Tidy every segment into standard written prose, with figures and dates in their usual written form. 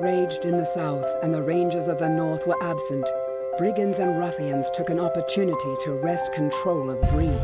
raged in the south and the rangers of the north were absent, brigands and ruffians took an opportunity to wrest control of Bree.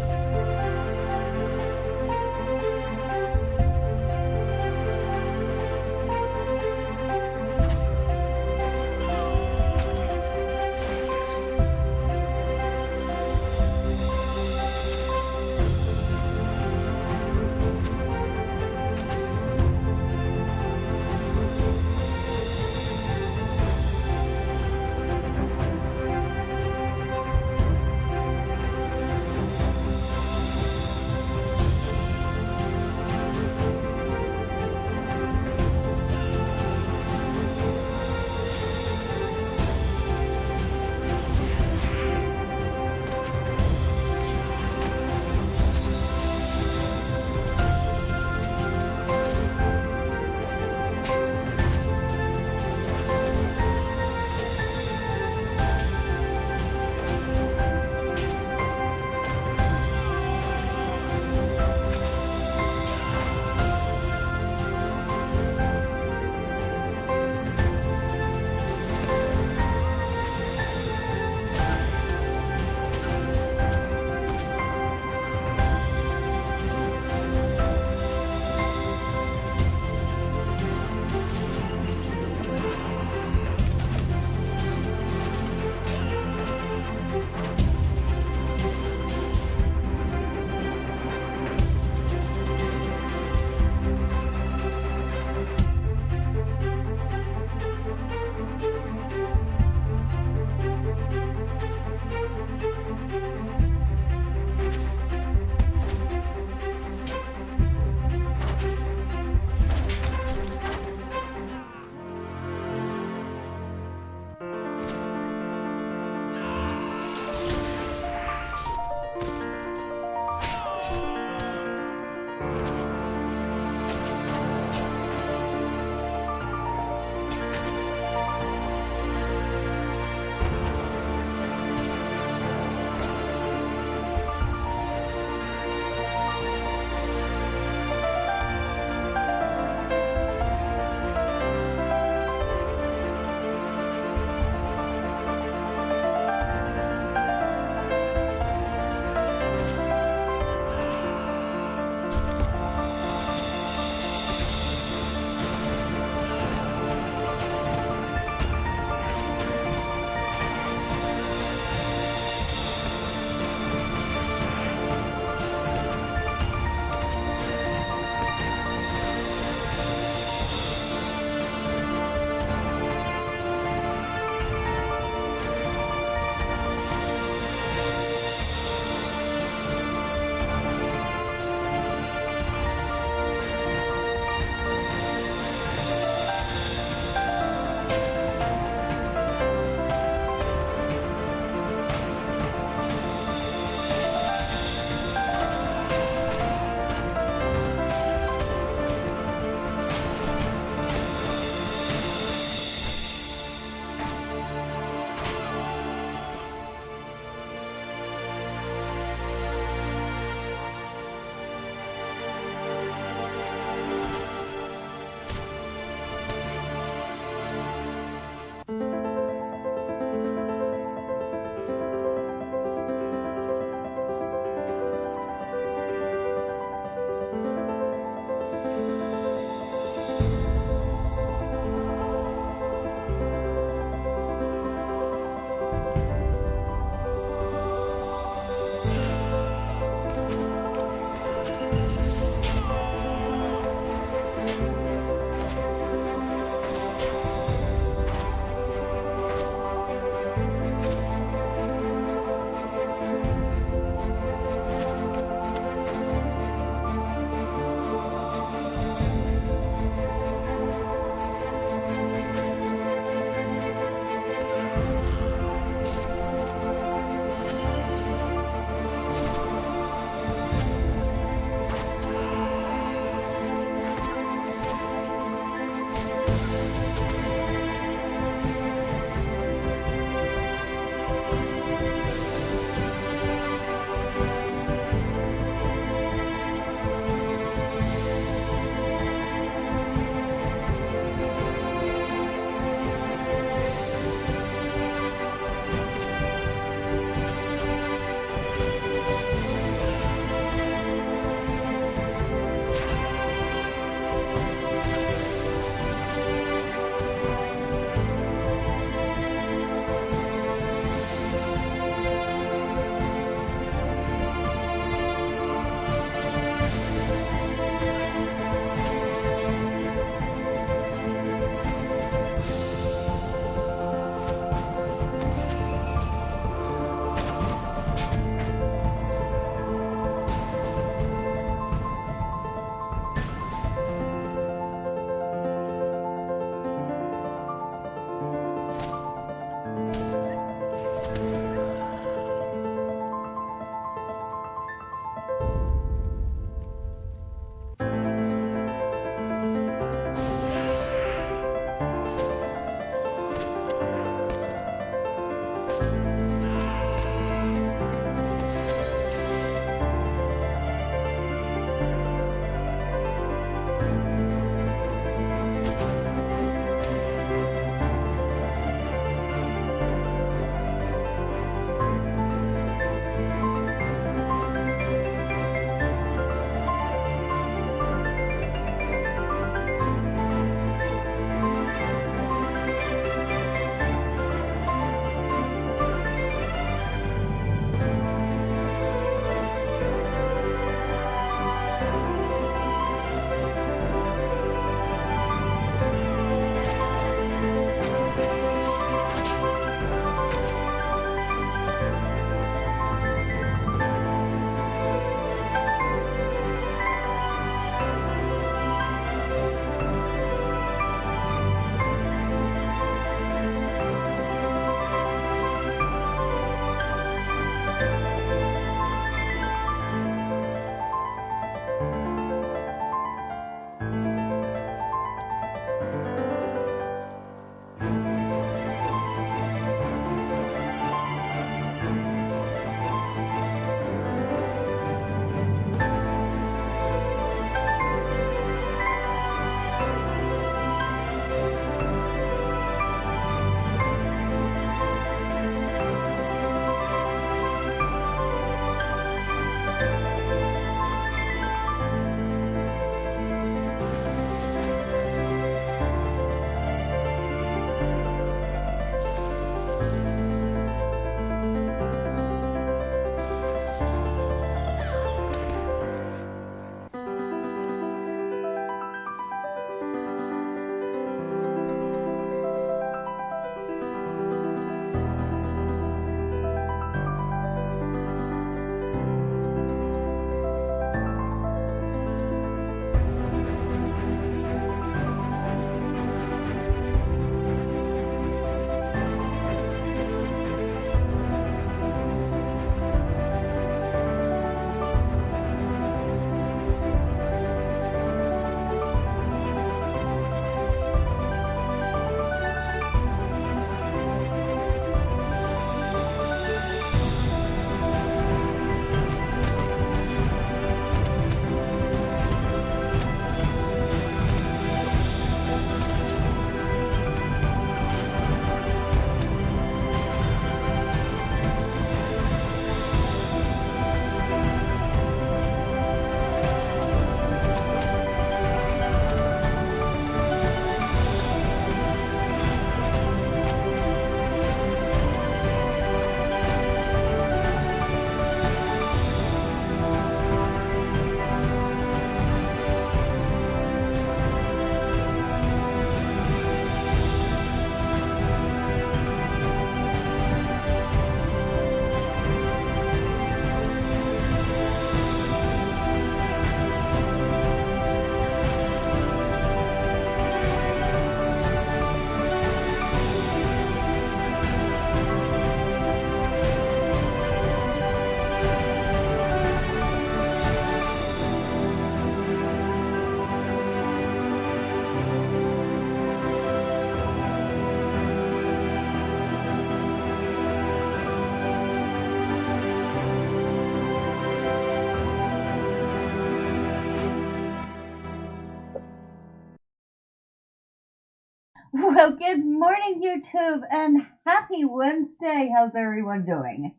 Well, good morning, YouTube, and happy Wednesday. How's everyone doing?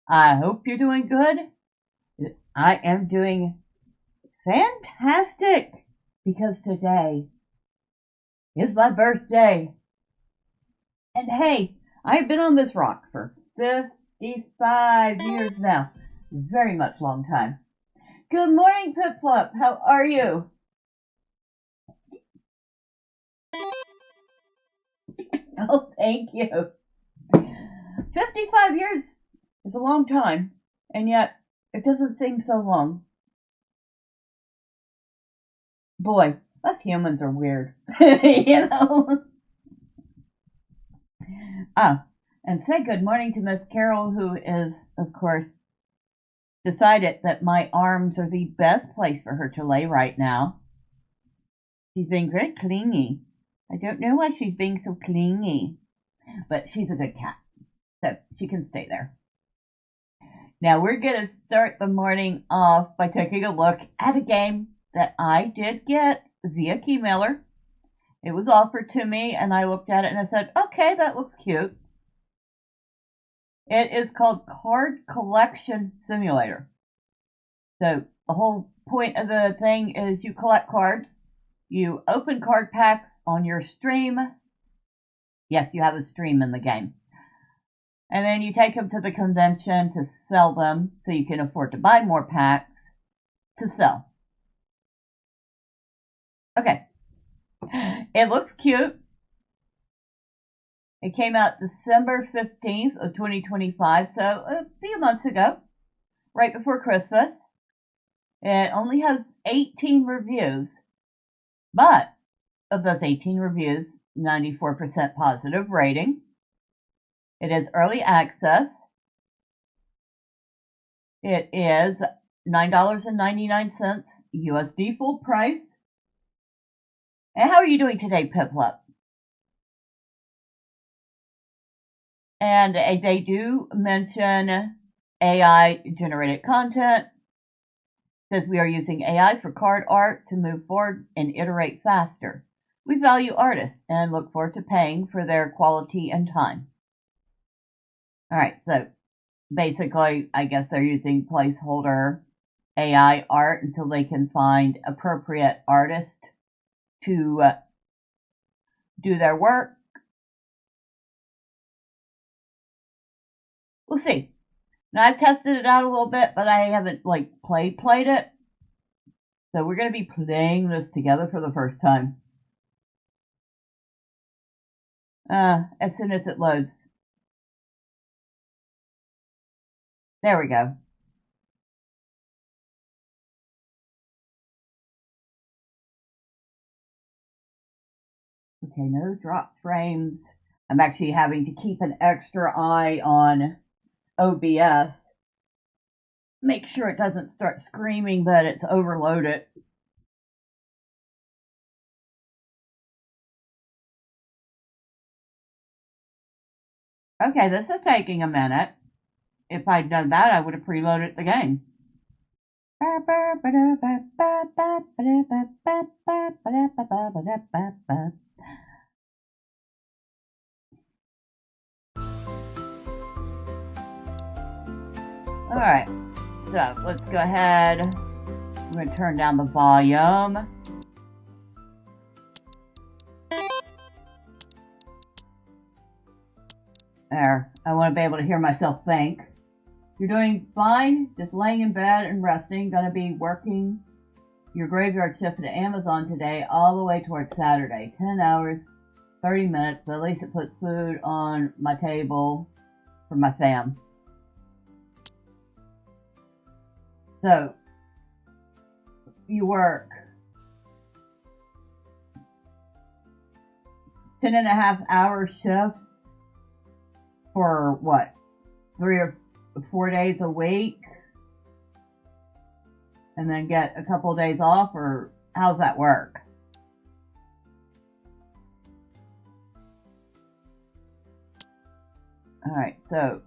I hope you're doing good. I am doing fantastic because today is my birthday. And hey, I've been on this rock for 55 years now. Very much long time. Good morning, Pip-Flop. How are you? Oh, thank you. 55 years is a long time, and yet it doesn't seem so long. Boy, us humans are weird. You know? And say good morning to Miss Carol, who is, of course, decided that my arms are the best place for her to lay right now. She's being very clingy. I don't know why she's being so clingy, but she's a good cat, so she can stay there. Now we're going to start the morning off by taking a look at a game that I did get via Keymailer. It was offered to me, and I looked at it and I said, okay, that looks cute. It is called Card Collection Simulator. So the whole point of the thing is you collect cards, you open card packs on your stream. Yes, you have a stream in the game. And then you take them to the convention to sell them so you can afford to buy more packs to sell. Okay. It looks cute. It came out December 15th of 2025, so a few months ago, right before Christmas. It only has 18 reviews, but of those 18 reviews, 94% positive rating. It is early access. It is $9.99 USD full price. And how are you doing today, Piplup? And they do mention AI generated content. It says we are using AI for card art to move forward and iterate faster. We value artists and look forward to paying for their quality and time. All right, so basically, I guess they're using placeholder AI art until they can find appropriate artists to do their work. We'll see. Now, I've tested it out a little bit, but I haven't played it. So we're going to be playing this together for the first time. As soon as it loads. There we go. Okay, no drop frames. I'm actually having to keep an extra eye on OBS. Make sure it doesn't start screaming that it's overloaded. Okay, this is taking a minute. If I'd done that, I would have preloaded the game. Alright, so let's go ahead. I'm going to turn down the volume. There, I want to be able to hear myself think. You're doing fine, just laying in bed and resting. Gonna be working your graveyard shift at Amazon today all the way towards Saturday. 10 hours, 30 minutes, but at least it puts food on my table for my fam. So, you work 10.5-hour shifts for what, 3 or 4 days a week, and then get a couple of days off, or how's that work? Alright, so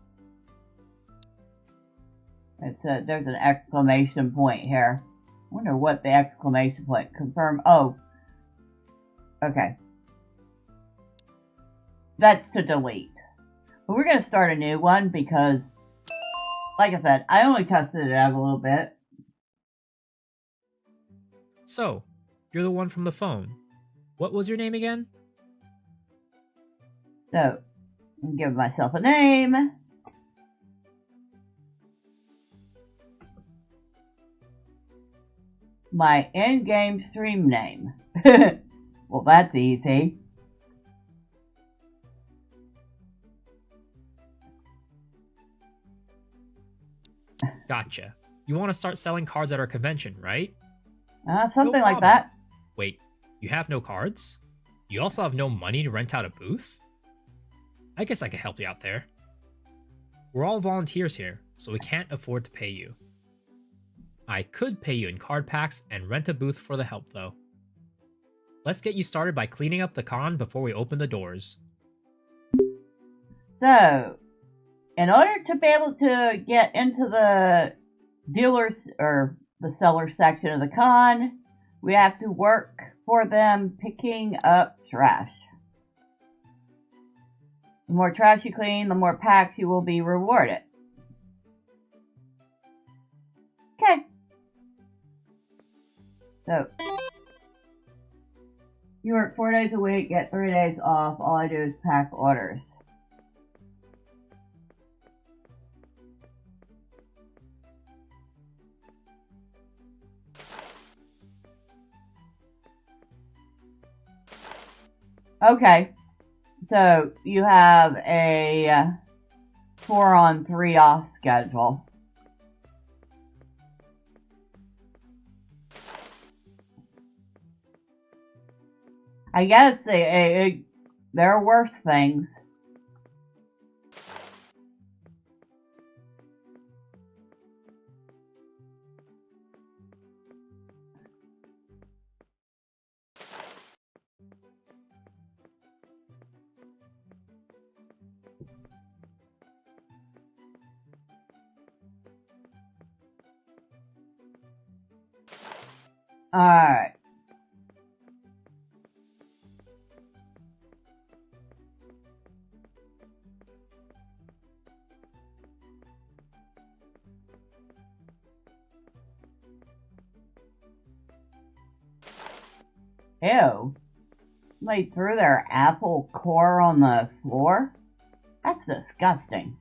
there's an exclamation point here. I wonder what the exclamation point confirm. Oh, okay. that's to delete. But we're going to start a new one because, like I said, I only tested it out a little bit. So, you're the one from the phone. What was your name again? So, I'm giving myself a name. My in-game stream name. Well, that's easy. Gotcha. You want to start selling cards at our convention, right? Something No like problem. that. Wait, you have no cards? You also have no money to rent out a booth? I guess I can help you out there. We're all volunteers here, so we can't afford to pay you. I could pay you in card packs and rent a booth for the help, though. Let's get you started by cleaning up the con before we open the doors. So, in order to be able to get into the dealers or the seller section of the con, we have to work for them picking up trash. The more trash you clean, the more packs you will be rewarded. Okay. So, you work 4 days a week, get 3 days off. All I do is pack orders. Okay, so you have a 4-on 3 off schedule. I guess there are worse things. Alright. Ew. Somebody threw their apple core on the floor? That's disgusting.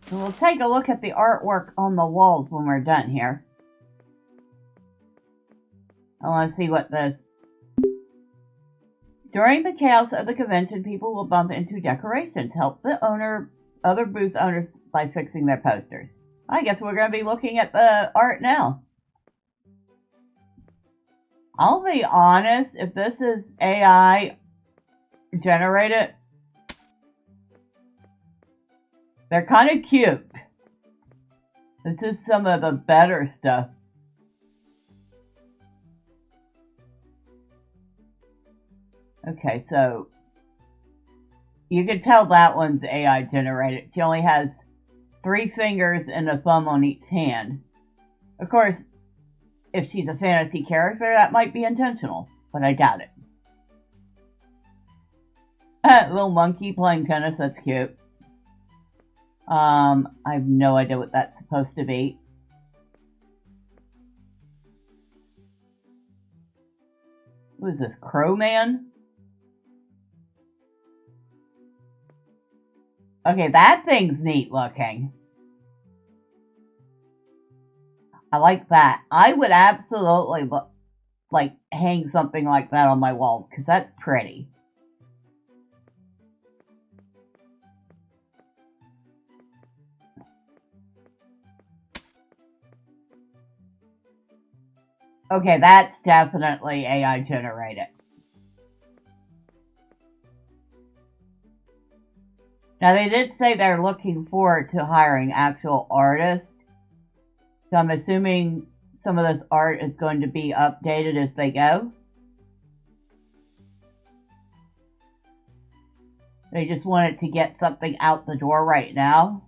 So we'll take a look at the artwork on the walls when we're done here. I want to see what this... During the chaos of the convention, people will bump into decorations. Help the other booth owners by fixing their posters. I guess we're going to be looking at the art now. I'll be honest, if this is AI generated, they're kind of cute. This is some of the better stuff. Okay, so you can tell that one's AI generated. She only has 3 fingers and a thumb on each hand. Of course, if she's a fantasy character, that might be intentional, but I doubt it. Little monkey playing tennis, that's cute. I have no idea what that's supposed to be. What is this, Crow Man? Okay, that thing's neat looking. I like that. I would absolutely like hang something like that on my wall because that's pretty. Okay, that's definitely AI generated. Now, they did say they're looking forward to hiring actual artists. So I'm assuming some of this art is going to be updated as they go. They just wanted to get something out the door right now.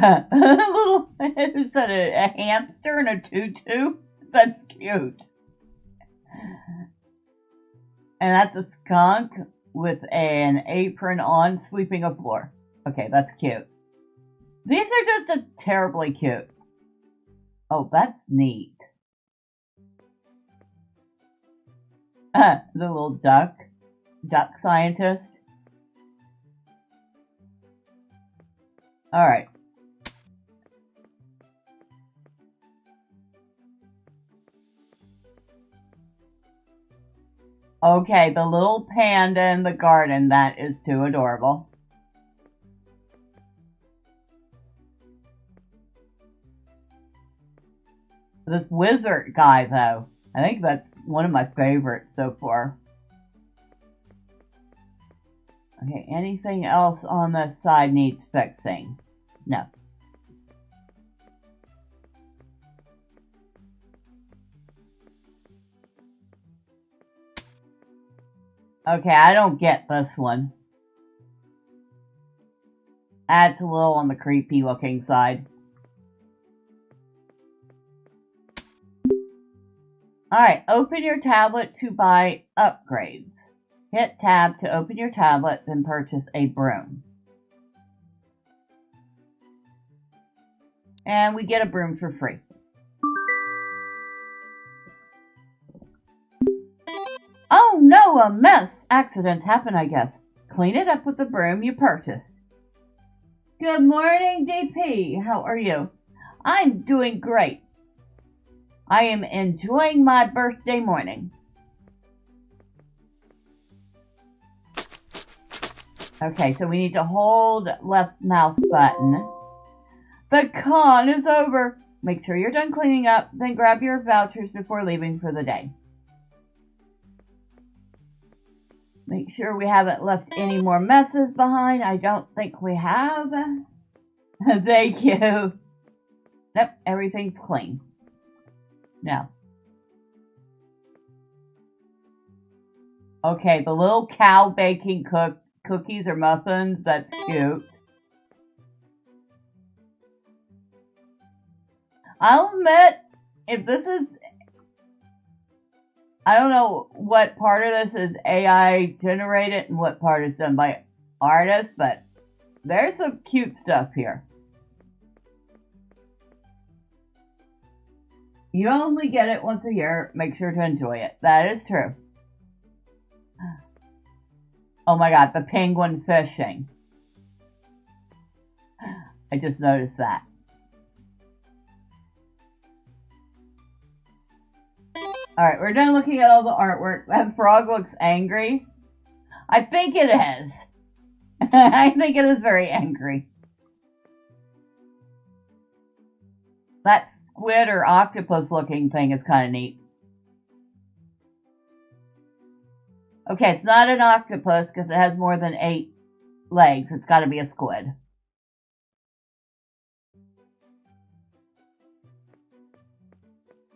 Little, is that a hamster in a tutu? That's cute. And that's a skunk with an apron on sweeping a floor. Okay, that's cute. These are just terribly cute. Oh, that's neat. The little duck scientist. All right. Okay, the little panda in the garden, that is too adorable. This wizard guy, though, I think that's one of my favorites so far. Okay, anything else on this side needs fixing? No. Okay, I don't get this one. That's a little on the creepy looking side. Alright, open your tablet to buy upgrades. Hit tab to open your tablet, then purchase a broom. And we get a broom for free. Oh no, a mess! Accidents happen, I guess. Clean it up with the broom you purchased. Good morning, DP. How are you? I'm doing great. I am enjoying my birthday morning. Okay, so we need to hold left mouse button. The con is over. Make sure you're done cleaning up, then grab your vouchers before leaving for the day. Make sure we haven't left any more messes behind. I don't think we have. Thank you. Nope, everything's clean. Now. Okay, the little cow baking cookies or muffins, that's cute. I'll admit, if this is, I don't know what part of this is AI generated and what part is done by artists, but there's some cute stuff here. You only get it once a year. Make sure to enjoy it. That is true. Oh my god, the penguin fishing. I just noticed that. Alright, we're done looking at all the artwork. That frog looks angry. I think it is. I think it is very angry. That squid or octopus looking thing is kind of neat. Okay, it's not an octopus because it has more than 8 legs. It's got to be a squid.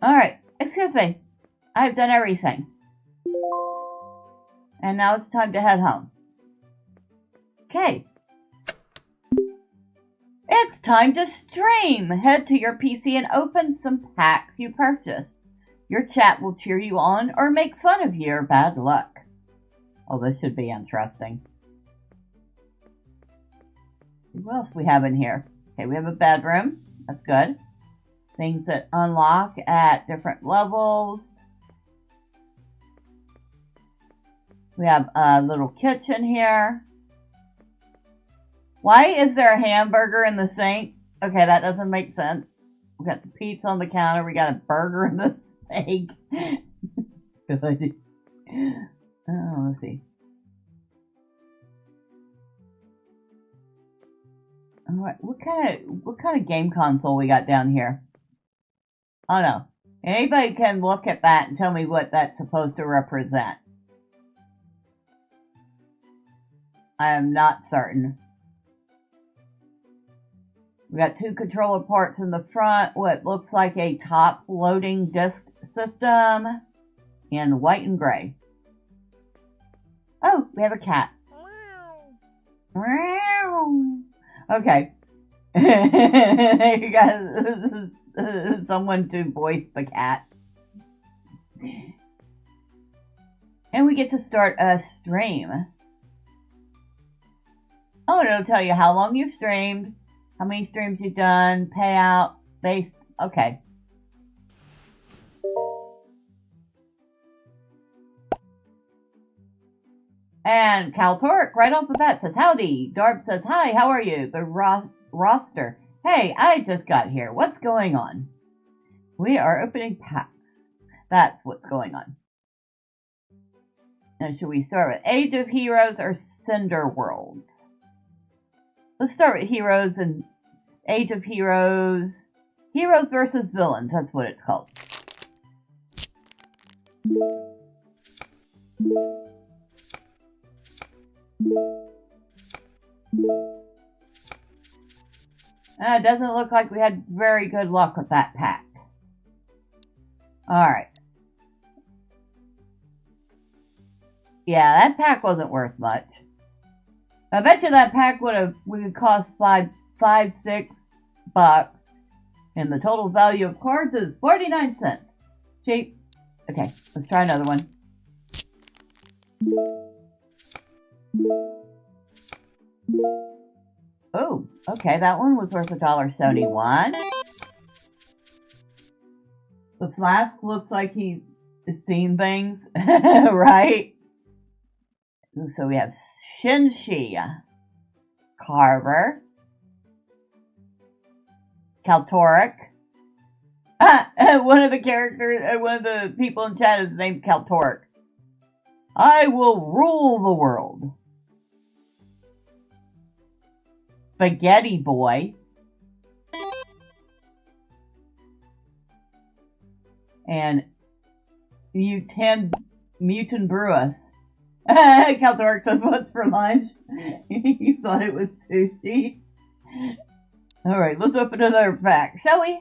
Alright, excuse me. I've done everything. And now it's time to head home. Okay. It's time to stream! Head to your PC and open some packs you purchased. Your chat will cheer you on or make fun of your bad luck. Oh, this should be interesting. What else we have in here? Okay, we have a bedroom. That's good. Things that unlock at different levels. We have a little kitchen here. Why is there a hamburger in the sink? Okay, that doesn't make sense. We got some pizza on the counter. We got a burger in the sink. Good. Oh, let's see. All right, what kind of game console we got down here? I don't know. Anybody can look at that and tell me what that's supposed to represent. I am not certain. We got 2 controller ports in the front, what looks like a top loading disk system, in white and gray. Oh, we have a cat. Okay. You got someone to voice the cat. And we get to start a stream. Oh, it'll tell you how long you've streamed, how many streams you've done, payout, base. Okay. And Caltoric, right off the bat, says, howdy. Darb says, hi, how are you? The roster. Hey, I just got here. What's going on? We are opening packs. That's what's going on. Now, should we start with Age of Heroes or Cinder Worlds? Let's start with Heroes and Age of Heroes. Heroes versus Villains, that's what it's called. It doesn't look like we had very good luck with that pack. Alright. Yeah, that pack wasn't worth much. I bet you that pack would cost $6, and the total value of cards is 49 cents. Cheap. Okay, let's try another one. Oh, okay, that one was worth $1.71. The Flask looks like he's seen things, right? So we have Shinshi, Carver, Kaltoric. One of the characters, one of the people in chat is named Kaltoric. I will rule the world. Spaghetti Boy. And Mutant Brewis. Kaltoric says, what's for lunch? He thought it was sushi. Alright, let's open another pack, shall we?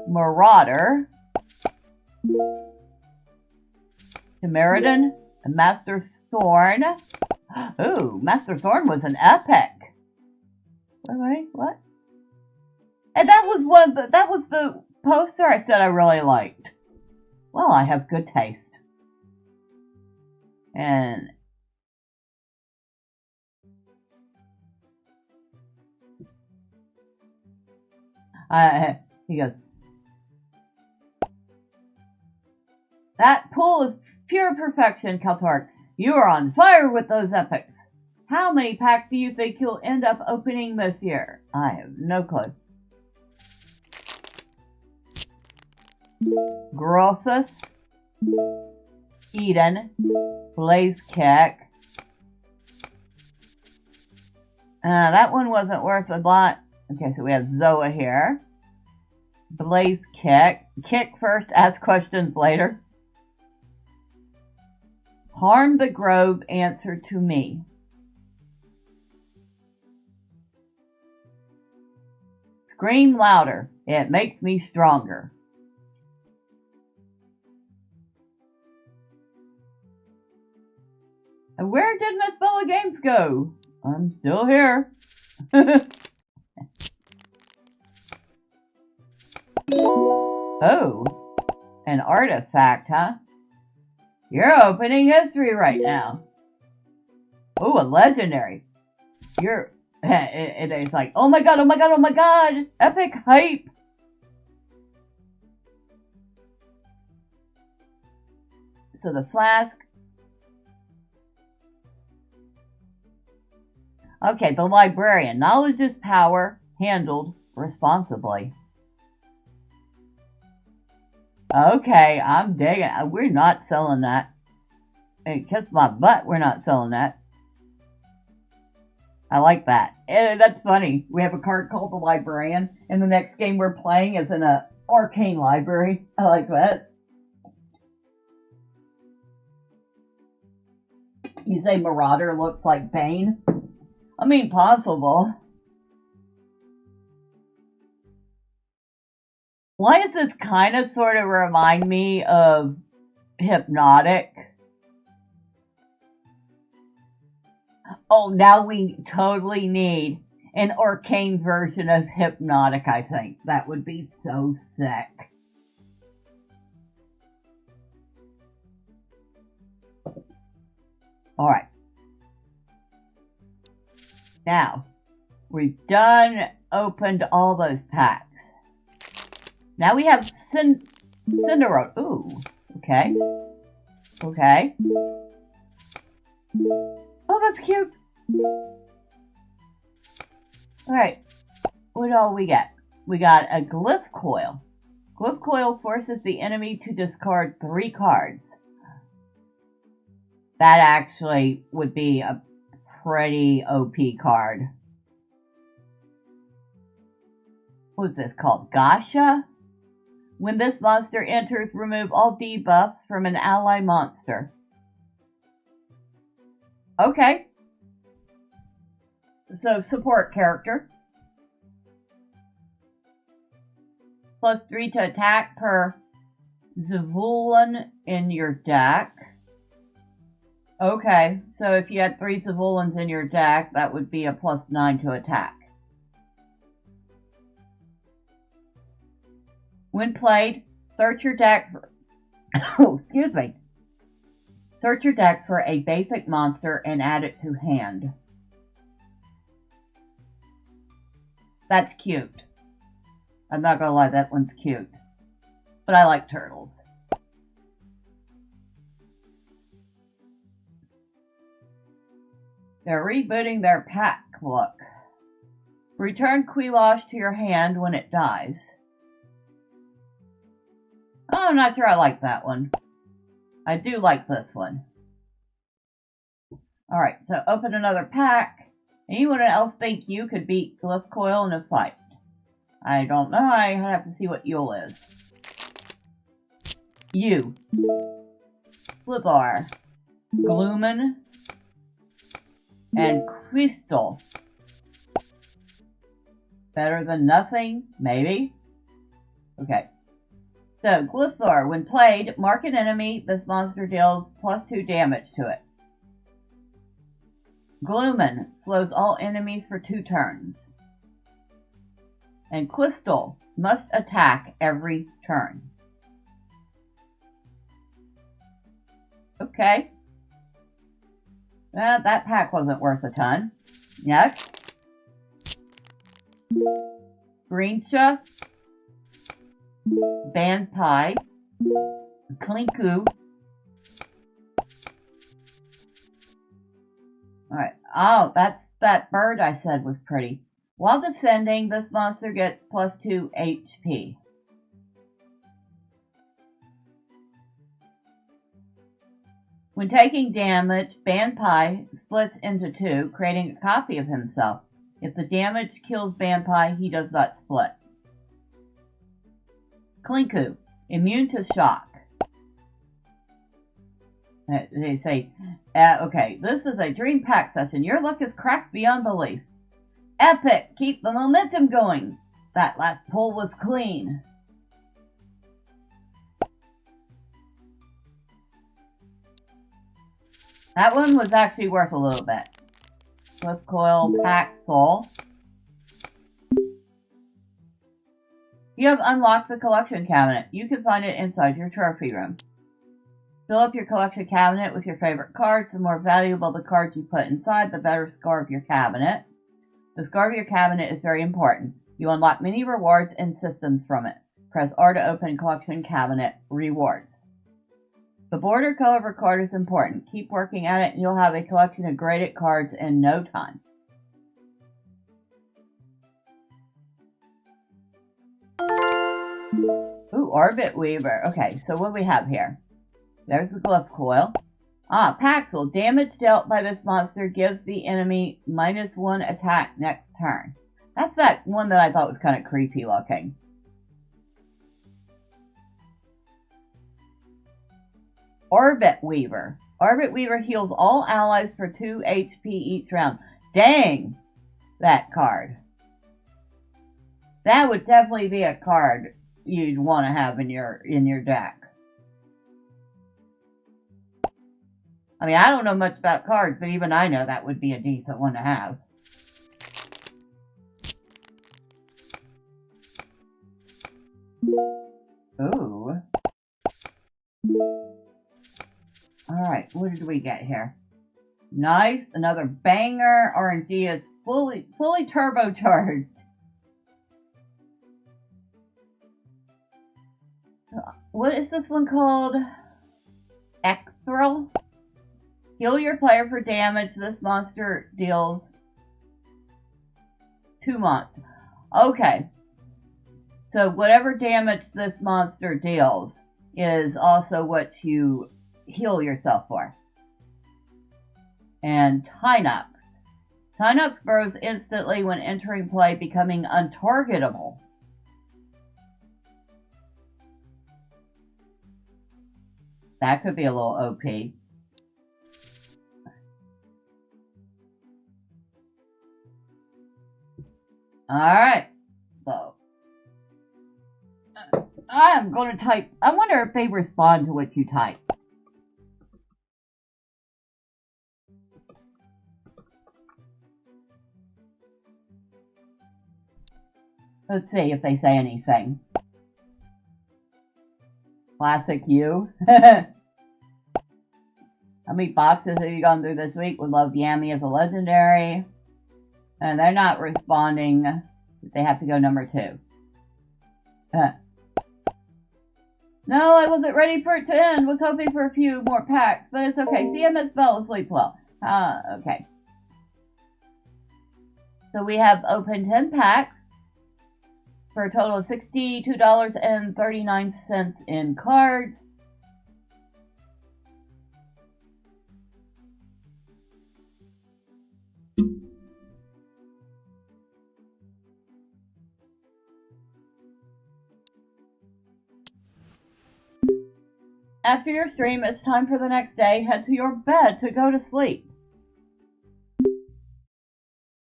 Marauder. Temeridan. And Master Thorn. Ooh, Master Thorn was an epic. Wait, what? And that was the poster I said I really liked. Well, I have good taste. And he goes, that pool is pure perfection, Kaltark. You are on fire with those epics. How many packs do you think you'll end up opening this year? I have no clue. Grossus, Eden, Blaze Kick. That one wasn't worth a lot. Okay, so we have Zoa here. Blaze Kick. Kick first, ask questions later. Harm the Grove, answer to me. Scream louder, it makes me stronger. And where did Miss Bella Games go? I'm still here. Oh, an artifact, huh? You're opening history right now. Oh, a legendary. It's like, oh my god, oh my god, oh my god! Epic hype! So the Flask. Okay, the Librarian. Knowledge is power, handled responsibly. Okay, I'm digging it. We're not selling that. Hey, kiss my butt, we're not selling that. I like that. That's funny. We have a card called the Librarian, and the next game we're playing is in a Arcane Library. I like that. You say Marauder looks like Bane? I mean, possible. Why does this kind of sort of remind me of Hypnotic? Oh, now we totally need an arcane version of Hypnotic, I think. That would be so sick. Alright. Now, we've opened all those packs. Now we have Cinderella. Ooh, okay. Okay. Oh, that's cute. Alright, what all we get? We got a Glyph Coil. Glyph Coil forces the enemy to discard 3 cards. That actually would be a pretty OP card. What is this called? Gasha? When this monster enters, remove all debuffs from an ally monster. Okay. So, support character. +3 to attack per Zavulon in your deck. Okay, so if you had 3 Zavulons in your deck, that would be a +9 to attack. When played, search your deck for excuse me. Search your deck for a basic monster and add it to hand. That's cute. I'm not gonna lie, that one's cute. But I like turtles. They're rebooting their pack look. Return Quilosh to your hand when it dies. Oh, I'm not sure I like that one. I do like this one. Alright, so open another pack. Anyone else think you could beat Glyph Coil in a fight? I don't know. I have to see what Yule is. You. Flipar. Gloomin. And Crystal. Better than nothing? Maybe? Okay. So, Glyphar, when played, mark an enemy. This monster deals +2 damage to it. Gloomin slows all enemies for 2 turns. And Crystal must attack every turn. Okay. Well, that pack wasn't worth a ton. Next. Greensha. Banpai. Klinku. Alright. Oh, that's that bird I said was pretty. While defending, this monster gets +2 HP. When taking damage, Banpai splits into 2, creating a copy of himself. If the damage kills Banpai, he does not split. Klinku, immune to shock. They say, okay, this is a dream pack session. Your luck is cracked beyond belief. Epic, keep the momentum going. That last pull was clean. That one was actually worth a little bit. Glyph Coil, Pack Soul. You have unlocked the collection cabinet. You can find it inside your trophy room. Fill up your collection cabinet with your favorite cards. The more valuable the cards you put inside, the better score of your cabinet. The score of your cabinet is very important. You unlock many rewards and systems from it. Press R to open collection cabinet rewards. The border color card is important. Keep working at it and you'll have a collection of graded cards in no time. Ooh, Orbit Weaver. Okay, so what do we have here? There's the Glyph Coil. Ah, Paxel. Damage dealt by this monster gives the enemy -1 attack next turn. That's that one that I thought was kind of creepy looking. Orbit Weaver. Orbit Weaver heals all allies for 2 HP each round. Dang! That card. That would definitely be a card you'd want to have in your deck. I mean, I don't know much about cards, but even I know that would be a decent one to have. Ooh. Alright, what did we get here? Nice, another banger. RNG is fully turbocharged. What is this one called? X-Thrill? Heal your player for damage this monster deals 2 months. Okay. So whatever damage this monster deals is also what you heal yourself for. And Tynux. Tynux burrows instantly when entering play, becoming untargetable. That could be a little OP. Alright. So, I am going to type. I wonder if they respond to what you type. Let's see if they say anything. Classic you. How many boxes have you gone through this week? Would love Yami as a legendary. And they're not responding. They have to go number 2. No, I wasn't ready for it to end. Was hoping for a few more packs, but it's okay. CMS fell asleep well. Okay. So we have opened 10 packs for a total of $62.39 in cards. After your stream, it's time for the next day. Head to your bed to go to sleep.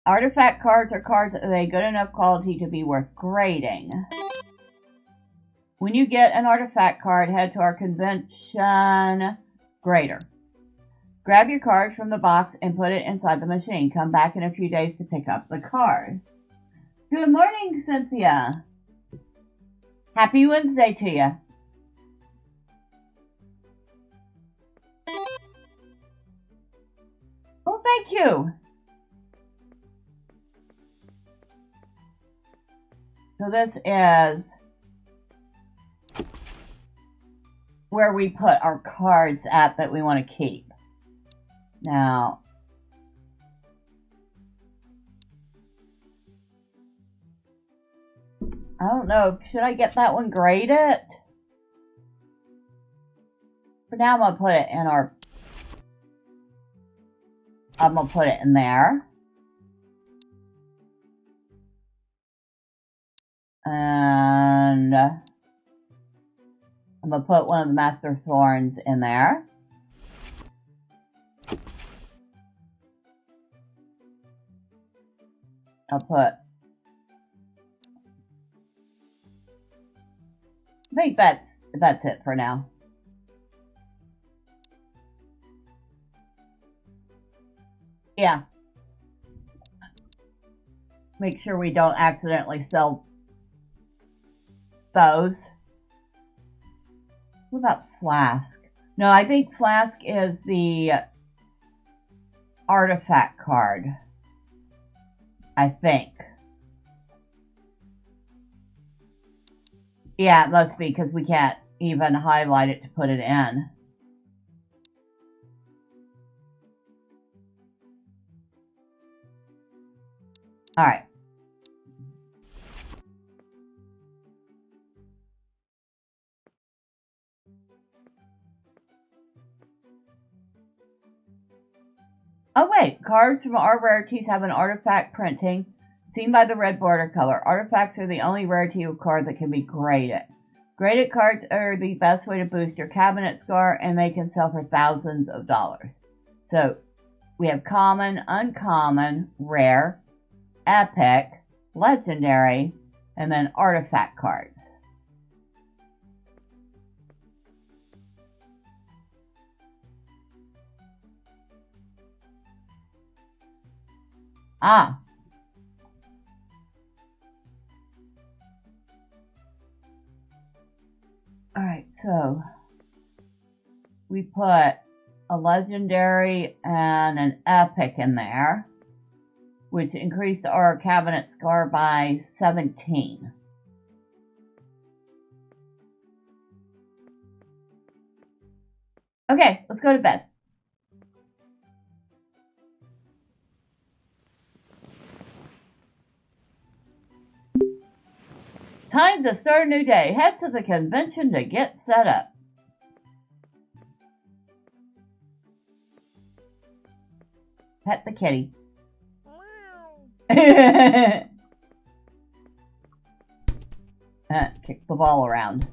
Artifact cards are cards of a good enough quality to be worth grading. When you get an artifact card, head to our convention grader. Grab your card from the box and put it inside the machine. Come back in a few days to pick up the card. Good morning, Cynthia. Happy Wednesday to you. Oh, thank you. So this is where we put our cards at that we want to keep. Now, I don't know. Should I get that one graded? For now, I'm going to put it in our... I'm going to put it in there. And I'm going to put one of the Master Thorns in there. I'll put... I think that's it for now. Yeah. Make sure we don't accidentally sell those. What about Flask? No, I think Flask is the artifact card. I think. Yeah, it must be because we can't even highlight it to put it in. Alright. Oh wait, cards from our rarities have an artifact printing seen by the red border color. Artifacts are the only rarity of card that can be graded. Graded cards are the best way to boost your cabinet score, and they can sell for thousands of dollars. So we have common, uncommon, rare, epic, legendary, and then artifact cards. Ah. Alright, so we put a legendary and an epic in there, which increased our cabinet score by 17. Okay, let's go to bed. Time to start a new day. Head to the convention to get set up. Pet the kitty. Kick the ball around.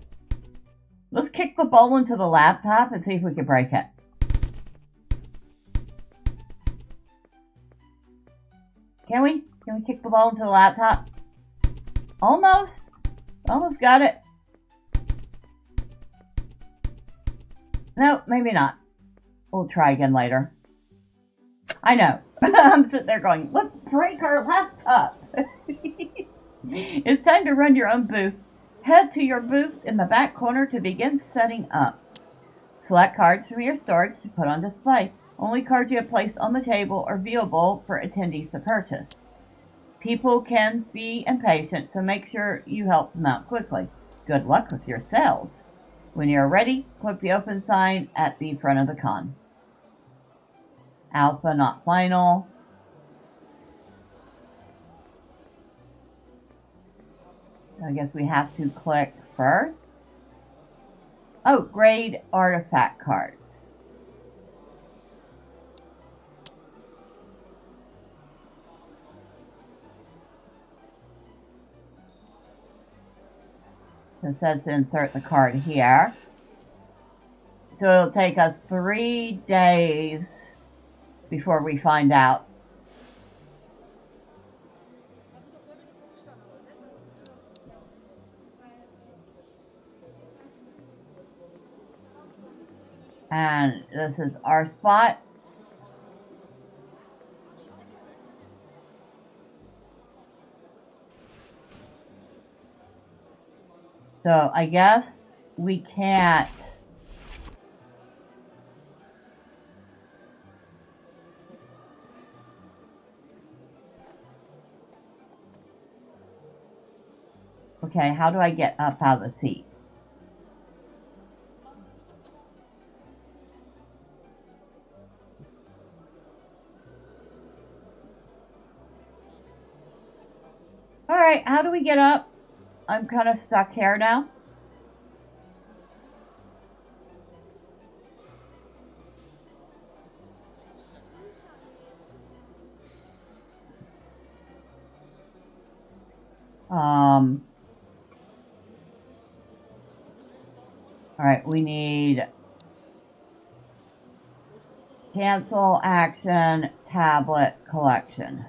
Let's kick the ball into the laptop and see if we can break it. Can we? Can we kick the ball into the laptop? Almost. Almost got it. No, maybe not. We'll try again later. I know. I'm sitting there going, let's break our laptop. It's time to run your own booth. Head to your booth in the back corner to begin setting up. Select cards from your storage to put on display. Only cards you have placed on the table are viewable for attendees to purchase. People can be impatient, so make sure you help them out quickly. Good luck with your sales. When you're ready, click the open sign at the front of the con. Alpha, not final. I guess we have to click first. Oh, grade artifact cards. So it says to insert the card here. So it'll take us 3 days before we find out. And this is our spot. So I guess we can't. Okay, how do I get up out of the seat? Alright, how do we get up? I'm kind of stuck here now. Alright, we need cancel action tablet collection.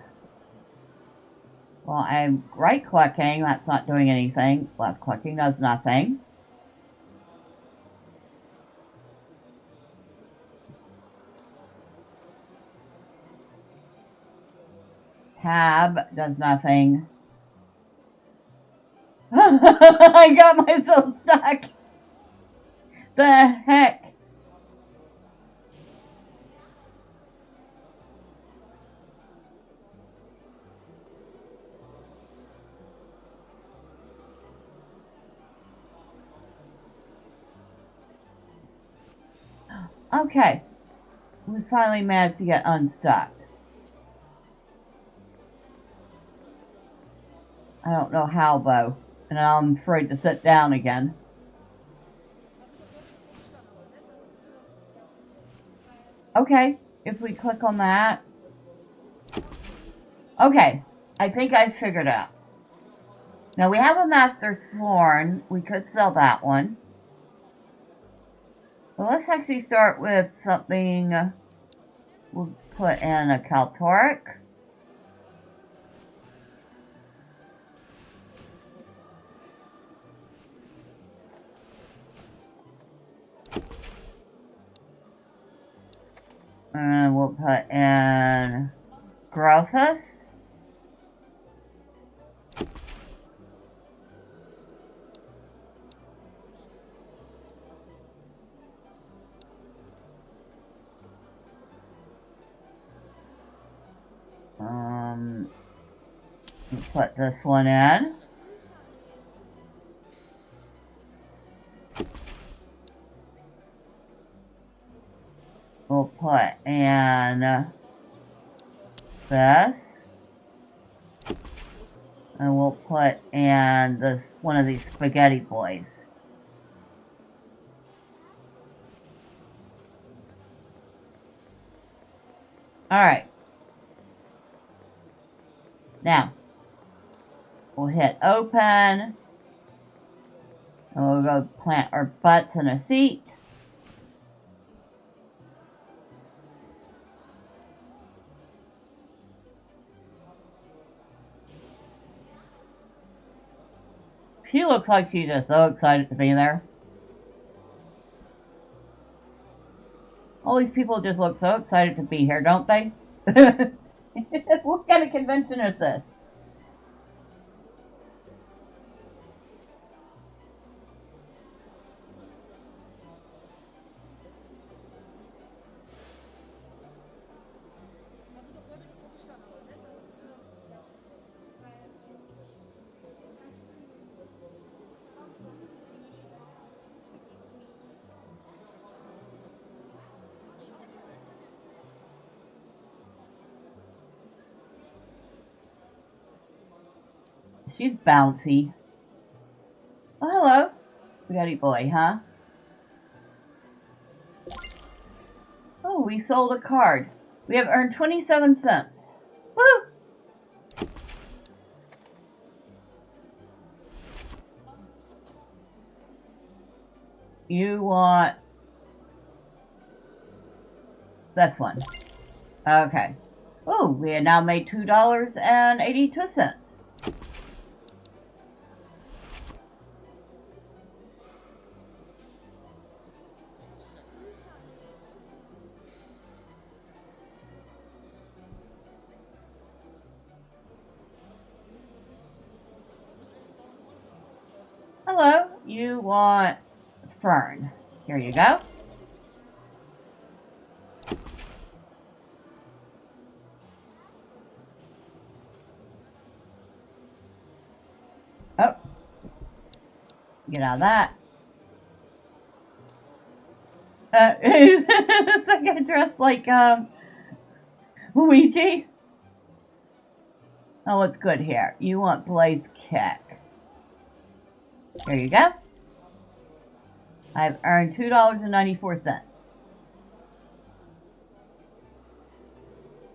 Well, I'm right clicking, that's not doing anything. Left clicking does nothing. Tab does nothing. I got myself stuck. The heck? Okay, we finally managed to get unstuck. I don't know how though, and I'm afraid to sit down again. Okay, if we click on that. Okay, I think I figured it out. Now we have a Master Sworn, we could sell that one. Well, let's actually start with something. We'll put in a Kaltoric. And we'll put in Grothus. Put this one in. We'll put in this. And we'll put in this one of these spaghetti boys. Alright. Now, we'll hit open. And we'll go plant our butts in a seat. She looks like she's just so excited to be there. All these people just look so excited to be here, don't they? What kind of convention is this? She's bouncy. Oh, hello. Spaghetti boy, huh? Oh, we sold a card. We have earned 27 cents. Woo! You want this one. Okay. Oh, we have now made $2.82. Hello, you want fern. Here you go. Oh, get out of that. It's like I dressed like Luigi. Oh, what's good here? You want Blaze Kick. Here you go. I've earned $2.94.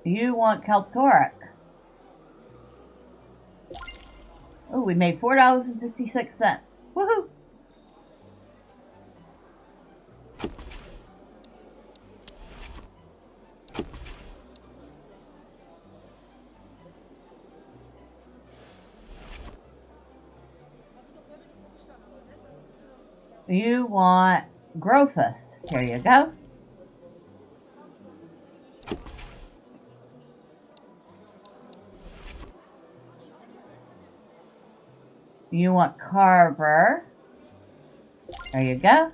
You want Kaltoric. Oh, we made $4.56. Woohoo! You want Growfist. Here you go. You want Carver. There you go.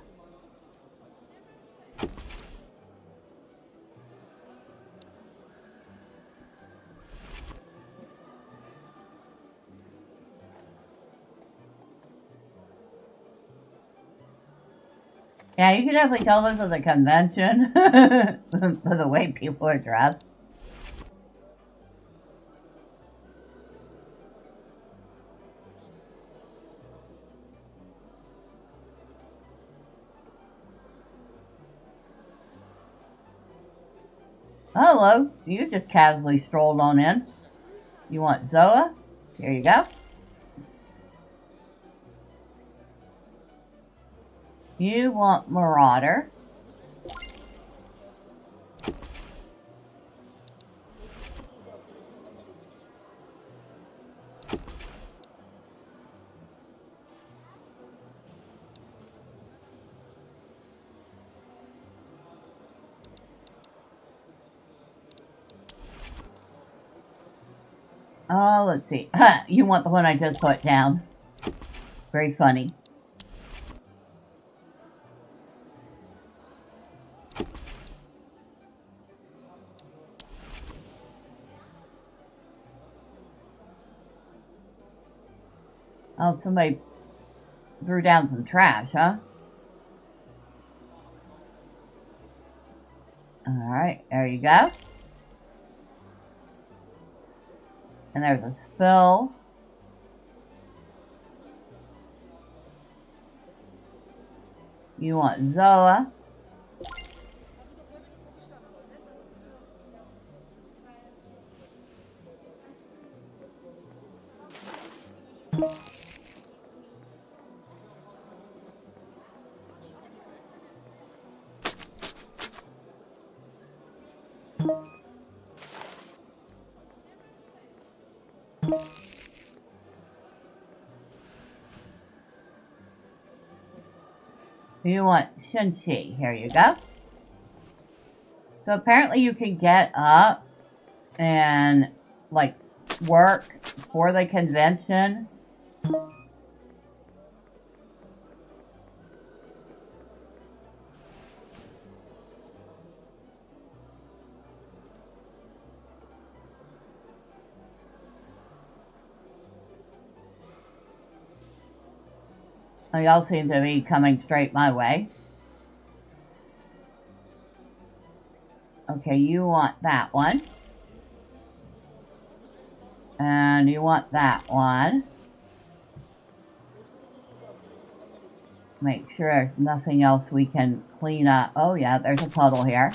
Yeah, you can definitely tell this is a convention for the way people are dressed. Hello, you just casually strolled on in. You want Zoa? Here you go. You want Marauder. Oh, let's see. You want the one I just put down. Very funny. Oh, somebody threw down some trash, huh? Alright, there you go. And there's a spill. You want Zoa. You want Shinchi. Here you go. So apparently you can get up and, like, work for the convention. Oh, y'all seem to be coming straight my way. Okay, you want that one. And you want that one. Make sure there's nothing else we can clean up. Oh yeah, there's a puddle here.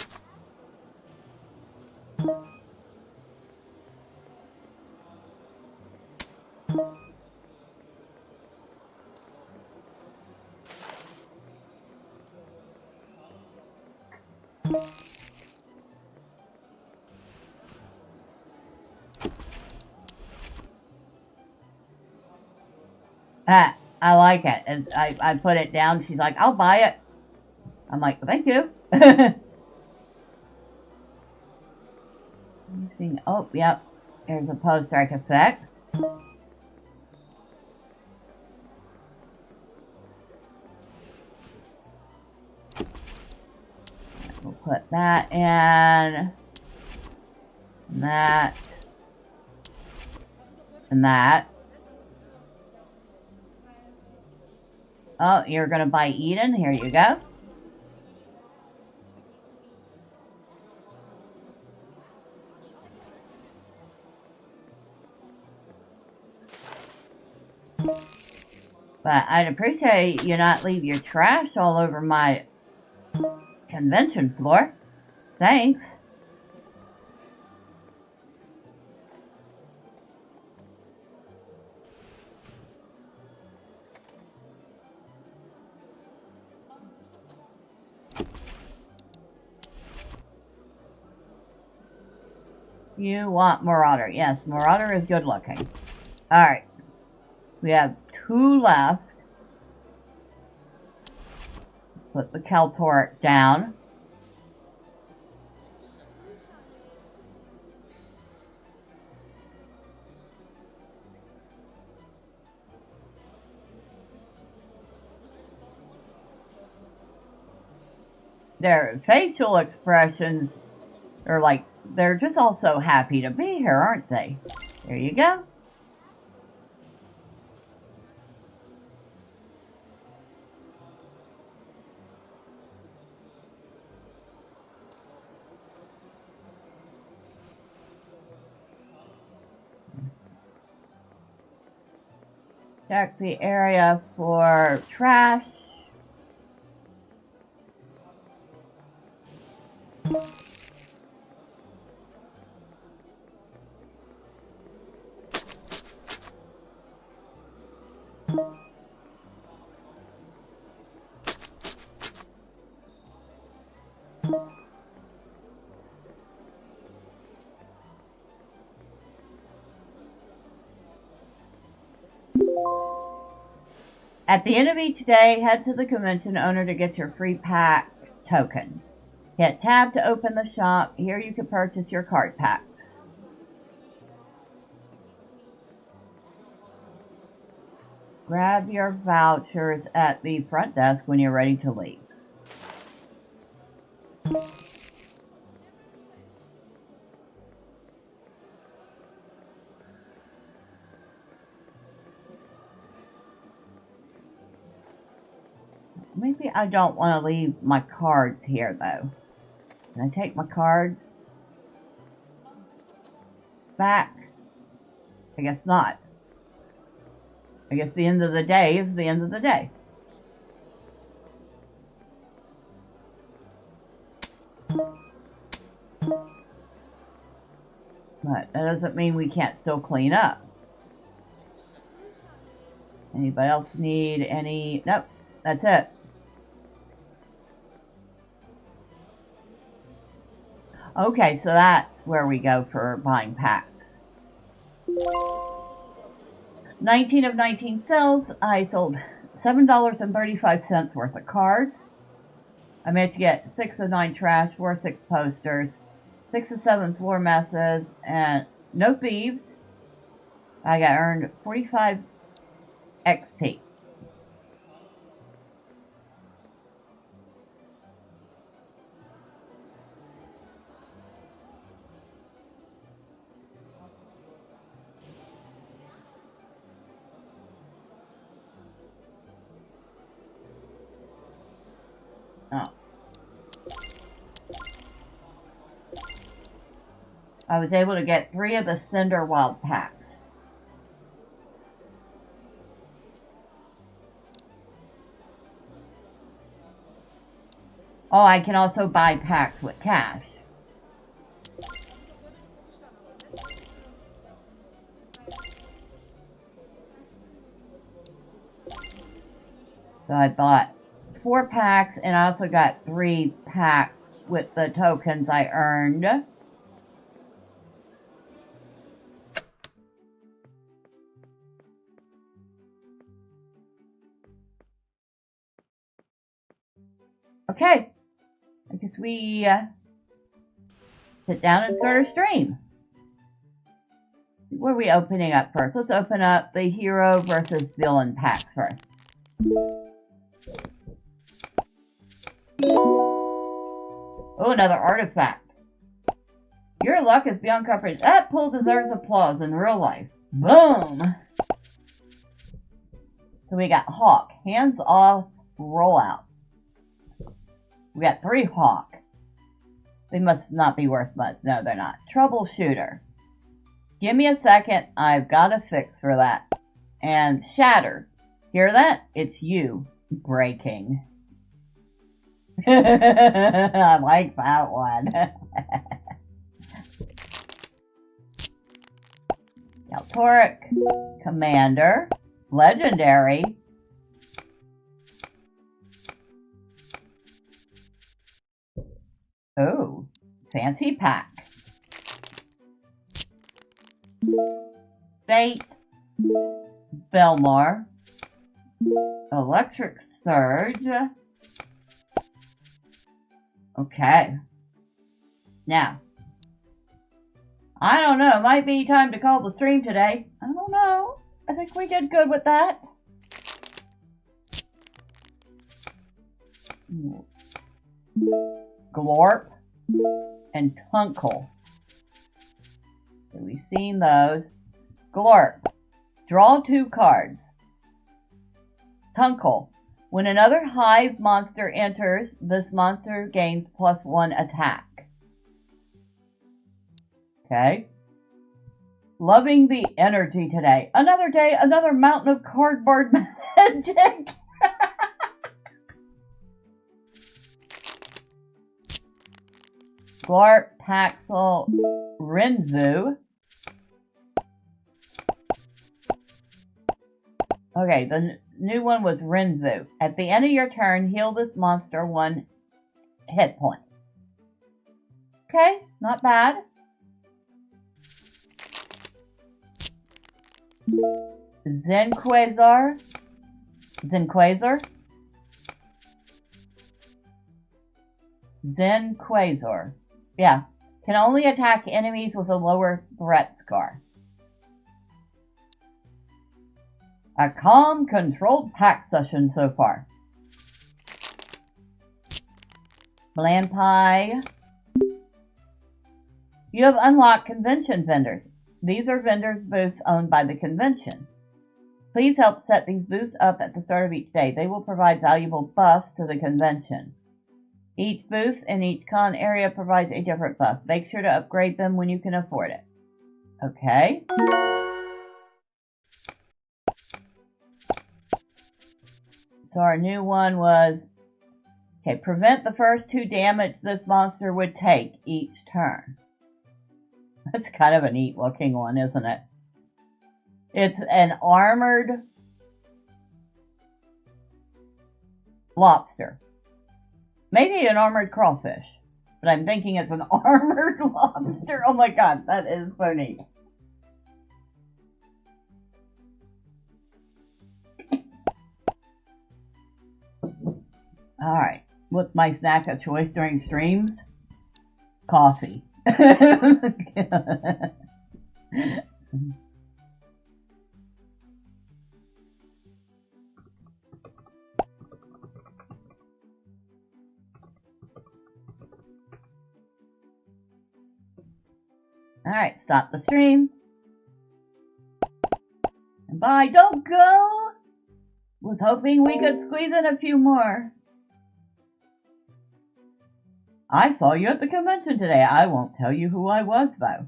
Ah, I like it. And I put it down. She's like, I'll buy it. I'm like, thank you. Oh, yep. There's a poster I can fix. We'll put that in. And that. And that. Oh, you're going to buy Eden? Here you go. But I'd appreciate you not leave your trash all over my convention floor. Thanks. You want Marauder. Yes, Marauder is good looking. Alright. We have 2 left. Put the Keltor down. Their facial expressions are like, they're just all so happy to be here, aren't they? There you go. Check the area for trash. At the end of each day, head to the convention owner to get your free pack token. Hit tab to open the shop. Here you can purchase your card packs. Grab your vouchers at the front desk when you're ready to leave. Maybe I don't want to leave my cards here, though. Can I take my cards back? I guess not. I guess the end of the day is the end of the day. But that doesn't mean we can't still clean up. Anybody else need any? Nope, that's it. Okay, so that's where we go for buying packs. 19 of 19 sales. I sold $7.35 worth of cards. I managed to get 6 of 9 trash, 4 of 6 posters, 6 of 7 floor messes, and no thieves. I got earned 45 XP. Oh. I was able to get 3 of the Cinder Wild packs. Oh, I can also buy packs with cash. So I bought 4 packs, and I also got 3 packs with the tokens I earned. Okay, I guess we sit down and start our stream. What are we opening up first? Let's open up the hero versus villain packs first. Oh, another artifact. Your luck is beyond comprehension. That pull deserves applause in real life. Boom! So we got Hawk. Hands off, roll out. We got 3 Hawk. They must not be worth much. No, they're not. Troubleshooter. Give me a second. I've got a fix for that. And Shatter. Hear that? It's you breaking. I like that one. Galtoric. Commander. Legendary. Oh, fancy pack. Fate. Belmar. Electric Surge. Okay. Now, I don't know. It might be time to call the stream today. I don't know. I think we did good with that. Glorp and Tunkle. So we've seen those. Glorp. Draw 2 cards. Tunkle. When another hive monster enters, this monster gains +1 attack. Okay. Loving the energy today. Another day, another mountain of cardboard magic. Glart, Paxel, Renzu. Okay, the new one was Renzu. At the end of your turn, heal this monster 1 hit point. Okay, not bad. Zenquazar. Zenquazar. Yeah. Can only attack enemies with a lower threat score. A calm, controlled pack session so far. Blanpie. You have unlocked convention vendors. These are vendors booths owned by the convention. Please help set these booths up at the start of each day. They will provide valuable buffs to the convention. Each booth in each con area provides a different buff. Make sure to upgrade them when you can afford it. Okay. So our new one was, okay, prevent the first 2 damage this monster would take each turn. That's kind of a neat looking one, isn't it? It's an armored lobster. Maybe an armored crawfish, but I'm thinking it's an armored lobster. Oh my god, that is so neat. Alright, what's my snack of choice during streams? Coffee. Alright, stop the stream. And bye, don't go! Was hoping we could squeeze in a few more. I saw you at the convention today. I won't tell you who I was, though.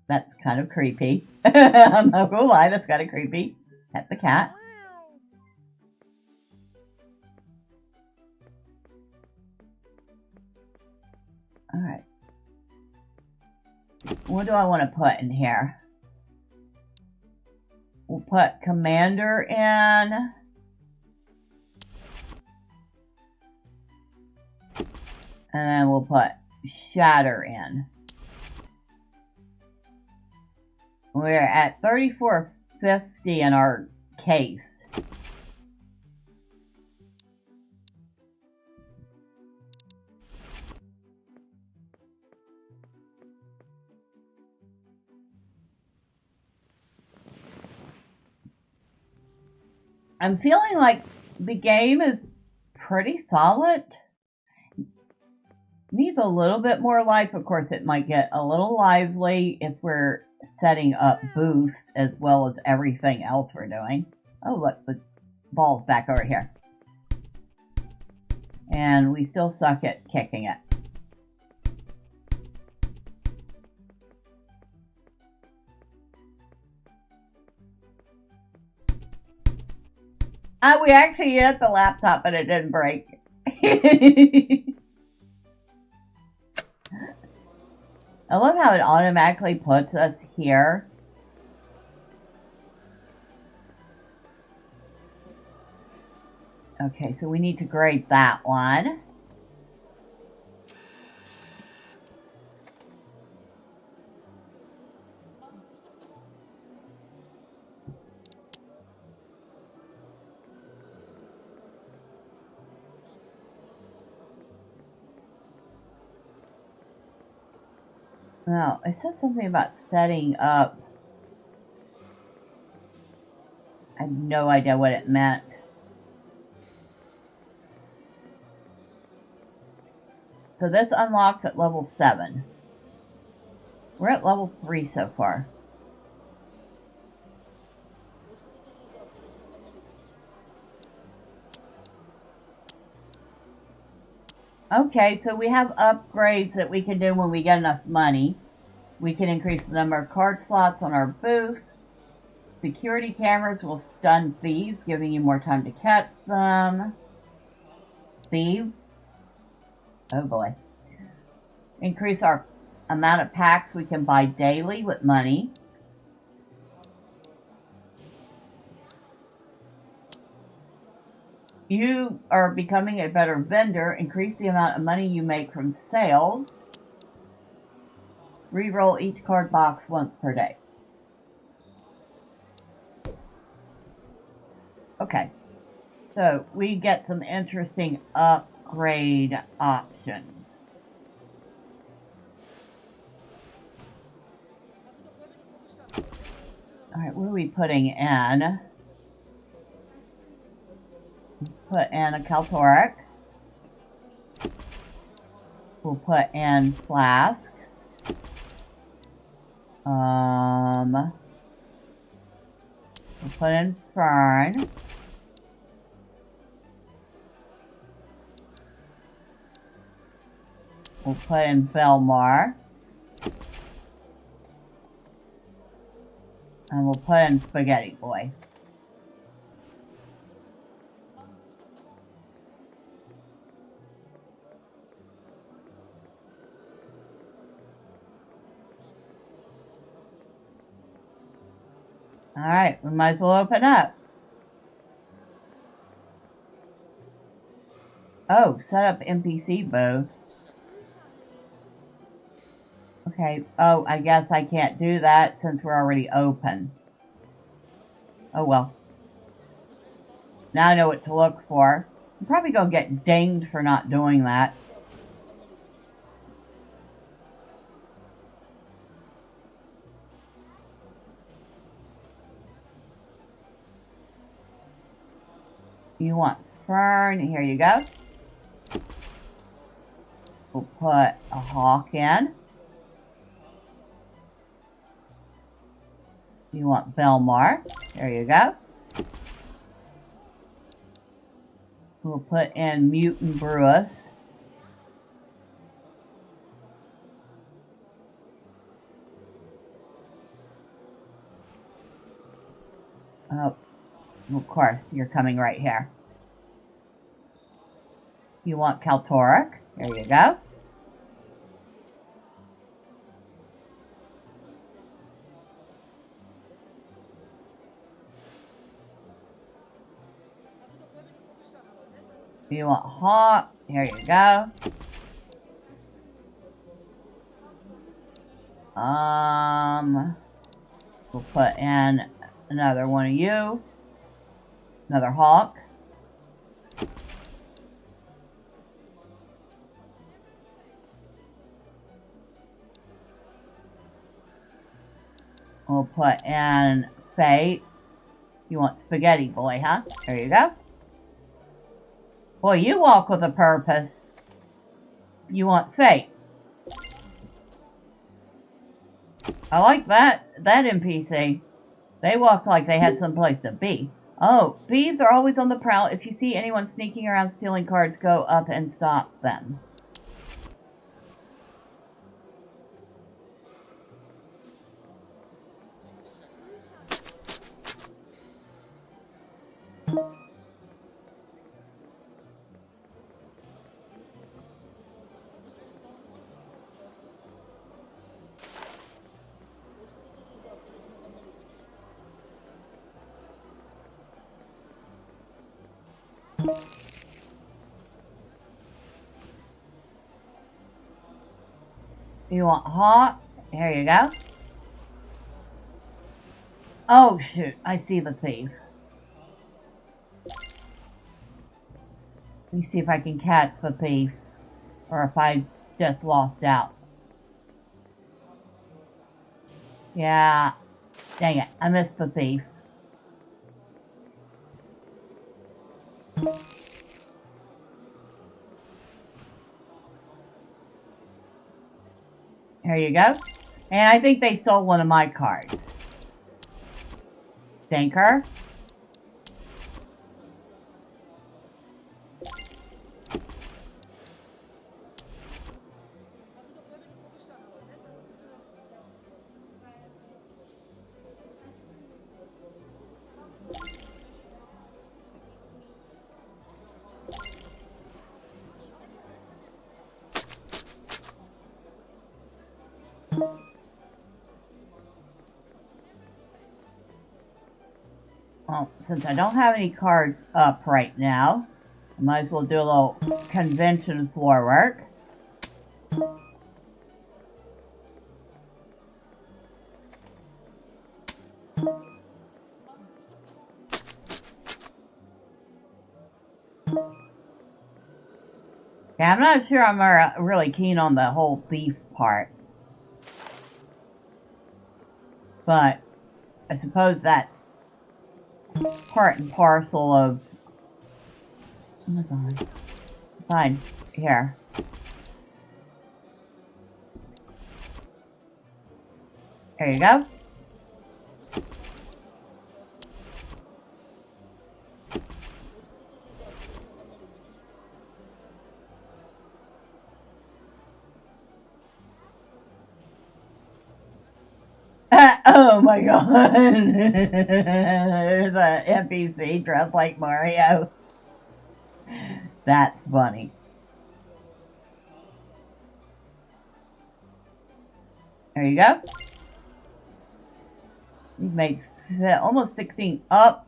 That's kind of creepy. I'm not gonna lie, that's kind of creepy. Pet the cat. Alright. What do I want to put in here? We'll put Commander in. And then we'll put Shatter in. We're at 3450 in our case. I'm feeling like the game is pretty solid. Needs a little bit more life. Of course, it might get a little lively if we're setting up boosts as well as everything else we're doing. Oh, look, the ball's back over here. And we still suck at kicking it. We actually hit the laptop, but it didn't break. I love how it automatically puts us here. Okay, so we need to grade that one. Now, it said something about setting up. I have no idea what it meant. So this unlocks at level 7. We're at level 3 so far. Okay, so we have upgrades that we can do when we get enough money. We can increase the number of card slots on our booth. Security cameras will stun thieves, giving you more time to catch them. Thieves? Oh boy. Increase our amount of packs we can buy daily with money. You are becoming a better vendor. Increase the amount of money you make from sales. Reroll each card box once per day. Okay. So we get some interesting upgrade options. Alright, what are we putting in? Put in a Kaltoric. We'll put in Flask. put in Fern. We'll put in Belmar. And we'll put in Spaghetti Boy. Alright, we might as well open up. Oh, set up NPC booth. Okay, oh, I guess I can't do that since we're already open. Oh well. Now I know what to look for. I'm probably gonna get dinged for not doing that. You want Fern, here you go. We'll put a hawk in. You want Belmar, there you go. We'll put in Mutant Brewis. Oh, of course, you're coming right here. You want Kaltoric, there you go. You want Hawk, here you go. We'll put in another one of you. Another Hawk. We'll put in Fate. You want Spaghetti Boy, huh? There you go. Boy, you walk with a purpose. You want Fate. I like that NPC. They walk like they had someplace to be. Oh, thieves are always on the prowl. If you see anyone sneaking around stealing cards, go up and stop them. You want Hawk? Here you go. Oh shoot, I see the thief. Let me see if I can catch the thief. Or if I just lost out. Yeah. Dang it, I missed the thief. There you go. And I think they stole one of my cards. Stinker. Well, since I don't have any cards up right now, I might as well do a little convention floor work. Yeah, I'm not sure I'm really keen on the whole thief part. But I suppose that's part and parcel of... Oh my god. Fine. Here. There you go. Oh my god. There's an NPC dressed like Mario. That's funny. There you go. We've made almost 16 up.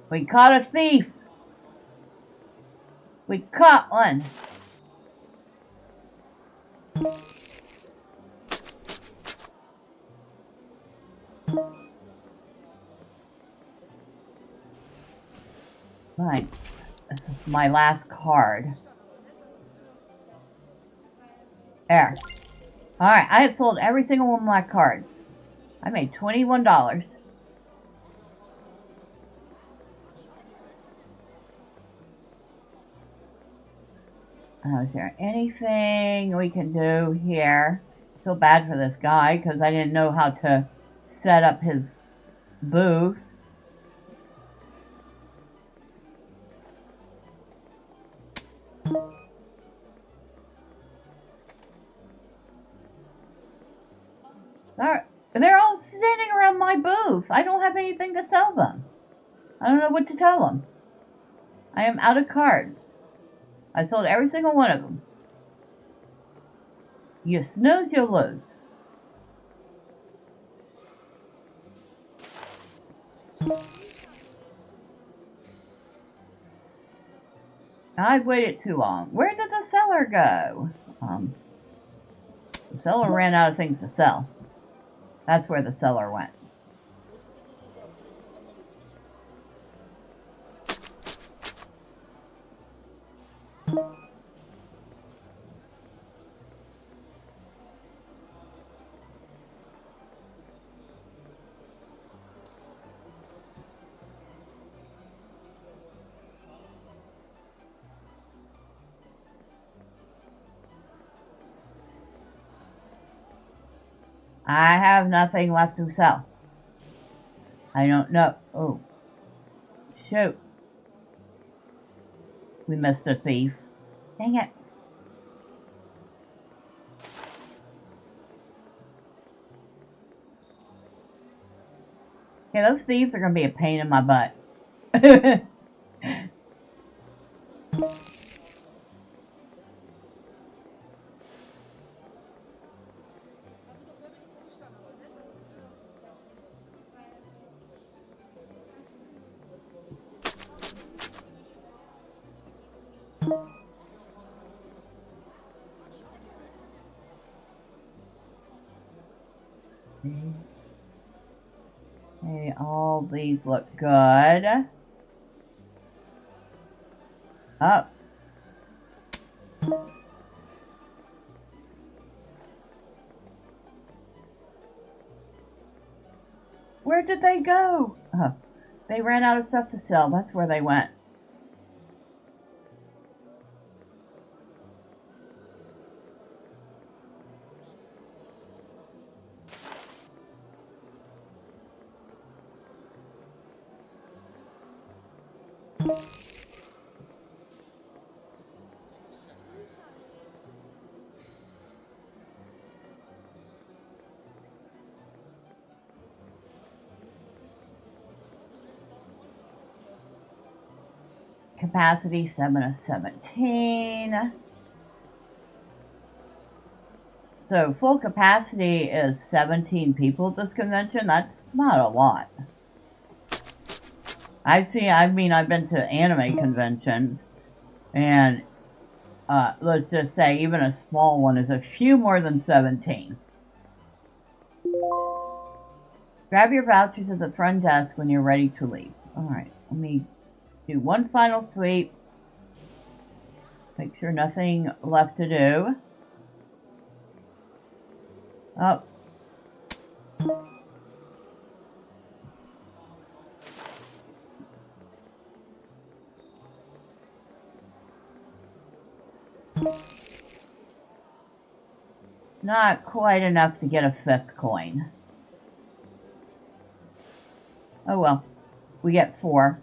We caught a thief. We caught one. Right. This is my last card. There. Alright, I have sold every single one of my cards. I made $21. Is there anything we can do here? I feel bad for this guy because I didn't know how to set up his booth. They're all standing around my booth. I don't have anything to sell them. I don't know what to tell them. I am out of cards. I sold every single one of them. You snooze, you lose. I've waited too long. Where did the seller go? The seller ran out of things to sell. That's where the seller went. I have nothing left to sell. I don't know. Oh. Shoot. We missed a thief. Dang it. Okay, those thieves are going to be a pain in my butt. Okay, all these look good. Up. Where did they go? Oh, they ran out of stuff to sell. That's where they went. Capacity 7 of 17. So full capacity is 17 people at this convention. That's not a lot. I've been to anime conventions, and let's just say even a small one is a few more than 17. Grab your vouchers at the front desk when you're ready to leave. Alright, let me do one final sweep. Make sure nothing left to do. Oh. Not quite enough to get a 5th coin. Oh well, we get 4.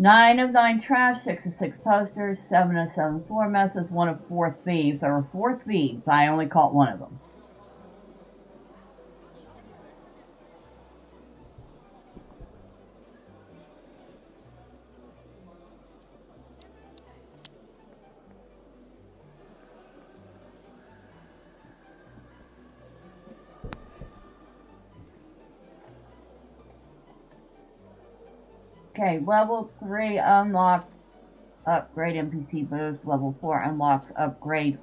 9 of 9 trash, 6 of 6 posters, 7 of 7 floor messes, 1 of 4 thieves. There were 4 thieves. I only caught 1 of them. Okay, level 3 unlocks upgrade NPC boost. Level 4 unlocks upgrade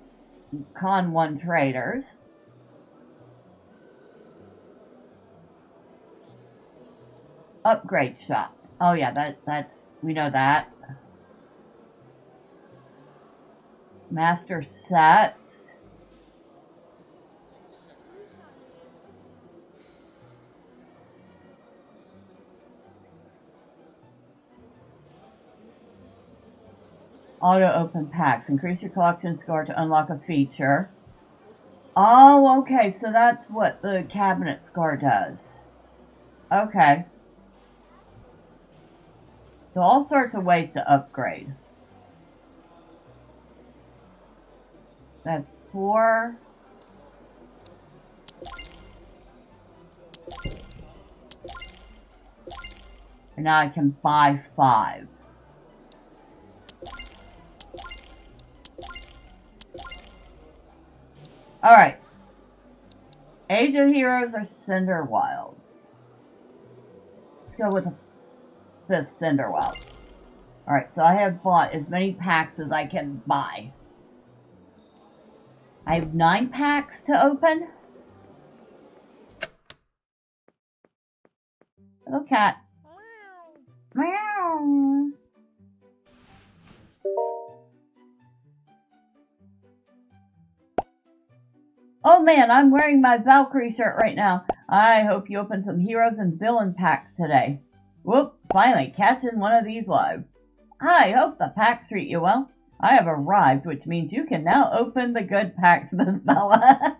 Con 1 traders. Upgrade shop. Oh yeah, that's we know that. Master sets. Auto open packs. Increase your collection score to unlock a feature. Oh, okay, so that's what the cabinet score does. Okay. So all sorts of ways to upgrade. That's 4. And now I can buy 5. Alright. Age of Heroes or Cinder Wilds? Let's go with the 5th Cinder Wild. Alright, so I have bought as many packs as I can buy. I have 9 packs to open. Hello, cat. Meow. Oh man, I'm wearing my Valkyrie shirt right now. I hope you open some heroes and villain packs today. Whoop, finally catching one of these live. I hope the packs treat you well. I have arrived, which means you can now open the good packs, Miss Bella.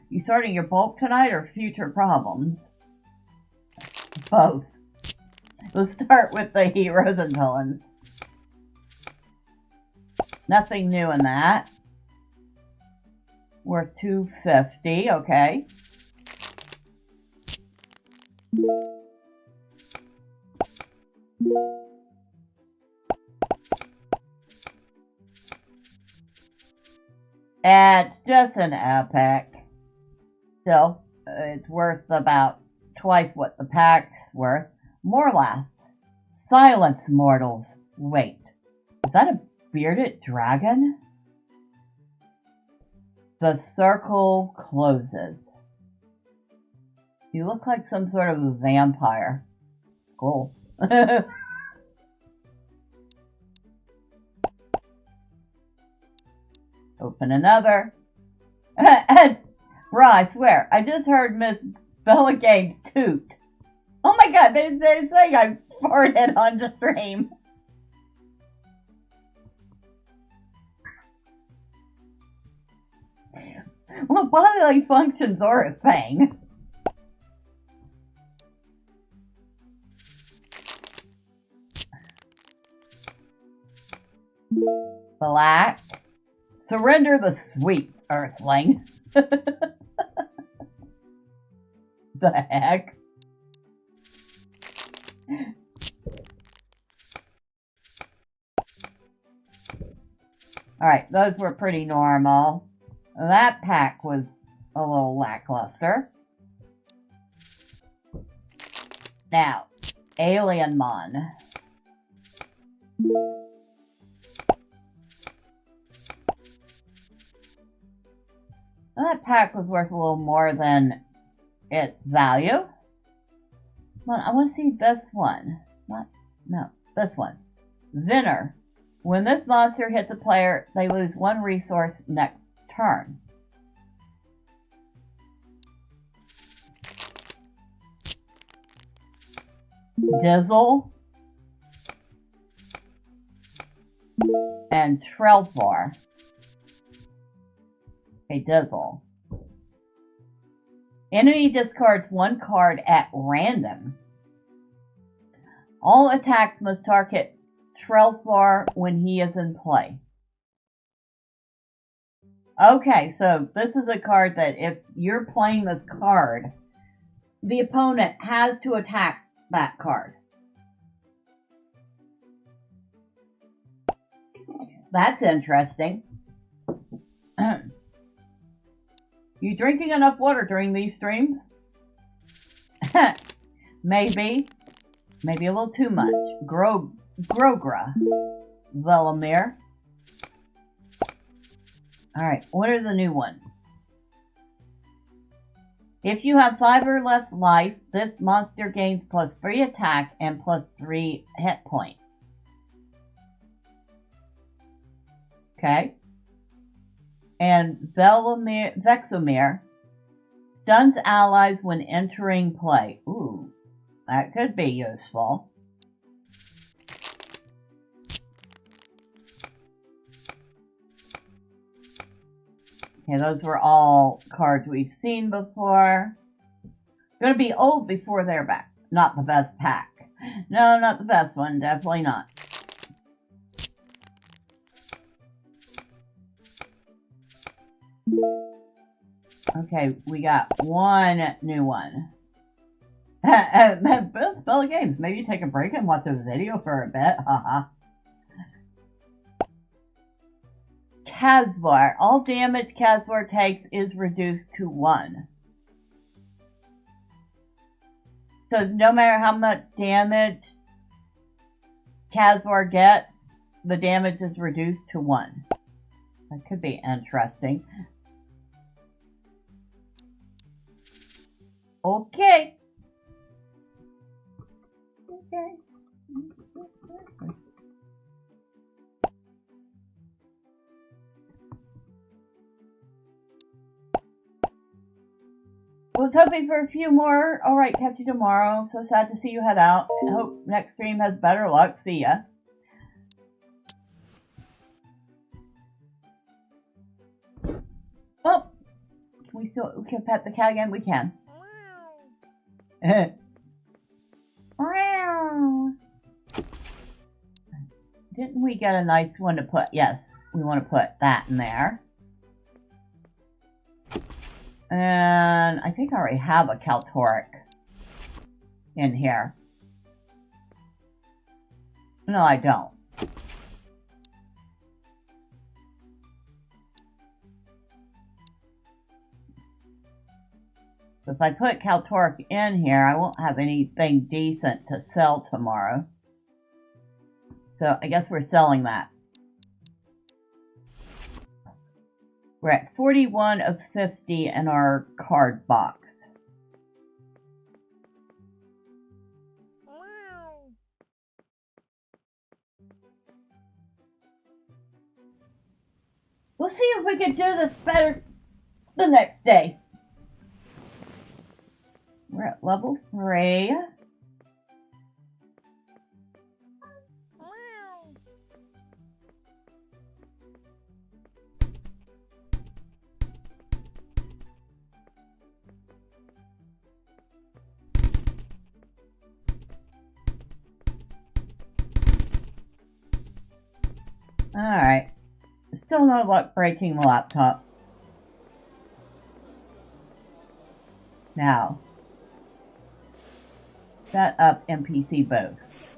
You sorting your bulk tonight or future problems? Both. Let's start with the heroes and villains. Nothing new in that. Worth $250, okay. It's just an epic. Still, it's worth about twice what the pack's worth. More laugh. Silence, mortals. Wait, is that a bearded dragon? The circle closes. You look like some sort of a vampire. Cool. Open another. Bruh, I swear, I just heard Miss Bella Gates toot. Oh my god, they're saying I farted on the stream. What bodily functions are a thing? Black. Surrender the sweet, Earthling. The heck? Alright, those were pretty normal. That pack was a little lackluster. Now, Alienmon. That pack was worth a little more than its value. Come on, I want to see this one. What? No, this one. Vinner. When this monster hits a player, they lose 1 resource next turn. Dizzle. And Trelfar. A Dizzle. Enemy discards 1 card at random. All attacks must target Trelfar when he is in play. Okay, so this is a card that if you're playing this card, the opponent has to attack that card. That's interesting. You drinking enough water during these streams? Maybe. Maybe a little too much. Grogra. Velamir. Alright, what are the new ones? If you have 5 or less life, this monster gains +3 attack and +3 hit points. Okay. And Vexomir stuns allies when entering play. Ooh, that could be useful. Okay, those were all cards we've seen before. Gonna be old before they're back. Not the best pack. No, not the best one. Definitely not. Okay, we got one new one. Best spell of games. Maybe take a break and watch a video for a bit. Haha. Kazvar. All damage Kazvar takes is reduced to 1. So no matter how much damage Kazvar gets, the damage is reduced to 1. That could be interesting. Okay. Okay. Was hoping for a few more. Alright, catch you tomorrow. So sad to see you head out. I hope next stream has better luck. See ya. Oh! We can pet the cat again? We can. Didn't we get a nice one to put? Yes, we want to put that in there. And I think I already have a Kaltoric in here. No, I don't. If I put Kaltoric in here, I won't have anything decent to sell tomorrow. So I guess we're selling that. We're at 41 of 50 in our card box. We'll see if we can do this better the next day. We're at level 3. Alright. Still no luck breaking the laptop. Now, set up NPC booth.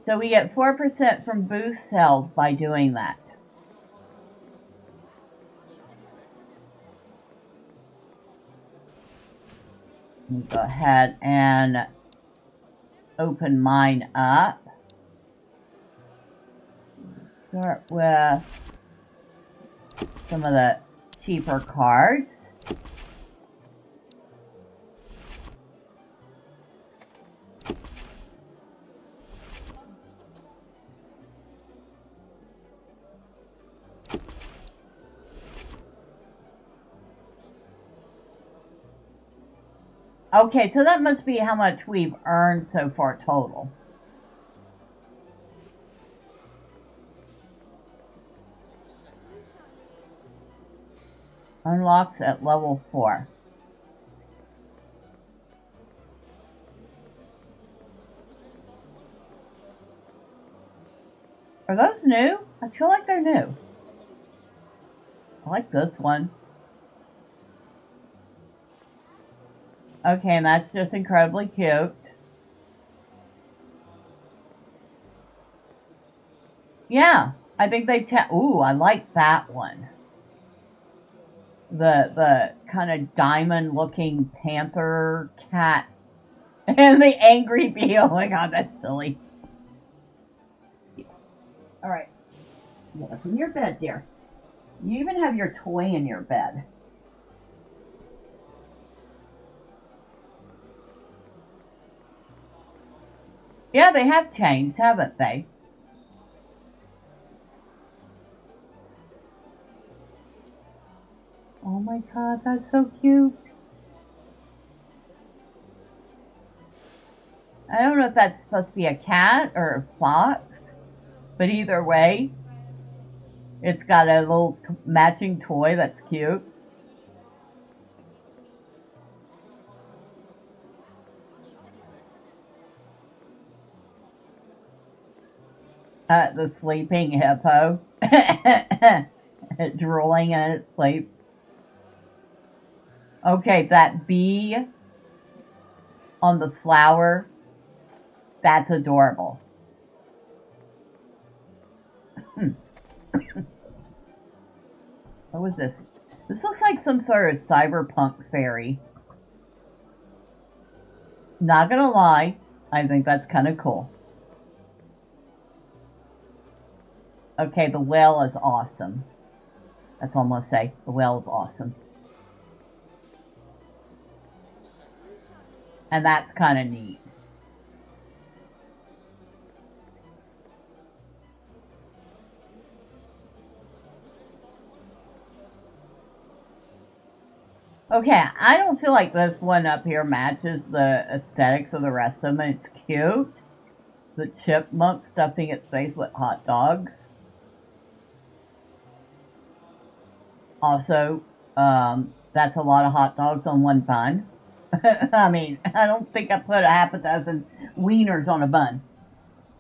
So we get 4% from booth sales by doing that. Let me go ahead and open mine up. Start with some of the cheaper cards. Okay, so that must be how much we've earned so far total. Unlocks at level 4. Are those new? I feel like they're new. I like this one. Okay, and that's just incredibly cute. Yeah, I think they ooh, I like that one. The kind of diamond looking panther cat and the angry bee. Oh my god, that's silly. Alright. Get up in your bed, dear. You even have your toy in your bed. Yeah, they have changed, haven't they? Oh my god, that's so cute. I don't know if that's supposed to be a cat or a fox, but either way, it's got a little matching toy that's cute. The sleeping hippo. Drooling in its sleep. Okay, that bee on the flower, that's adorable. What was this? This looks like some sort of cyberpunk fairy. Not gonna lie, I think that's kind of cool. Okay, the whale is awesome. That's all I'm gonna say. The whale is awesome. And that's kind of neat. Okay, I don't feel like this one up here matches the aesthetics of the rest of them. It's cute. The chipmunk stuffing its face with hot dogs. Also, that's a lot of hot dogs on one bun. I mean, I don't think I put a half a dozen wieners on a bun.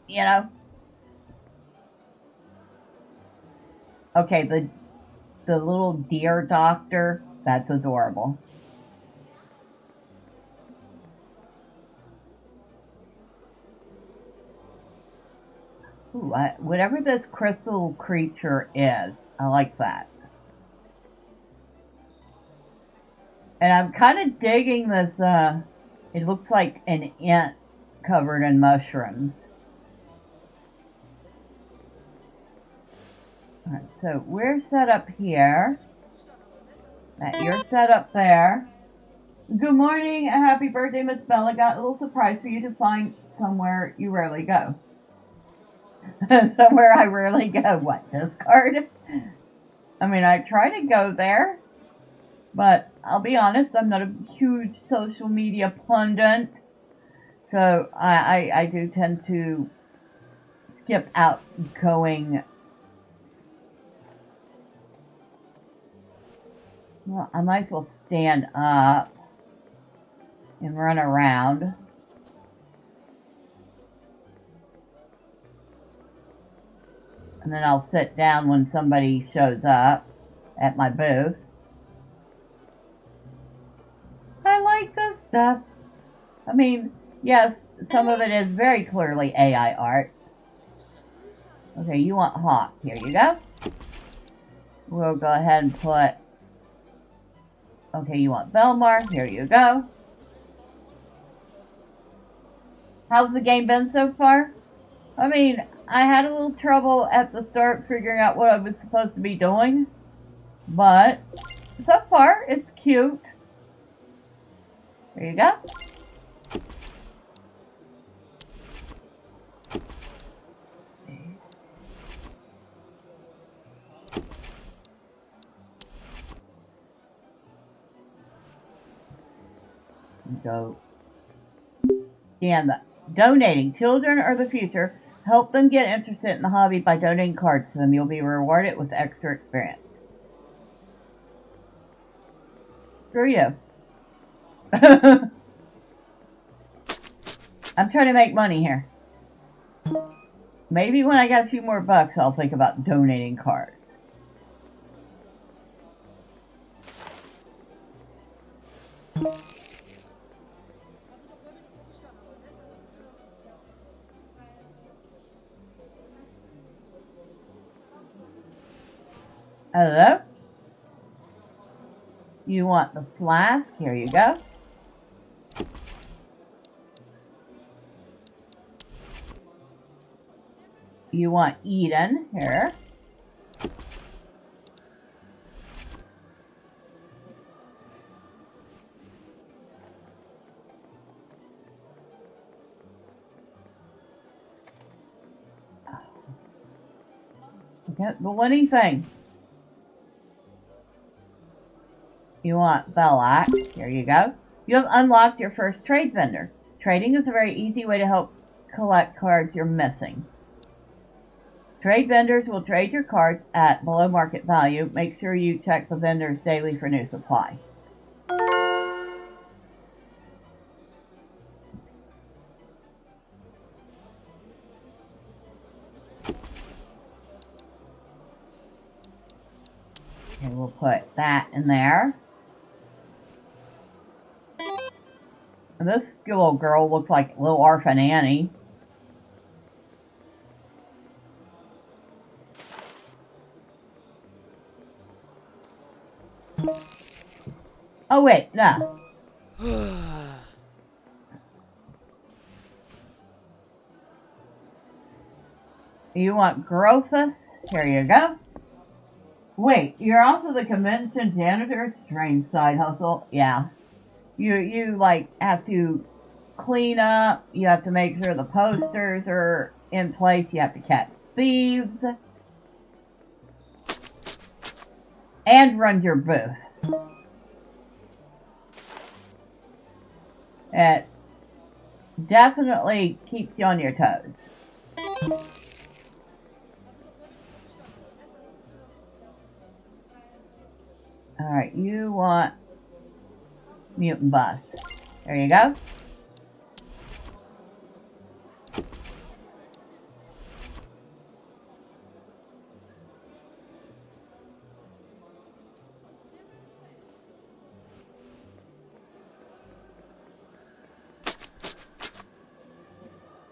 You know? Okay, the little deer doctor, that's adorable. Ooh, whatever this crystal creature is, I like that. And I'm kind of digging this, it looks like an ant covered in mushrooms. Alright, so we're set up here. You're set up there. Good morning and happy birthday, Miss Bella. Got a little surprise for you to find somewhere you rarely go. Somewhere I rarely go. What, Discord? I mean, I try to go there. But I'll be honest, I'm not a huge social media pundit, so I do tend to skip out going. Well, I might as well stand up and run around. And then I'll sit down when somebody shows up at my booth. I like this stuff. I mean, yes, some of it is very clearly AI art. Okay, you want Hawk. Here you go. We'll go ahead and put... Okay, you want Belmar. Here you go. How's the game been so far? I mean, I had a little trouble at the start figuring out what I was supposed to be doing. But, so far, it's cute. There you go. Go. And donating. Children are the future. Help them get interested in the hobby by donating cards to them. You'll be rewarded with extra experience. Screw you. I'm trying to make money here. Maybe when I got a few more bucks, I'll think about donating cards. Hello? You want the flask? Here you go. You want Eden? Here. Get the winning thing. You want Belak. Here you go. You have unlocked your first trade vendor. Trading is a very easy way to help collect cards you're missing. Trade vendors will trade your cards at below market value. Make sure you check the vendors daily for new supply. Okay, we'll put that in there. And this little girl looks like little Orphan Annie. Oh wait, no. You want Grothus? Here you go. Wait, you're also the convention janitor? Strange side hustle. Yeah. You like have to clean up, you have to make sure the posters are in place, you have to catch thieves. And run your booth. It definitely keeps you on your toes. Alright, you want mutant bus. There you go.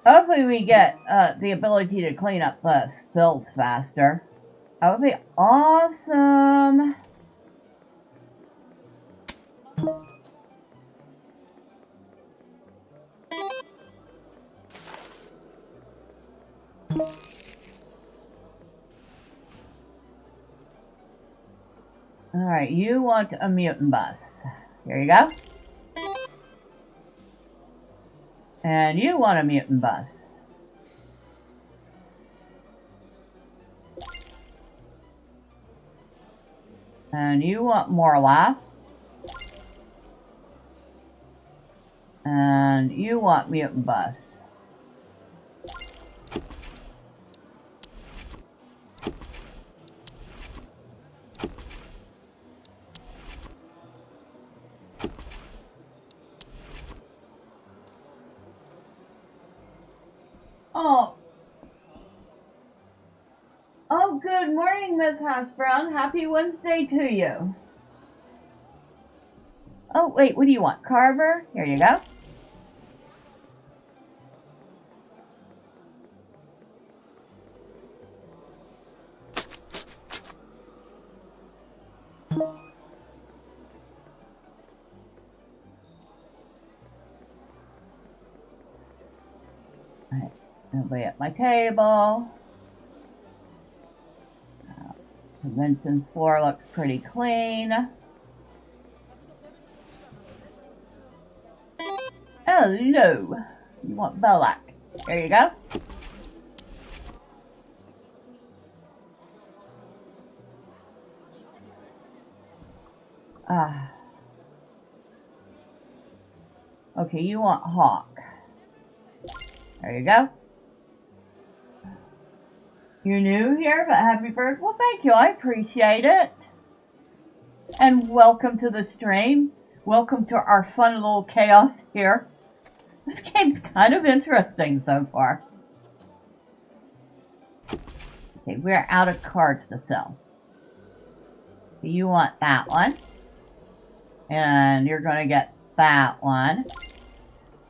Hopefully we get the ability to clean up the spills faster. That would be awesome. Alright, you want a mutant bus. Here you go. And you want a mutant bus. And you want more life. And you want mutant bus. Oh, good morning, Miss Hash Brown. Happy Wednesday to you. Oh, wait, what do you want? Carver? Here you go. Alright, nobody at my table. Convention floor looks pretty clean. Hello. You want Belak. There you go. Okay, you want Hawk. There you go. You're new here, but happy birthday. Well, thank you. I appreciate it. And welcome to the stream. Welcome to our fun little chaos here. This game's kind of interesting so far. Okay, we're out of cards to sell. So you want that one. And you're going to get that one.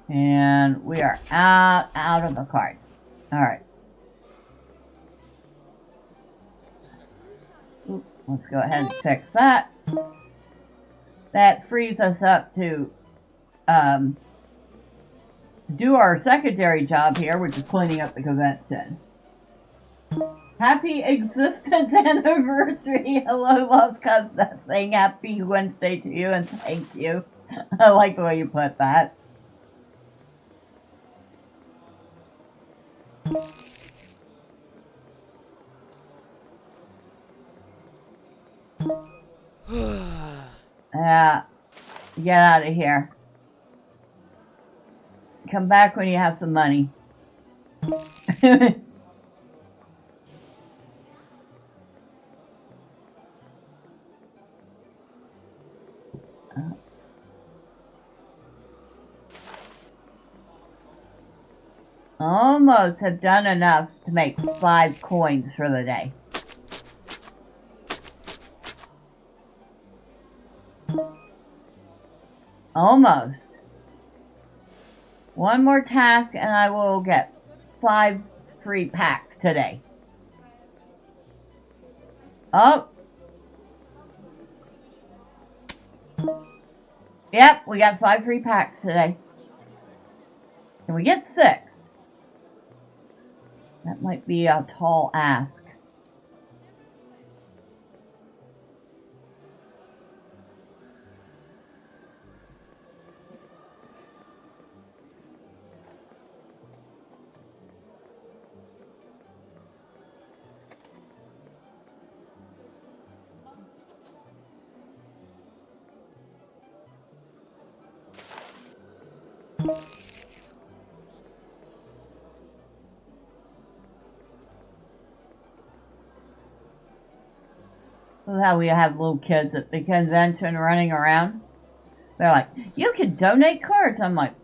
And we are out of the cards. Alright. Let's go ahead and fix that. That frees us up to do our secondary job here, which is cleaning up the convention. Happy existence anniversary! Hello, Lost Cubs. That thing. Happy Wednesday to you, and thank you. I like the way you put that. Yeah, get out of here. Come back when you have some money. Almost have done enough to make 5 coins for the day. Almost. One more task and I will get 5 free packs today. Oh. Yep, we got 5 free packs today. Can we get 6? That might be a tall ask. This is how we have little kids at the convention running around. They're like, you can donate cards. I'm like,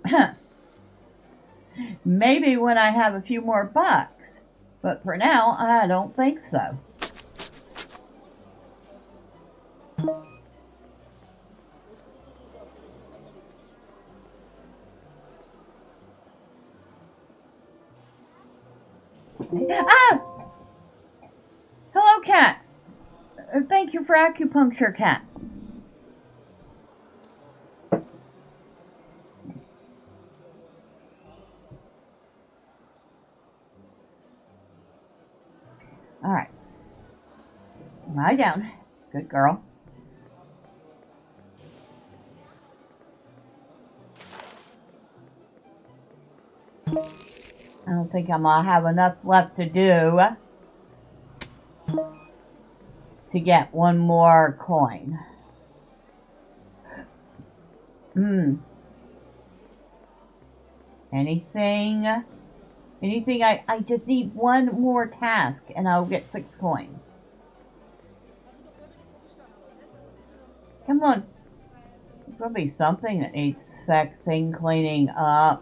maybe when I have a few more bucks. But for now, I don't think so. Ah! Hello, cat. Thank you for acupuncture, cat. Alright. Lie down. Good girl. I don't think I'm gonna have enough left to do to get one more coin. Anything? I just need one more task and I'll get 6 coins. Come on. There's gonna be something that needs fixing, cleaning up.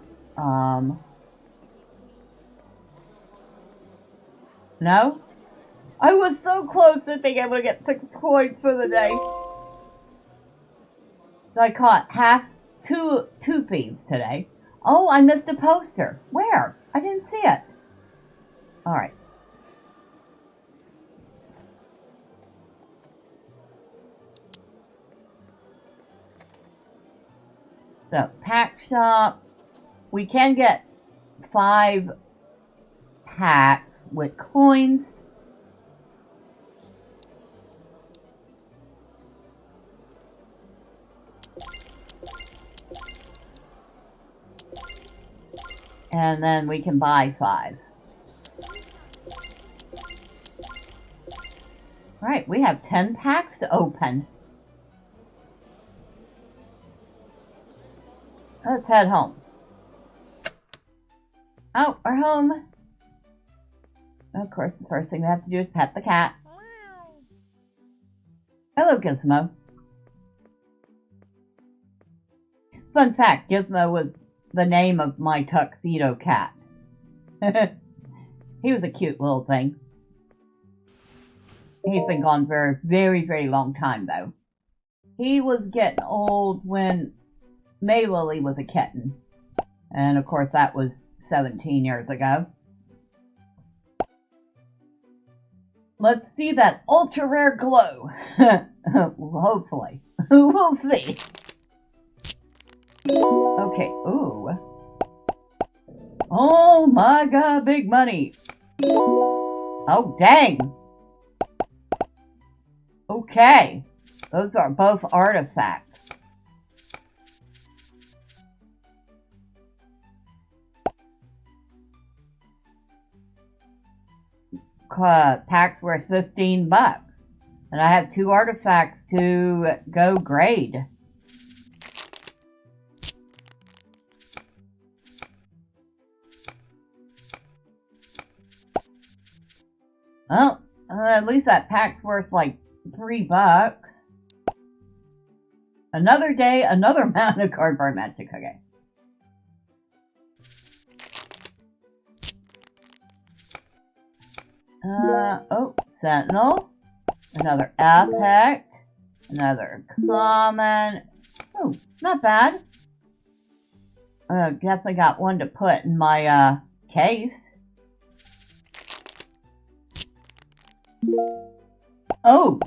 No? I was so close to being able to get 6 coins for the day. So I caught two thieves today. Oh, I missed a poster. Where? I didn't see it. Alright. So, pack shop. We can get 5 packs with coins. And then we can buy 5. Alright, we have 10 packs to open. Let's head home. Oh, we're home. Of course, the first thing we have to do is pet the cat. Hello, Gizmo. Fun fact, Gizmo was the name of my tuxedo cat. He was a cute little thing. He's been gone for a very, very long time, though. He was getting old when Maylily was a kitten. And, of course, that was 17 years ago. Let's see that ultra rare glow. Hopefully. We'll see. Okay, ooh. Oh my god, big money. Oh, dang. Okay. Those are both artifacts. Pack's worth 15 bucks. And I have 2 artifacts to go grade. Well, at least that pack's worth like 3 bucks. Another day, another mountain of cardboard magic. Okay. Oh, Sentinel. Another epic. Another common. Oh, not bad. Definitely got one to put in my case. Oh,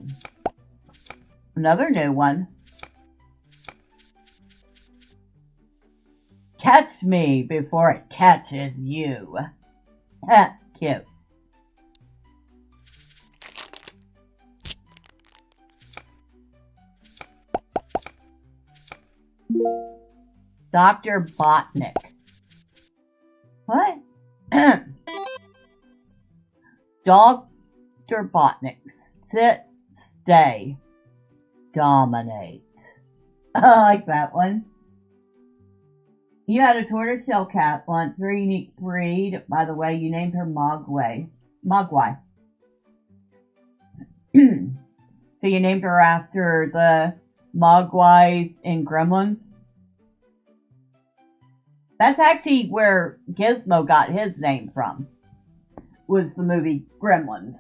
another new one. Catch me before it catches you. Cute. Dr. Botnick. What? Dr. Botnick. Sit, stay, dominate. I like that one. You had a tortoiseshell cat once, very unique breed. By the way, you named her Mogwai. So you named her after the Mogwais in Gremlins? That's actually where Gizmo got his name from, was the movie Gremlins.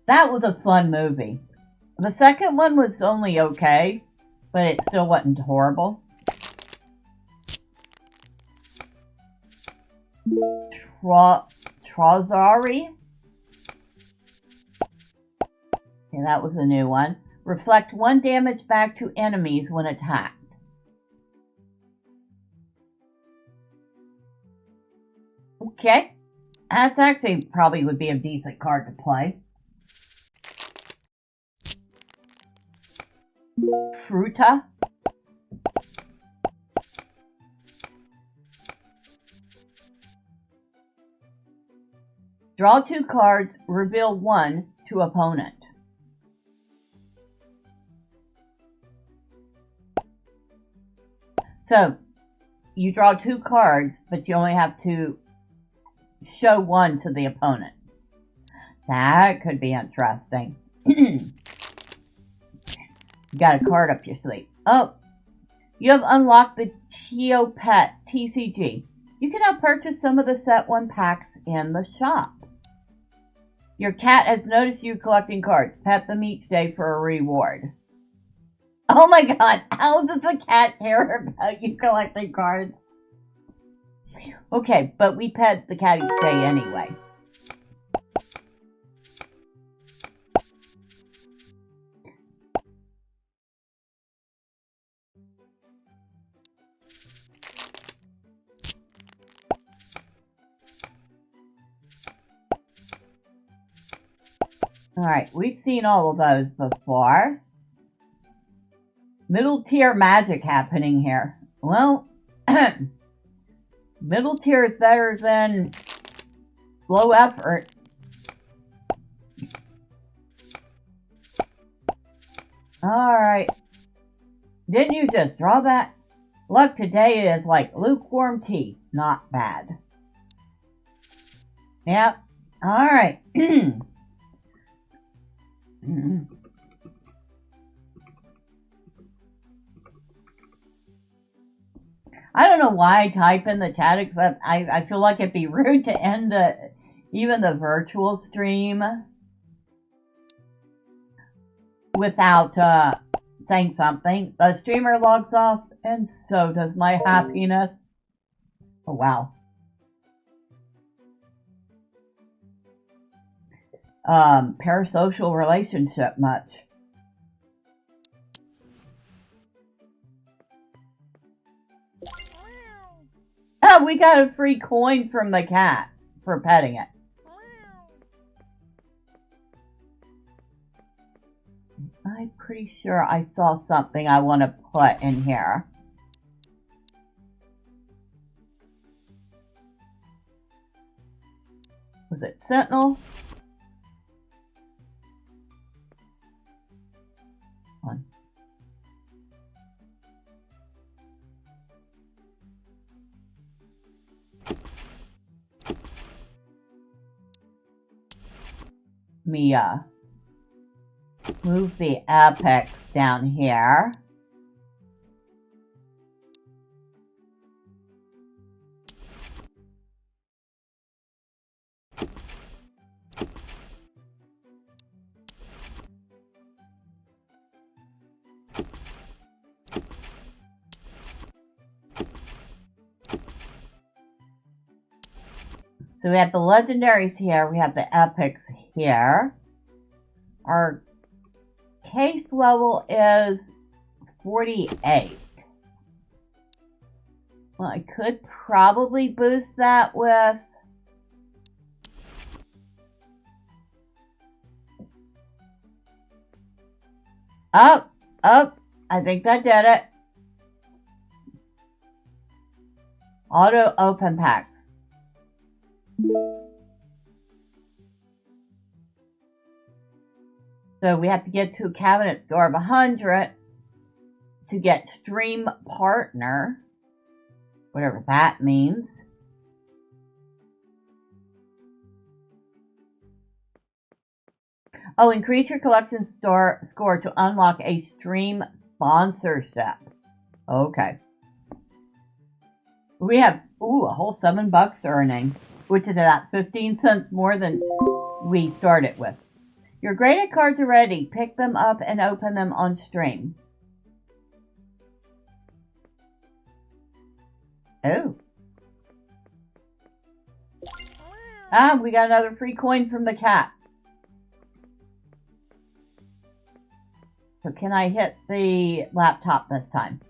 That was a fun movie. The second one was only okay, but it still wasn't horrible. Trozari. Okay, that was a new one. Reflect 1 damage back to enemies when attacked. Okay. That's actually probably would be a decent card to play. Fruta. Draw 2 cards, reveal 1 to opponent. So, you draw 2 cards, but you only have to show 1 to the opponent. That could be interesting. You got a card up your sleeve. Oh, you have unlocked the Cheopet TCG. You can now purchase some of the Set 1 packs in the shop. Your cat has noticed you collecting cards. Pet them each day for a reward. Oh my god, how does the cat care about you collecting cards? Okay, but we pet the cat each day anyway. Alright, we've seen all of those before. Middle tier magic happening here. Well, middle tier is better than low effort. Alright. Didn't you just draw that? Luck today is like lukewarm tea. Not bad. Yep. Alright. I don't know why I type in the chat, except I feel like it'd be rude to end even the virtual stream without saying something. The streamer logs off, and so does my happiness. Oh, wow. Parasocial relationship much. Oh, we got a free coin from the cat for petting it. I'm pretty sure I saw something I want to put in here. Was it Sentinel? One. Mia. Move the apex down here. So we have the legendaries here, we have the epics here. Our case level is 48. Well, I could probably boost that with I think that did it. Auto open packs. So we have to get to a cabinet score of 100 to get stream partner, whatever that means. Oh, increase your collection score to unlock a stream sponsorship. Okay. We have, a whole $7 earning, which is about 15 cents more than we started with. Your graded cards are ready. Pick them up and open them on stream. Oh. We got another free coin from the cat. So can I hit the laptop this time?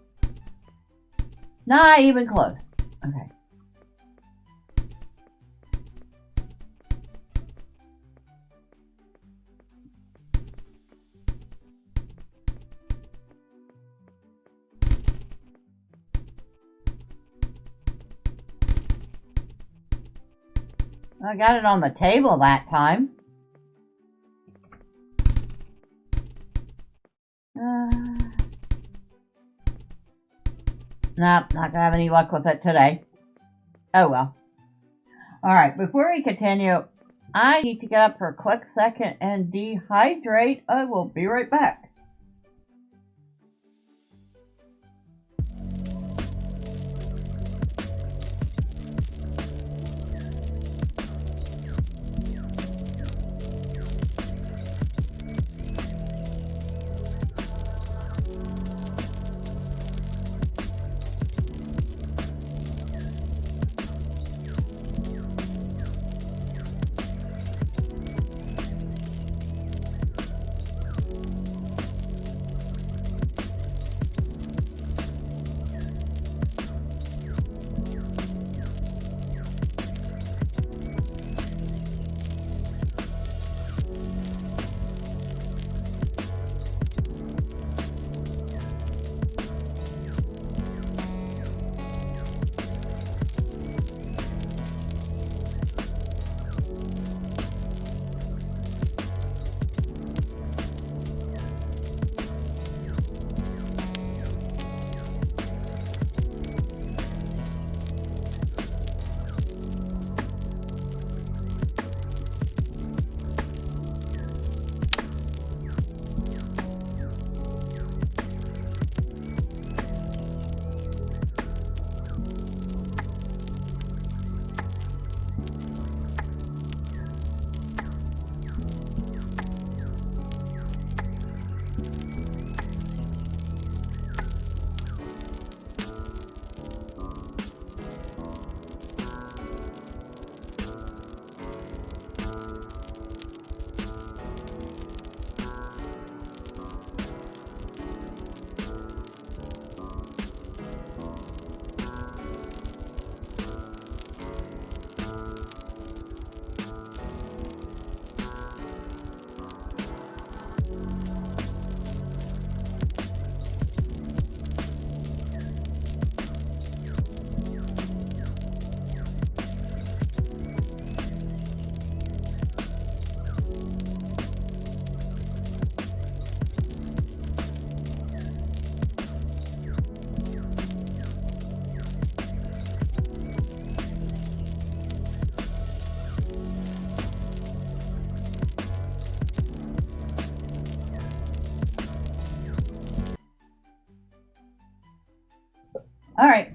Not even close. Okay. I got it on the table that time. Nope, not gonna have any luck with it today. Oh well. Alright, before we continue, I need to get up for a quick second and dehydrate. I will be right back.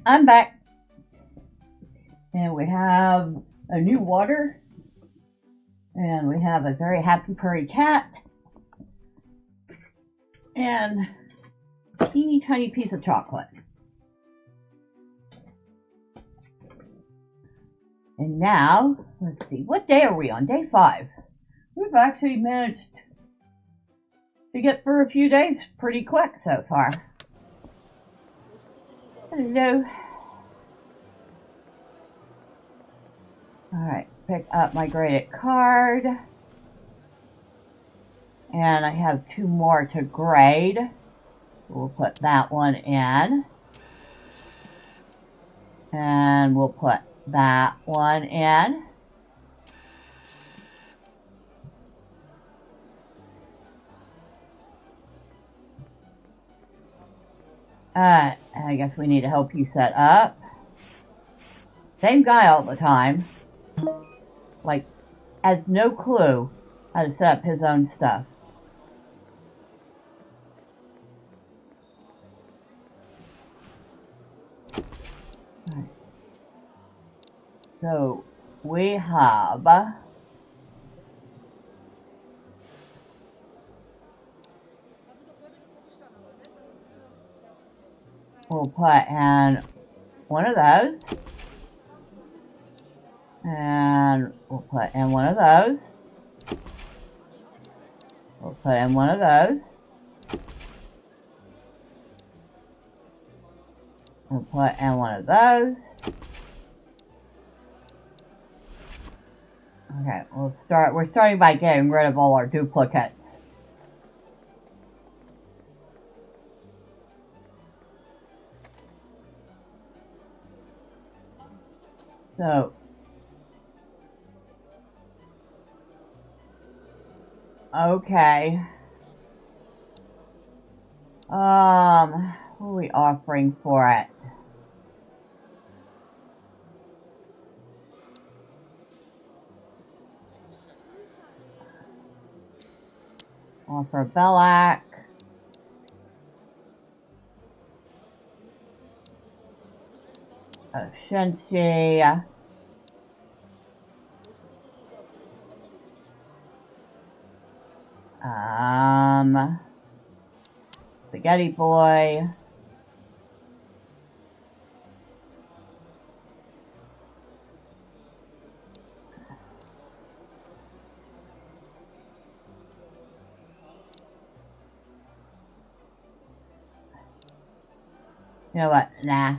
I'm back. And we have a new water. And we have a very happy furry cat. And a teeny tiny piece of chocolate. And now, let's see, what day are we on? Day 5. We've actually managed to get through a few days pretty quick so far. Hello. Alright, pick up my graded card. And I have 2 more to grade. We'll put that one in. And we'll put that one in. I guess we need to help you set up. Same guy all the time. Like, has no clue how to set up his own stuff. Right. So, we have... We'll put in one of those. And we'll put in one of those. We'll put in one of those. We'll put in one of those. Okay, we're starting by getting rid of all our duplicates. So, okay. What are we offering for it? Offer Belak. Shenshi. Spaghetti Boy. You know what? Nah.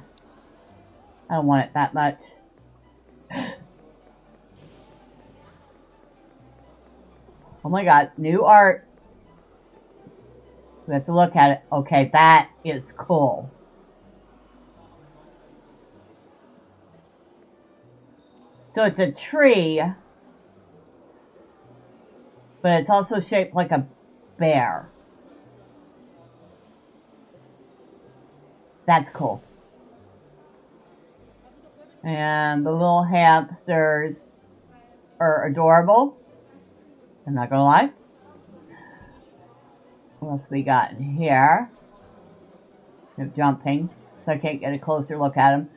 I don't want it that much. Oh my god, new art. We have to look at it. Okay, that is cool. So it's a tree, but it's also shaped like a bear. That's cool. And the little hamsters are adorable. I'm not gonna lie. What else we got in here? They're jumping, so I can't get a closer look at them.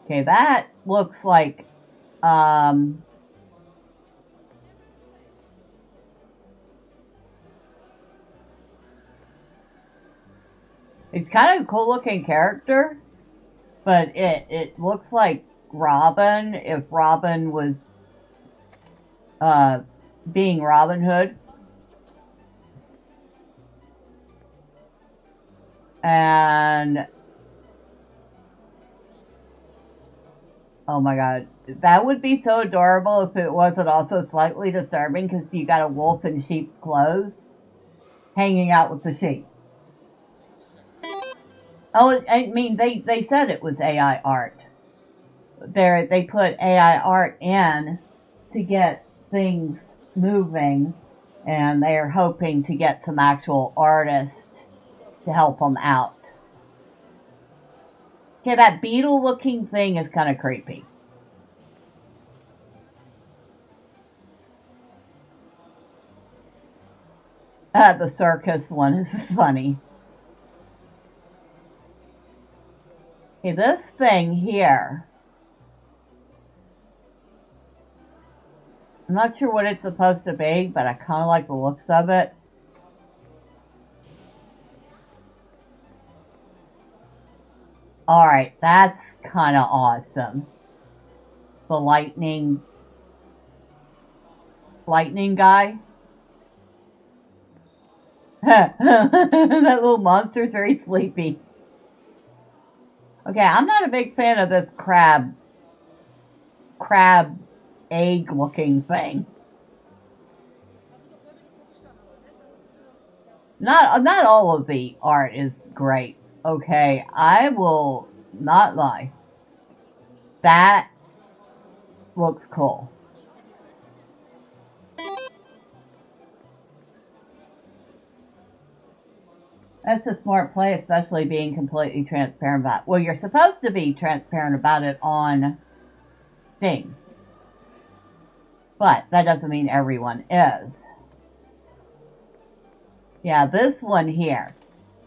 Okay, that looks like it's kind of a cool looking character, but it looks like Robin, if Robin was being Robin Hood. And oh my god, that would be so adorable if it wasn't also slightly disturbing, because you got a wolf in sheep's clothes hanging out with the sheep. Oh, I mean, they said it was AI art. They put AI art in to get things moving, and they are hoping to get some actual artists to help them out. Okay, that beetle looking thing is kind of creepy. The circus one is funny. Okay, this thing here. I'm not sure what it's supposed to be, but I kind of like the looks of it. Alright, that's kind of awesome. The lightning guy. That little monster's very sleepy. Okay, I'm not a big fan of this crab egg looking thing. Not all of the art is great. Okay, I will not lie. That looks cool. That's a smart play, especially being completely transparent about it. Well, you're supposed to be transparent about it on Steam. But that doesn't mean everyone is. Yeah, this one here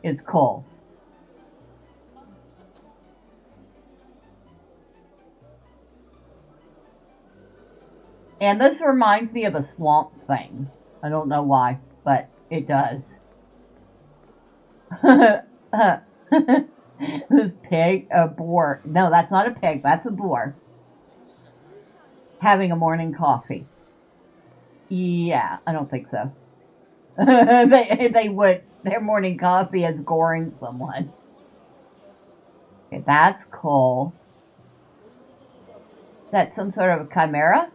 is cool. And this reminds me of a swamp thing. I don't know why, but it does. This pig, a boar. No, that's not a pig, that's a boar. Having a morning coffee. Yeah, I don't think so. They would. Their morning coffee is goring someone. Okay, that's cool. Is that some sort of a chimera?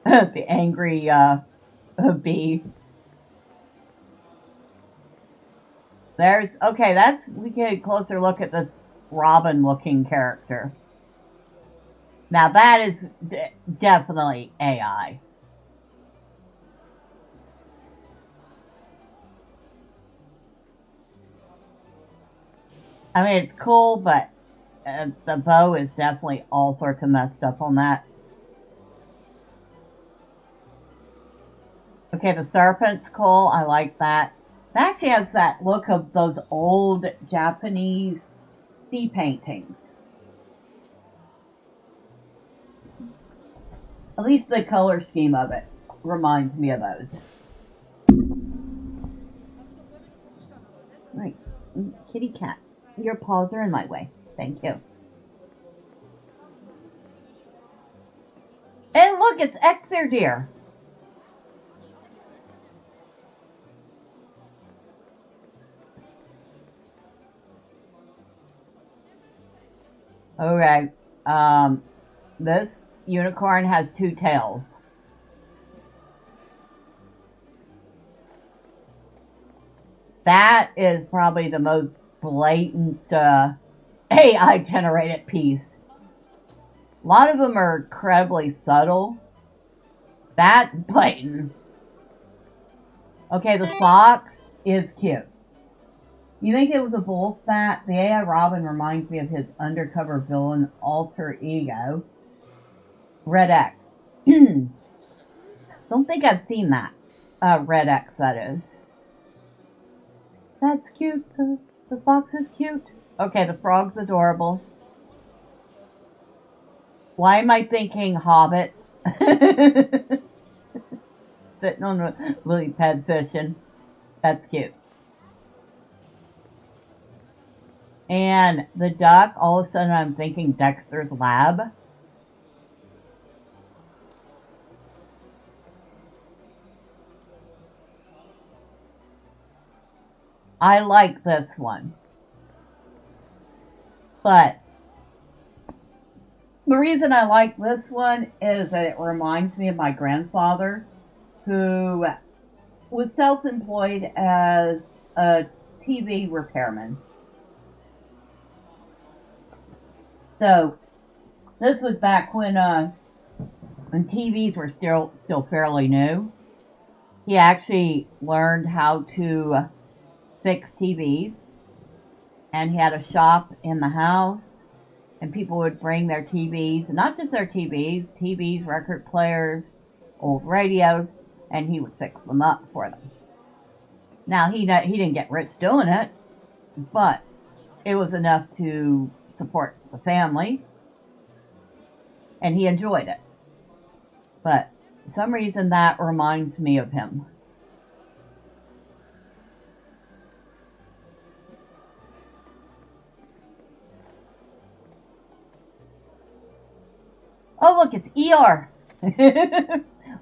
The angry bee. We get a closer look at this Robin looking character. Now that is definitely AI. I mean, it's cool, but the bow is definitely all sorts of messed up on that. Okay, the serpent's cool. I like that. It actually has that look of those old Japanese sea paintings. At least the color scheme of it reminds me of those. Right. Kitty cat, your paws are in my way. Thank you. And look, it's Exer Deer. Okay. This unicorn has two tails. That is probably the most blatant AI generated piece. A lot of them are incredibly subtle. That's blatant. Okay, the fox is cute. You think it was a bull spat? The AI Robin reminds me of his undercover villain alter ego, Red X. Don't think I've seen that. Red X, that is. That's cute. The fox is cute. Okay, the frog's adorable. Why am I thinking hobbits? Sitting on a lily pad fishing. That's cute. And the duck, all of a sudden I'm thinking Dexter's Lab. I like this one. But the reason I like this one is that it reminds me of my grandfather, who was self-employed as a TV repairman. So this was back when TVs were still fairly new. He actually learned how to fix TVs, and he had a shop in the house, and people would bring their TVs, not just their TVs, record players, old radios, and he would fix them up for them. Now he didn't get rich doing it, but it was enough to support the family, and he enjoyed it. But for some reason that reminds me of him. Oh, look, it's ER.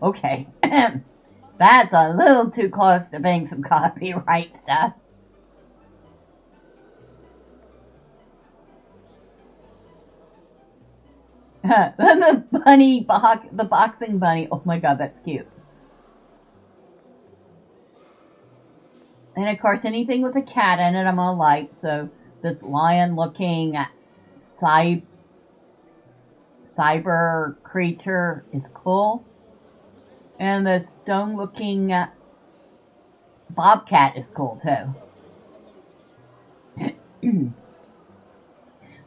Okay. That's a little too close to being some copyright stuff. Then the bunny, the boxing bunny. Oh my god, that's cute. And of course, anything with a cat in it, I'm gonna like. So this lion-looking cyber creature is cool, and the stone-looking bobcat is cool too.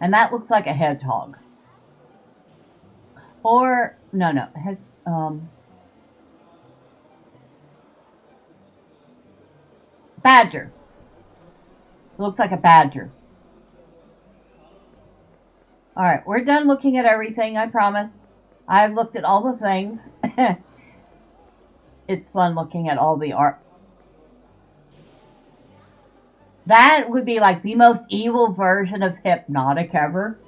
And that looks like a hedgehog. Or no, badger. It looks like a badger. Alright, we're done looking at everything, I promise. I've looked at all the things. It's fun looking at all the art. That would be like the most evil version of Hypnotic ever.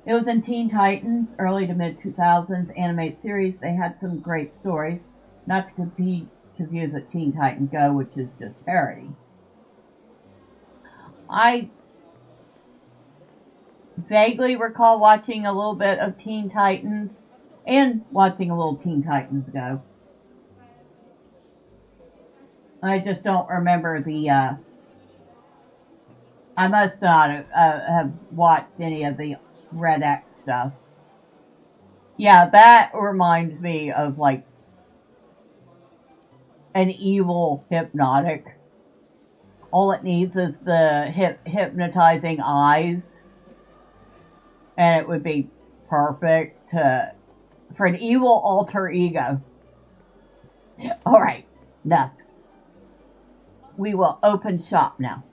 It was in Teen Titans, early to mid-2000s animated series. They had some great stories. Not to be confused with Teen Titans Go, which is just parody. I vaguely recall watching a little bit of Teen Titans and watching a little Teen Titans Go. I just don't remember the, I must not have watched any of the Red X stuff. Yeah, that reminds me of, like, an evil Hypnotic. All it needs is the hypnotizing eyes, and it would be perfect for an evil alter ego. Alright, enough. We will open shop now.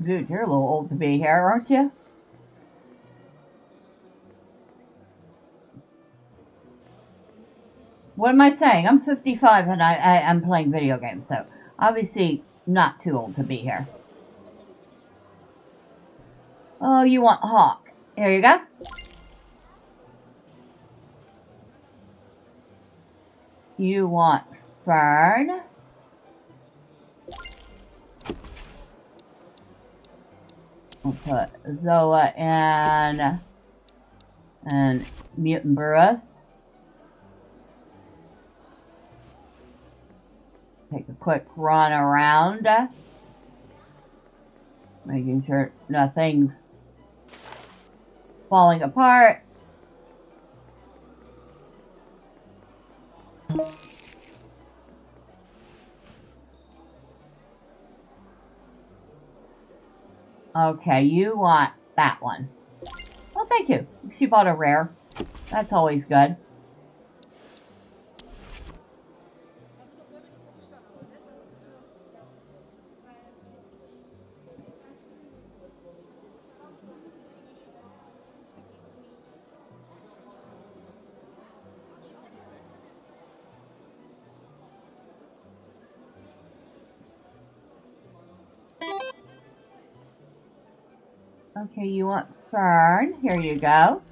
Dude, you're a little old to be here, aren't you? What am I saying? I'm 55 and I'm playing video games, so obviously not too old to be here. Oh, you want Hawk. Here you go. You want Fern. We'll put Zoa and Mutant Burris. Take a quick run around, making sure nothing's falling apart. Okay, you want that one. Well, thank you. She bought a rare. That's always good. Okay, you want Fern. Here you go.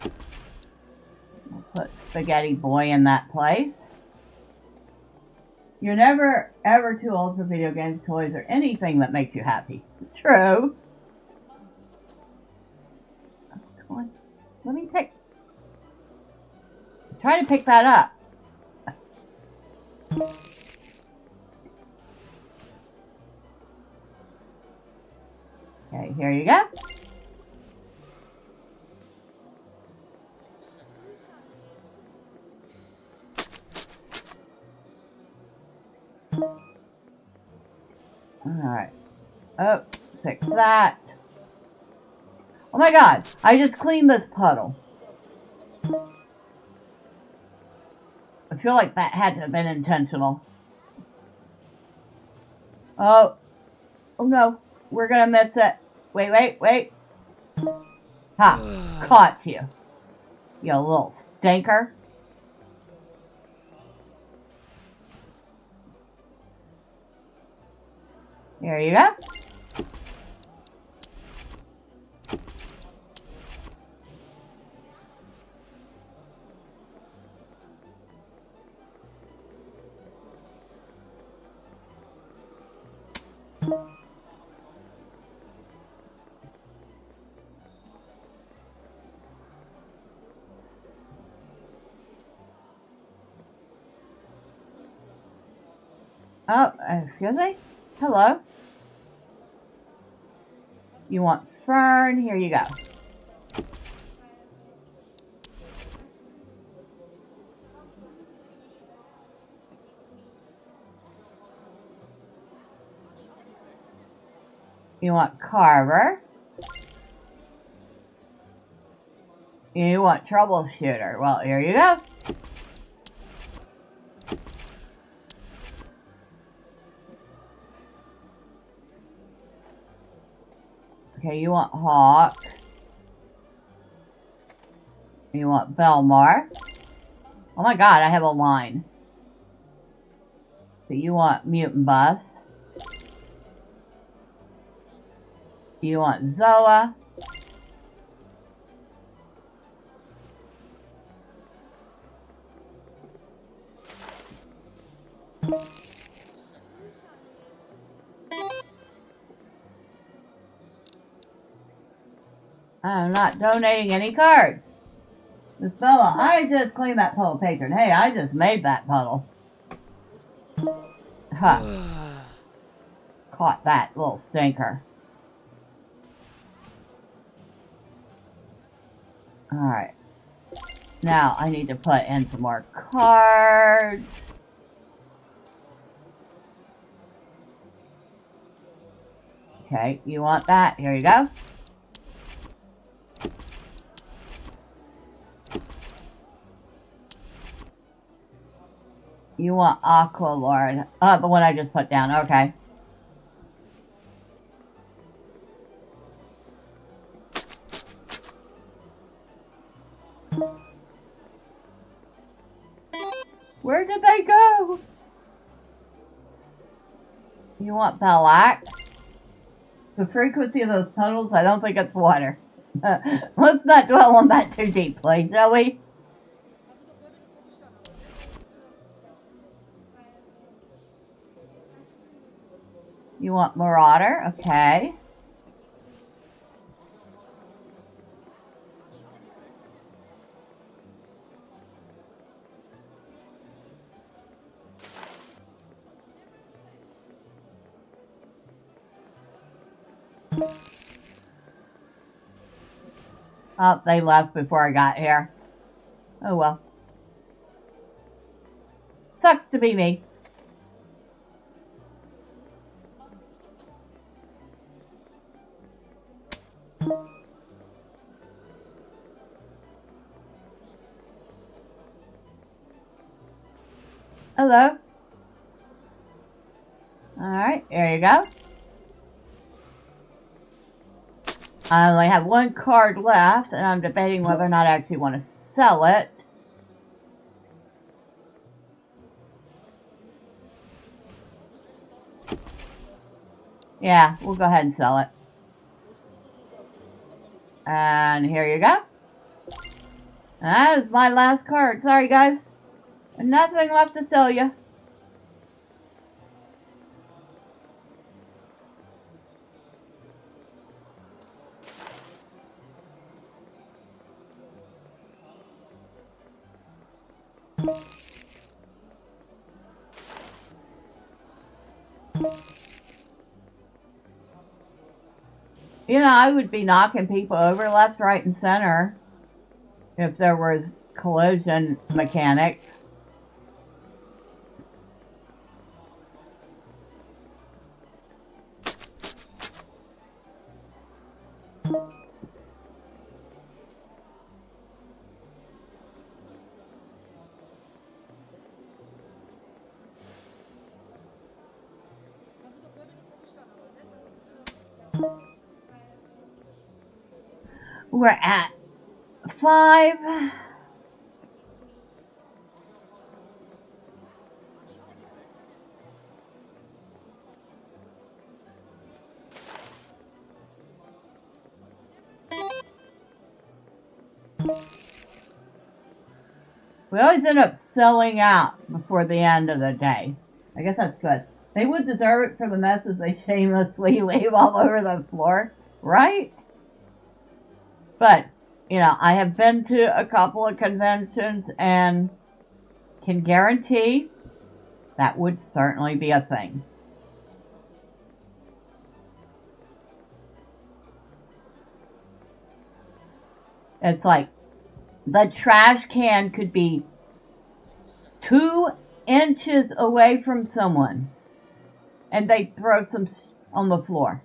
I'll put Spaghetti Boy in that place. You're never, ever too old for video games, toys, or anything that makes you happy. True. Come on. Let me pick. Try to pick that up. Okay, here you go. Alright. Oh, fix that. Oh my god, I just cleaned this puddle. I feel like that had to have been intentional. Oh. Oh no. We're gonna miss it. Wait. Ha. Caught you. You little stinker. There you go. Oh, excuse me? Hello? You want fern? Here you go. You want carver? You want troubleshooter? Well, here you go. Okay, you want hawk. You want Belmar. Oh my god, I have a line. So you want mutant bus. You want Zoa. I'm not donating any cards. This fella, I just cleaned that puddle patron. Hey, I just made that puddle. Huh. Caught that little stinker. Alright. Now I need to put in some more cards. Okay, you want that? Here you go. You want Aqua Lord. Oh, the one I just put down. Okay. Where did they go? You want Belak? The frequency of those puddles, I don't think it's water. Let's not dwell on that too deeply, shall we? You want Marauder? Okay. Oh, they left before I got here. Oh well. Sucks to be me. Hello. Alright, there you go. I only have one card left, and I'm debating whether or not I actually want to sell it. Yeah, we'll go ahead and sell it. And here you go. That is my last card. Sorry, guys. Nothing left to sell you. You know, I would be knocking people over left, right, and center if there was collision mechanics. We're at 5. We always end up selling out before the end of the day. I guess that's good. They would deserve it for the messes they shamelessly leave all over the floor, right? But, you know, I have been to a couple of conventions and can guarantee that would certainly be a thing. It's like the trash can could be 2 inches away from someone and they throw some on the floor.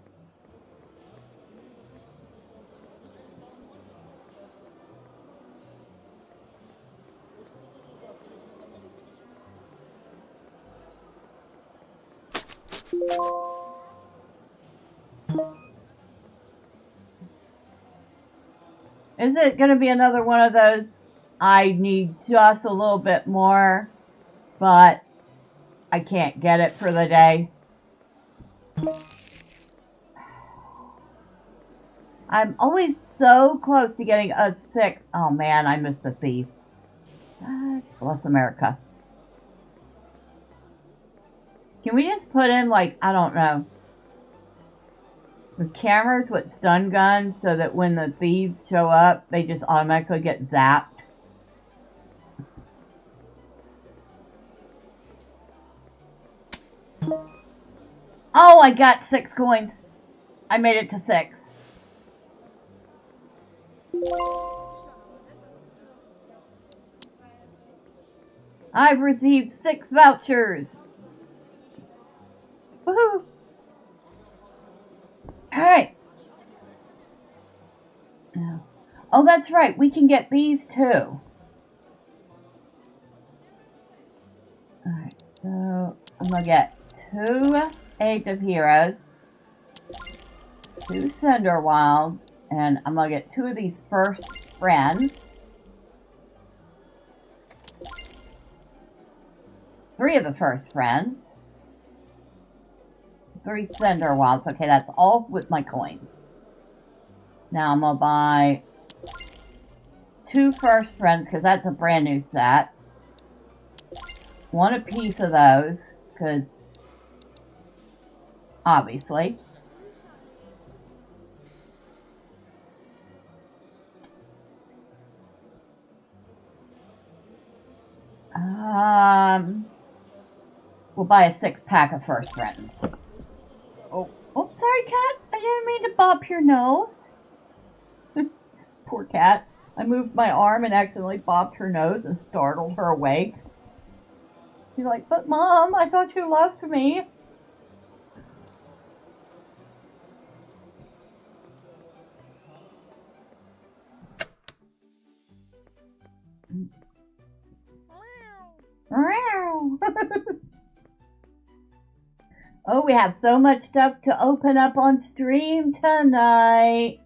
Is it going to be another one of those, I need just a little bit more, but I can't get it for the day? I'm always so close to getting a 6. Oh man, I missed the thief. God bless America. Can we just put in, like, I don't know, with cameras with stun guns so that when the thieves show up, they just automatically get zapped? Oh, I got 6 coins. I made it to 6. I've received 6 vouchers. Woohoo! Alright. Oh, that's right. We can get these too. Alright, so I'm going to get 2 Age of Heroes, 2 Cinder Wilds, and I'm going to get 2 of these First Friends, 3 of the First Friends, 3 Cinder Wilds. Okay, that's all with my coins. Now I'm going to buy 2 First Friends because that's a brand new set. 1 a piece of those because obviously. We'll buy a 6-pack of First Friends. Oh, sorry, cat. I didn't mean to bop your nose. Poor cat. I moved my arm and accidentally bopped her nose and startled her awake. She's like, but Mom, I thought you loved me. Oh, we have so much stuff to open up on stream tonight.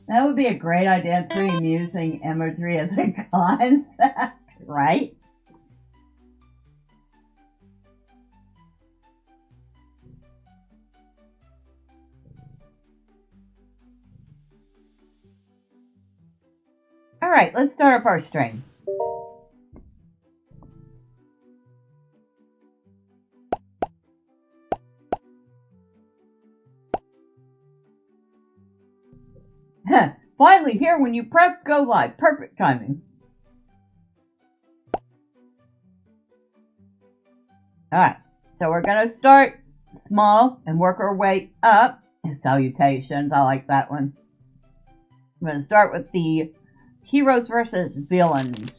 That would be a great idea. It's pretty amusing imagery as a concept, right? All right, let's start up our stream. Finally here when you press go live. Perfect timing. Alright, so we're going to start small and work our way up. Salutations, I like that one. I'm going to start with the heroes versus villains.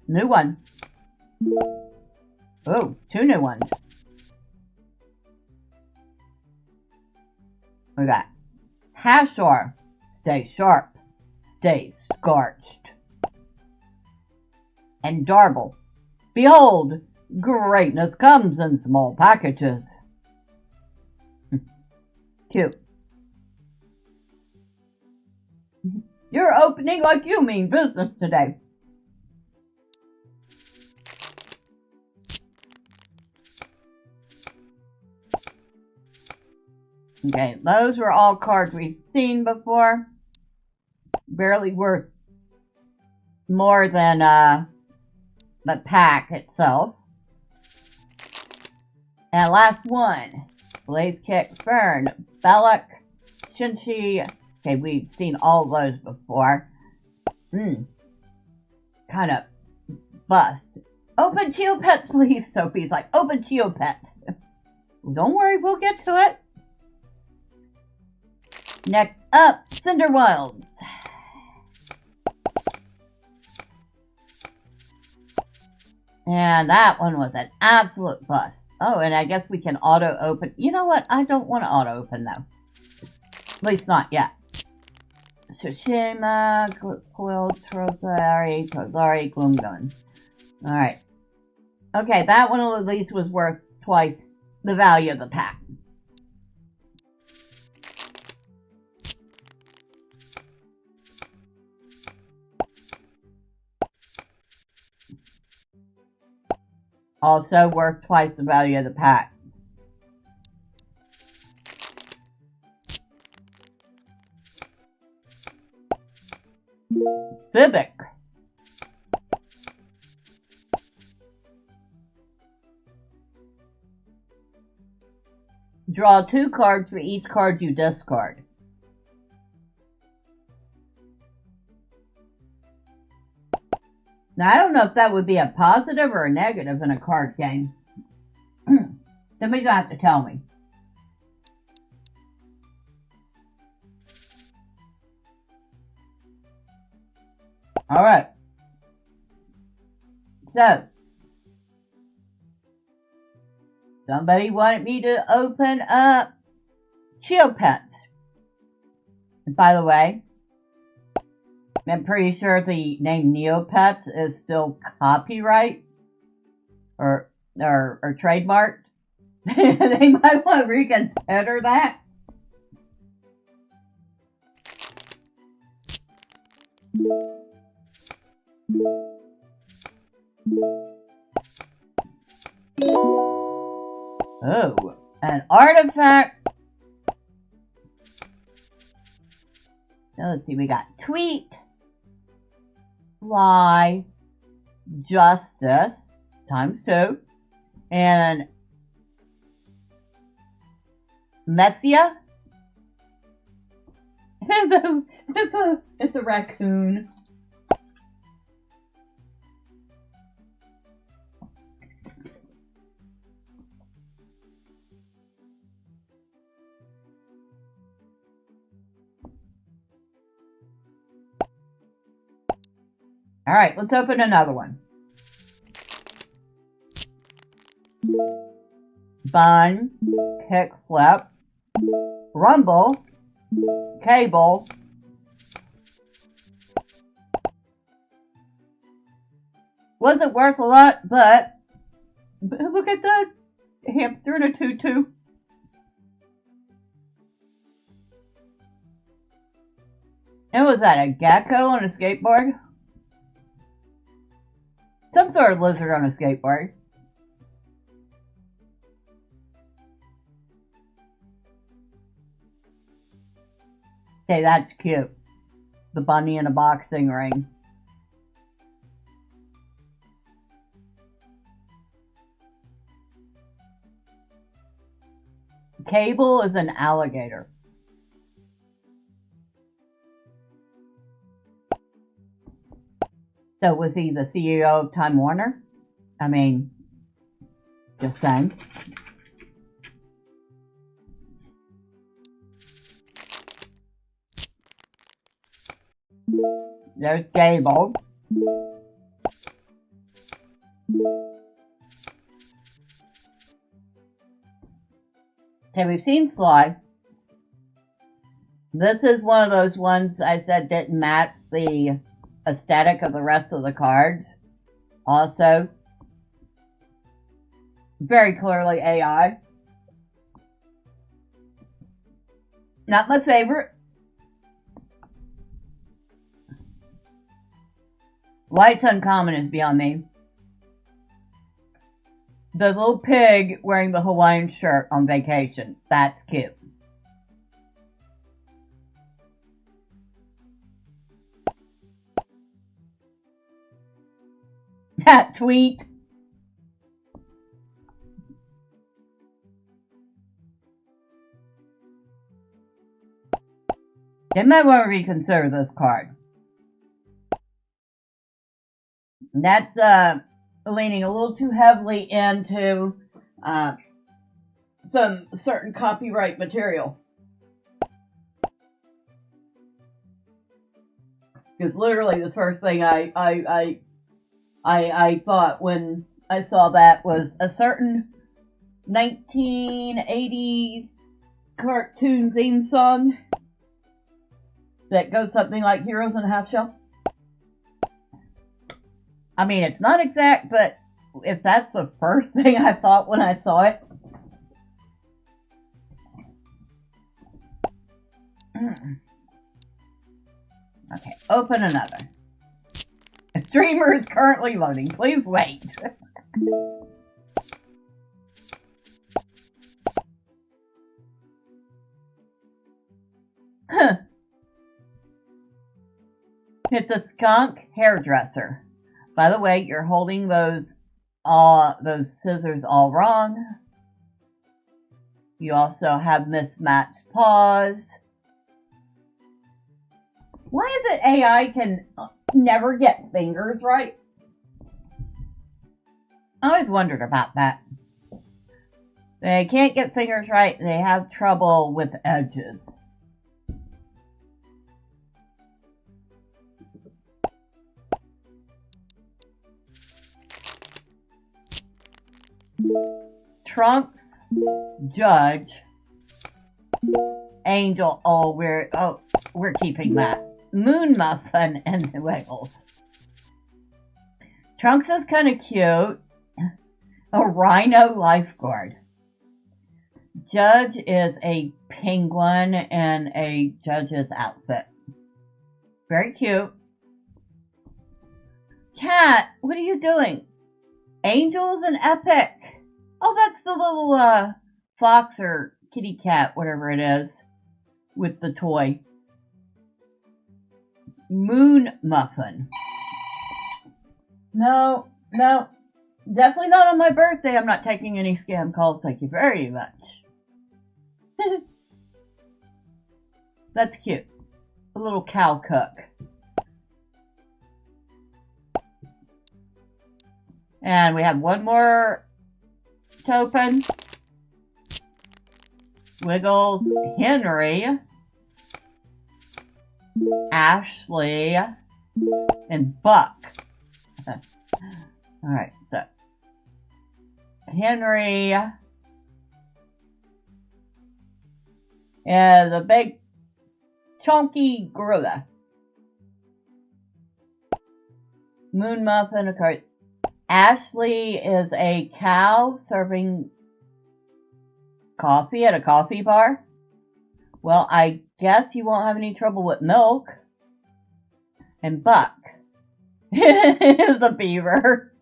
New one. Oh, 2 new ones. We got Hashor, stay sharp, stay scorched. And Darble, behold, greatness comes in small packages. Cute. You're opening like you mean business today. Okay, those were all cards we've seen before. Barely worth more than the pack itself. And last one. Blaze Kick, Fern, Belloc, Shinchi. Okay, we've seen all those before. Kind of bust. Open Geopets, please. Sophie's like, open Geopets. Don't worry, we'll get to it. Next up, Cinder Wilds. And that one was an absolute bust. Oh, and I guess we can auto-open. You know what? I don't want to auto-open, though. At least not yet. Tsushima, Quill, Tozari, Gloomgun. Alright. Okay, that one at least was worth twice the value of the pack. Also worth twice the value of the pack. Civic. Draw 2 cards for each card you discard. Now, I don't know if that would be a positive or a negative in a card game. Somebody's gonna have to tell me. Alright. So, somebody wanted me to open up Geopets. And by the way, I'm pretty sure the name Neopets is still copyright or trademarked. They might want to reconsider that. Oh, an artifact. So let's see, we got Tweet, Fly, Justice, ×2, and Messia. It's a raccoon. All right, let's open another one. Bun, Kickflip, Rumble, Cable, wasn't worth a lot, but look at the hamster in a tutu. And was that a gecko on a skateboard? Some sort of lizard on a skateboard. Okay, that's cute. The bunny in a boxing ring. Cable is an alligator. So was he the CEO of Time Warner? I mean, just saying. There's Gable. Okay, we've seen Sly. This is one of those ones I said didn't match the aesthetic of the rest of the cards. Also, very clearly AI. Not my favorite. Why it's uncommon is beyond me. The little pig wearing the Hawaiian shirt on vacation. That's cute. That tweet. They might want to reconsider this card. That's leaning a little too heavily into some certain copyright material. Because literally the first thing I thought when I saw that was a certain 1980s cartoon theme song that goes something like Heroes in a Half Shell. I mean, it's not exact, but if that's the first thing I thought when I saw it. Okay, open another. A streamer is currently loading. Please wait. It's a skunk hairdresser. By the way, you're holding those scissors all wrong. You also have mismatched paws. Why is it AI can never get fingers right? I always wondered about that. They can't get fingers right. They have trouble with edges. Trunks, Judge, Angel. Oh, we're keeping that. Moon Muffin and the Wiggles. Trunks is kind of cute. A rhino lifeguard. Judge is a penguin in a judge's outfit. Very cute. Cat, what are you doing? Angel's an epic. Oh, that's the little fox or kitty cat, whatever it is, with the toy. Moon Muffin. No, definitely not on my birthday. I'm not taking any scam calls. Thank you very much. That's cute. A little cow cook. And we have one more token. Wiggles, Henry, Ashley, and Buck. Alright, so Henry is a big chunky gorilla. Moon Muffin, of course. Ashley is a cow serving coffee at a coffee bar. Well, I guess you won't have any trouble with milk. And Buck is a beaver.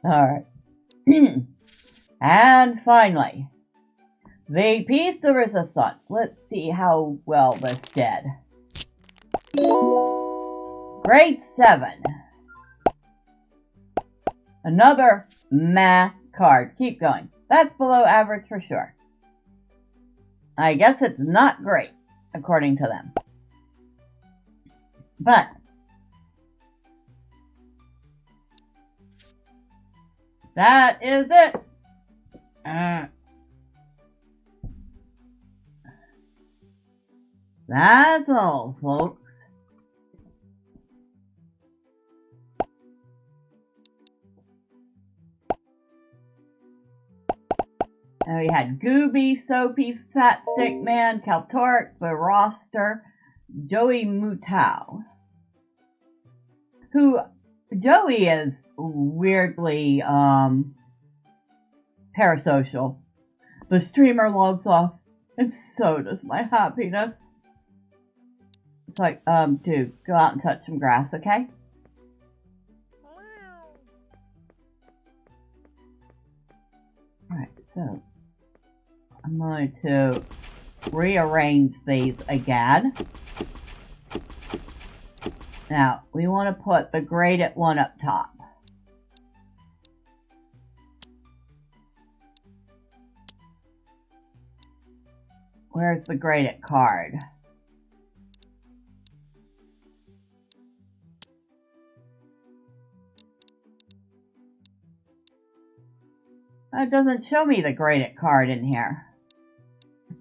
Alright. And finally, the piece de resistance. Let's see how well this did. Grade 7. Another meh card. Keep going. That's below average for sure. I guess it's not great, according to them. But that is it. That's all, folks. And we had Gooby, Soapy, Fat Stick Man, Kaltork, Baroster, Joey Mutau. Who, Joey is weirdly, parasocial. The streamer logs off, and so does my happiness. It's like, dude, go out and touch some grass, okay? Alright, so I'm going to rearrange these again. Now, we want to put the graded one up top. Where's the graded card? It doesn't show me the graded card in here.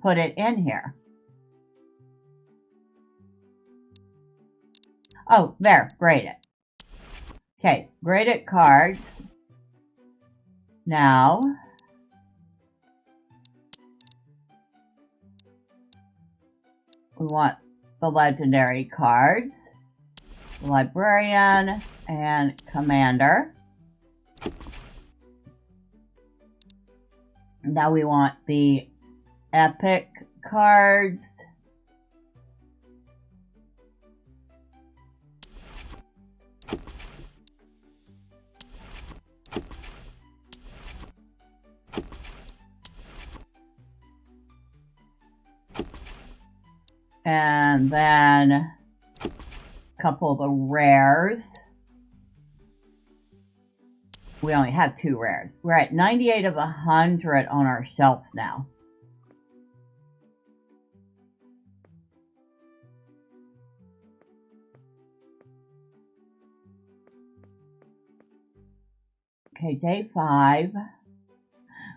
Put it in here. Oh, there, graded. Okay, graded cards. Now, we want the legendary cards, the Librarian, and Commander. Now we want the epic cards. And then a couple of the rares. We only have 2 rares. We're at 98 of 100 on our shelf now. Okay, day 5.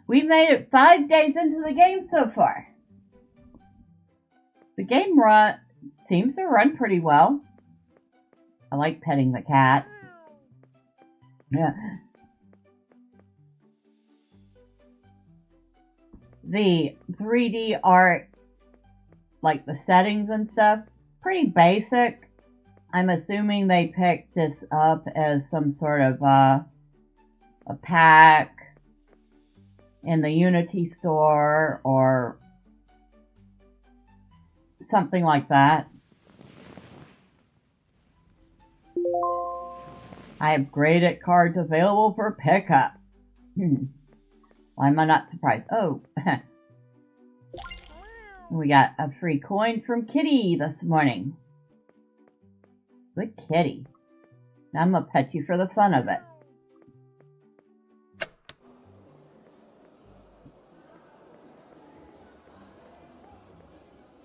We've made it 5 days into the game so far. The game seems to run pretty well. I like petting the cat. Yeah. The 3D art, like the settings and stuff, pretty basic. I'm assuming they picked this up as some sort of a pack in the Unity store or something like that. I have graded cards available for pickup. Why am I not surprised? Oh, we got a free coin from Kitty this morning. Good kitty. Now I'm gonna pet you for the fun of it.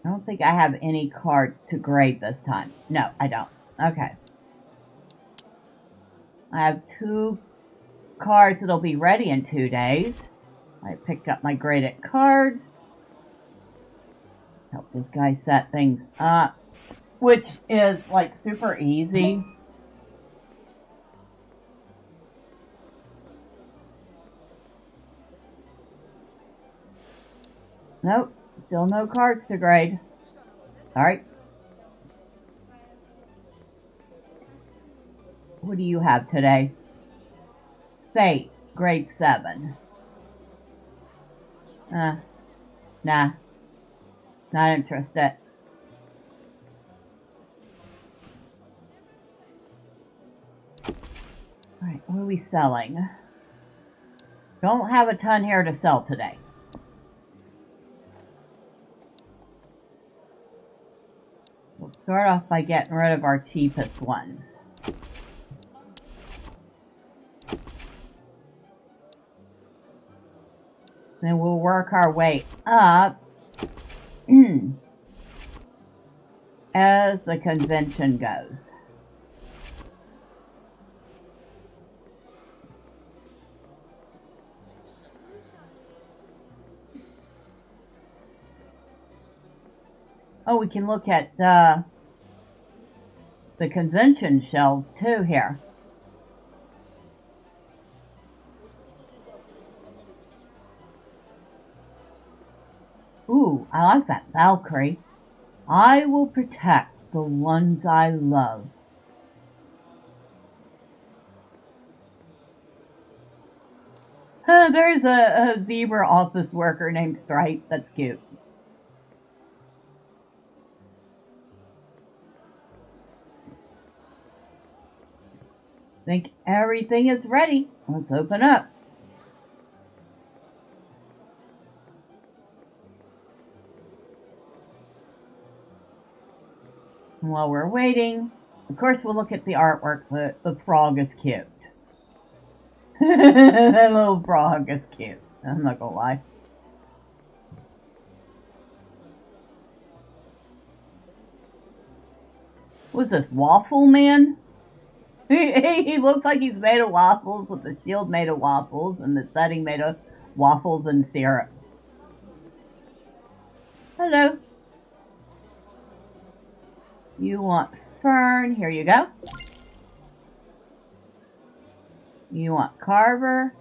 I don't think I have any cards to grade this time. No, I don't. Okay. I have 2 cards that'll be ready in 2 days. I picked up my graded cards. Help this guy set things up, which is like super easy. Nope, still no cards to grade. Alright. What do you have today? Fate, grade 7. Nah. Not interested. Alright, what are we selling? Don't have a ton here to sell today. We'll start off by getting rid of our cheapest ones. Then we'll work our way up as the convention goes. Oh, we can look at the convention shelves too here. Ooh, I like that Valkyrie. I will protect the ones I love. There's a zebra office worker named Stripe. That's cute. Think everything is ready. Let's open up. And while we're waiting, of course we'll look at the artwork. The frog is cute. That little frog is cute. I'm not gonna lie. What's this, Waffle Man? He looks like he's made of waffles with the shield made of waffles and the setting made of waffles and syrup. Hello. You want Fern? Here you go. You want Carver?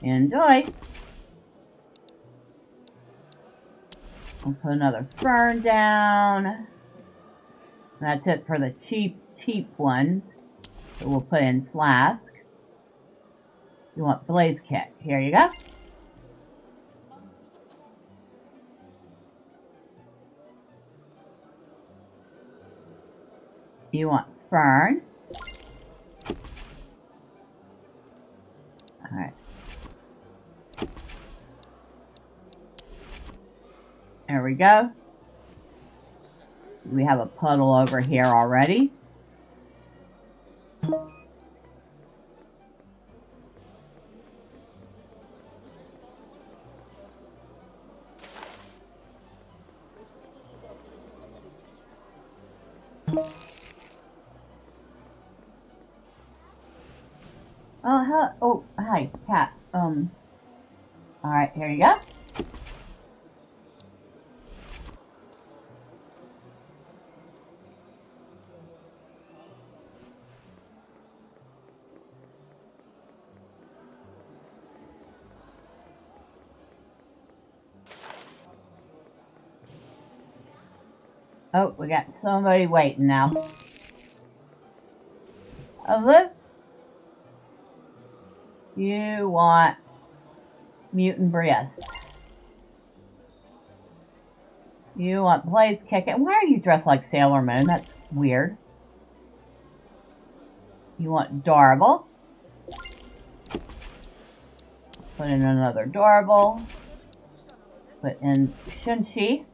Enjoy. I'll put another Fern down. That's it for the cheap ones. So we'll put in Flask. You want Blaze Kick. Here you go. You want Fern. Alright. There we go. We have a puddle over here already. Oh, hi, cat. Alright, here you go. Oh, we got somebody waiting now. Liv? You want Mutant Brius. You want Blaze Kick. Why are you dressed like Sailor Moon? That's weird. You want Darble. Put in another Darble. Put in Shunshi.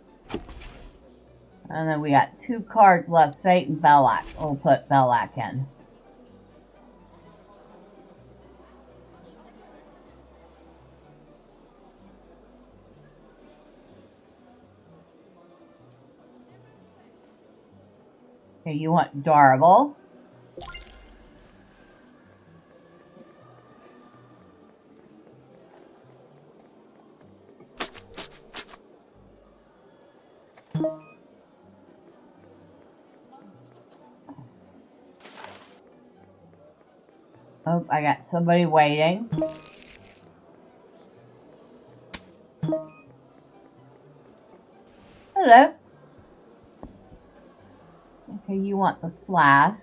And then we got 2 cards left, Fate and Belak. We'll put Belak in. Okay, you want Darble. Oh, I got somebody waiting. Hello. Okay, you want the Flask.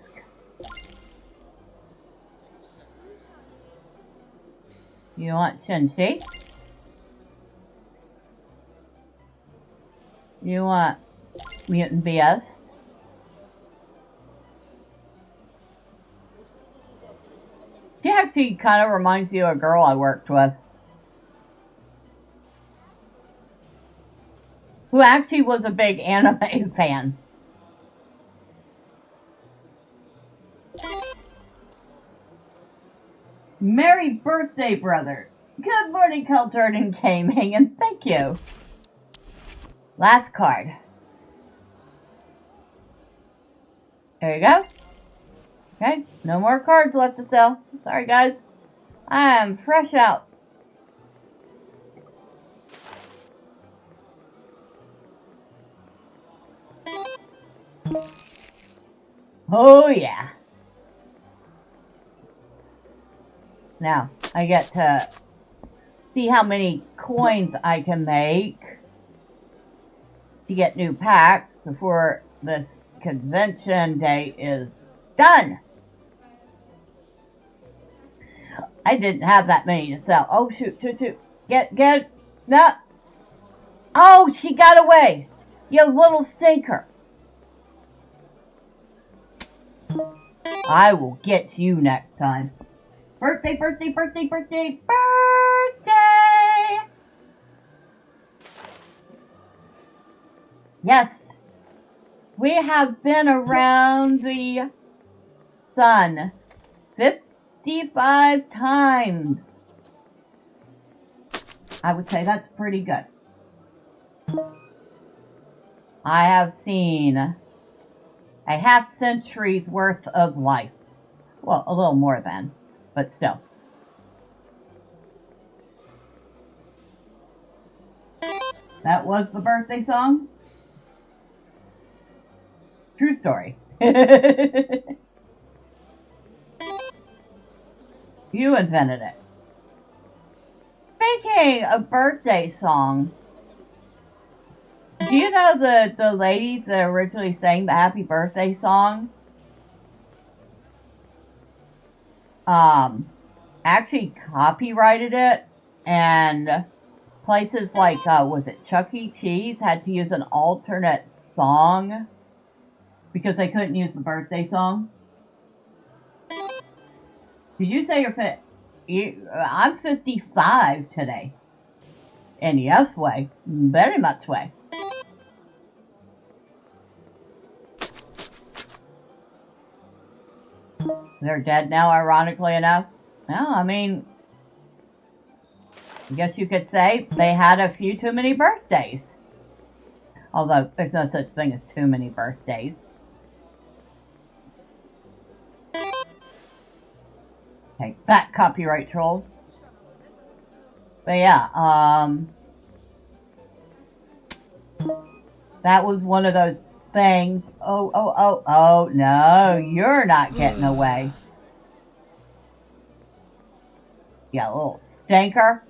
You want Shinshi. You want Mutant BS. She actually kind of reminds me of a girl I worked with, who actually was a big anime fan. Merry birthday, brother! Good morning, Cultured and Gaming, and thank you. Last card. There you go. Okay, no more cards left to sell. Sorry, guys. I am fresh out. Oh, yeah. Now, I get to see how many coins I can make. to get new packs before this convention day is done. I didn't have that many to sell. Oh, shoot. Get, no. Oh, she got away. You little stinker. I will get you next time. Birthday. Yes. We have been around the sun 55 times. I would say that's pretty good. I have seen a half century's worth of life. Well, a little more than, but still. That was the birthday song? True story. You invented it. Speaking of birthday song, do you know the ladies that originally sang the happy birthday song? Actually copyrighted it, and places like, was it Chuck E. Cheese had to use an alternate song because they couldn't use the birthday song. Did you say I'm 55 today. In yes way. Very much way. They're dead now, ironically enough. Well, I mean, I guess you could say they had a few too many birthdays. Although, there's no such thing as too many birthdays. Take that, copyright trolls. But yeah, that was one of those things. Oh, no, you're not getting away. You little stinker.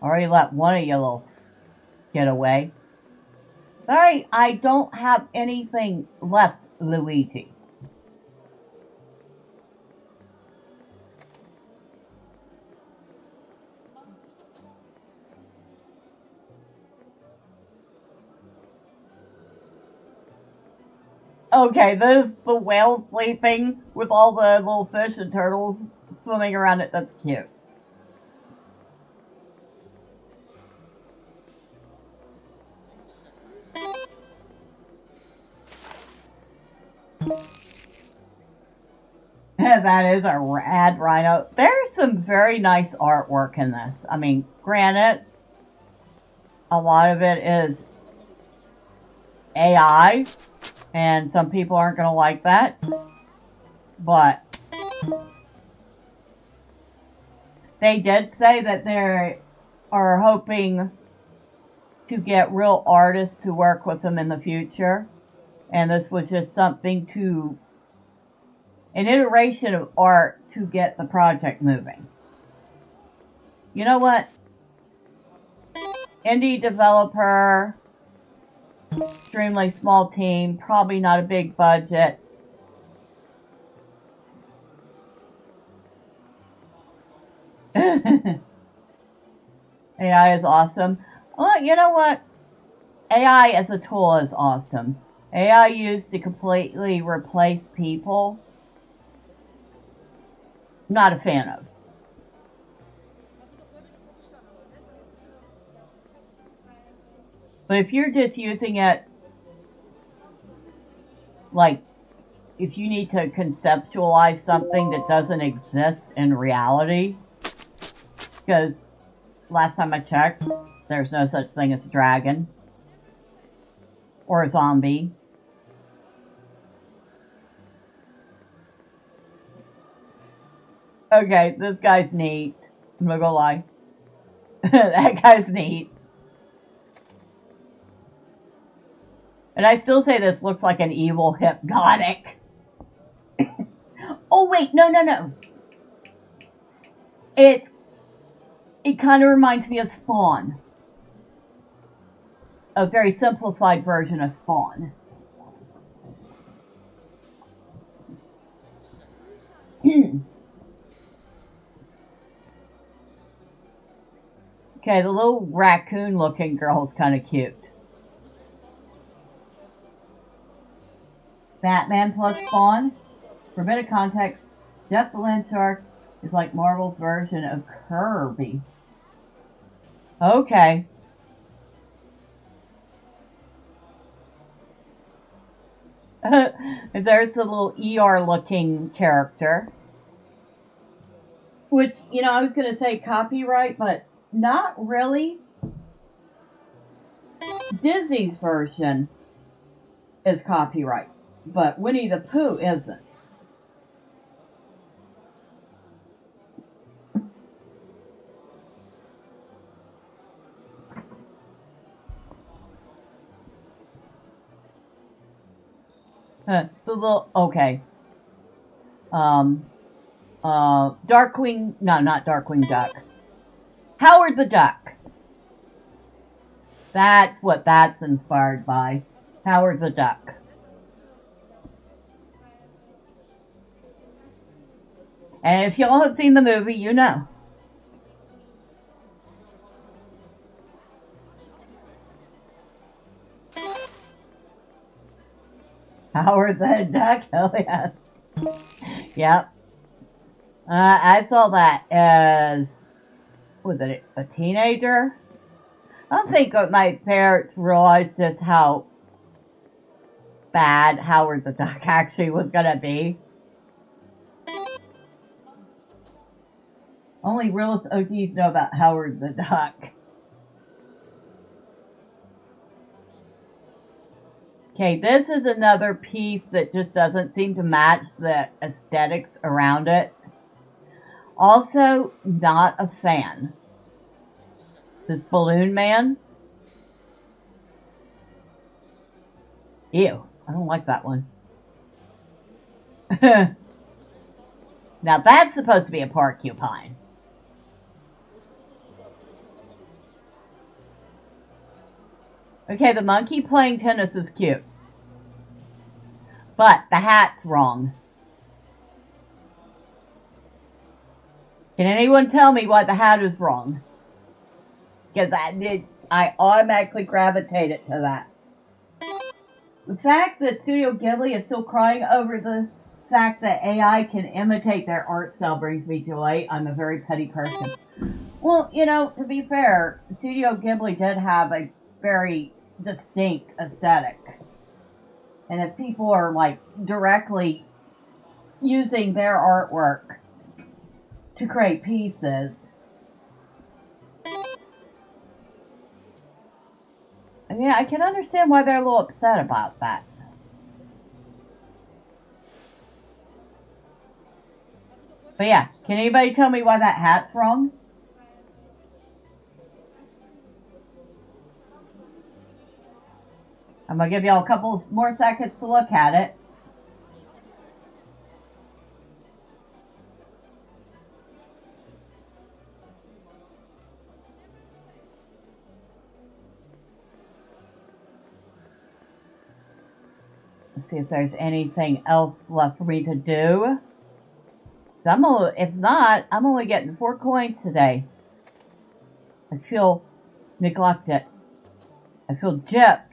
Already let one of you little get away. Sorry, I don't have anything left, Luigi. Okay, there's the whale sleeping with all the little fish and turtles swimming around it. That's cute. That is a rad rhino. There's some very nice artwork in this. I mean, granted, a lot of it is AI, and some people aren't going to like that. But they did say that they are hoping to get real artists to work with them in the future. And this was just something to, an iteration of art to get the project moving. You know what? Indie developer, extremely small team, probably not a big budget. AI is awesome. Well, you know what? AI as a tool is awesome. AI used to completely replace people, not a fan of. But if you're just using it, like, if you need to conceptualize something that doesn't exist in reality, because last time I checked, there's no such thing as a dragon or a zombie. Okay, this guy's neat. I'm not gonna lie. That guy's neat. And I still say this looks like an evil hypnotic. Oh wait, no. It's It kind of reminds me of Spawn. A very simplified version of Spawn. Okay, the little raccoon-looking girl's kind of cute. Batman plus Spawn. For a bit of context, Jeff the Land Shark is like Marvel's version of Kirby. Okay. There's the little ER-looking character. Which, you know, I was going to say copyright, but not really. Disney's version is copyright, but Winnie the Pooh isn't. The little, okay. Darkwing, no, not Darkwing Duck. Howard the Duck. That's what that's inspired by. Howard the Duck. And if y'all have seen the movie, you know. Howard the Duck, hell yes. Yep. I saw that as, was it a teenager? I don't think my parents realized just how bad Howard the Duck actually was gonna be. Only realist OGs know about Howard the Duck. Okay, this is another piece that just doesn't seem to match the aesthetics around it. Also, not a fan. This balloon man. Ew, I don't like that one. Now that's supposed to be a porcupine. Okay, the monkey playing tennis is cute. But the hat's wrong. Can anyone tell me why the hat is wrong? Because I automatically gravitated to that. The fact that Studio Ghibli is still crying over the fact that AI can imitate their art style brings me joy. I'm a very petty person. Well, you know, to be fair, Studio Ghibli did have a very distinct aesthetic. And if people are, like, directly using their artwork to create pieces, yeah, I can understand why they're a little upset about that. But yeah, can anybody tell me why that hat's wrong? I'm going to give y'all a couple more seconds to look at it. Let's see if there's anything else left for me to do. If not, I'm only getting 4 coins today. I feel neglected. I feel gypped.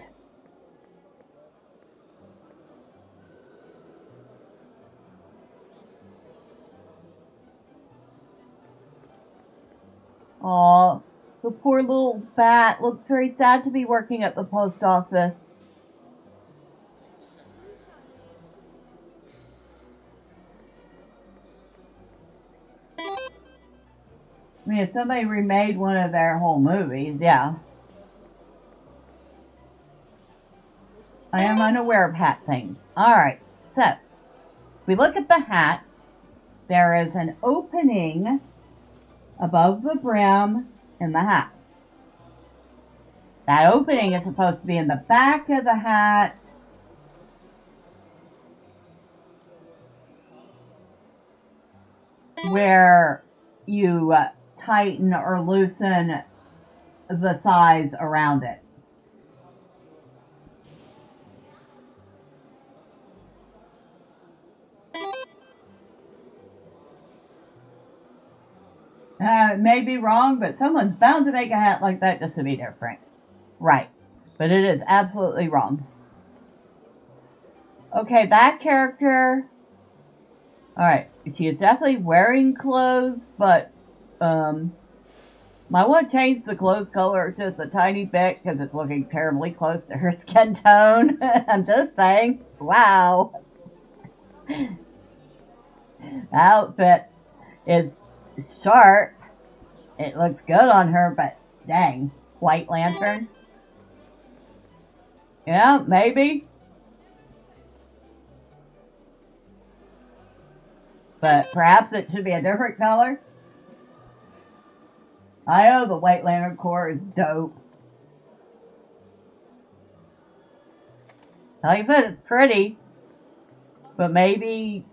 Aw, the poor little bat looks very sad to be working at the post office. I mean, if somebody remade one of their whole movies, yeah. I am unaware of hat things. Alright, so, if we look at the hat, there is an opening above the brim in the hat. That opening is supposed to be in the back of the hat. Where you tighten or loosen the size around it. It may be wrong, but someone's bound to make a hat like that just to be different. Right. But it is absolutely wrong. Okay, that character... Alright, she is definitely wearing clothes, but, might want to change the clothes color just a tiny bit, because it's looking terribly close to her skin tone. I'm just saying. Wow. Outfit is sharp. It looks good on her, but dang. White Lantern? Yeah, maybe. But perhaps it should be a different color. I know the White Lantern Corps is dope. Like I said, it's pretty. But maybe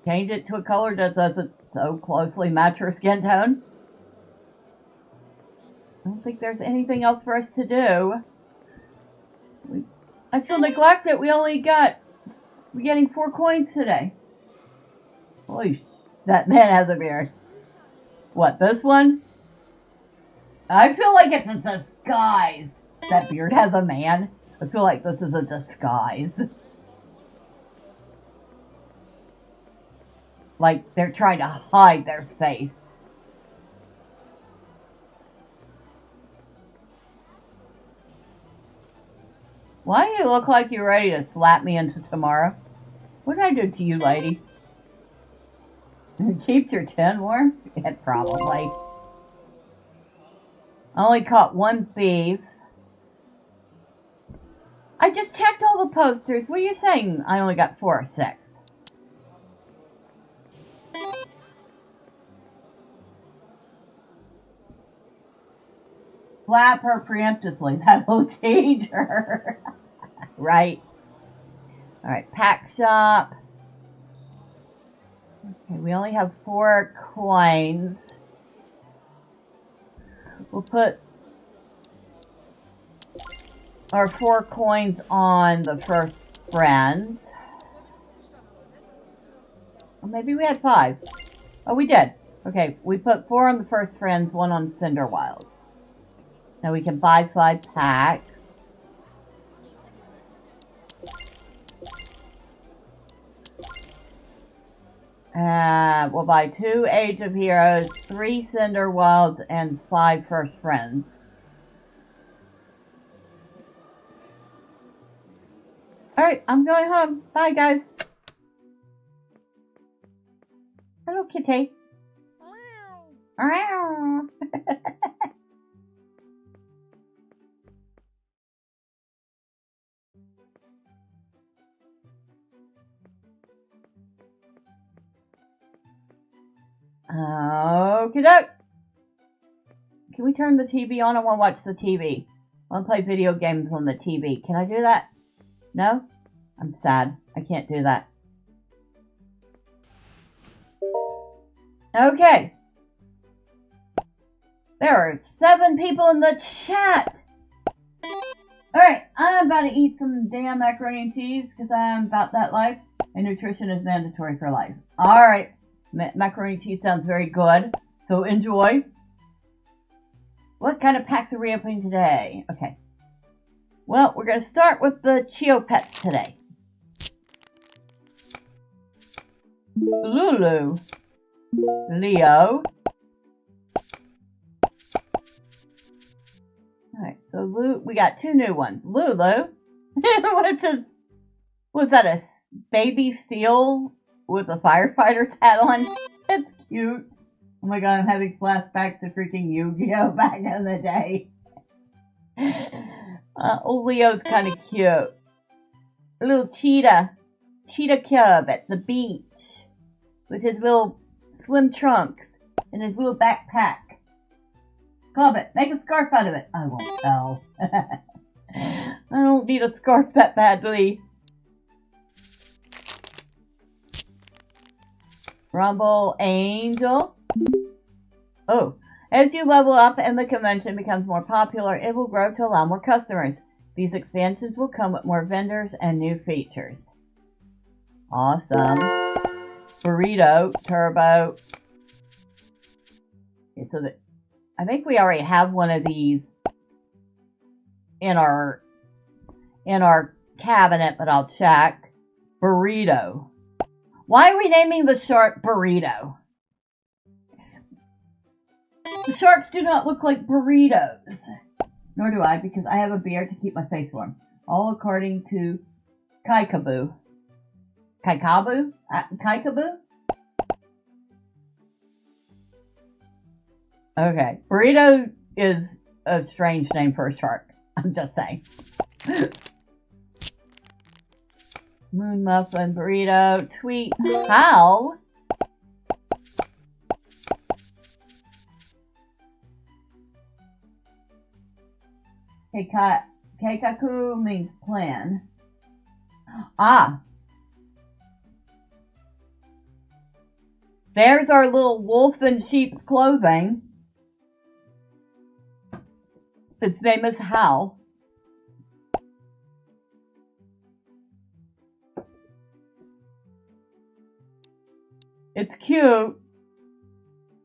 change it to a color that doesn't so closely match her skin tone. I don't think there's anything else for us to do. I feel neglected. We're getting 4 coins today. Holy that man has a beard. What, this one? I feel like it's a disguise. That beard has a man. I feel like this is a disguise. Like they're trying to hide their face. Why do you look like you're ready to slap me into tomorrow? What did I do to you, lady? Keeps your chin warm? Yeah, probably. I only caught 1 thief. I just checked all the posters. What are you saying? I only got 4 or 6. Slap her preemptively. That'll teach her. Right. Alright, pack shop. Okay, we only have 4 coins. We'll put our 4 coins on the first friends. Or maybe we had 5. Oh, we did. Okay, we put 4 on the first friends, 1 on Cinderwild. Now we can buy 5 packs. We'll buy 2 Age of Heroes, 3 Cinderwilds, and 5 First Friends. Alright, I'm going home. Bye, guys. Hello, kitty. Meow. Okie doke. Can we turn the TV on? I want to watch the TV. I want to play video games on the TV. Can I do that? No? I'm sad. I can't do that. Okay. There are 7 people in the chat. Alright, I'm about to eat some damn macaroni and cheese because I'm about that life. And nutrition is mandatory for life. Alright. Macaroni and cheese sounds very good. So enjoy. What kind of packs are we opening today? Okay. Well, we're going to start with the Chio pets today. Lulu. Leo. Alright, so we got 2 new ones. Lulu. Was that a baby seal with a firefighter's hat on? That's cute. Oh my god, I'm having flashbacks to freaking Yu-Gi-Oh! Back in the day. Leo's kind of cute. A little cheetah cub at the beach with his little swim trunks and his little backpack. Cobbit, make a scarf out of it. I won't tell. I don't need a scarf that badly. Rumble Angel. Oh, as you level up and the convention becomes more popular, it will grow to allow more customers. These expansions will come with more vendors and new features. Awesome. Burrito, Turbo. Okay, so I think we already have one of these in our cabinet, but I'll check. Burrito. Why are we naming the shark Burrito? The sharks do not look like burritos. Nor do I, because I have a beard to keep my face warm. All according to Kaikaboo. Kaikaboo? Kaikaboo? Okay. Burrito is a strange name for a shark. I'm just saying. Moon Muffin, Burrito, Tweet, How? Keikaku means plan. Ah. There's our little wolf in sheep's clothing. Its name is Hal. It's cute,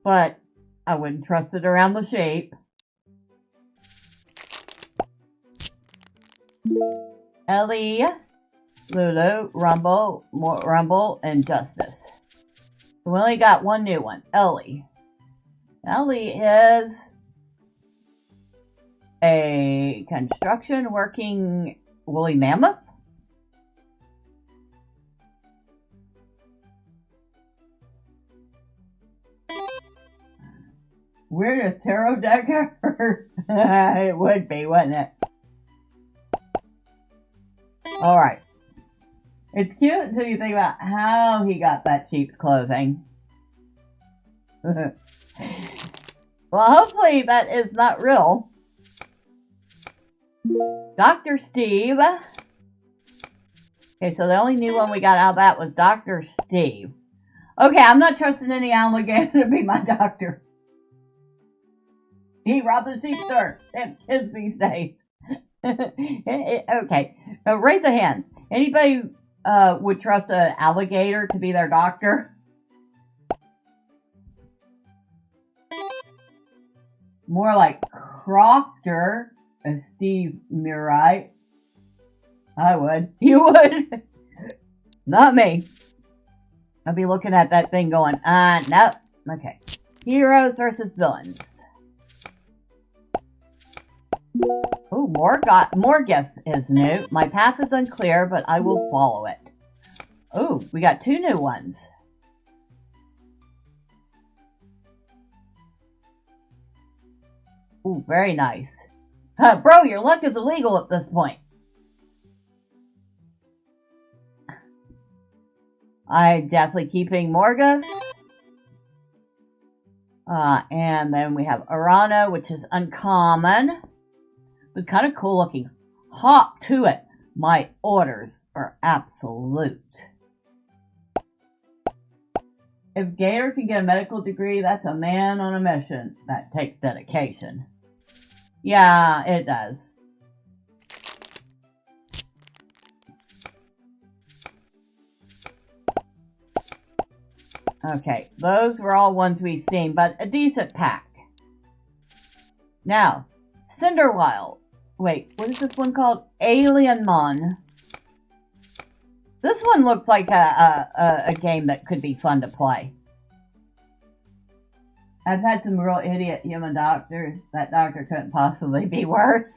but I wouldn't trust it around the sheep. Ellie, Lulu, Rumble, and Justice. We only got one new one, Ellie. Ellie is a construction working woolly mammoth. We're a tarot decker. It would be, wouldn't it? Alright. It's cute until you think about how he got that sheep's clothing. Well, hopefully that is not real. Dr. Steve. Okay, so the only new one we got out of that was Dr. Steve. Okay, I'm not trusting any alligator to be my doctor. He robbed the sheep store. Them kids these days. Okay, raise a hand. Anybody would trust an alligator to be their doctor? More like Proctor, as Steve Murray. I would. You would. Not me. I'd be looking at that thing going, no. Okay. Heroes versus villains. Oh, Morgoth is new. My path is unclear, but I will follow it. Oh, we got two new ones. Ooh, very nice. Bro, your luck is illegal at this point. I'm definitely keeping Morgoth. And then we have Arana, which is uncommon. But kind of cool looking. Hop to it. My orders are absolute. If Gator can get a medical degree, that's a man on a mission. That takes dedication. Yeah, it does. Okay, those were all ones we've seen, but a decent pack. Now, Cinderwild. Wait, what is this one called? Alienmon. This one looks like a game that could be fun to play. I've had some real idiot human doctors. That doctor couldn't possibly be worse.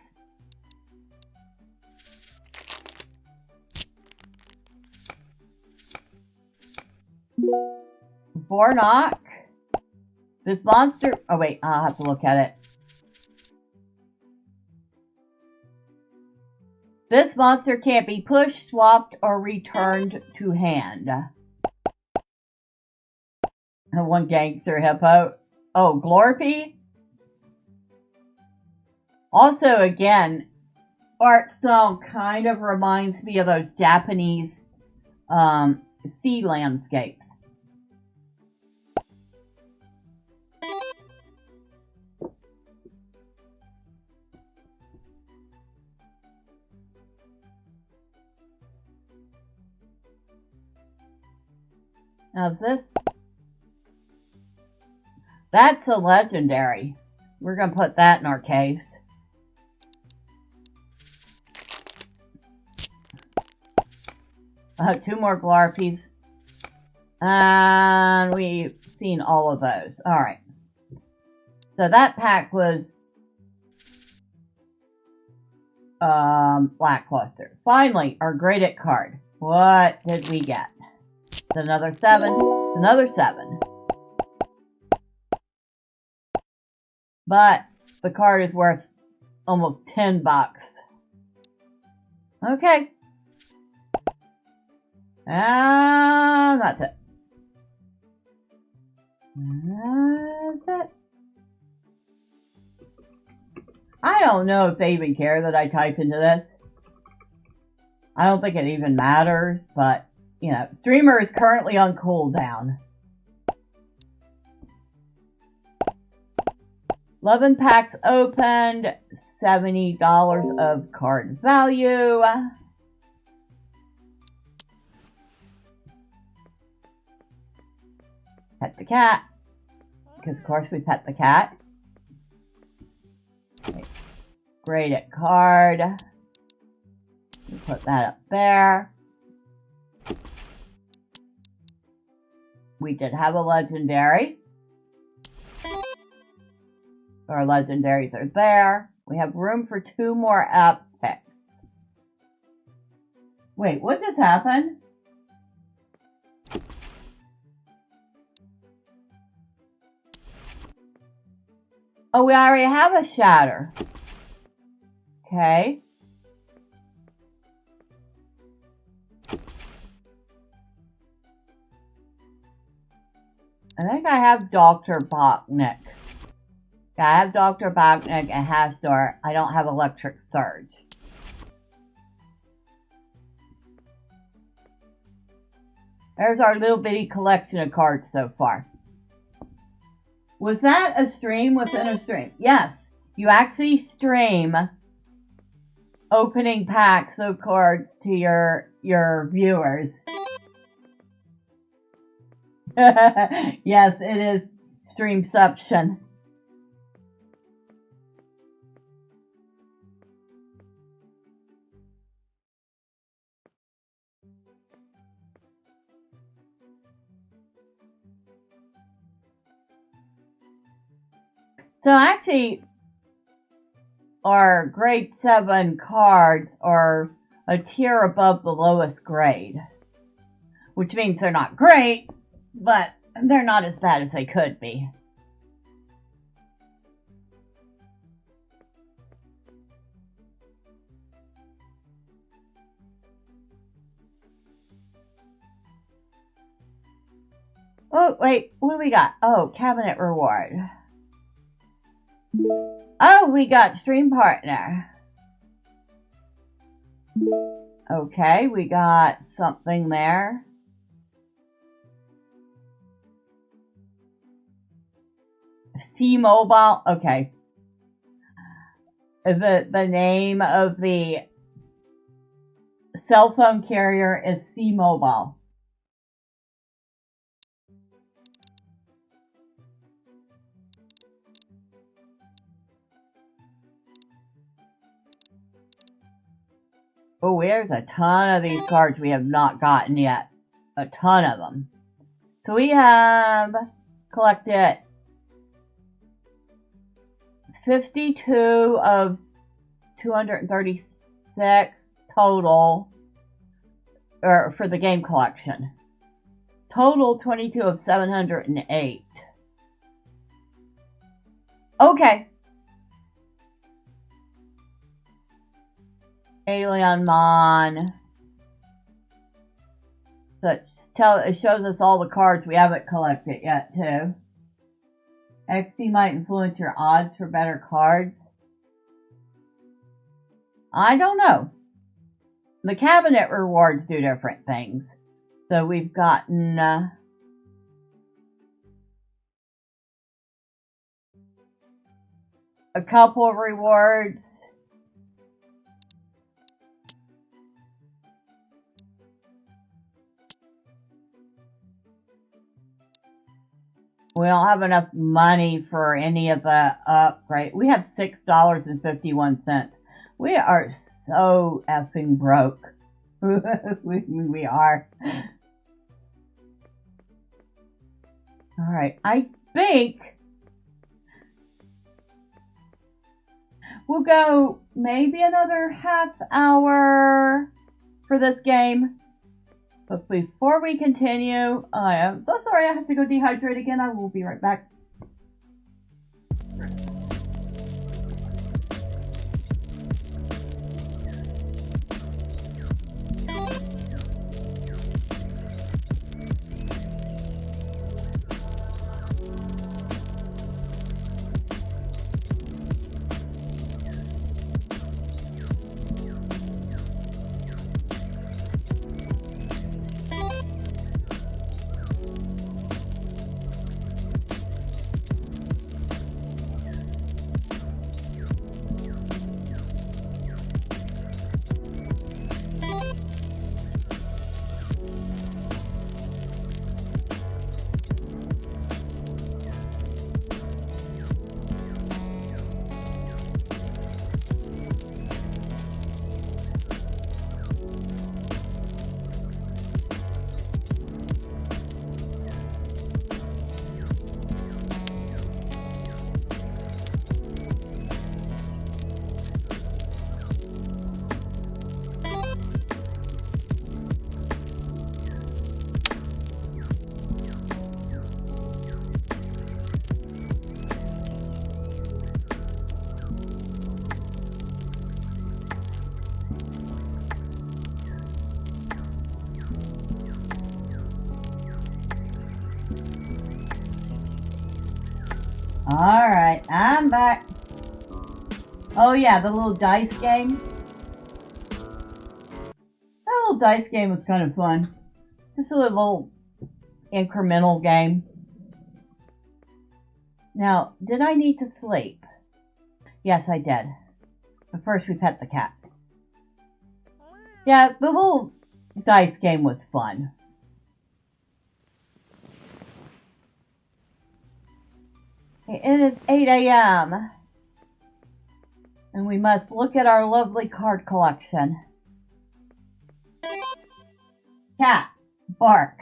Vornock. This monster... Oh wait, I'll have to look at it. This monster can't be pushed, swapped, or returned to hand. One gangster hippo. Oh, Glorpy? Also, again, art style kind of reminds me of those Japanese sea landscapes. How's this? That's a legendary. We're going to put that in our caves. Two more Glarpies. And we've seen all of those. Alright. So that pack was lackluster. Finally, our graded card. What did we get? It's another 7. It's another 7. But the card is worth almost $10. Okay. That's it. That's it. I don't know if they even care that I type into this. I don't think it even matters, but, you know, streamer is currently on cooldown. 11 packs opened, $70 of card value. Pet the cat, because of course we pet the cat. Okay. Graded card. We put that up there. We did have a legendary. Our legendaries are there. We have room for 2 more epics. Wait, what just happened? Oh, we already have a shatter. Okay. I think I have Dr. Bachnik. Yeah, I have Dr. Bachnik and Hashdor. I don't have Electric Surge. There's our little bitty collection of cards so far. Was that a stream within a stream? Yes, you actually stream opening packs of cards to your viewers. Yes, it is streamception. So actually, our grade 7 cards are a tier above the lowest grade. Which means they're not great, but they're not as bad as they could be. Oh, wait, what do we got? Oh, cabinet reward. Oh, we got stream partner. Okay, we got something there. C-Mobile, okay. The name of the cell phone carrier is C-Mobile. Oh, there's a ton of these cards we have not gotten yet. A ton of them. So we have collected 52 of 236 total for the game collection. Total 22 of 708. Okay. Alien Mon. So it shows us all the cards we haven't collected yet, too. XP might influence your odds for better cards. I don't know. The cabinet rewards do different things. So we've gotten a couple of rewards. We don't have enough money for any of the upgrade. We have $6.51. We are so effing broke. we are. Alright, I think we'll go maybe another half hour for this game. But before we continue, I am so sorry I have to go dehydrate again. I will be right back. Alright, I'm back. Oh yeah, the little dice game. That little dice game was kind of fun. Just a little incremental game. Now, did I need to sleep? Yes, I did. But first we pet the cat. Yeah, the little dice game was fun. It is 8 a.m. and we must look at our lovely card collection. Cat, bark.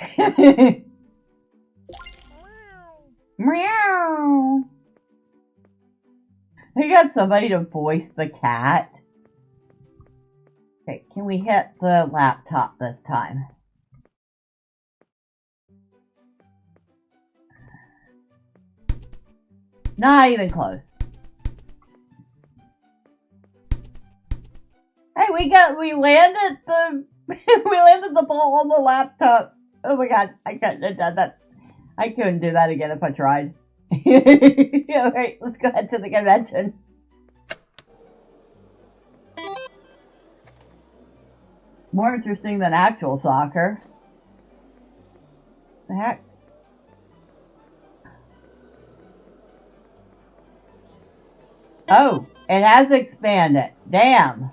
Meow. We got somebody to voice the cat. Okay, can we hit the laptop this time? Not even close. Hey, we landed the we landed the ball on the laptop. Oh my god, I couldn't have done that. I couldn't do that again if I tried. Alright, let's go ahead to the convention. More interesting than actual soccer. The heck? Oh, it has expanded. Damn.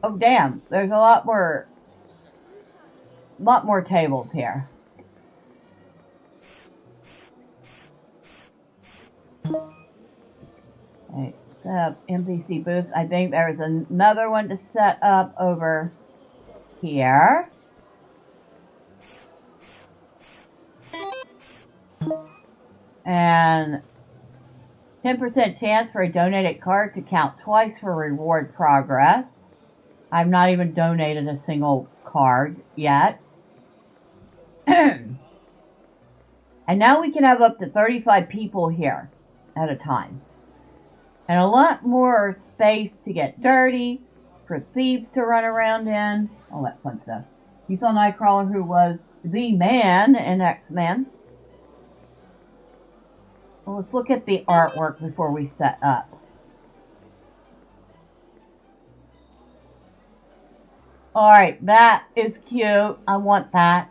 Oh, damn. There's a lot more tables here. Okay, set up NPC booth. I think there's another one to set up over here. And 10% chance for a donated card to count twice for reward progress. I've not even donated a single card yet. And now we can have up to 35 people here at a time. And a lot more space to get dirty, for thieves to run around in, all that fun stuff. You saw Nightcrawler, who was the man in X-Men. Well, let's look at the artwork before we set up. Alright, that is cute. I want that.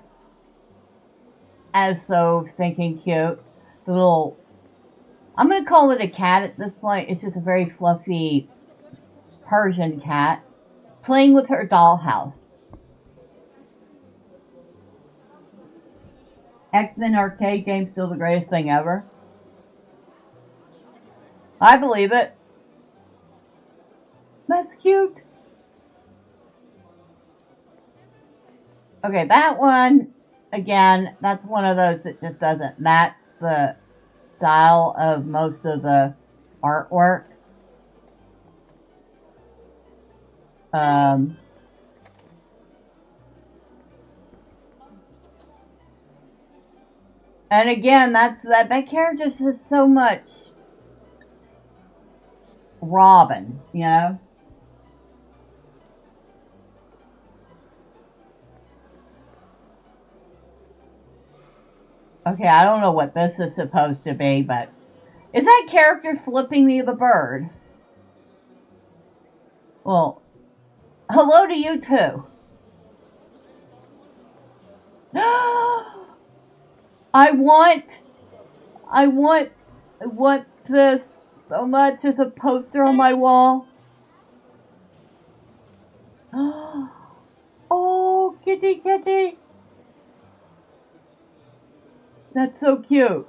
That is so stinking cute. The little... I'm going to call it a cat at this point. It's just a very fluffy Persian cat playing with her dollhouse. X-Men arcade game still the greatest thing ever? I believe it. That's cute. Okay, that one, again, that's one of those that just doesn't match the style of most of the artwork. And again, that character just has so much Robin, you know? Okay, I don't know what this is supposed to be, but is that character flipping me the bird? Well, hello to you too. I want this so much as a poster on my wall. Oh, kitty, kitty. That's so cute.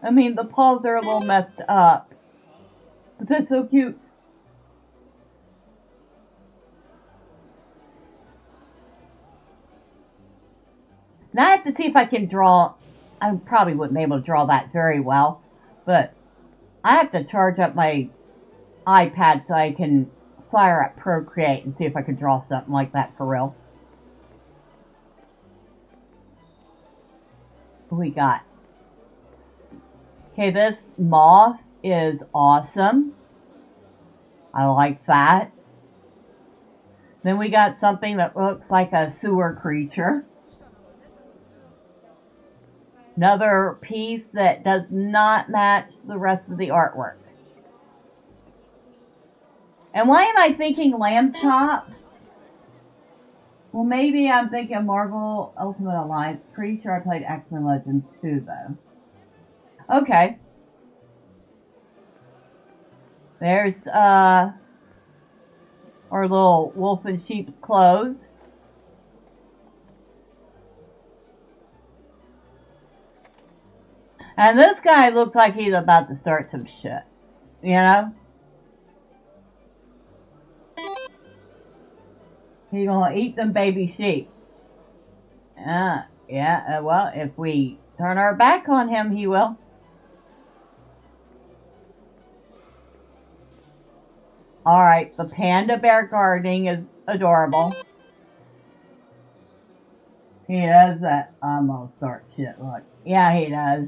I mean, the paws are a little messed up, but that's so cute. Now I have to see if I can draw. I probably wouldn't be able to draw that very well, but I have to charge up my iPad so I can fire up Procreate and see if I can draw something like that for real. What we got? Okay, this moth is awesome. I like that. Then we got something that looks like a sewer creature. Another piece that does not match the rest of the artwork. And why am I thinking lamb chop? Well, maybe I'm thinking Marvel Ultimate Alliance. Pretty sure I played X-Men Legends 2, though. Okay. There's, our little wolf in sheep's clothes. And this guy looks like he's about to start some shit. You know? He's gonna eat them baby sheep. Yeah, well, if we turn our back on him, he will. Alright, the panda bear gardening is adorable. He does that. I'm gonna start shit, look. Yeah, he does.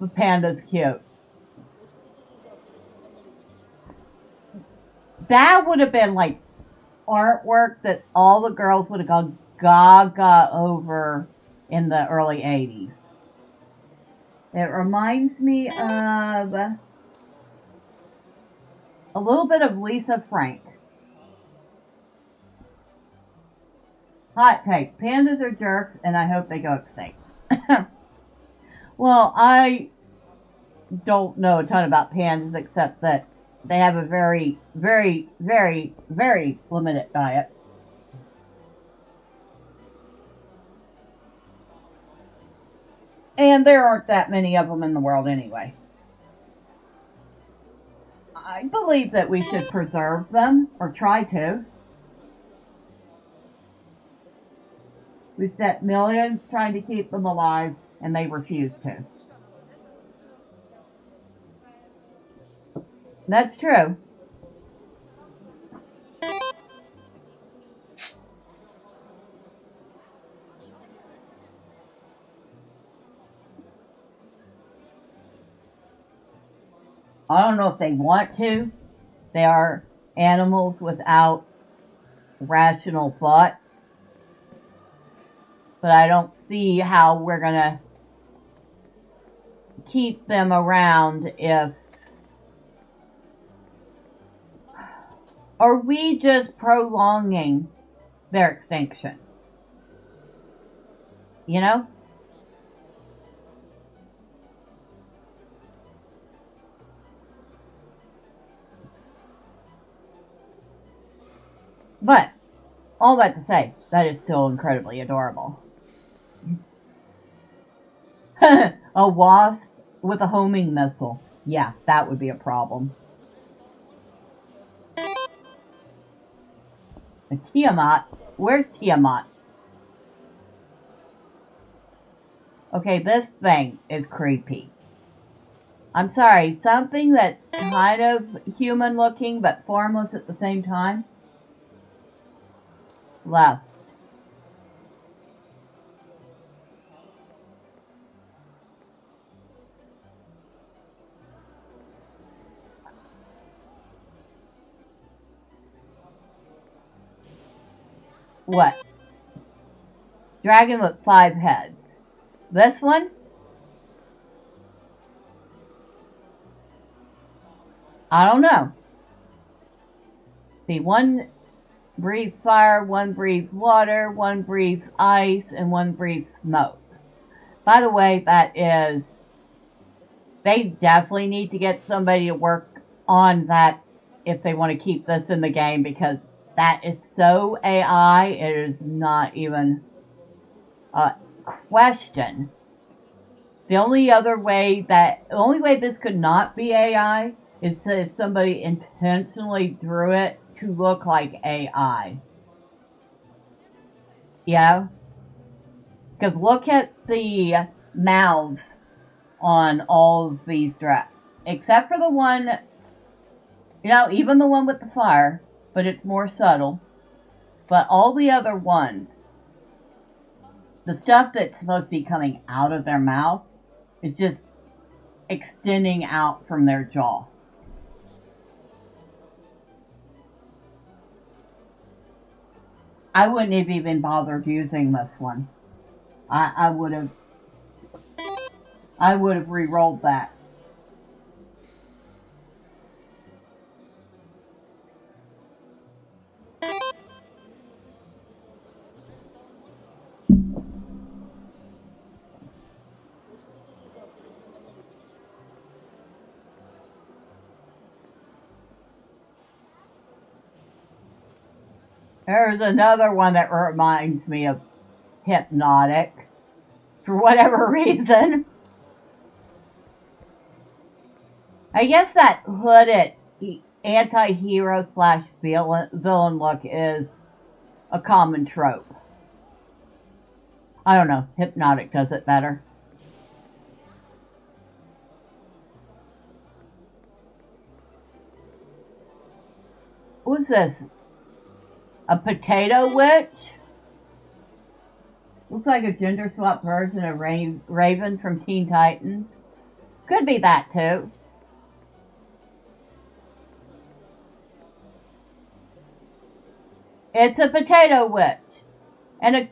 The panda's cute. That would have been like artwork that all the girls would have gone gaga over in the early 80s. It reminds me of a little bit of Lisa Frank. Hot take. Pandas are jerks and I hope they go extinct. Well, I don't know a ton about pandas except that they have a very, very, very, very limited diet. And there aren't that many of them in the world anyway. I believe that we should preserve them, or try to. We've spent millions trying to keep them alive, and they refuse to. That's true. I don't know if they want to. They are animals without rational thought. But I don't see how we're gonna keep them around if... Are we just prolonging their extinction? You know? But all that to say, that is still incredibly adorable. A wasp with a homing missile. Yeah, that would be a problem. A Tiamat? Where's Tiamat? Okay, this thing is creepy. I'm sorry, something that's kind of human looking but formless at the same time. Left. What? Dragon with 5 heads. This one? I don't know. See, one breathes fire, one breathes water, one breathes ice, and one breathes smoke. By the way, they definitely need to get somebody to work on that if they want to keep this in the game, because that is so AI, it is not even a question. The only way this could not be AI is if somebody intentionally drew it to look like AI. Yeah? Because look at the mouths on all of these drafts. Except for the one, even the one with the fire, but it's more subtle. But all the other ones, the stuff that's supposed to be coming out of their mouth is just extending out from their jaw. I wouldn't have even bothered using this one. I would have re-rolled that. There's another one that reminds me of Hypnotic, for whatever reason. I guess that hooded anti-hero / villain look is a common trope. I don't know, Hypnotic does it better. What's this? A potato witch? Looks like a gender swap version of Raven from Teen Titans. Could be that too. It's a potato witch. And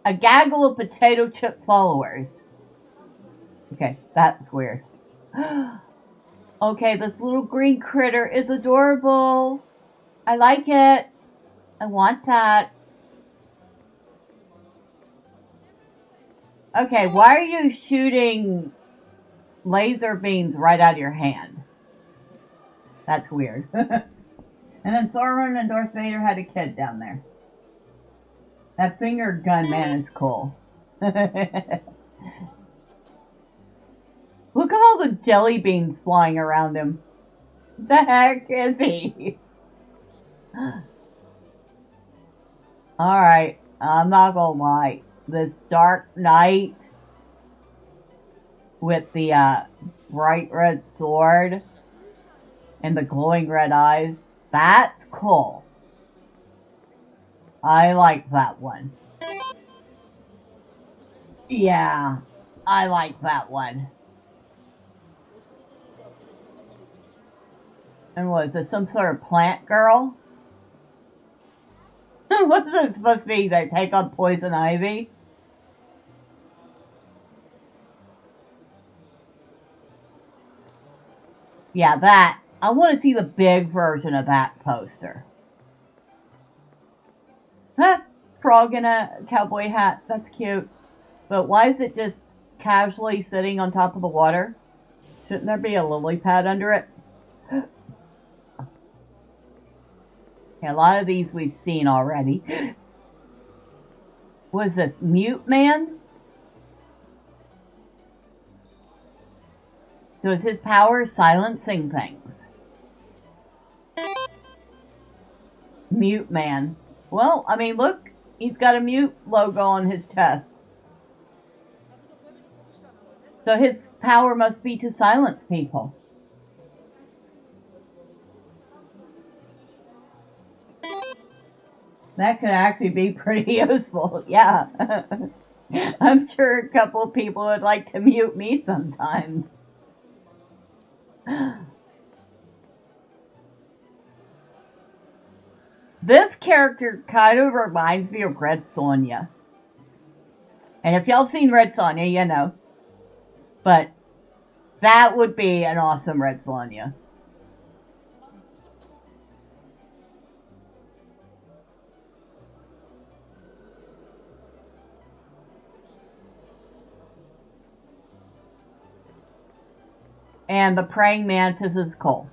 a gaggle of potato chip followers. Okay, that's weird. Okay, this little green critter is adorable. I like it. I want that. Okay, why are you shooting laser beams right out of your hand? That's weird. And then Sauron and Darth Vader had a kid down there. That finger gun man is cool. Look at all the jelly beans flying around him. The heck is he? Alright, I'm not gonna lie. This dark knight with the bright red sword and the glowing red eyes, that's cool. I like that one. Yeah, I like that one. And what is this, some sort of plant girl? What's this supposed to be? They take on poison ivy? Yeah, that. I want to see the big version of that poster. Huh? Frog in a cowboy hat. That's cute. But why is it just casually sitting on top of the water? Shouldn't there be a lily pad under it? Okay, a lot of these we've seen already. Was it Mute Man? So is his power silencing things? Mute Man. Well, I mean, look, he's got a mute logo on his chest. So his power must be to silence people. That could actually be pretty useful, yeah. I'm sure a couple of people would like to mute me sometimes. This character kind of reminds me of Red Sonja. And if y'all seen Red Sonja, you know. But that would be an awesome Red Sonja. And the praying mantis is cool.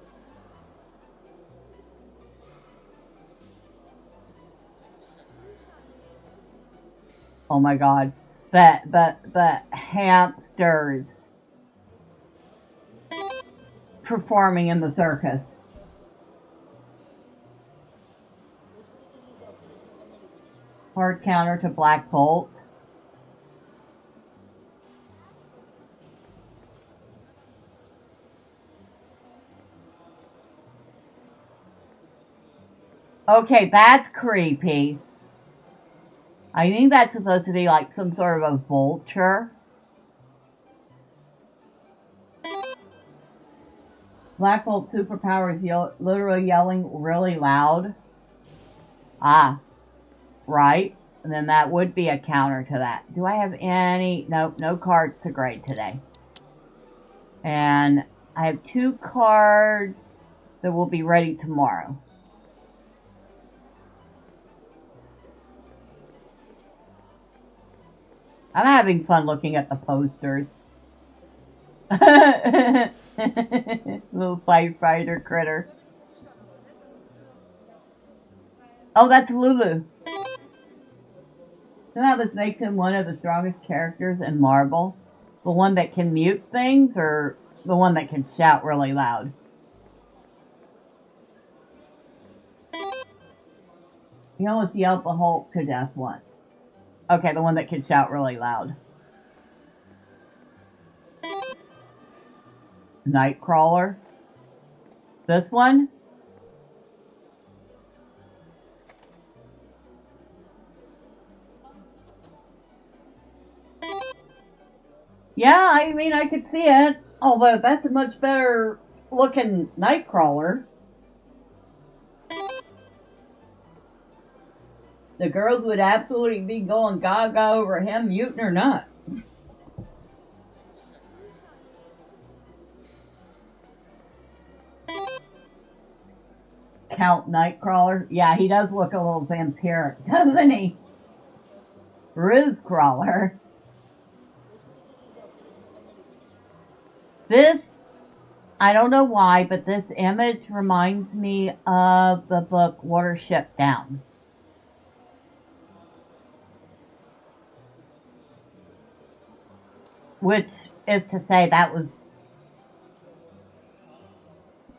Oh my god. The hamsters performing in the circus. Hard counter to Black Bolt. Okay, that's creepy. I think that's supposed to be like some sort of a vulture. Black Bolt superpower is literally yelling really loud. Ah, right. And then that would be a counter to that. Do I have any? Nope, no cards to grade today. And I have 2 cards that will be ready tomorrow. I'm having fun looking at the posters. Little firefighter critter. Oh, that's Lulu. Somehow this makes him one of the strongest characters in Marvel. The one that can mute things, or the one that can shout really loud? He almost yelled the Hulk to death once. Okay, the one that can shout really loud. Nightcrawler. This one? Yeah, I mean, I could see it. Although, that's a much better looking Nightcrawler. The girls would absolutely be going gaga over him, mutant or not. Count Nightcrawler. Yeah, he does look a little vampiric, doesn't he? Rizcrawler. This, I don't know why, but this image reminds me of the book Watership Down. Which is to say that was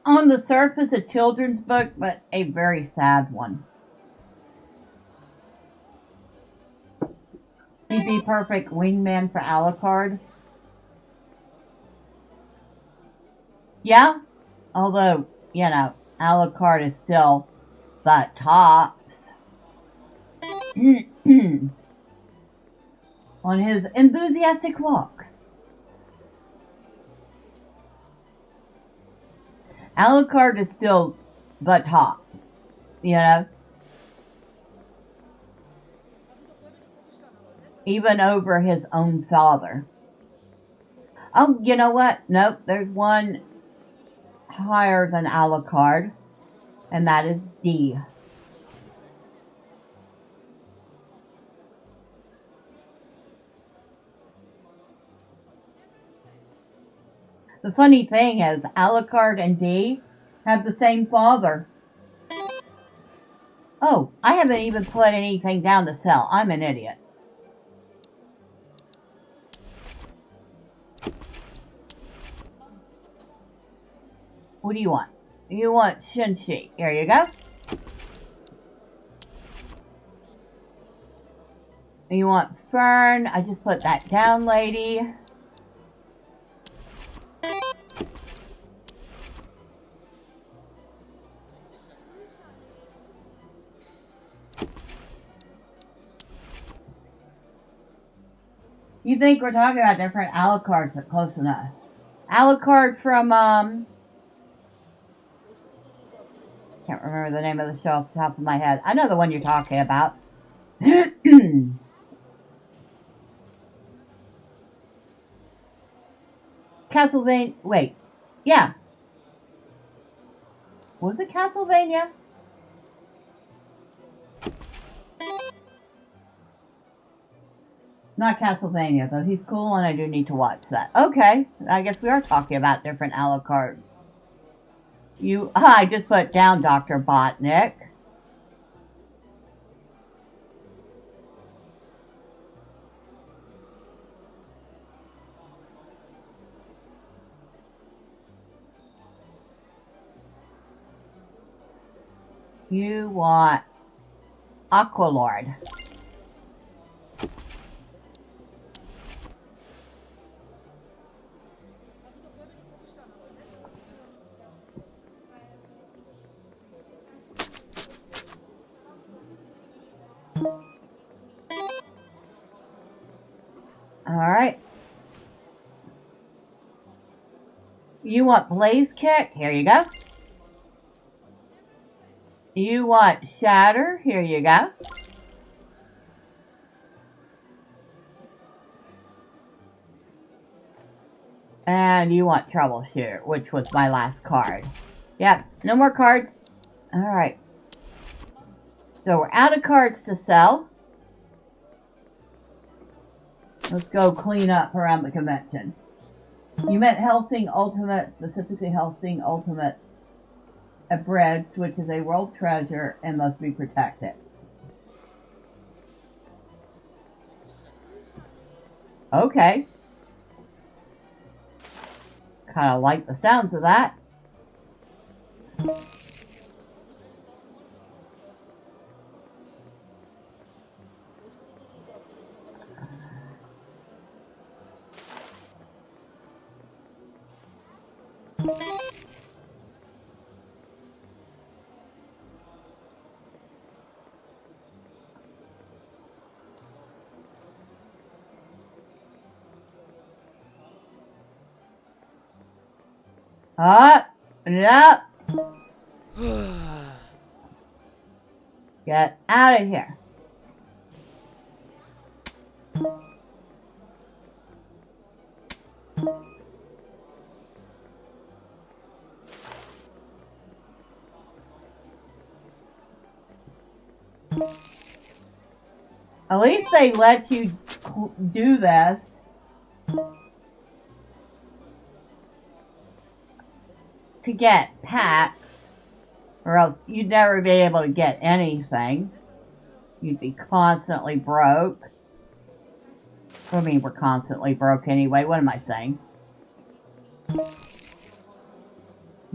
on the surface a children's book, but a very sad one. He'd be perfect wingman for Alucard. Yeah, although, you know, Alucard is still the tops. On his enthusiastic walks. Alucard is still the tops, you know? Even over his own father. Oh, you know what? Nope, there's one higher than Alucard, and that is D. The funny thing is, Alucard and D have the same father. Oh, I haven't even put anything down to sell. I'm an idiot. What do you want? You want Shinshi. Here you go. You want Fern. I just put that down, lady. You think we're talking about different Alucards that close enough. Alucard from, can't remember the name of the show off the top of my head. I know the one you're talking about. Castlevania, wait. Yeah. Was it Castlevania? Not Castlevania, though. He's cool and I do need to watch that. Okay, I guess we are talking about different Alucards. I just put down Dr. Botnick. You want Aqualord. Alright. You want Blaze Kick? Here you go. You want Shatter? Here you go. And you want Troubleshoot, which was my last card. Yep, no more cards. Alright. So we're out of cards to sell. Let's go clean up around the convention. You meant Helsing Ultimate, specifically Helsing Ultimate Abridged, which is a world treasure and must be protected. Okay. Kind of like the sounds of that. Up and up. Get out of here. At least they let you do this. To get packs, or else you'd never be able to get anything. You'd be constantly broke. I mean, we're constantly broke anyway. What am I saying?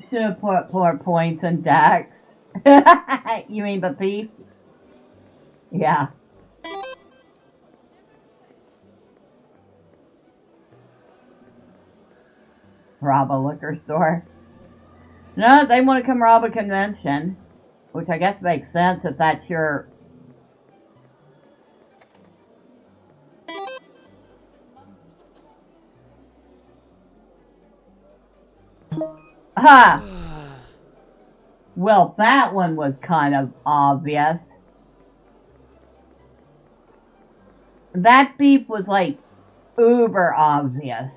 Should have put more points in Dex. You mean the thief? Yeah. Rob a liquor store. No, they want to come rob a convention, which I guess makes sense if that's your... Ha! Well, that one was kind of obvious. That beef was like uber obvious.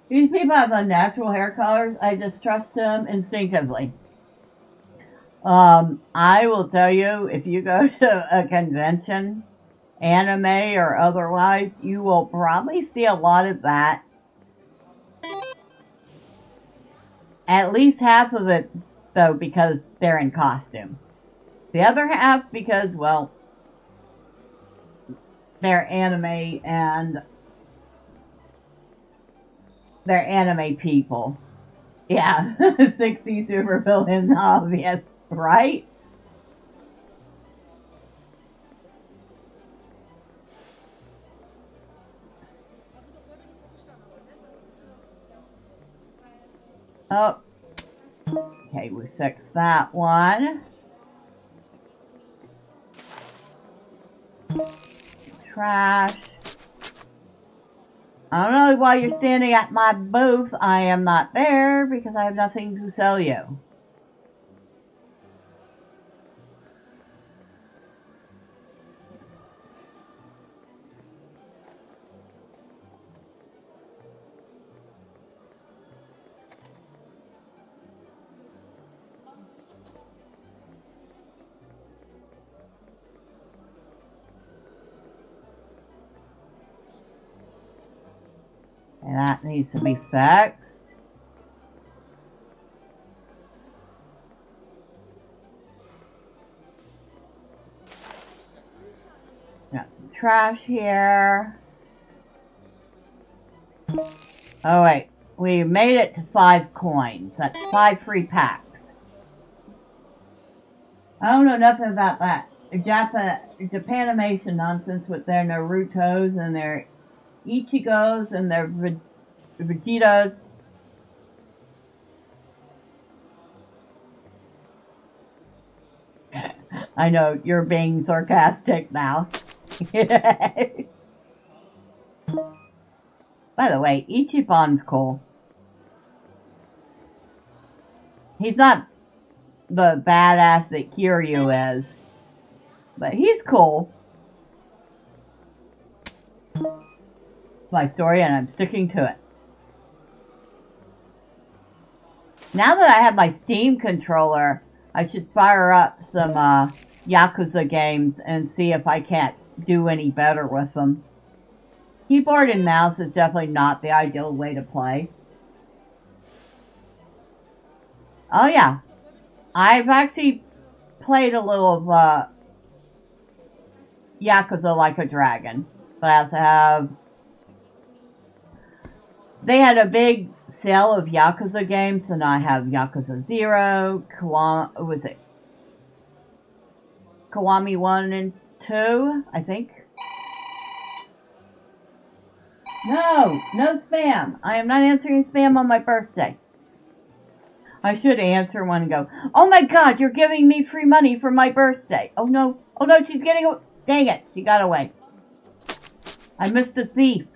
These people have unnatural hair colors. I just trust them instinctively. I will tell you, if you go to a convention, anime or otherwise, you will probably see a lot of that. At least half of it, though, because they're in costume. The other half because, well, they're anime and they're anime people. Yeah, 60 supervillains, obvious, right? Oh, okay, we fixed that one. Trash. I don't know why you're standing at my booth. I am not there because I have nothing to sell you. And that needs to be fixed. Got some trash here. Oh wait, we made it to 5 coins. That's 5 free packs. I don't know nothing about that Japanimation nonsense with their Narutos and their Ichigos and their Vegetas. I know, you're being sarcastic now. By the way, Ichiban's cool. He's not the badass that Kiryu is, but he's cool. It's my story and I'm sticking to it. Now that I have my Steam controller, I should fire up some Yakuza games and see if I can't do any better with them. Keyboard and mouse is definitely not the ideal way to play. Oh yeah, I've actually played a little of Yakuza Like a Dragon, but I also have... They had a big sale of Yakuza games, and I have Yakuza 0, Kiwami 1 and 2, I think. No spam. I am not answering spam on my birthday. I should answer one and go, oh my god, you're giving me free money for my birthday. Oh no, she's getting away. Dang it, she got away. I missed the thief.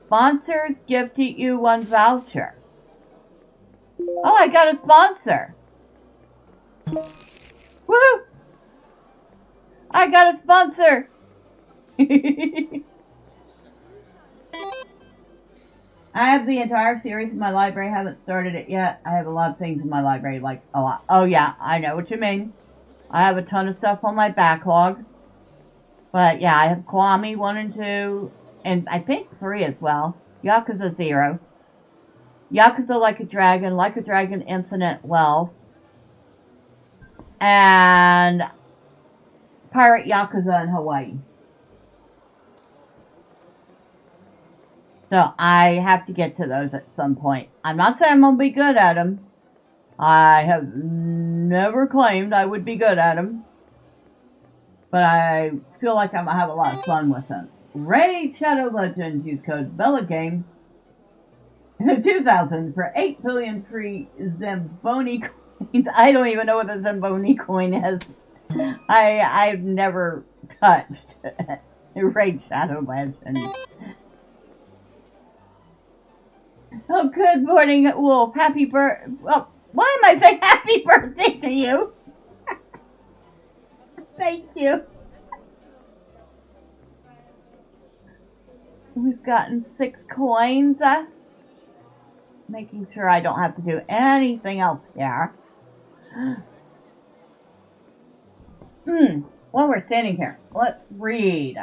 Sponsors gifted you 1 voucher. Oh, I got a sponsor. Woohoo! I got a sponsor. I have the entire series in my library. I haven't started it yet. I have a lot of things in my library, like a lot. Oh yeah, I know what you mean. I have a ton of stuff on my backlog. But yeah, I have Kiwami 1 and 2, and I think 3 as well. Yakuza 0. Yakuza Like a Dragon Infinite Wealth. And Pirate Yakuza in Hawaii. So I have to get to those at some point. I'm not saying I'm going to be good at them. I have never claimed I would be good at them. But I feel like I'm going to have a lot of fun with them. Raid Shadow Legends, use code BellaGame 2000 for 8 billion free Zamboni coins. I don't even know what a Zamboni coin is. I've never touched Raid Shadow Legends. Oh, good morning, Wolf. Happy well, why am I saying happy birthday to you? Thank you. We've gotten 6 coins. Making sure I don't have to do anything else here. While we're standing here, let's read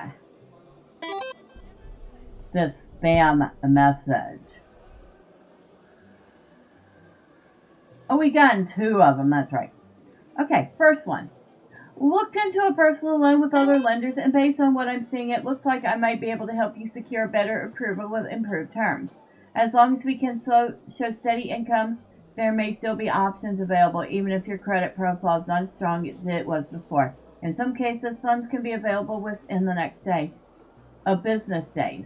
this spam message. Oh, we gotten 2 of them, that's right. Okay, first one. Looked into a personal loan with other lenders, and based on what I'm seeing, it looks like I might be able to help you secure better approval with improved terms. As long as we can show steady income, there may still be options available, even if your credit profile is not as strong as it was before. In some cases, funds can be available within the next day of business days.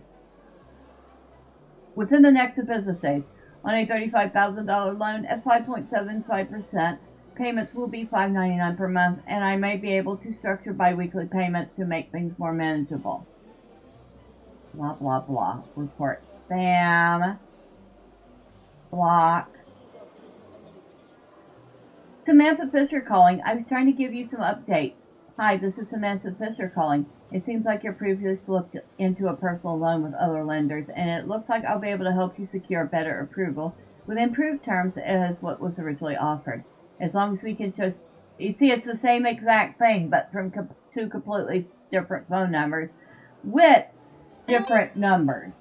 Within the next business days, on a $35,000 loan at 5.75%, payments will be $5.99 per month, and I may be able to structure biweekly payments to make things more manageable. Blah, blah, blah. Report spam. Block. Samantha Fisher calling. I was trying to give you some updates. Hi, this is Samantha Fisher calling. It seems like you previously looked into a personal loan with other lenders, and it looks like I'll be able to help you secure better approval with improved terms as what was originally offered. As long as we can just, you see, it's the same exact thing, but from 2 completely different phone numbers with different numbers.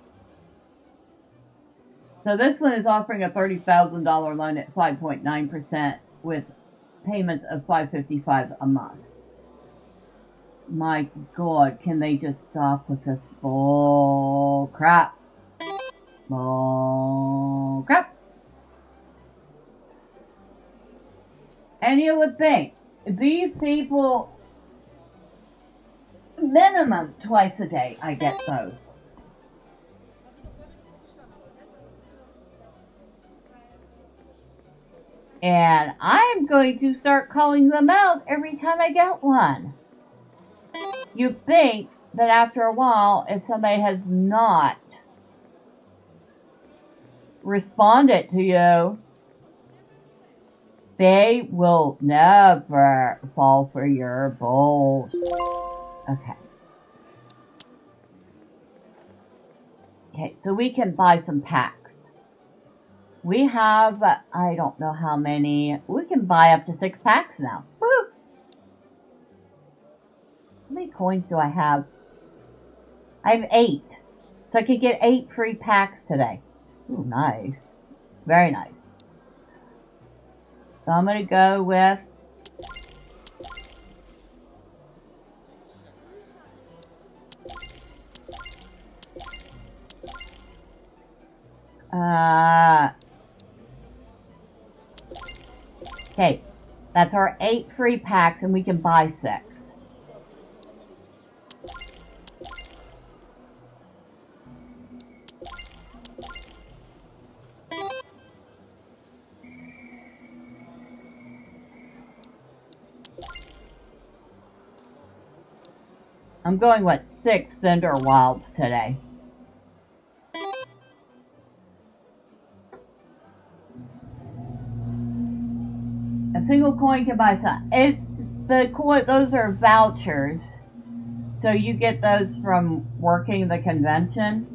So this one is offering a $30,000 loan at 5.9% with payments of $555 a month. My God, can they just stop with this bull crap? Bull crap. And you would think, these people, minimum twice a day, I get those. And I'm going to start calling them out every time I get one. You'd think that after a while, if somebody has not responded to you, they will never fall for your bullshit. Okay. Okay, so we can buy some packs. We have, I don't know how many, we can buy up to 6 packs now. Woo! How many coins do I have? I have 8. So I could get 8 free packs today. Ooh, nice. Very nice. So I'm going to go with okay, that's our 8 free packs, and we can buy 6. I'm going with 6 Cinder Wilds today. A single coin can buy some. Those are vouchers. So you get those from working the convention,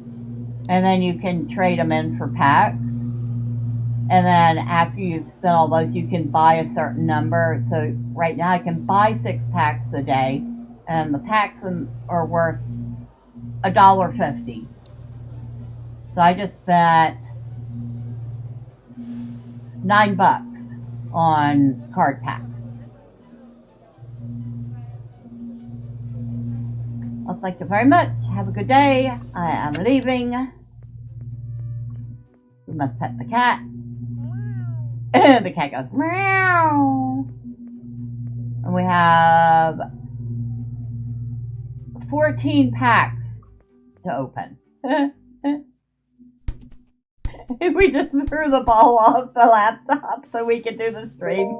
and then you can trade them in for packs. And then after you've spent all those, you can buy a certain number. So right now I can buy 6 packs a day, and the packs are worth $1.50. So I just spent $9 on card packs. Well, thank you very much. Have a good day. I am leaving. We must pet the cat. The cat goes meow. And we have 14 packs to open. We just threw the ball off the laptop so we could do the stream.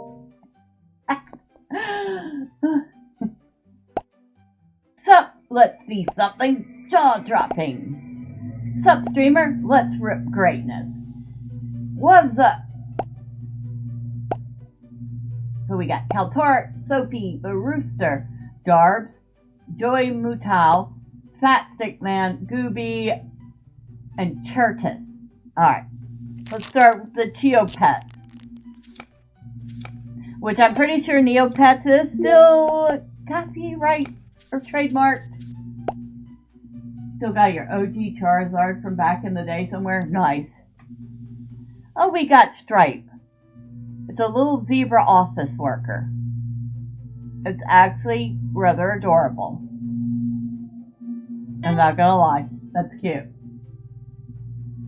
So, let's see something jaw-dropping. Sup, streamer? Let's rip greatness. What's up? So we got Kaltor, Sophie, the Rooster, Darbs, Joy Mutal, Fat Stick Man, Gooby, and Chertis. Alright, let's start with the Neopets. Which I'm pretty sure Neopets is still copyright or trademarked. Still got your OG Charizard from back in the day somewhere. Nice. Oh, we got Stripe. It's a little zebra office worker. It's actually rather adorable. I'm not gonna lie. That's cute.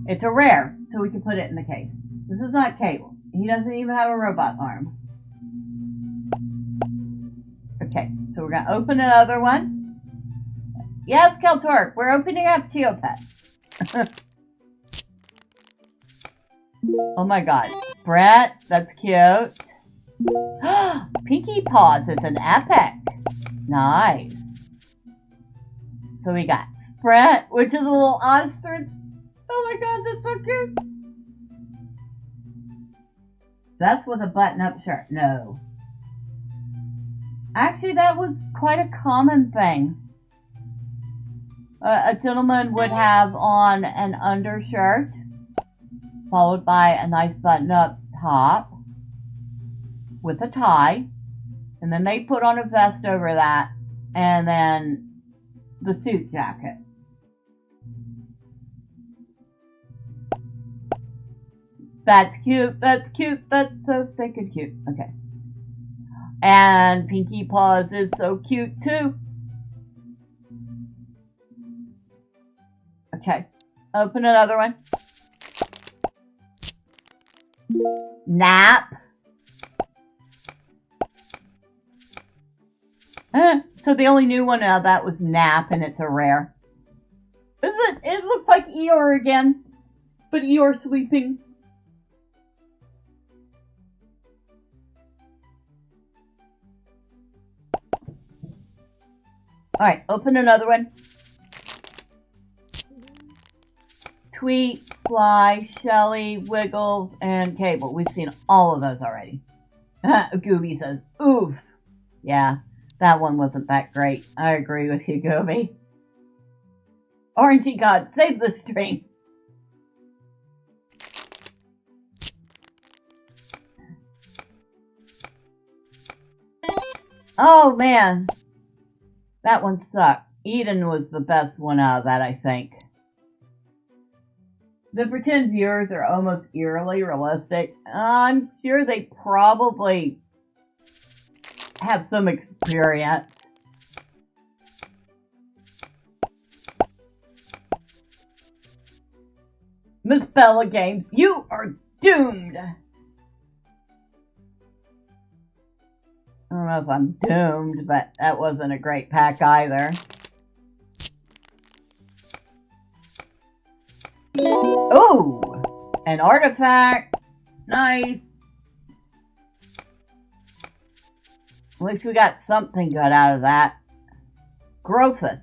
It's a rare, so we can put it in the case. This is not Cable. He doesn't even have a robot arm. Okay, so we're gonna open another one. Yes, Keltork, we're opening up Neopets. Oh my god. Brett, that's cute. Pinky Paws is an epic. Nice. So we got Brett, which is a little ostrich. Oh my god, that's so cute. That's with a button-up shirt. No. Actually, that was quite a common thing. A gentleman would have on an undershirt, followed by a nice button-up top with a tie, and then they put on a vest over that, and then the suit jacket. That's cute, that's cute, that's so stinking cute. Okay. And Pinky Paws is so cute too. Okay, open another one. Nap. So the only new one out of that was Nap, and it's a rare. It looks like Eeyore again, but Eeyore sleeping. Alright, open another one. Tweet, Sly, Shelly, Wiggles, and Cable. We've seen all of those already. Gooby says, oof. Yeah, that one wasn't that great. I agree with you, Gooby. Orangey God, save the stream. Oh, man. That one sucked. Eden was the best one out of that, I think. The pretend viewers are almost eerily realistic. I'm sure they probably have some experience. Miss Bella Games, you are doomed! I don't know if I'm doomed, but that wasn't a great pack either. Oh! An artifact! Nice! At least we got something good out of that. Grophus.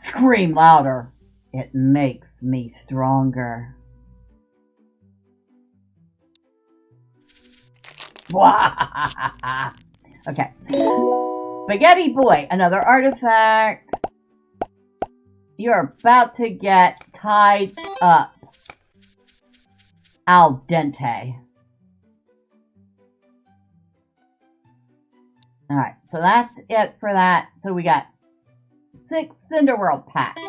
Scream louder. It makes me stronger. Okay. Spaghetti Boy, another artifact. You're about to get tied up. Al dente. Alright, so that's it for that. So we got 6 Cinderworld packs.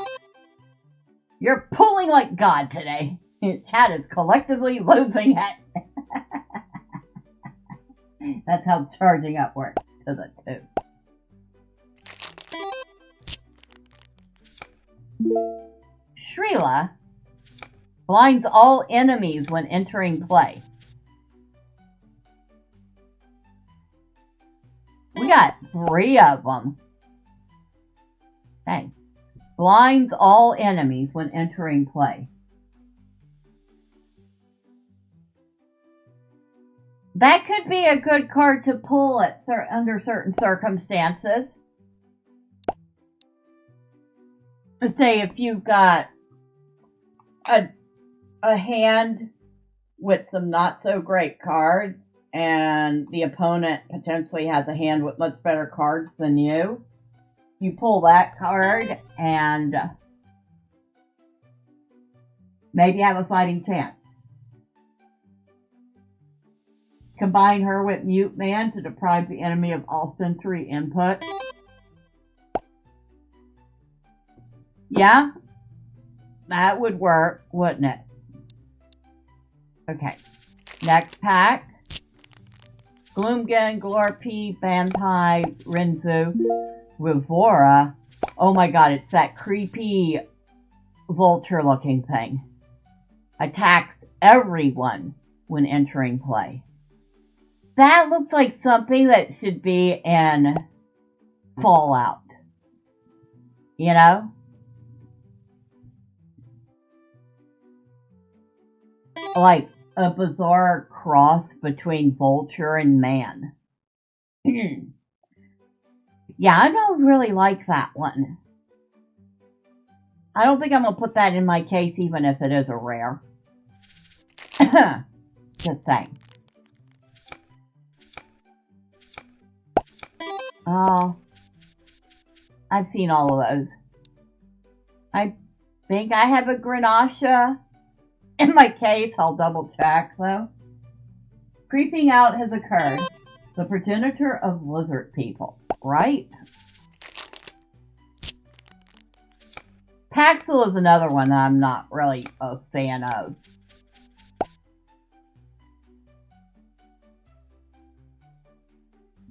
You're pulling like God today. Chat is collectively losing it. That's how charging up works to the 2. Shrila blinds all enemies when entering play. We got 3 of them. Dang. Blinds all enemies when entering play. That could be a good card to pull under certain circumstances. Say if you've got a hand with some not so great cards and the opponent potentially has a hand with much better cards than you, you pull that card and maybe have a fighting chance. Combine her with Mute Man to deprive the enemy of all sensory input. Yeah, that would work, wouldn't it? Okay, next pack. Gloomgun, Glorpy, Banpai, Renzu, Rivora. Oh my god, it's that creepy vulture-looking thing. Attacks everyone when entering play. That looks like something that should be in Fallout. You know? Like a bizarre cross between vulture and man. Yeah, I don't really like that one. I don't think I'm going to put that in my case even if it is a rare. Just saying. Oh, I've seen all of those. I think I have a Grenache in my case. I'll double check though. Creeping out has occurred. The progenitor of lizard people, right? Paxil is another one that I'm not really a fan of.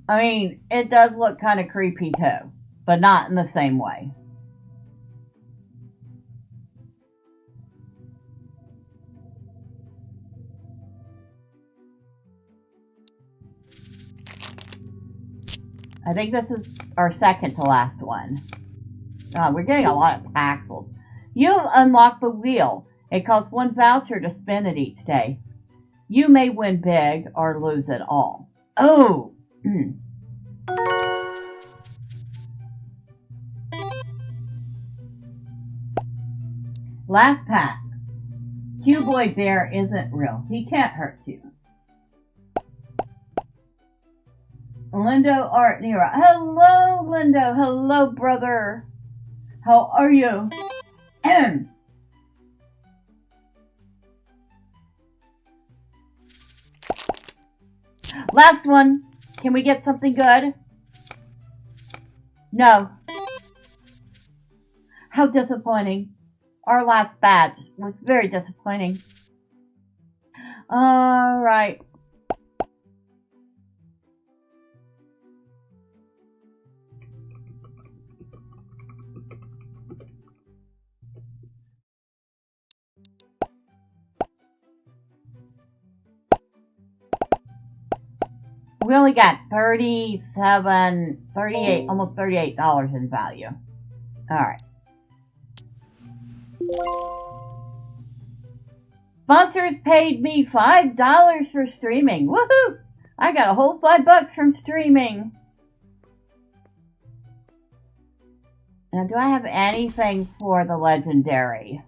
I mean, it does look kind of creepy too, but not in the same way. I think this is our second to last one. We're getting a lot of Paxils. You unlock the wheel. It costs 1 voucher to spin it each day. You may win big or lose it all. Oh! Last pack. Q-Boy Bear isn't real. He can't hurt you. Lindo Art Nero. Hello, Lindo. Hello, brother. How are you? Last one. Can we get something good? No. How disappointing. Our last batch was very disappointing. Alright. We only got $38, almost $38 in value. Alright. Sponsors paid me $5 for streaming. Woohoo! I got a whole $5 from streaming. Now, do I have anything for the legendary?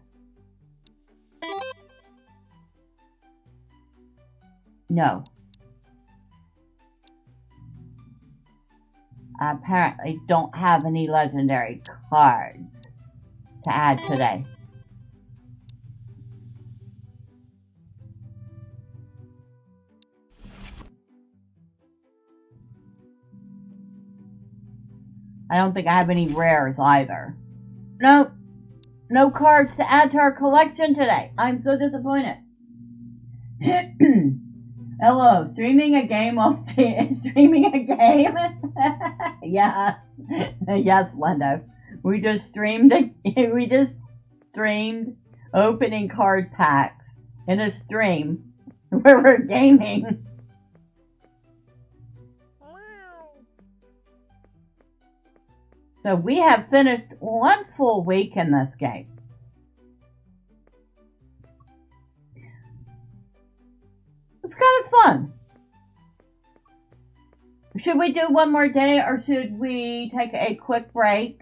No. I apparently don't have any legendary cards to add today. I don't think I have any rares either. Nope. No cards to add to our collection today. I'm so disappointed. Hello, streaming a game while streaming a game? Yeah. Yes, Lendo. We just streamed opening card packs in a stream where we're gaming. So we have finished 1 full week in this game. It's kind of fun. Should we do one more day or should we take a quick break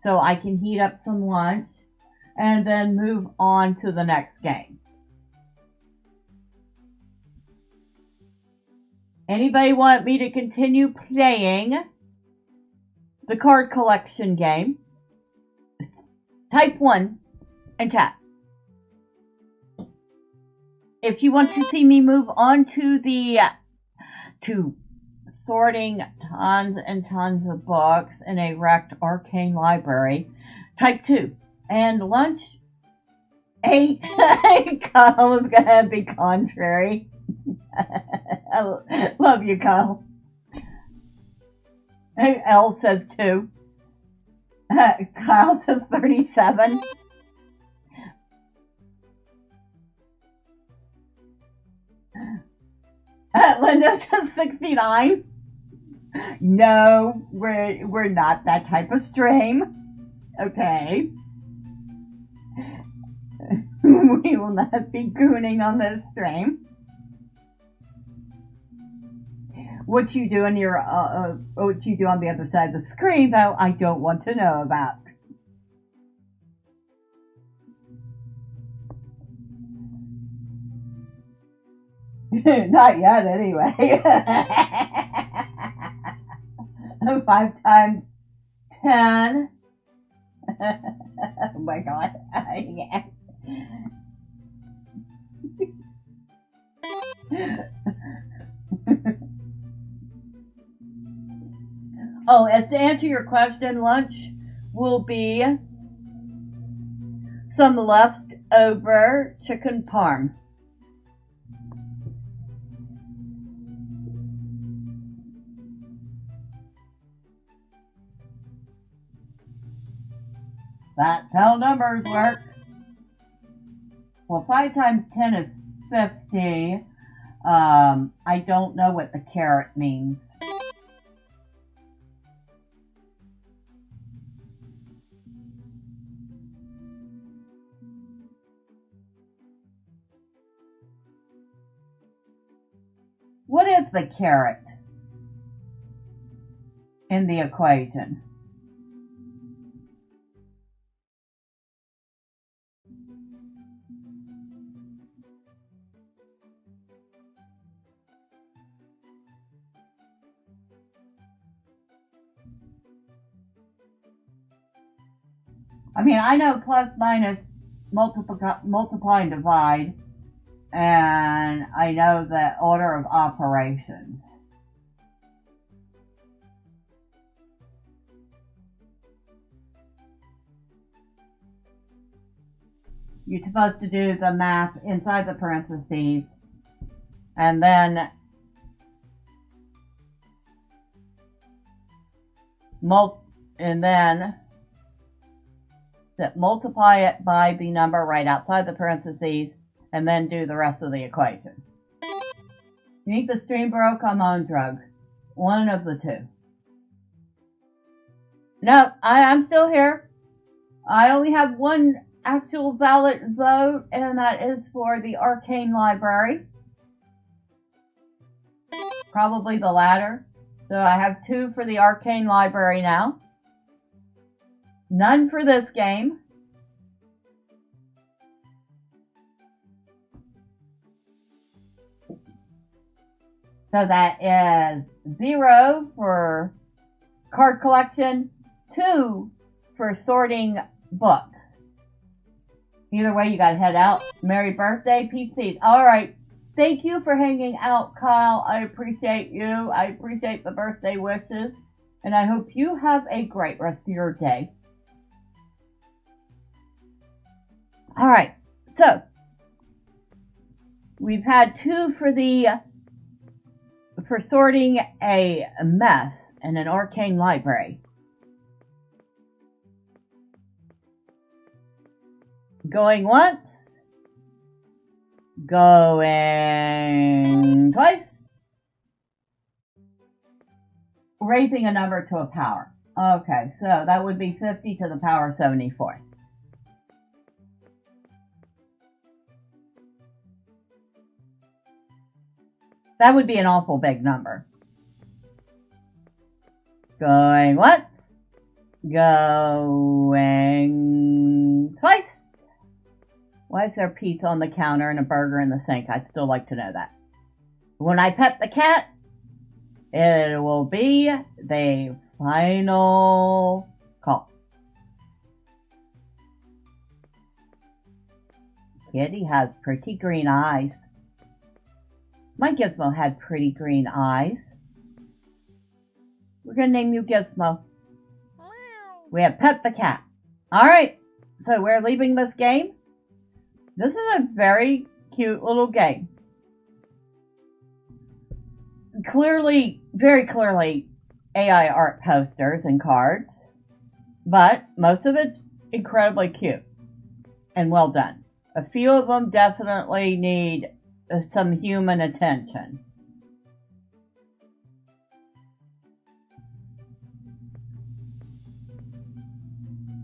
so I can heat up some lunch and then move on to the next game? Anybody want me to continue playing the card collection game? Type 1 and chat. if you want to see me move on to sorting tons and tons of books in a wrecked arcane library, type 2. And lunch, 8. Kyle is gonna be contrary. I love you, Kyle. L says 2. Kyle says 37. Linda says 69. No, we're not that type of stream. Okay. We will not be gooning on this stream. What you do on what you do on the other side of the screen, though, I don't want to know about. Not yet, anyway. 5 times 10. Oh my god. Yeah. Oh, as to answer your question, lunch will be some leftover chicken parm. That's how numbers work. Well, 5 times 10 is 50. I don't know what the carrot means. What is the carrot in the equation? I mean, I know plus, minus, multiply, and divide, and I know the order of operations. You're supposed to do the math inside the parentheses, and then multiply it by the number right outside the parentheses, and then do the rest of the equation. You think the stream broke? I'm on drugs. One of the two. No, I'm still here. I only have one actual valid vote, and that is for the Arcane Library. Probably the latter. So I have 2 for the Arcane Library now. None for this game. So that is 0 for card collection, 2 for sorting books. Either way, you gotta head out. Merry birthday, peace. All right. Thank you for hanging out, Kyle. I appreciate you. I appreciate the birthday wishes. And I hope you have a great rest of your day. All right. So, we've had 2 for sorting a mess in an arcane library. Going once. Going twice. Raising a number to a power. Okay, so that would be 50 to the power of 74. That would be an awful big number. Going once. Going twice. Why is there pizza on the counter and a burger in the sink? I'd still like to know that. When I pet the cat, it will be the final call. Kitty has pretty green eyes. My Gizmo had pretty green eyes. We're going to name you Gizmo. We have Pet the cat. Alright, so we're leaving this game. This is a very cute little game. Clearly, very clearly, AI art posters and cards. But most of it's incredibly cute and well done. A few of them definitely need some human attention.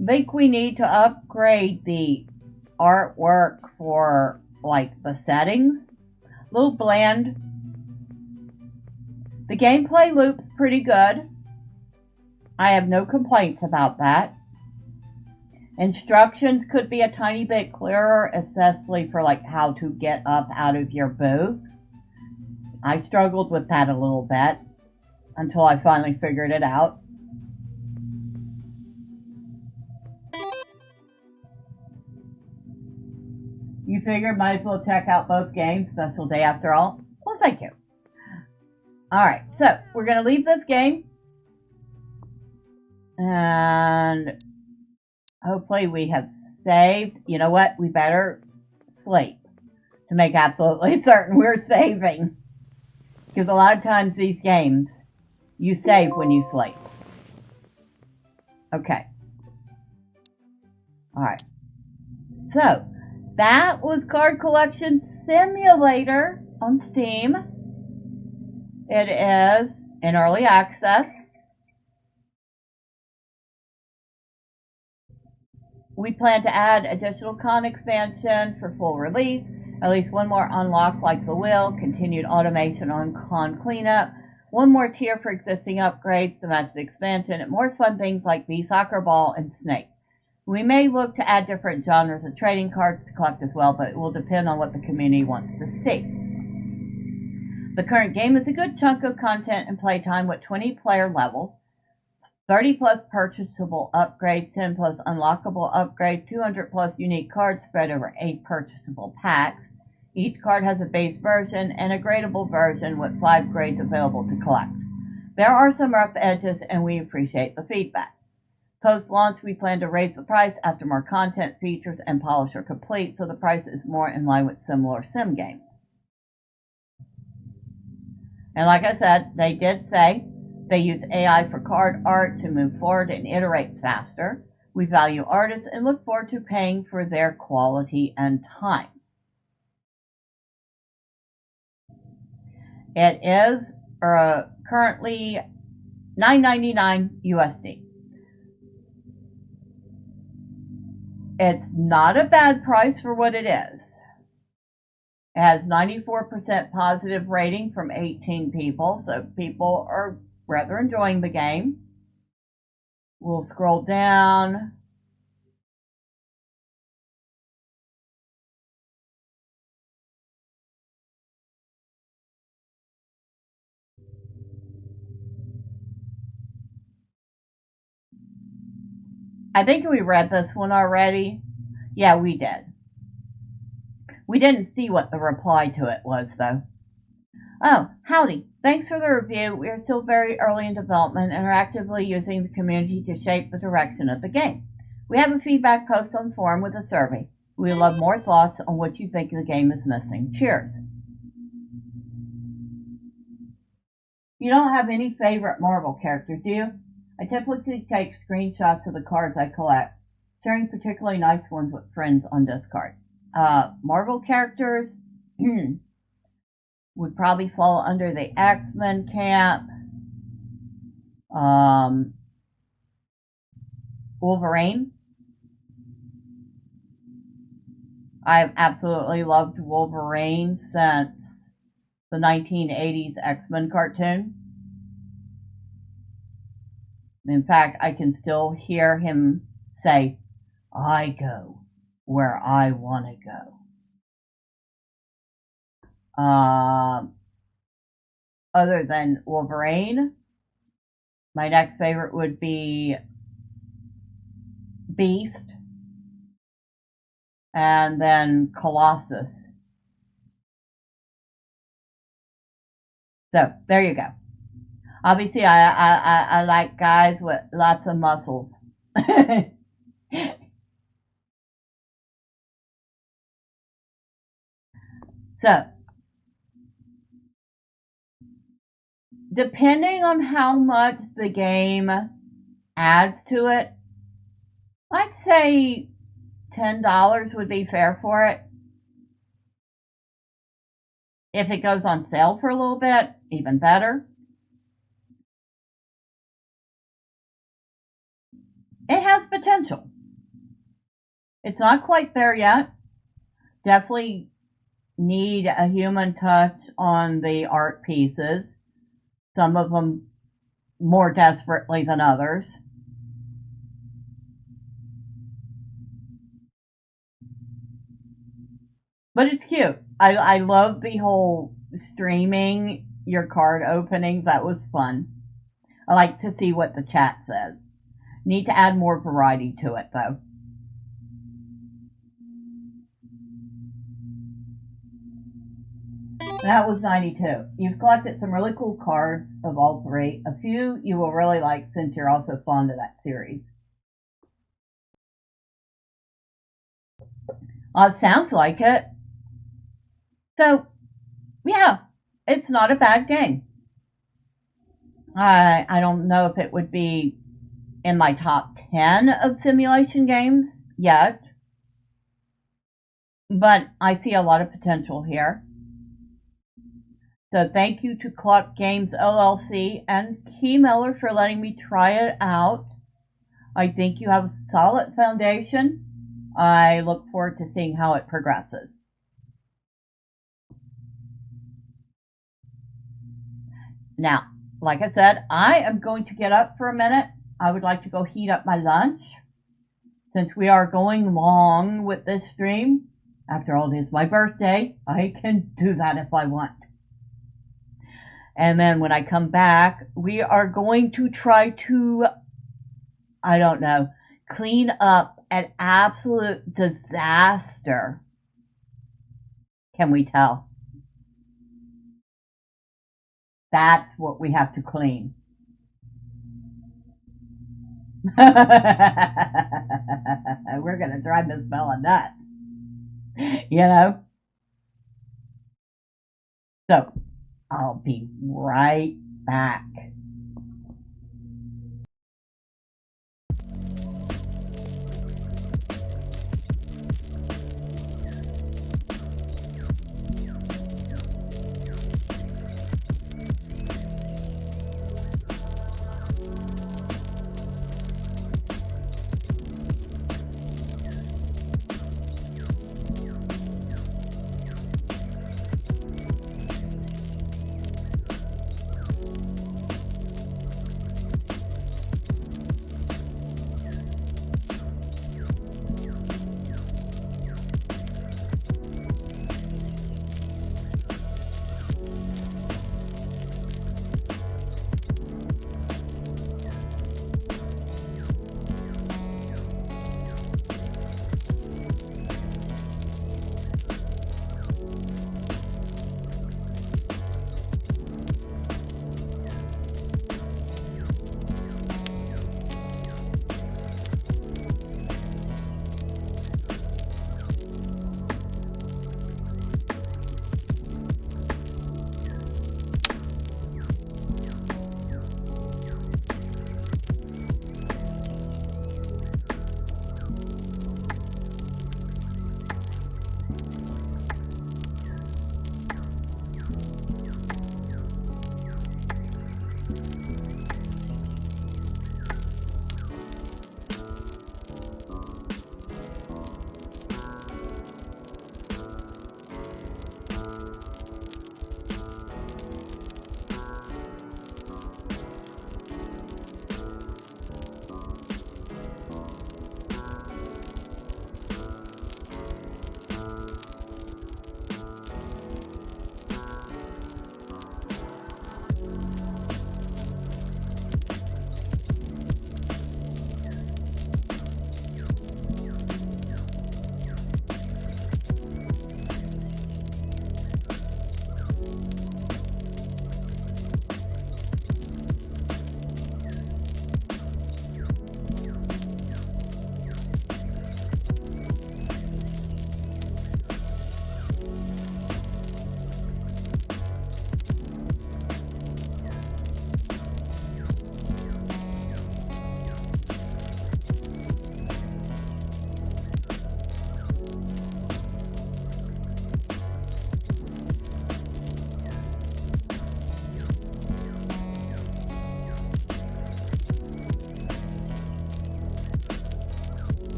I think we need to upgrade the artwork for, like, the settings. A little bland. The gameplay loop's pretty good. I have no complaints about that. Instructions could be a tiny bit clearer, especially for, like, how to get up out of your booth. I struggled with that a little bit until I finally figured it out. You figured might as well check out both games, special day after all? Well, thank you. Alright, so we're going to leave this game. And hopefully we have saved. You know what? We better sleep to make absolutely certain we're saving. Because a lot of times these games, you save when you sleep. Okay. Alright. So, that was Card Collection Simulator on Steam. It is in early access. We plan to add additional con expansion for full release, at least one more unlock like the wheel, continued automation on con cleanup, one more tier for existing upgrades to match the expansion, and more fun things like the soccer ball and snake. We may look to add different genres of trading cards to collect as well, but it will depend on what the community wants to see. The current game is a good chunk of content and playtime with 20 player levels, 30 plus purchasable upgrades, 10 plus unlockable upgrades, 200 plus unique cards spread over 8 purchasable packs. Each card has a base version and a gradable version with 5 grades available to collect. There are some rough edges and we appreciate the feedback. Post-launch, we plan to raise the price after more content, features, and polish are complete, so the price is more in line with similar sim games. And like I said, they did say they use AI for card art to move forward and iterate faster. We value artists and look forward to paying for their quality and time. It is currently $9.99 USD. It's not a bad price for what it is. It has 94% positive rating from 18 people, so people are rather enjoying the game. We'll scroll down. I think we read this one already. Yeah, we did. We didn't see what the reply to it was, though. Oh, howdy. Thanks for the review. We are still very early in development and are actively using the community to shape the direction of the game. We have a feedback post on the forum with a survey. We would love more thoughts on what you think the game is missing. Cheers. You don't have any favorite Marvel characters, do you? I typically take screenshots of the cards I collect, sharing particularly nice ones with friends on Discord. Marvel characters would probably fall under the X-Men camp. Wolverine. I've absolutely loved Wolverine since the 1980s X-Men cartoon. In fact, I can still hear him say, "I go where I want to go." Other than Wolverine, my next favorite would be Beast, and then Colossus. So there you go. Obviously, I like guys with lots of muscles. So, depending on how much the game adds to it, I'd say $10 would be fair for it. If it goes on sale for a little bit, even better. It has potential. It's not quite there yet. Definitely need a human touch on the art pieces. Some of them more desperately than others. But it's cute. I love the whole streaming your card openings. That was fun. I like to see what the chat says. Need to add more variety to it, though. That was 92. You've collected some really cool cards of all three. A few you will really like since you're also fond of that series. Sounds like it. So, yeah, it's not a bad game. I don't know if it would be in my top 10 of simulation games yet, but I see a lot of potential here. So thank you to Cluck Games LLC and Keymailer for letting me try it out. I think you have a solid foundation. I look forward to seeing how it progresses. Now, like I said, I am going to get up for a minute. I would like to go heat up my lunch. Since we are going long with this stream, after all, it is my birthday. I can do that if I want. And then when I come back, we are going to try to, I don't know, clean up an absolute disaster. Can we tell? That's what we have to clean. We're going to drive Miss Bella nuts. You know? So, I'll be right back.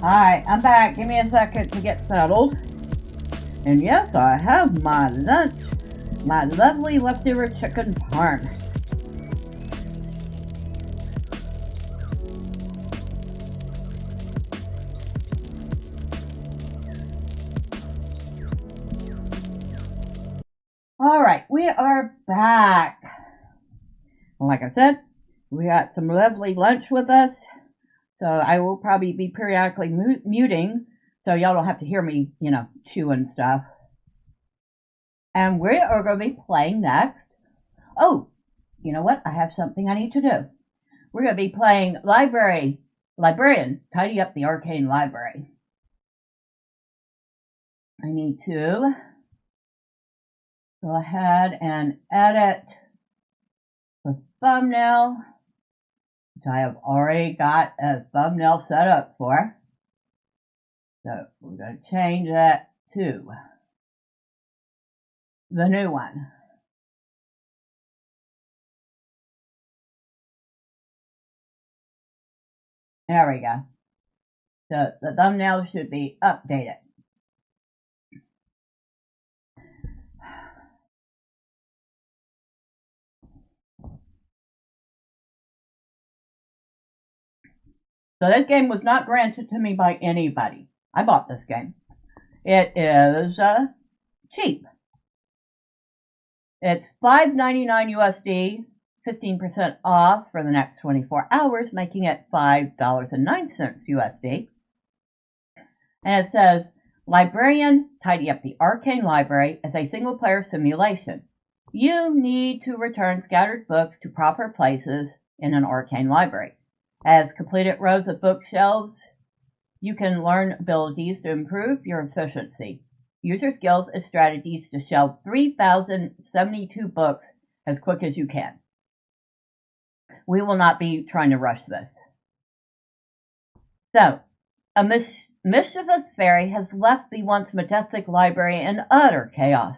Alright, I'm back. Give me a second to get settled. And yes, I have my lunch. My lovely leftover chicken parm. Alright, we are back. Like I said, we got some lovely lunch with us. So I will probably be periodically muting, so y'all don't have to hear me, chewing stuff. And we are going to be playing next. Oh, you know what? I have something I need to do. We're going to be playing Librarian, Tidy Up the Arcane Library. I need to go ahead and edit the thumbnail, which I have already got a thumbnail set up for. So we're going to change that to the new one. There we go. So the thumbnail should be updated. So this game was not granted to me by anybody. I bought this game. It is cheap. It's $5.99 USD, 15% off for the next 24 hours, making it $5.09 USD. And it says, Librarian, Tidy Up the Arcane Library as a single-player simulation. You need to return scattered books to proper places in an arcane library. As completed rows of bookshelves, you can learn abilities to improve your efficiency. Use your skills as strategies to shelve 3,072 books as quick as you can. We will not be trying to rush this. So, a mischievous fairy has left the once majestic library in utter chaos.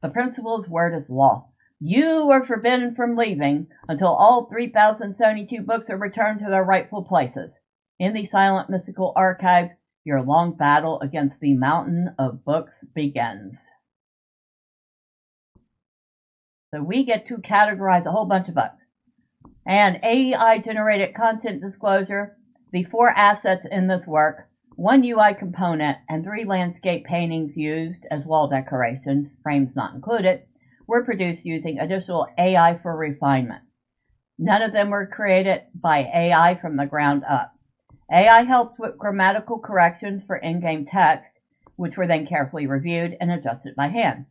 The principal's word is law. You are forbidden from leaving until all 3,072 books are returned to their rightful places. In the silent mystical archive, your long battle against the mountain of books begins. So we get to categorize a whole bunch of books. And AI-generated content disclosure, the 4 assets in this work, 1 UI component, and 3 landscape paintings used as wall decorations, frames not included, were produced using additional AI for refinement. None of them were created by AI from the ground up. AI helps with grammatical corrections for in-game text, which were then carefully reviewed and adjusted by hand.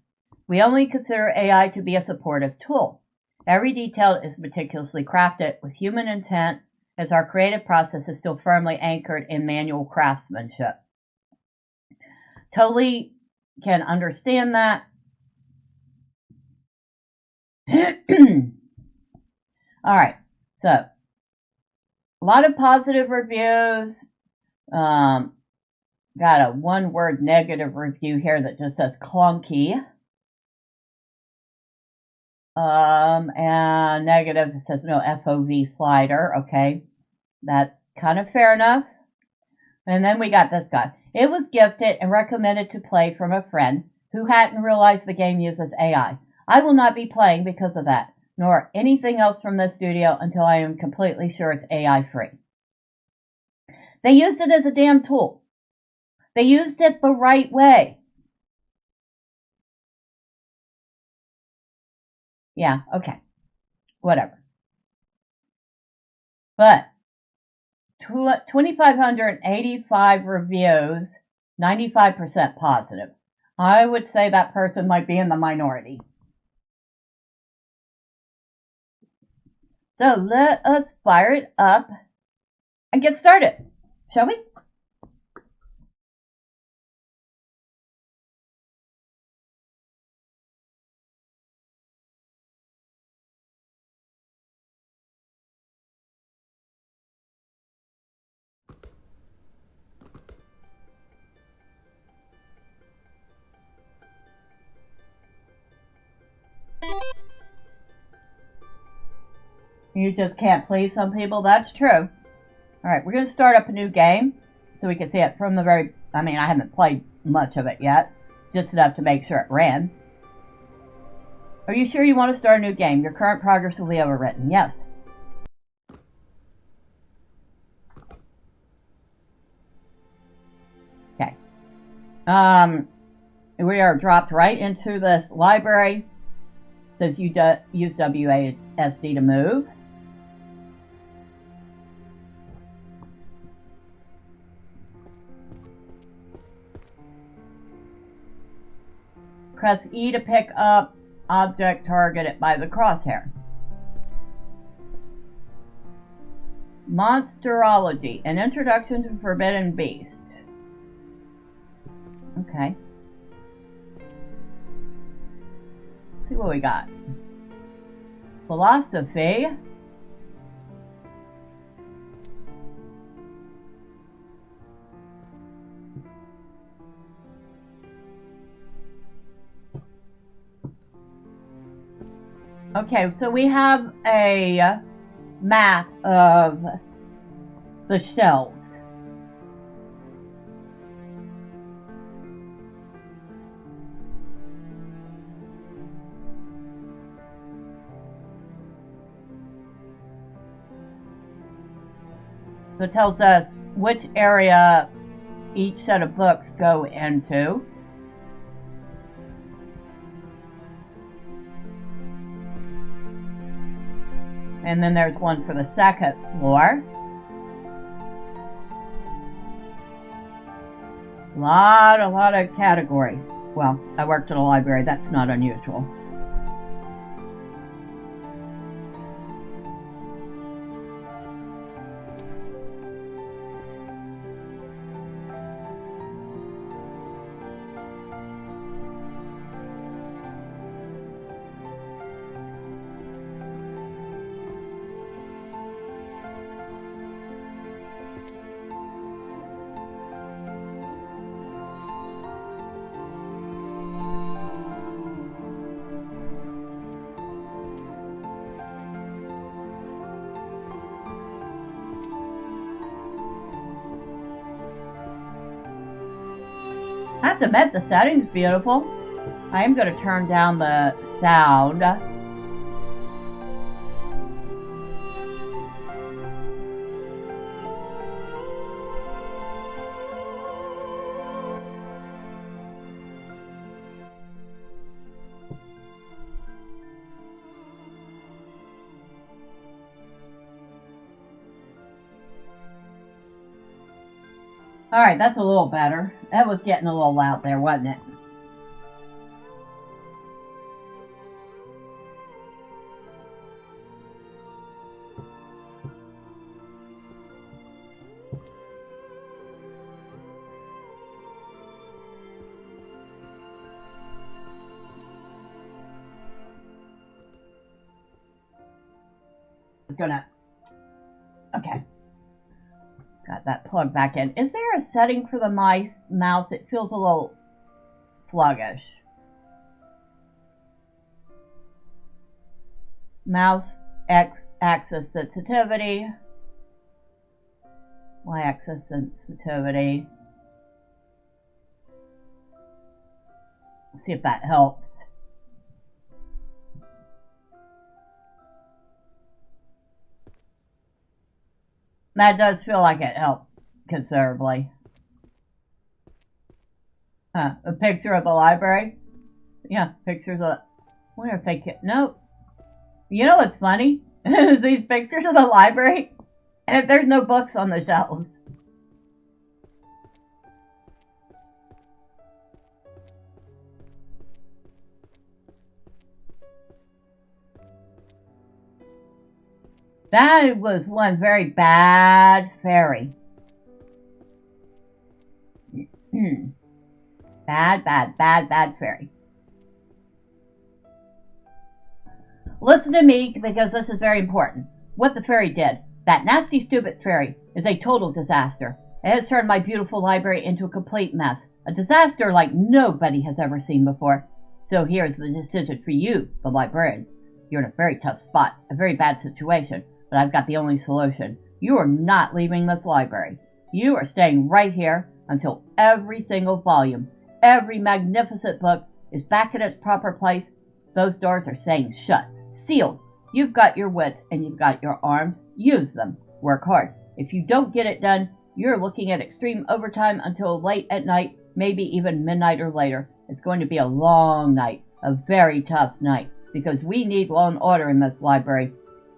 We only consider AI to be a supportive tool. Every detail is meticulously crafted with human intent, as our creative process is still firmly anchored in manual craftsmanship. Totally can understand that. Alright, so a lot of positive reviews. Got a 1-word negative review here that just says clunky. And negative says no FOV slider. Okay, that's kind of fair enough. And then we got this guy. It was gifted and recommended to play from a friend who hadn't realized the game uses AI. I will not be playing because of that, nor anything else from this studio until I am completely sure it's AI free. They used it as a damn tool. They used it the right way. Yeah, okay. Whatever. But 2,585 reviews, 95% positive. I would say that person might be in the minority. So let us fire it up and get started, shall we? You just can't please some people, that's true. Alright, we're going to start up a new game. so we can see it from the very... I mean, I haven't played much of it yet. Just enough to make sure it ran. Are you sure you want to start a new game? Your current progress will be overwritten. Yes. Okay. We are dropped right into this library. It says you use WASD to move. Press E to pick up object targeted by the crosshair. Monsterology, an introduction to Forbidden Beast. Okay. Let's see what we got. Philosophy. Okay, so we have a map of the shells. So it tells us which area each set of books go into. And then there's one for the second floor. A lot of categories. Well, I worked at a library, that's not unusual. I have to admit, the setting's beautiful. I am going to turn down the sound. Alright, that's a little better. That was getting a little loud there, wasn't it? Okay. Got that plugged back in. Is there a setting for the mouse? It feels a little sluggish. Mouse X-axis sensitivity. Y-axis sensitivity. Let's see if that helps. That does feel like it helped considerably. A picture of the library? Yeah, pictures of... I wonder if they can... Nope. You know what's funny? Is these pictures of the library, and there's no books on the shelves. That was one very bad fairy. bad fairy. Listen to me, because this is very important. What the fairy did, that nasty, stupid fairy, is a total disaster. It has turned my beautiful library into a complete mess. A disaster like nobody has ever seen before. So here's the decision for you, the librarians. You're in a very tough spot, a very bad situation. But I've got the only solution. You are not leaving this library. You are staying right here until every single volume, every magnificent book is back in its proper place. Those doors are staying shut, sealed. You've got your wits and you've got your arms. Use them. Work hard. If you don't get it done, you're looking at extreme overtime until late at night, maybe even midnight or later. It's going to be a long night, a very tough night, because we need law and order in this library.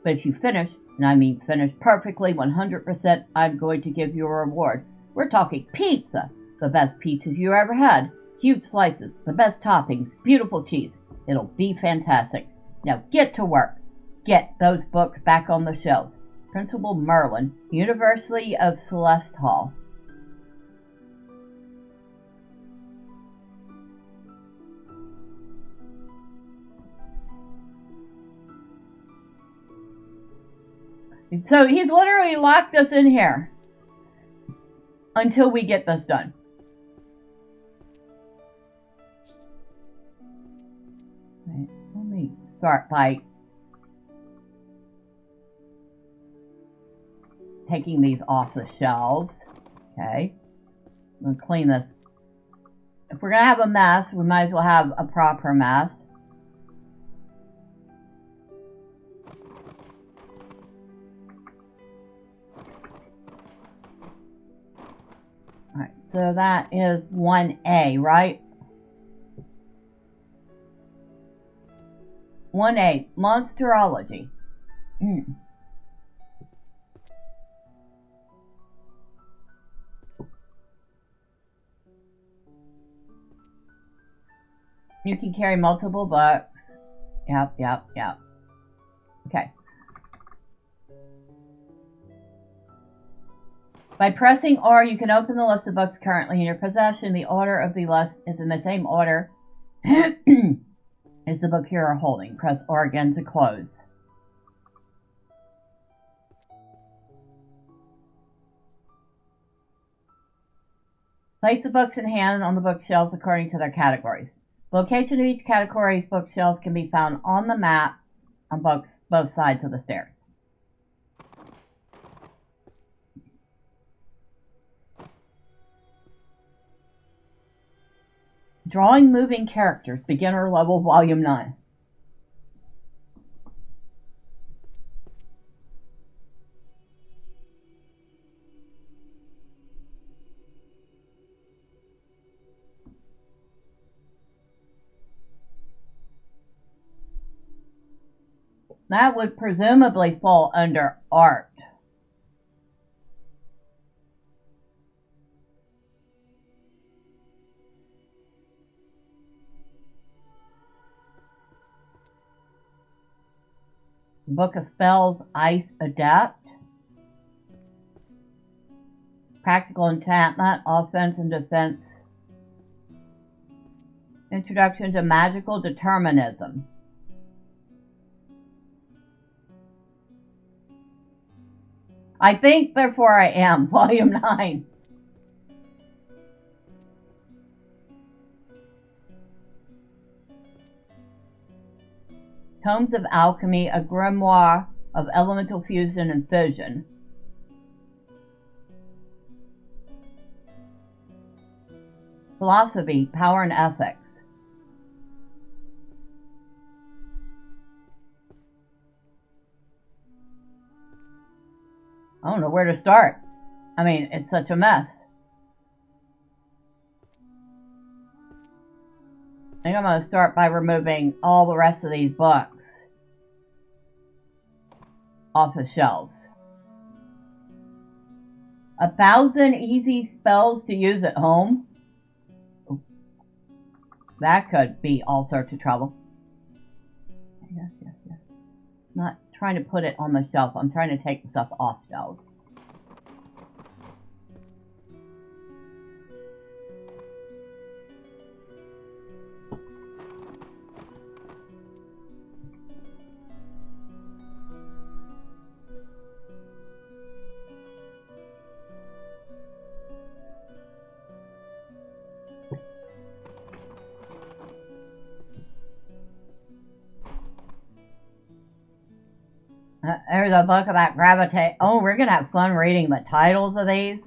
But if you finish, and I mean finish perfectly 100%, I'm going to give you a reward. We're talking pizza, the best pizza you ever had. Huge slices, the best toppings, beautiful cheese. It'll be fantastic. Now get to work. Get those books back on the shelves. Principal Merlin, University of Celeste Hall. So he's literally locked us in here until we get this done. Right, let me start by taking these off the shelves. Okay, I'm going to clean this. If we're going to have a mess, we might as well have a proper mess. Alright, so that is 1A, right? 1A, Monsterology. You can carry multiple books. Yep. Okay. By pressing R, you can open the list of books currently in your possession. The order of the list is in the same order as the book you are holding. Press R again to close. Place the books in hand on the bookshelves according to their categories. The location of each category's bookshelves can be found on the map on both sides of the stairs. Drawing Moving Characters, Beginner Level, Volume 9. That would presumably fall under art. Book of Spells, Ice Adept. Practical Enchantment, Offense and Defense. Introduction to Magical Determinism. I think, therefore I am, Volume 9. Tomes of Alchemy, a grimoire of elemental fusion and fission. Philosophy, Power and Ethics. I don't know where to start. I mean, it's such a mess. I think I'm going to start by removing all the rest of these books off the shelves. 1,000 easy spells to use at home. That could be all sorts of trouble. Yes. Not trying to put it on the shelf. I'm trying to take the stuff off shelves. There's a book about gravitate. Oh, we're going to have fun reading the titles of these.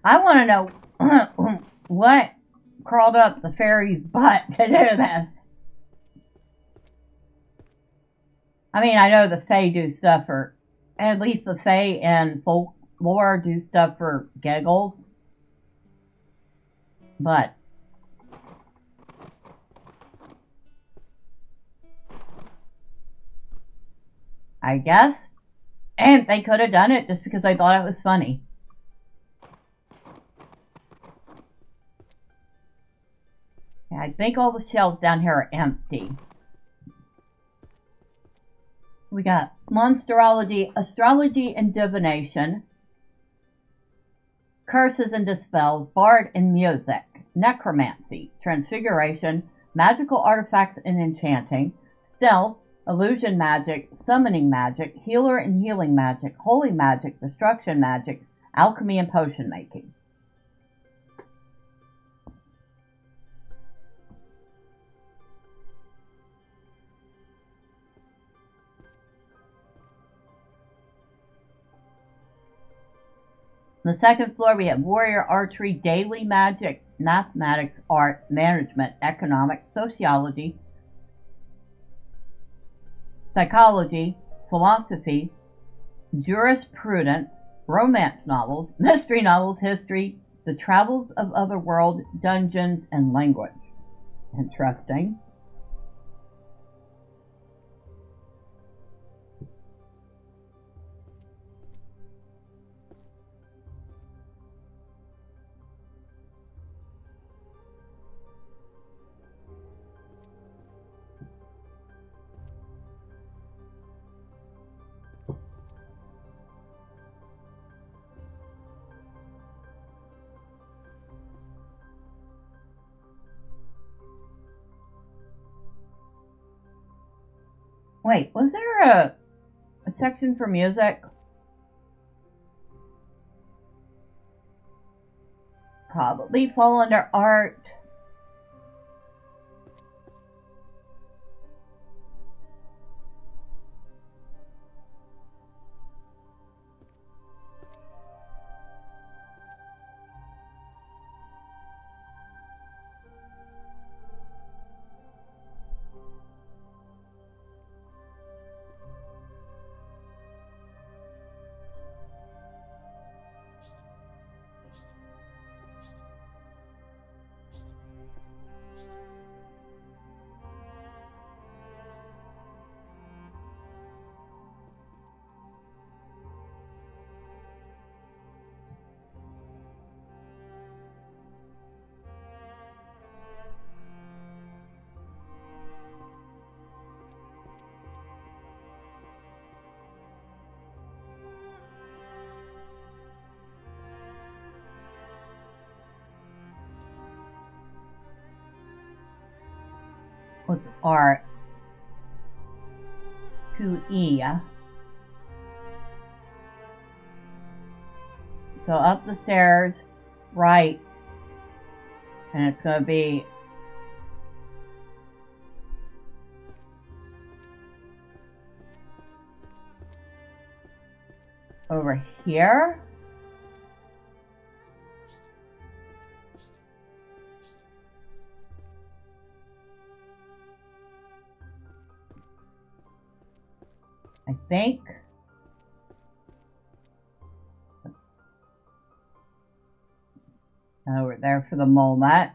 I want to know what crawled up the fairy's butt to do this. I mean, I know the Fae do stuff for, at least the Fae and folklore do stuff for giggles. But I guess, and they could have done it just because they thought it was funny. I think all the shelves down here are empty. We got monsterology, astrology and divination, curses and dispels, bard and music, necromancy, transfiguration, magical artifacts and enchanting, stealth, illusion magic, summoning magic, healer and healing magic, holy magic, destruction magic, alchemy and potion making. On the second floor, we have warrior, archery, daily magic, mathematics, art, management, economics, sociology, psychology, philosophy, jurisprudence, romance novels, mystery novels, history, the travels of otherworld, dungeons, and language. Interesting. Wait, was there a section for music? Probably fall under art. With art. 2E. So up the stairs, right, and it's going to be over here. I think. Over there for the moment.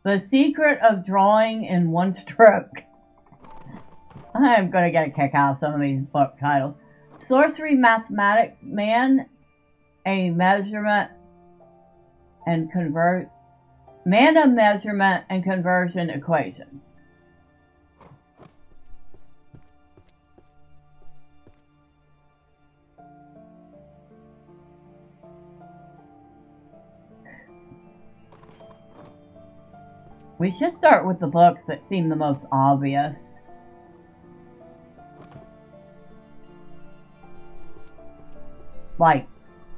The secret of drawing in one stroke. I'm going to get a kick out of some of these book titles. Sorcery, mathematics, man, a measurement and convert Mana measurement and conversion equation. We should start with the books that seem the most obvious. Like,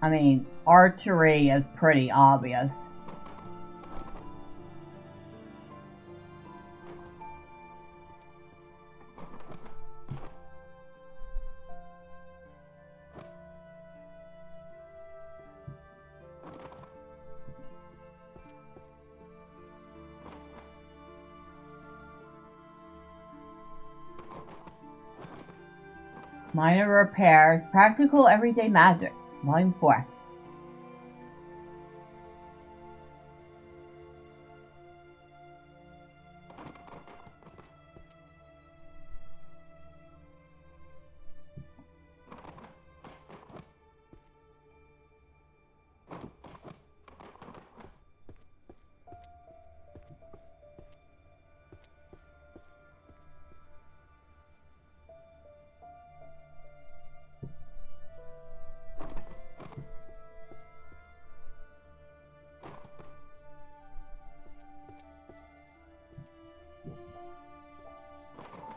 I mean, archery is pretty obvious. Minor repairs, practical everyday magic, volume 4.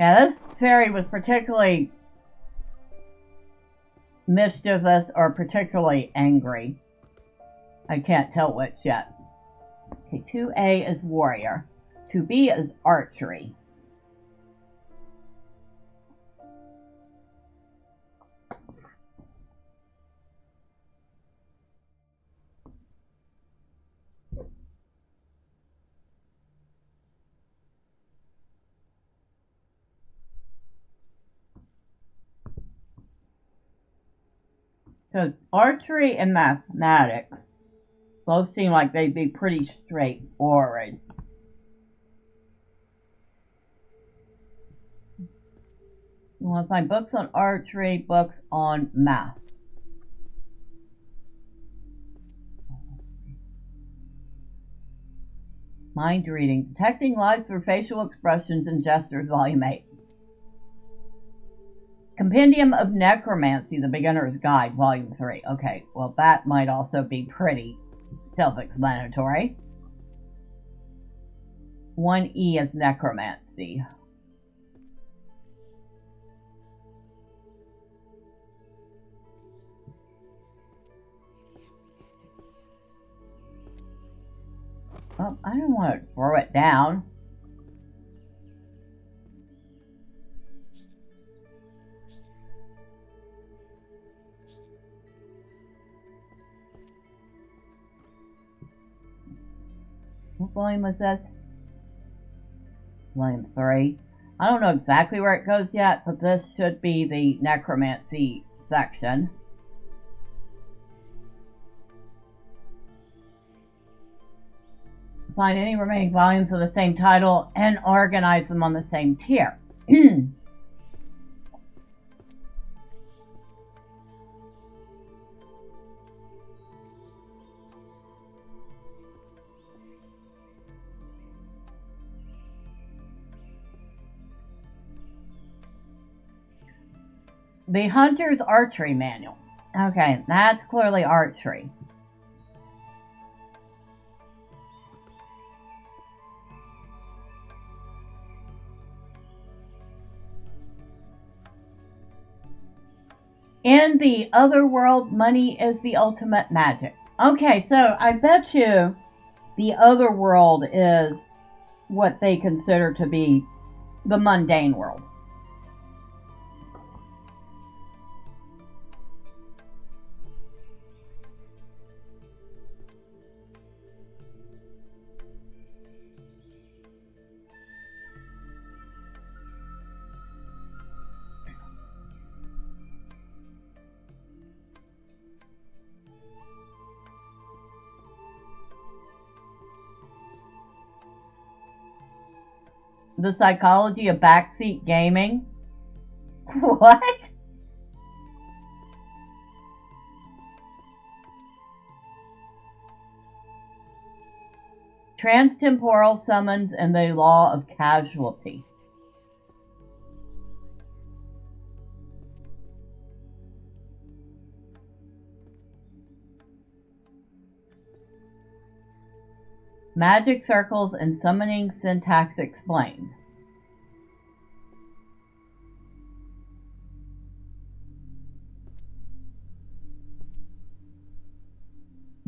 Yeah, this fairy was particularly mischievous or particularly angry. I can't tell which yet. Okay, 2A is warrior. 2B is archery. Because archery and mathematics both seem like they'd be pretty straightforward. You want to find books on archery, books on math. Mind reading, detecting lives through facial expressions and gestures, volume 8. Compendium of Necromancy, The Beginner's Guide, volume 3. Okay, well that might also be pretty self-explanatory. 1E is necromancy. Oh, I don't want to throw it down. What volume was this? Volume 3. I don't know exactly where it goes yet, but this should be the necromancy section. Find any remaining volumes of the same title and organize them on the same tier. The Hunter's Archery Manual. Okay, that's clearly archery. In the other world, money is the ultimate magic. Okay, so I bet you the other world is what they consider to be the mundane world. The Psychology of Backseat Gaming? What? Transtemporal summons and the law of casualty. Magic circles and summoning syntax explained.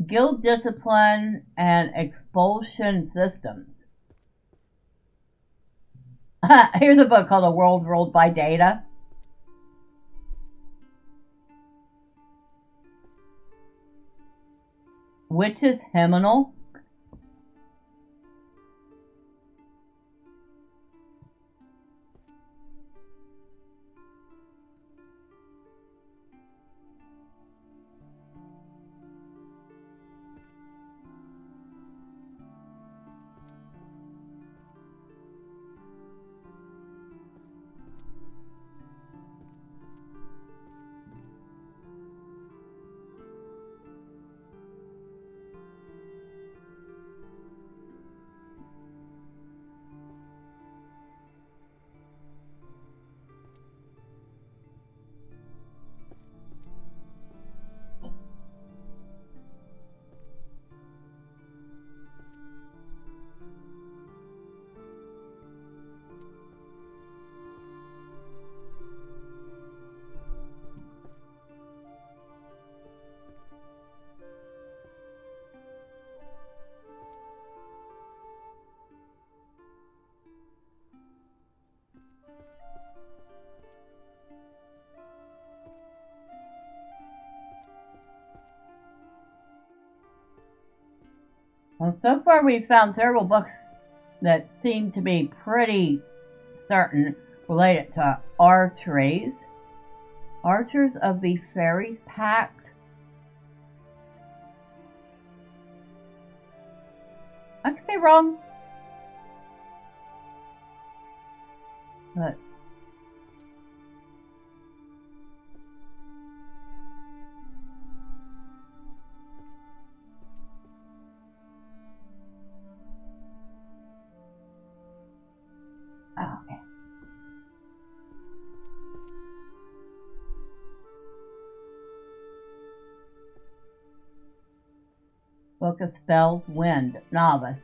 Guild discipline and expulsion systems. Here's a book called A World Ruled by Data. Witch's Hymnal. Well, so far we've found several books that seem to be pretty certain related to archeries. Archers of the Fairies Pact. I could be wrong. But okay. Book of Spells, Wind, Novice.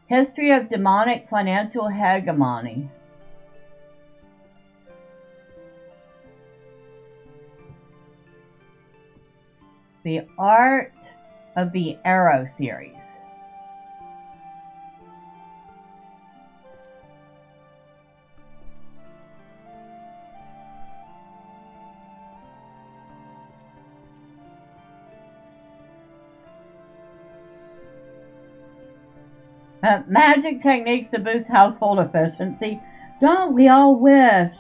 History of Demonic Financial Hegemony. The Art of the Arrow series. Magic techniques to boost household efficiency. Don't we all wish?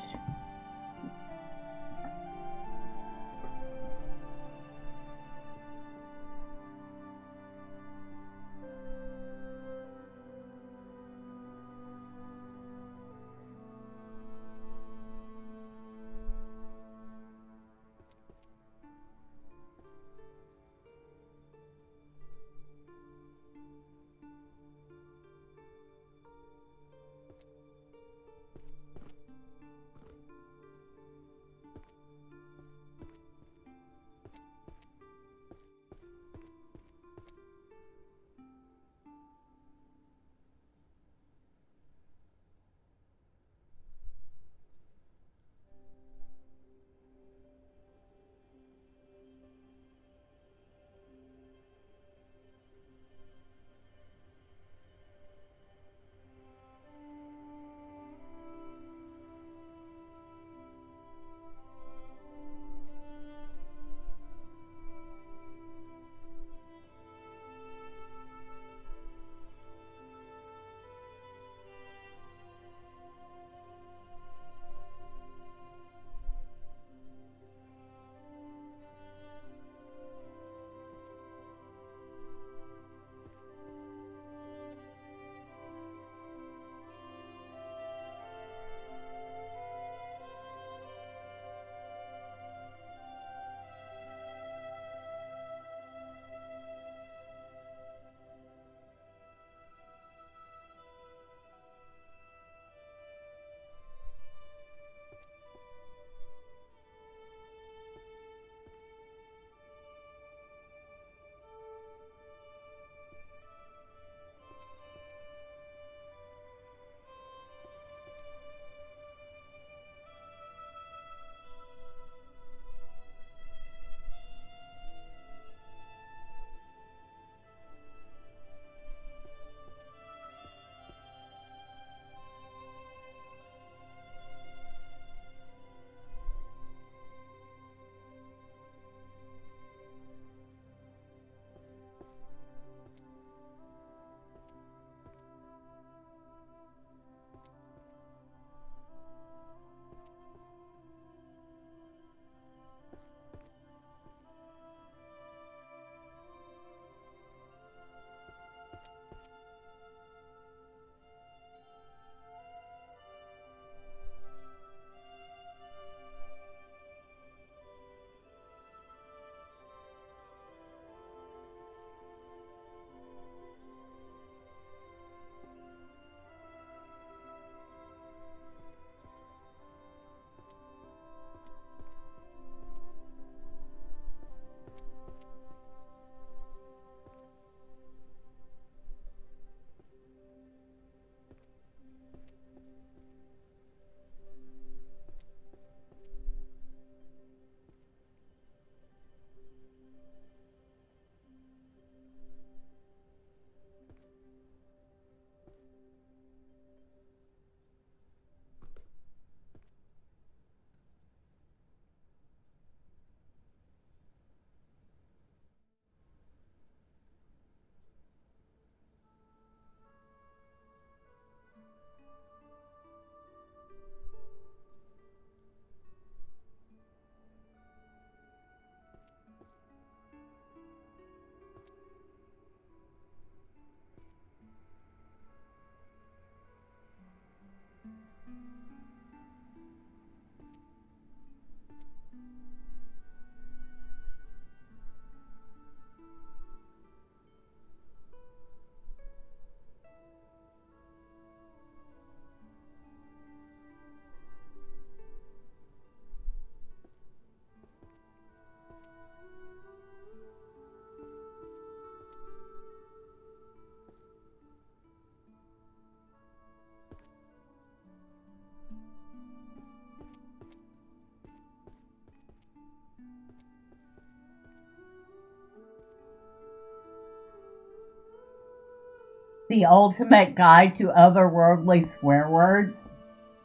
The ultimate guide to otherworldly swear words?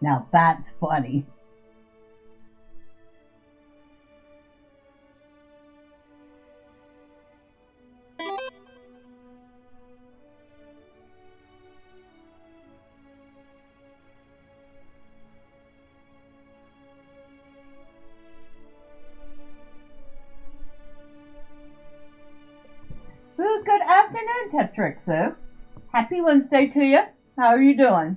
Now that's funny. Ooh, good afternoon, Tetrixu. Happy Wednesday to you. How are you doing?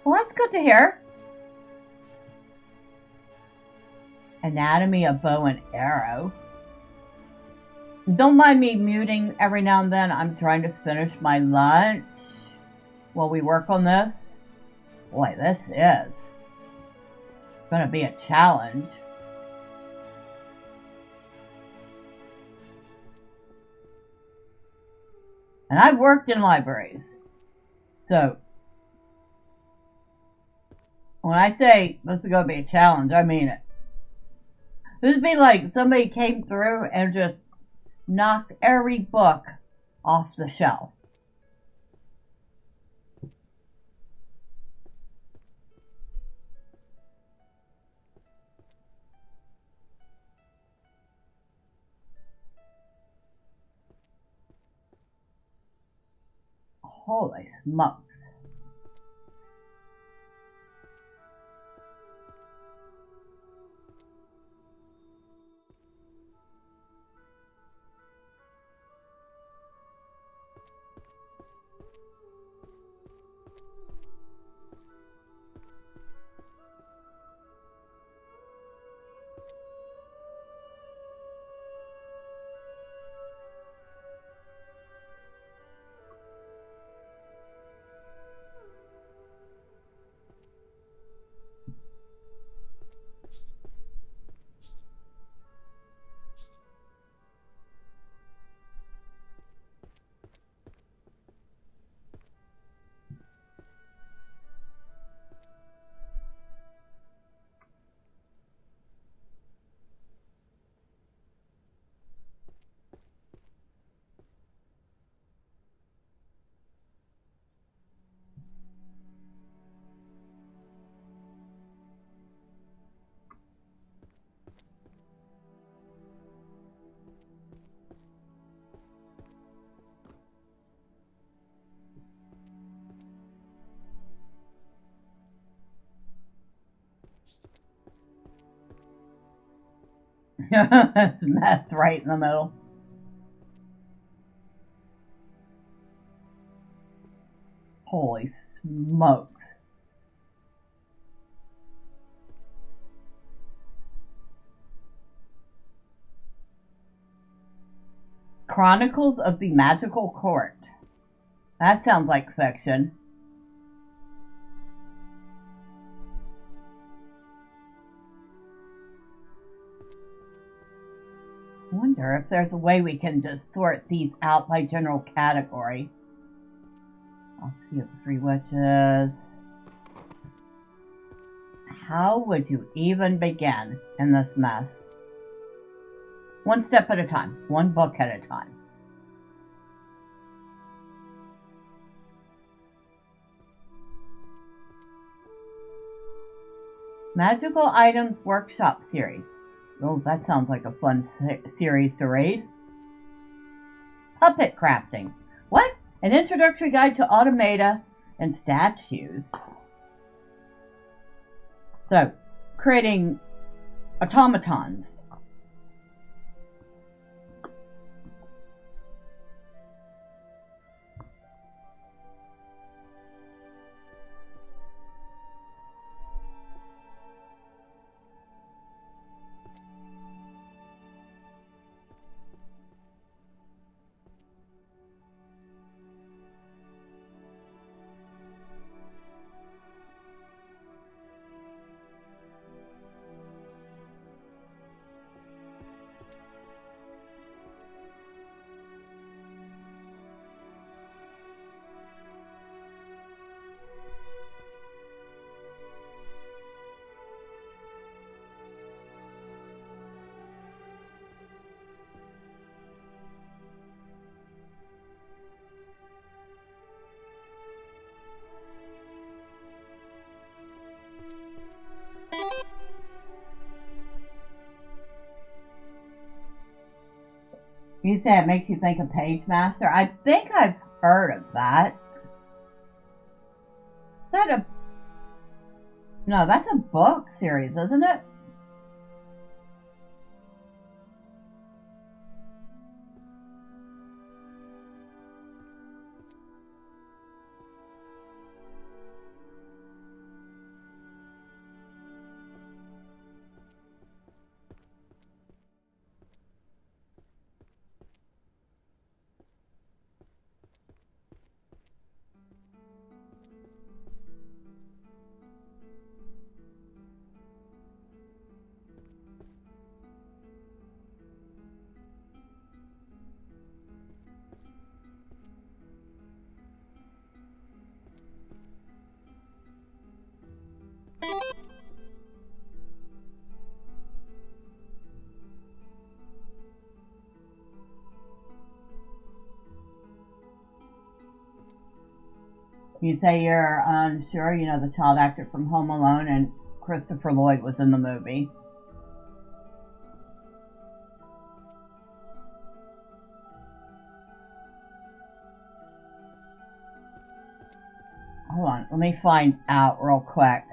Well, that's good to hear. Anatomy of bow and arrow. Don't mind me muting every now and then. I'm trying to finish my lunch while we work on this. Boy, this is going to be a challenge. And I've worked in libraries. So, when I say this is going to be a challenge, I mean it. This would be like somebody came through and just knocked every book off the shelf. Holy smokes. That's meth right in the middle. Holy smokes. Chronicles of the Magical Court. That sounds like fiction. I wonder if there's a way we can just sort these out by general category. I'll see the three witches. How would you even begin in this mess? One step at a time, one book at a time. Magical Items Workshop Series. Oh, that sounds like a fun series to read. Puppet Crafting. What? An introductory guide to automata and statues. So, creating automatons. You say it makes you think of Page Master? I think I've heard of that. Is that a... No, that's a book series, isn't it? You say you're unsure, you know, the child actor from Home Alone, and Christopher Lloyd was in the movie. Hold on, let me find out real quick.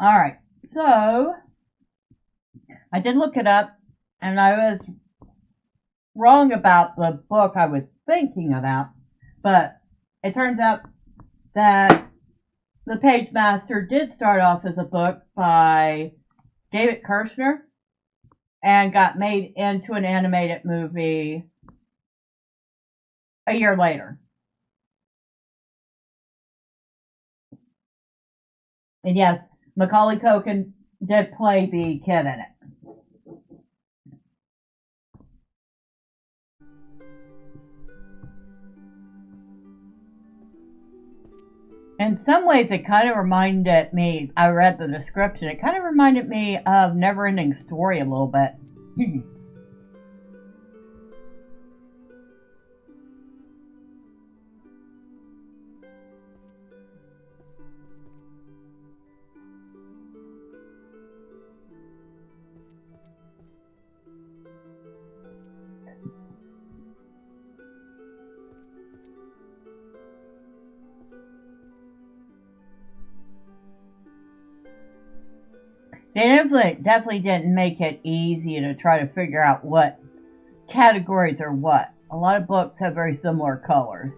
All right, so I did look it up, and I was wrong about the book I was thinking about, but it turns out that The Page Master did start off as a book by David Kirshner and got made into an animated movie a year later. And yes, Macaulay Culkin did play the kid in it. In some ways, it kind of reminded me, I read the description, it kind of reminded me of Neverending Story a little bit. They definitely didn't make it easy to try to figure out what categories are what. A lot of books have very similar colors.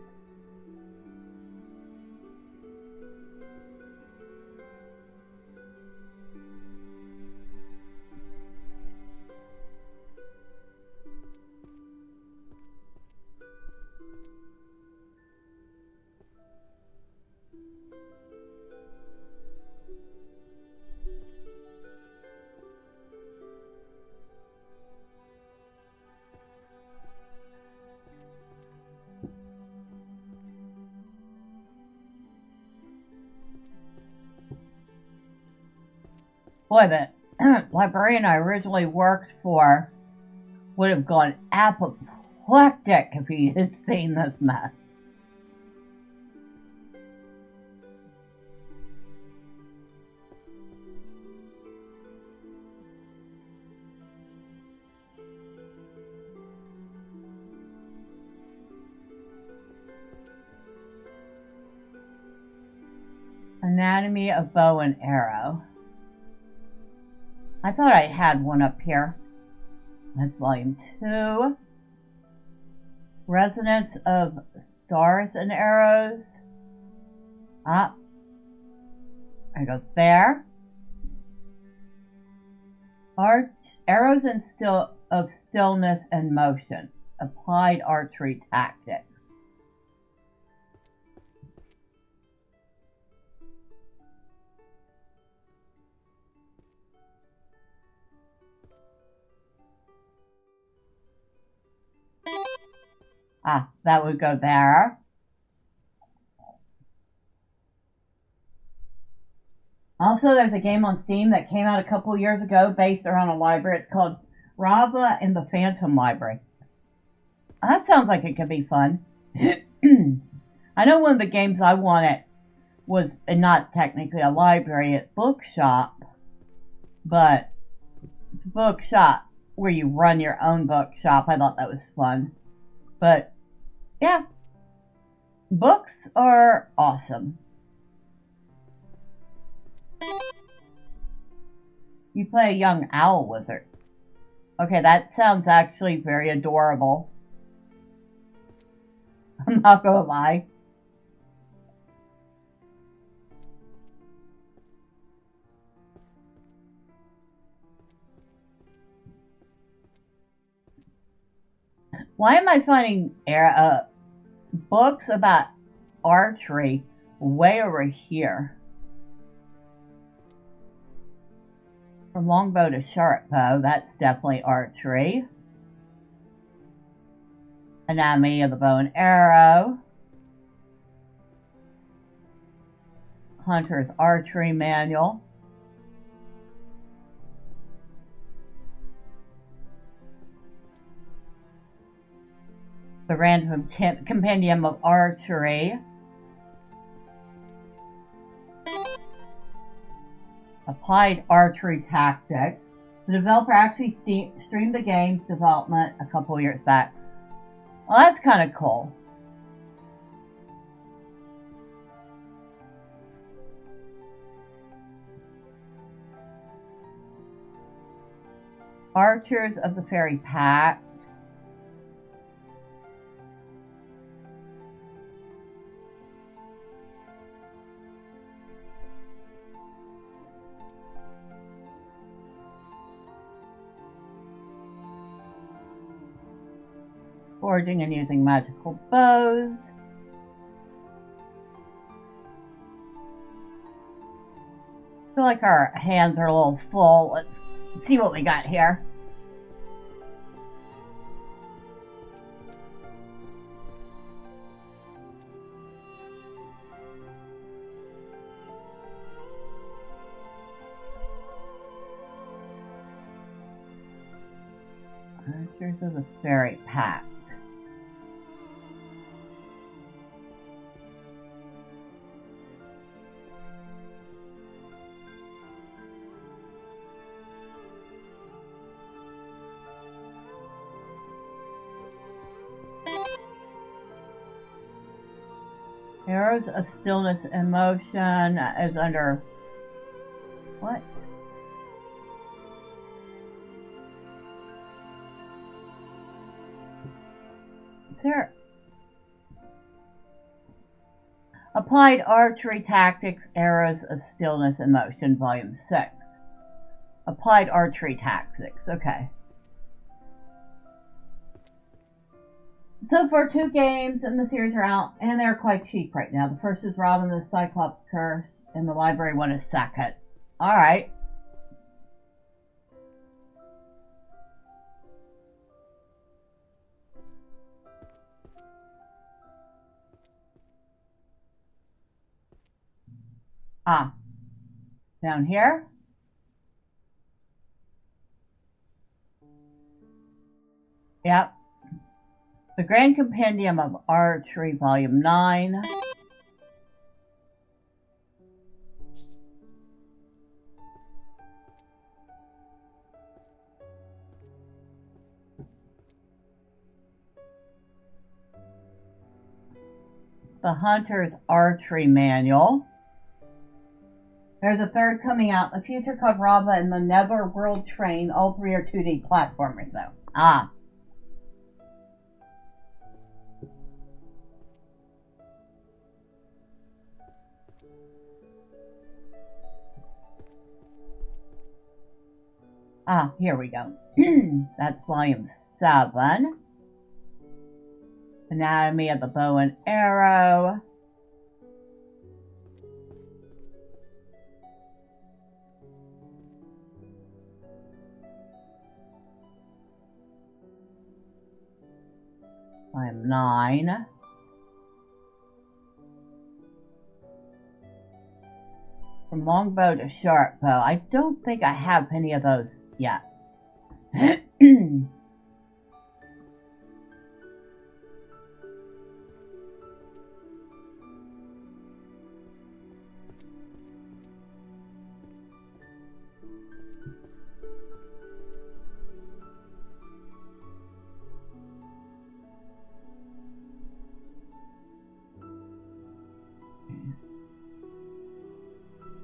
Boy, the librarian I originally worked for would have gone apoplectic if he had seen this mess. Anatomy of Bow and Arrow. I thought I had one up here. That's volume 2. Resonance of Stars and Arrows. Ah, there goes there. Arrows and of Stillness and Motion. Applied Archery Tactics. Ah, that would go there. Also, there's a game on Steam that came out a couple years ago based around a library. It's called Rava and the Phantom Library. That sounds like it could be fun. I know one of the games I wanted was not technically a library, it's bookshop, but it's a bookshop where you run your own bookshop. I thought that was fun. But yeah, books are awesome. You play a young owl wizard. Okay, that sounds actually very adorable. I'm not gonna lie. Why am I finding books about archery way over here? From longbow to short bow, that's definitely archery. Anatomy of the Bow and Arrow. Hunter's Archery Manual. The Random Compendium of Archery. Applied Archery Tactics. The developer actually streamed the game's development a couple years back. Well, that's kind of cool. Archers of the Fairy Pact. Forging and using magical bows. I feel like our hands are a little full. Let's see what we got here. Monsters of the Fairy Pack. Arrows of Stillness and Motion is under... What? Is there... Applied Archery Tactics, Arrows of Stillness and Motion, Volume 6. Applied Archery Tactics, okay. So far, 2 games in the series are out, and they're quite cheap right now. The first is Robin the Cyclops Curse, and the library one is second. Alright. Ah. Down here. Yep. The Grand Compendium of Archery, Volume 9. The Hunter's Archery Manual. There's a third coming out, The Future Called Rava and the Netherworld Train. All 3 are 2D platformers, though. Ah. Ah, here we go. That's Volume 7. Anatomy of the Bow and Arrow. Volume 9. From longbow to short bow. I don't think I have any of those yet.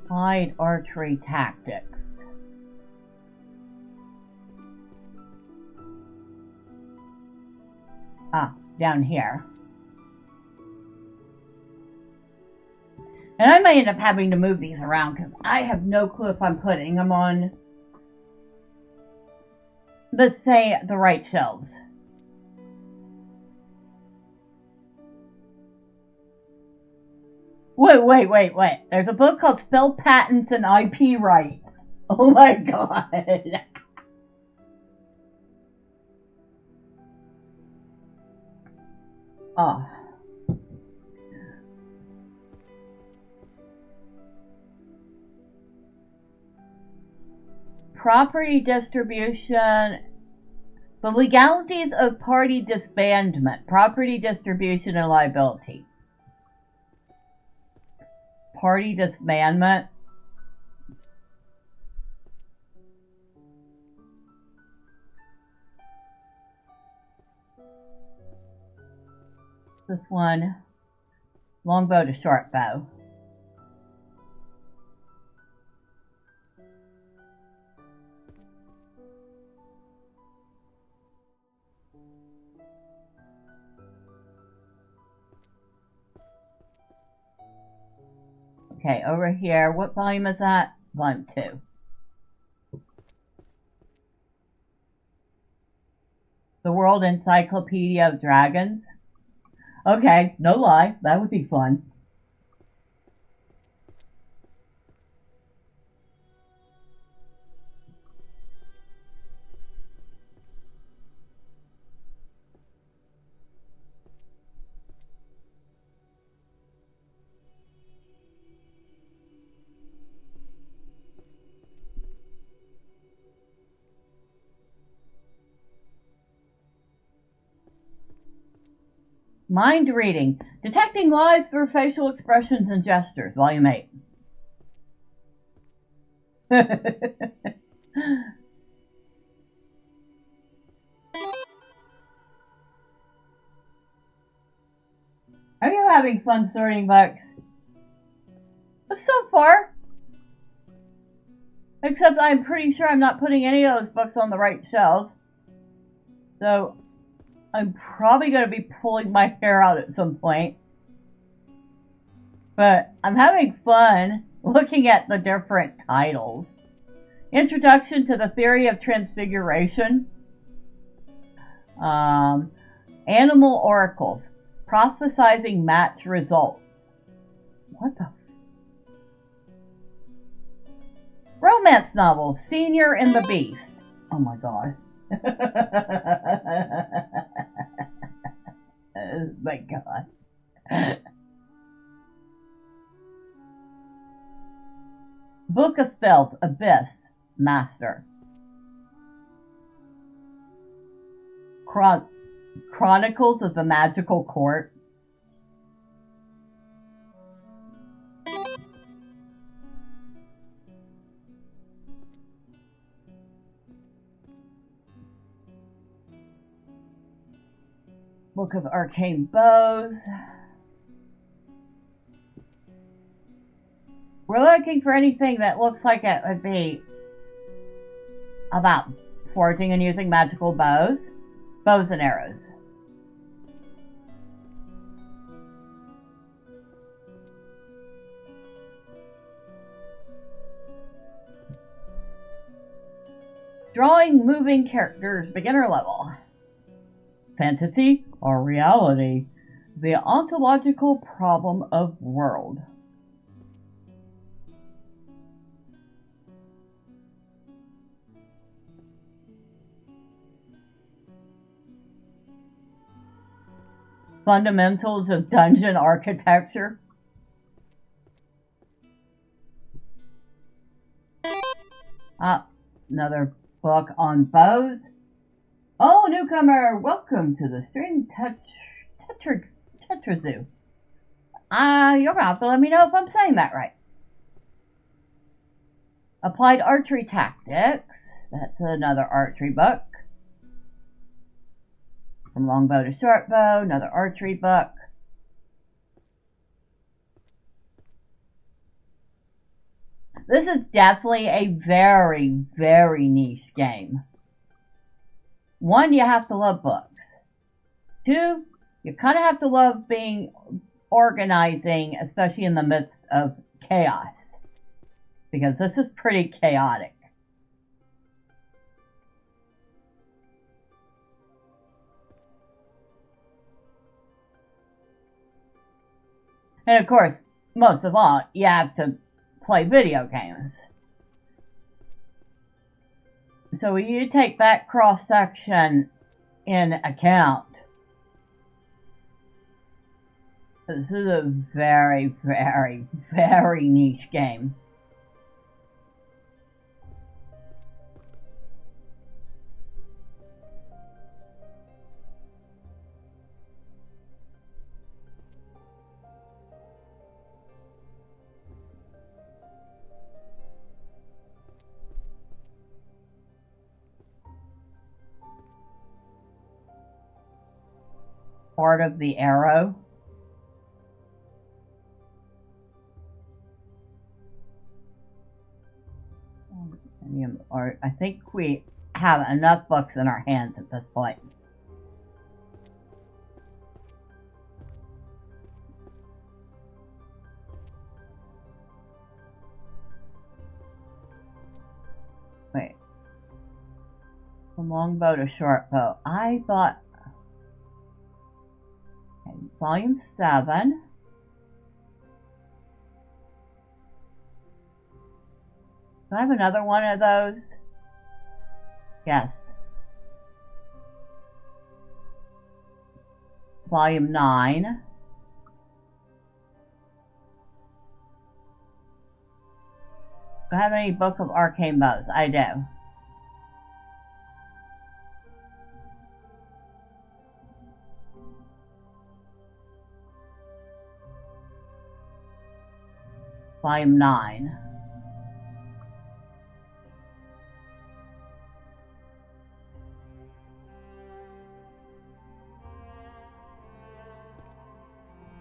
Applied Archery Tactics. Ah, down here. And I may end up having to move these around because I have no clue if I'm putting them on the right shelves. Wait. There's a book called Spell Patents and IP Rights. Oh my god. Oh. Property distribution. The legalities of party disbandment. Property distribution and liability. Party disbandment. This one, longbow to short bow. Okay, over here, what volume is that? Volume 2. The World Encyclopedia of Dragons. Okay, no lie, that would be fun. Mind reading. Detecting lies through facial expressions and gestures. Volume 8. Are you having fun sorting books? So far. Except I'm pretty sure I'm not putting any of those books on the right shelves. So I'm probably going to be pulling my hair out at some point. But I'm having fun looking at the different titles. Introduction to the Theory of Transfiguration. Animal Oracles. Prophesizing match results. What the? Romance novel. Senior and the Beast. Oh my god. Oh my god. Book of Spells. Abyss. Master. Chronicles of the Magical Court. Book of Arcane Bows. We're looking for anything that looks like it would be about forging and using magical bows and arrows. Drawing moving characters, beginner level. Fantasy or reality? The ontological problem of world. Fundamentals of dungeon architecture. Another book on bows. Oh, newcomer, welcome to the String Tetra Zoo. You're gonna have to let me know if I'm saying that right. Applied Archery Tactics. That's another archery book. From longbow to shortbow, another archery book. This is definitely a very, very niche game. 1, you have to love books. 2, you kind of have to love organizing, especially in the midst of chaos. Because this is pretty chaotic. And of course, most of all, you have to play video games. So you take that cross-section in account. This is a very, very, very niche game. Part of the arrow. I think we have enough books in our hands at this point. Wait. From longbow to shortbow. I thought... Okay, volume 7. Do I have another one of those? Yes. Volume 9. Do I have any Book of Arcane Bows? I do. Volume 9.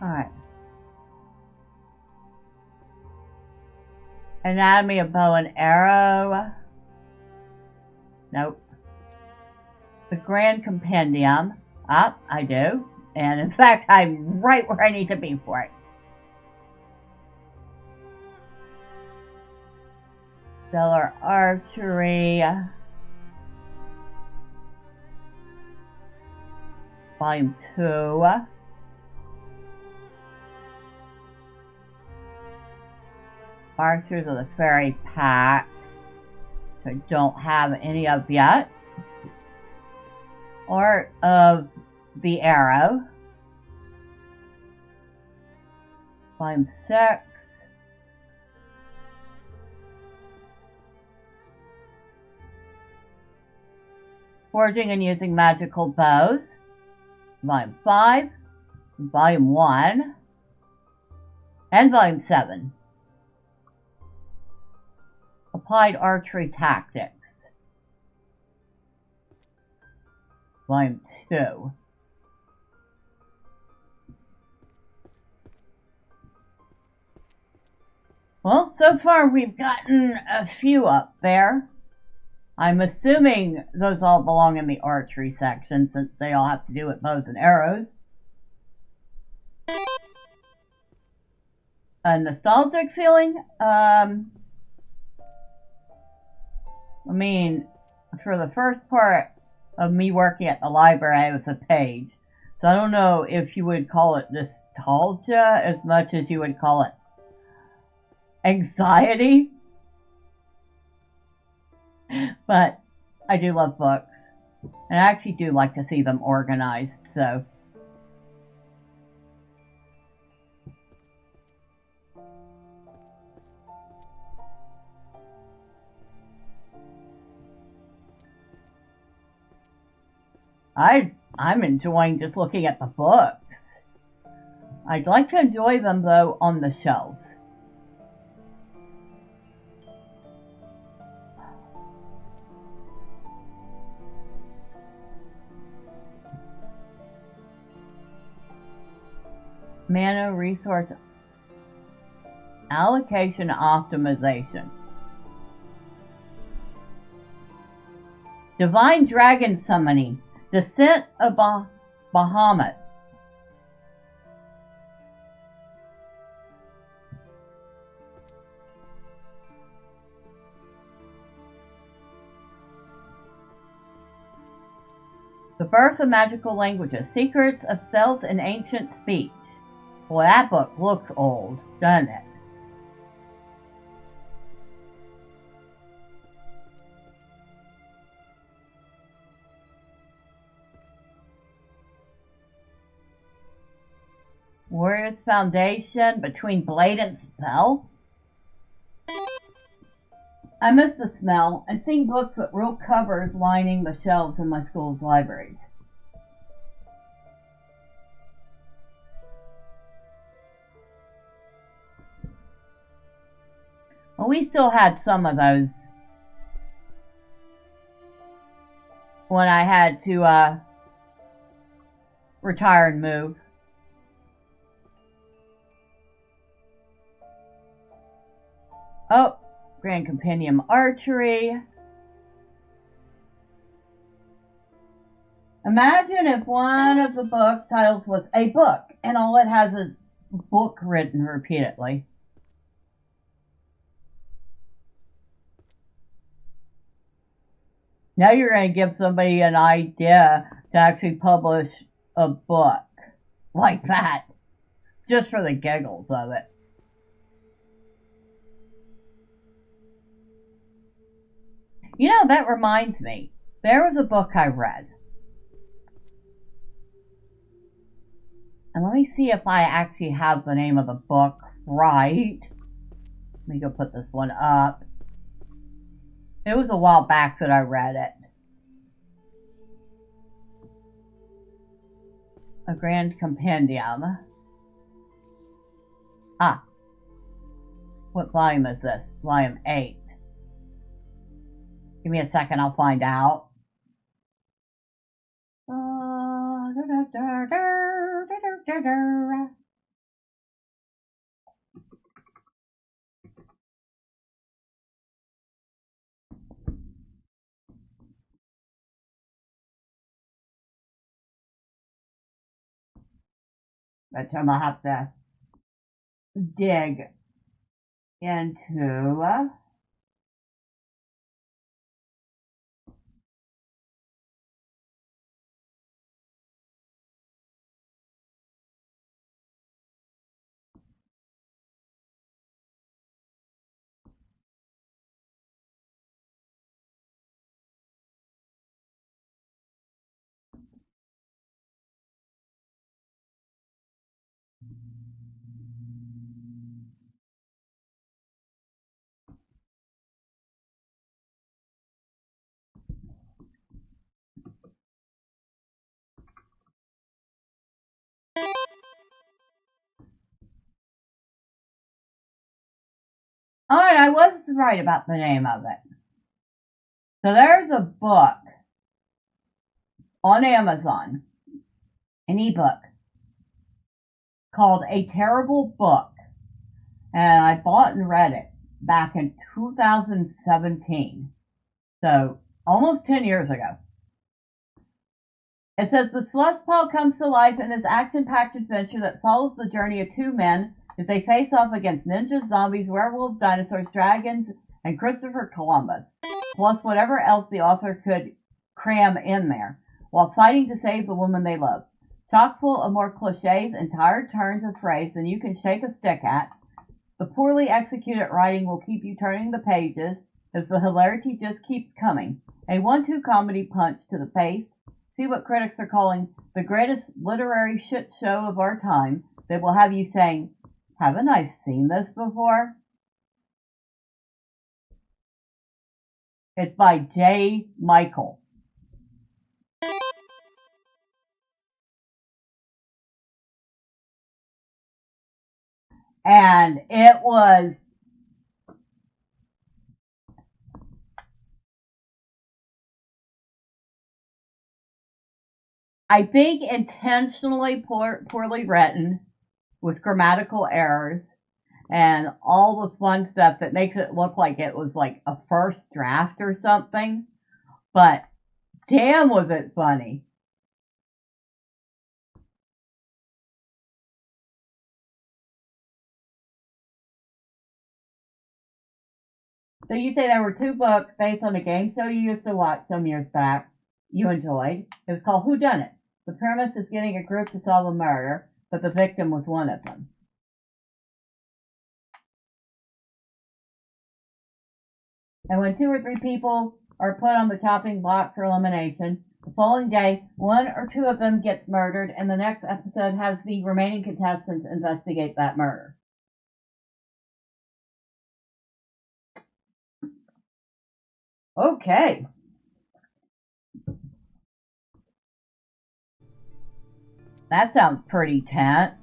Alright. Anatomy of Bow and Arrow. Nope. The Grand Compendium. I do. And in fact, I'm right where I need to be for it. Stellar Archery. Volume 2. Archers of the Fairy Pack. I don't have any of yet. Art of the Arrow. Volume 6. Forging and Using Magical Bows. Volume 5. Volume 1. And Volume 7. Applied Archery Tactics. Volume 2. Well, so far we've gotten a few up there. I'm assuming those all belong in the archery section since they all have to do with bows and arrows. A nostalgic feeling? I mean, for the first part of me working at the library, I was a page. So I don't know if you would call it nostalgia as much as you would call it anxiety. But I do love books. And I actually do like to see them organized, so. I'm enjoying just looking at the books. I'd like to enjoy them, though, on the shelves. Mana Resource Allocation Optimization. Divine Dragon Summoning. Descent of Bahamut. The Birth of Magical Languages. Secrets of Stealth and Ancient Speech. Boy, that book looks old, doesn't it? Warrior's Foundation, Between Blade and Spell. I miss the smell and seeing books with real covers lining the shelves in my school's libraries. Well, we still had some of those when I had to retire and move. Oh, Grand Compendium Archery. Imagine if one of the book titles was a book and all it has is book written repeatedly. Now you're going to give somebody an idea to actually publish a book like that, just for the giggles of it. You know, that reminds me. There was a book I read. And let me see if I actually have the name of the book right. Let me go put this one up. It was a while back that I read it. A Grand Compendium. What volume is this? Volume 8. Give me a second, I'll find out. But I'm gonna have to dig into Alright, I was right about the name of it. So there's a book on Amazon, an ebook, called A Terrible Book. And I bought and read it back in 2017. So almost 10 years ago. It says the Slushpaw comes to life in this action-packed adventure that follows the journey of two men as they face off against ninjas, zombies, werewolves, dinosaurs, dragons, and Christopher Columbus, plus whatever else the author could cram in there, while fighting to save the woman they love. Chock full of more cliches and tired turns of phrase than you can shake a stick at, the poorly executed writing will keep you turning the pages as the hilarity just keeps coming. A 1-2 comedy punch to the face. See what critics are calling the greatest literary shit show of our time that will have you saying, haven't I seen this before? It's by J. Michael. And it was I think intentionally poorly written with grammatical errors and all the fun stuff that makes it look like it was like a first draft or something. But damn, was it funny. So you say there were 2 books based on a game show you used to watch some years back you enjoyed. It was called Whodunit. The premise is getting a group to solve a murder, but the victim was one of them. And when 2 or 3 people are put on the chopping block for elimination, the following day, 1 or 2 of them gets murdered, and the next episode has the remaining contestants investigate that murder. Okay. That sounds pretty tense.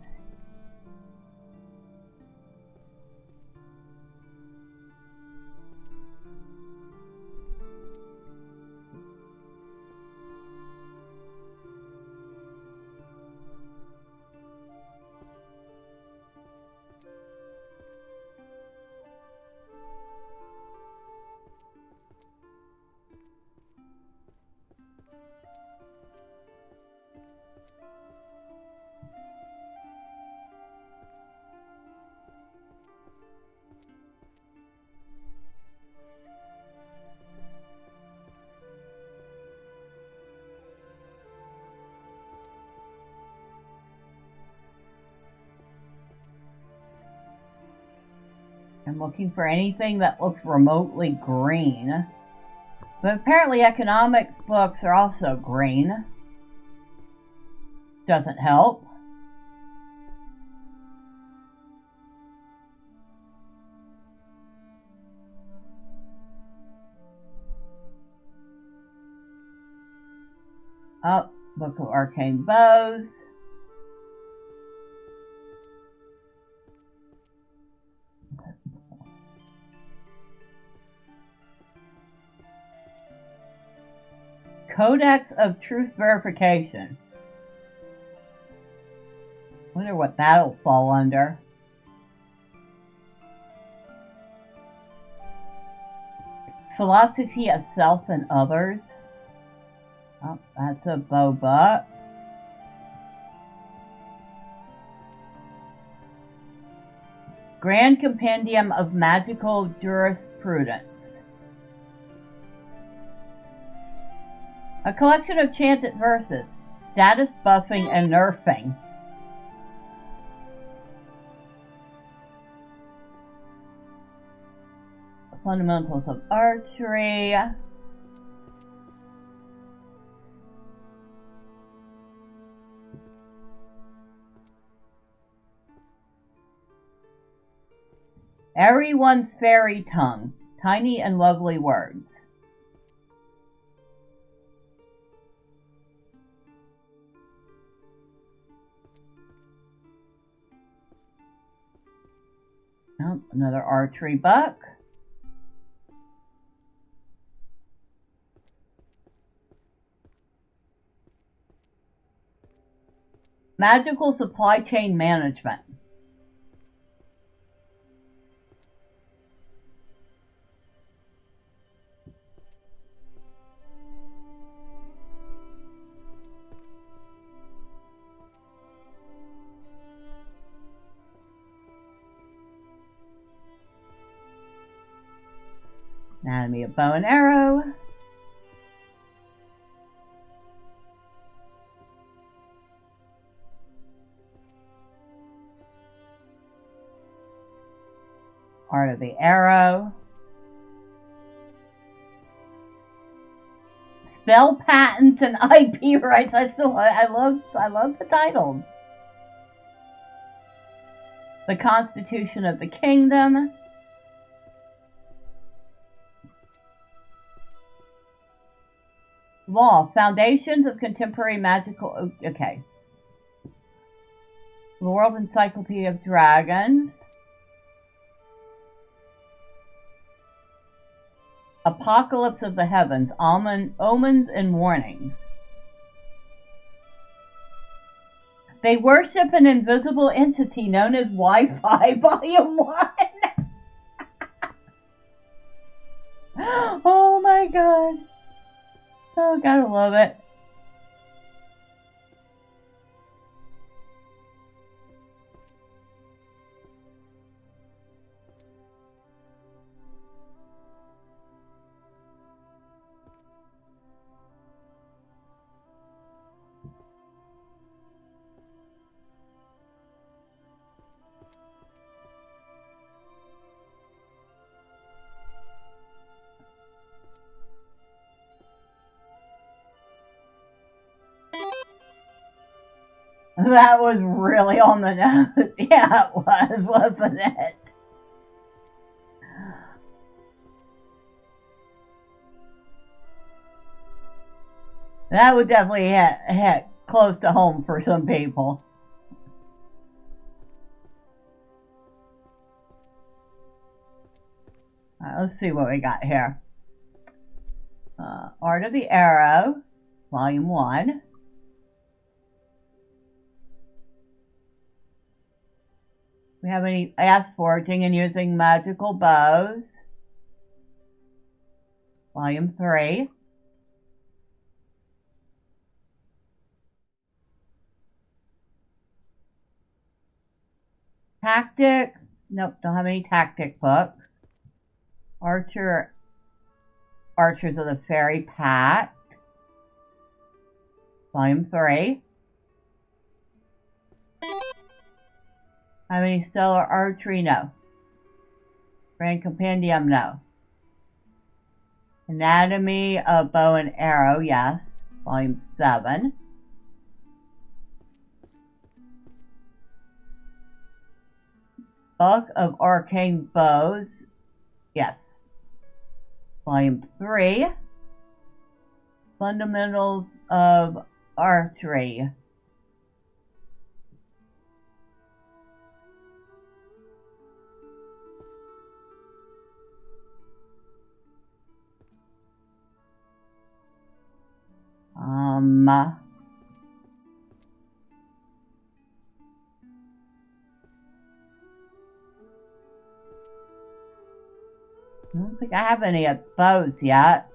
I'm looking for anything that looks remotely green. But apparently economics books are also green. Doesn't help. Oh, Book of Arcane Bows. Codex of Truth Verification. Wonder what that'll fall under. Philosophy of Self and Others. Oh, that's a boba. Grand Compendium of Magical Jurisprudence. A collection of chanted verses, status buffing and nerfing. Fundamentals of Archery. Everyone's fairy tongue, tiny and lovely words. Oh, another archery book. Magical Supply Chain Management. Anatomy of Bow and Arrow. Art of the Arrow. Spell patents and IP rights. I love the titles. The Constitution of the Kingdom. Law, Foundations of Contemporary Magical... Okay. The World Encyclopedia of Dragons. Apocalypse of the Heavens, Omens and Warnings. They worship an invisible entity known as Wi-Fi, Volume 1. Oh my god. Oh, gotta love it. That was really on the nose. Yeah, it was, wasn't it? That would definitely hit close to home for some people. Alright, let's see what we got here. Art of the Arrow, Volume 1. We have any forging and using magical bows. Volume 3. Tactics. Nope, don't have any tactic books. Archers of the Fairy Pact. Volume 3. Have any stellar archery? No. Grand Compendium? No. Anatomy of Bow and Arrow? Yes. Volume 7. Book of Arcane Bows? Yes. Volume 3. Fundamentals of Archery. I don't think I have any of those yet.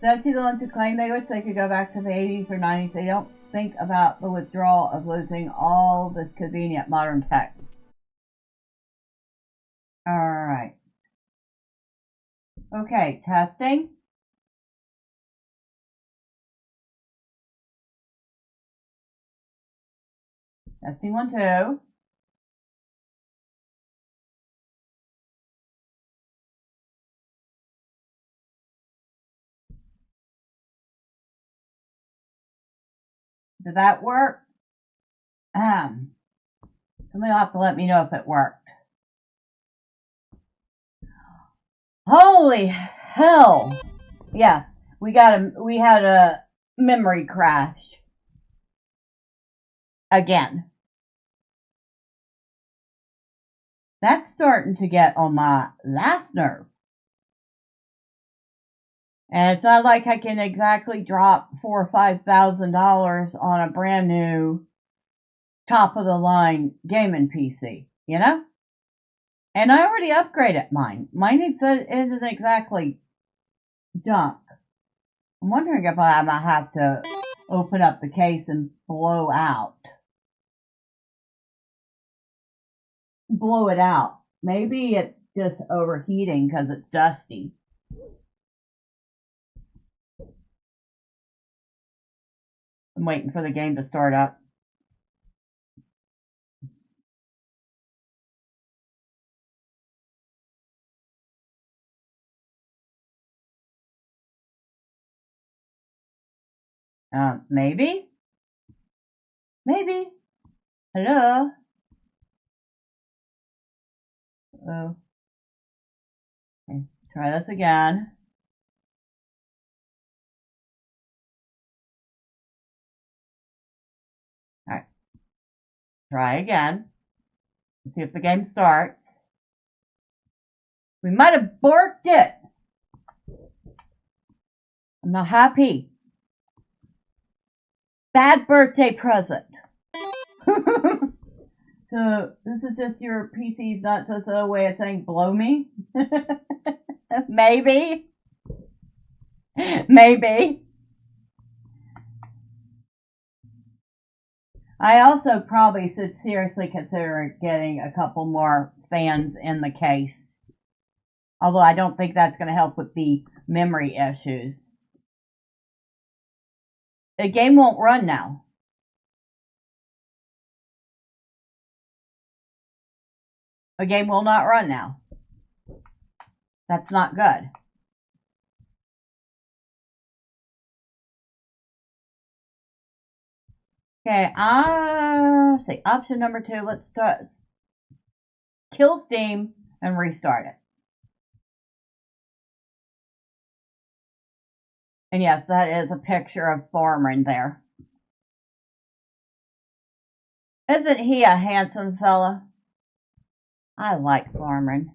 Some people want to claim they wish they could go back to the 80s or 90s. They don't think about the withdrawal of losing all this convenient modern tech. Alright. Okay, testing. Testing 1, 2. Did that work? Somebody will have to let me know if it worked. Holy hell! Yeah, we had a memory crash. Again. That's starting to get on my last nerve. And it's not like I can exactly drop $4,000 or $5,000 on a brand new top of the line gaming PC, you know? And I already upgraded mine. Mine isn't exactly junk. I'm wondering if I might have to open up the case and blow it out. Maybe it's just overheating because it's dusty. I'm waiting for the game to start up. Maybe? Maybe. Hello? Oh. Okay, try this again. Alright. Try again. See if the game starts. We might have borked it. I'm not happy. Bad birthday present. So this is just your PC's not just a way of saying blow me? Maybe. Maybe. I also probably should seriously consider getting a couple more fans in the case. Although I don't think that's going to help with the memory issues. The game won't run now. The game will not run now. That's not good. Okay, see, option number 2, let's start. Kill Steam and restart it. And yes, that is a picture of Foreman there. Isn't he a handsome fella? I like Foreman.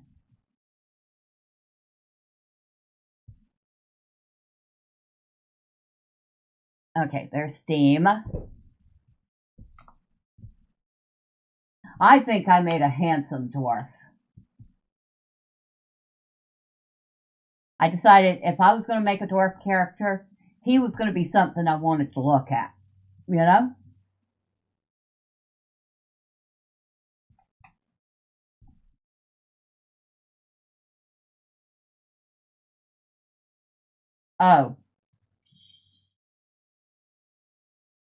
Okay, there's Steam. I think I made a handsome dwarf. I decided if I was going to make a dwarf character, he was going to be something I wanted to look at. You know? Oh.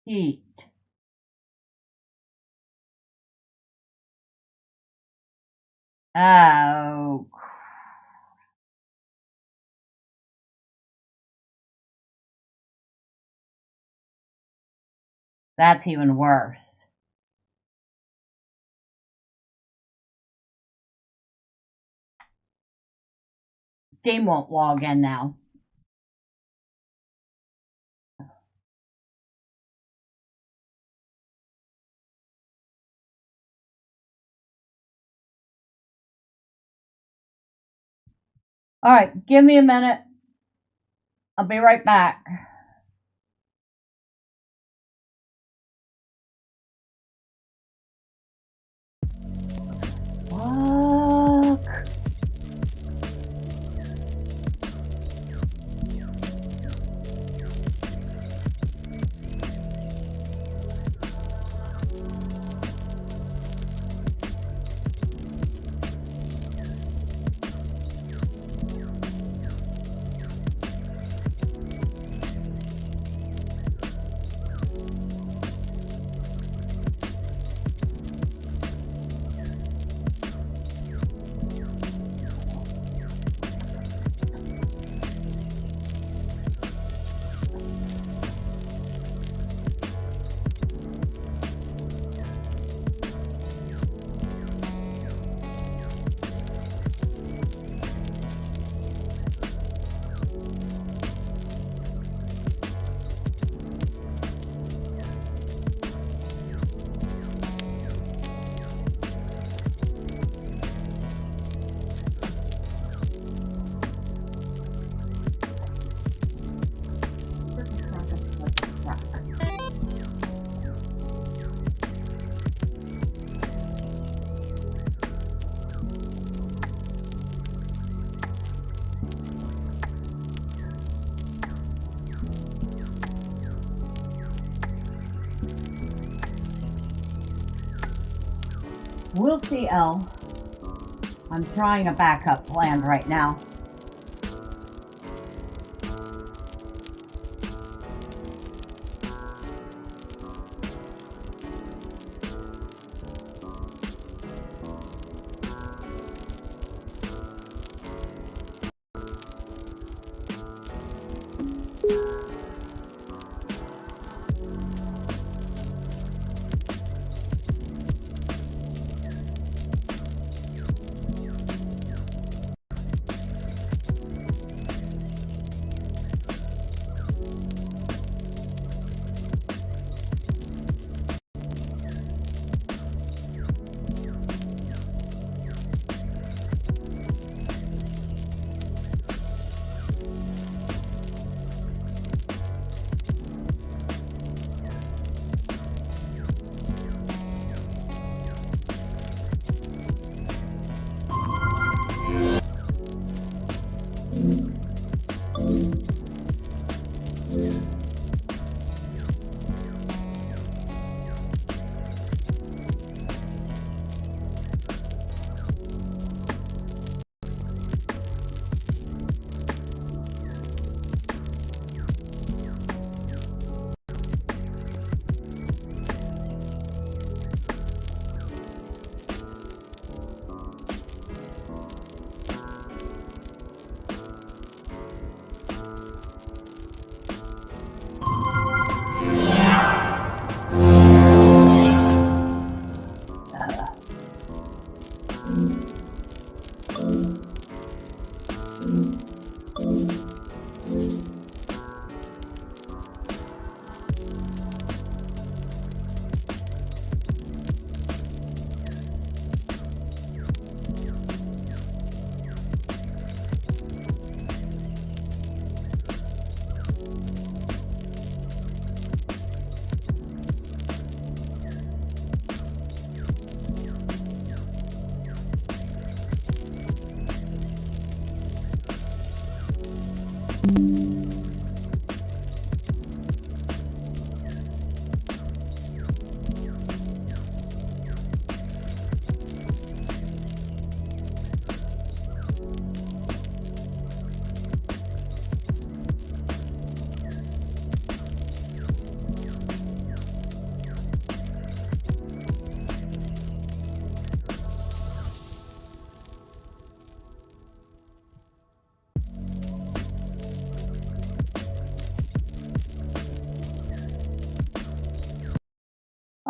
Heat. Oh. That's even worse. Steam won't log in now. All right, give me a minute. I'll be right back. Fuck. We'll see, Elle. I'm trying a backup plan right now.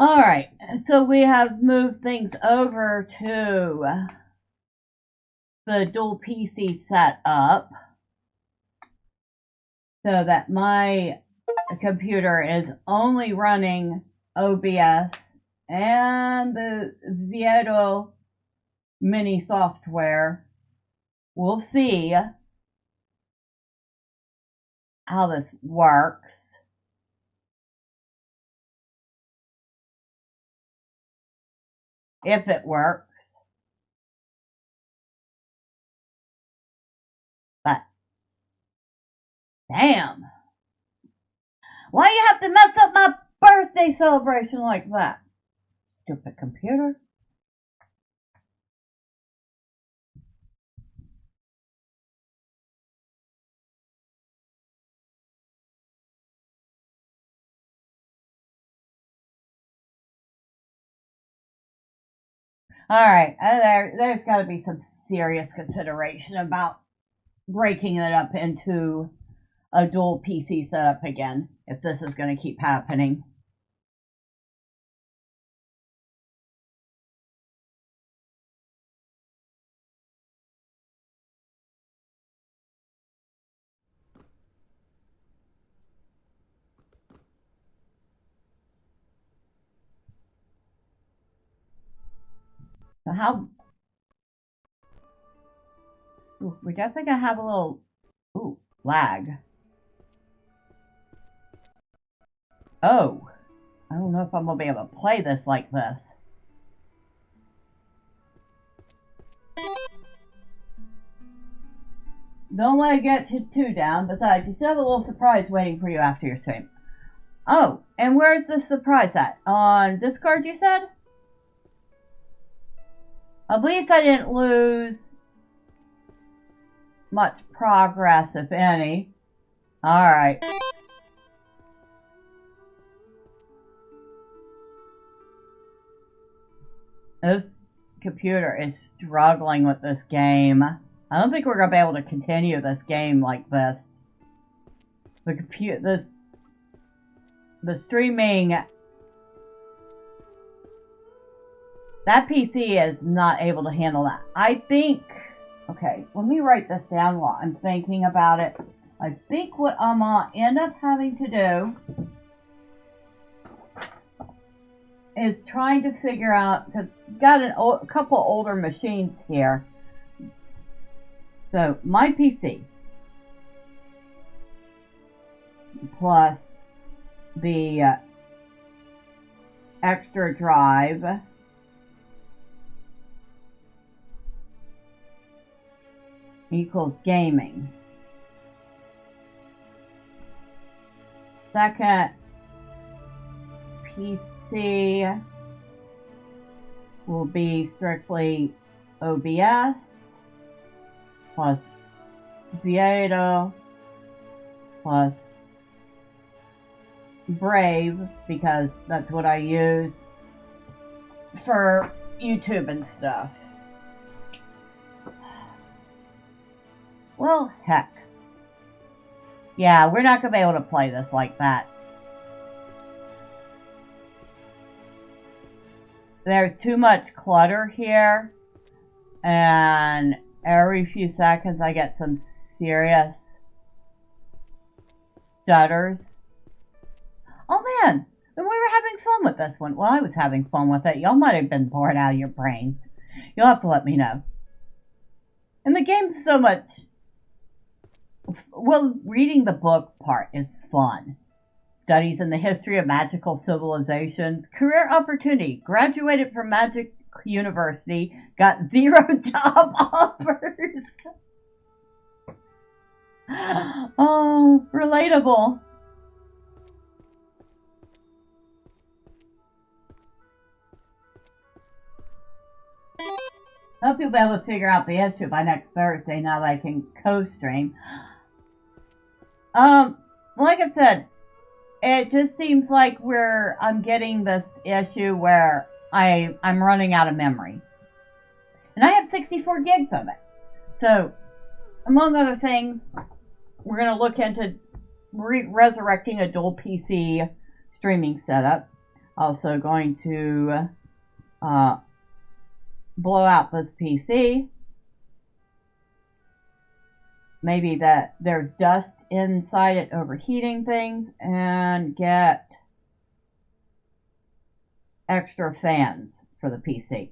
All right, so we have moved things over to the dual PC set up so that my computer is only running OBS and the Vieto mini software. We'll see how this works. If it works. But, damn. Why you have to mess up my birthday celebration like that? Stupid computer. Alright, there's got to be some serious consideration about breaking it up into a dual PC setup again, if this is going to keep happening. So how... Ooh, we're definitely going to have a little... Ooh, lag. Oh. I don't know if I'm going to be able to play this like this. Don't want to get too down. Besides, you still have a little surprise waiting for you after your stream. Oh, and where's the surprise at? On Discord, you said? At least I didn't lose much progress, if any. Alright. This computer is struggling with this game. I don't think we're going to be able to continue this game like this. The streaming... That PC is not able to handle that. I think... Okay, let me write this down while I'm thinking about it. I think what I'm going to end up having to do is trying to figure out, because I've got a couple older machines here. So, my PC plus the extra drive equals gaming. Second PC will be strictly OBS plus Vieto plus Brave, because that's what I use for YouTube and stuff. Well, heck. Yeah, we're not going to be able to play this like that. There's too much clutter here, and every few seconds I get some serious stutters. Oh man, then we were having fun with this one. Well, I was having fun with it. Y'all might have been bored out of your brains. You'll have to let me know. And the game's so much... Well, reading the book part is fun. Studies in the history of magical civilizations. Career opportunity. Graduated from Magic University. Got 0 job offers. Oh, relatable. I hope you'll be able to figure out the issue by next Thursday now that I can co-stream. Like I said, it just seems like I'm getting this issue where I'm running out of memory. And I have 64 gigs of it. So, among other things, we're going to look into resurrecting a dual PC streaming setup. Also going to blow out this PC maybe that there's dust inside it overheating things, and get extra fans for the PC.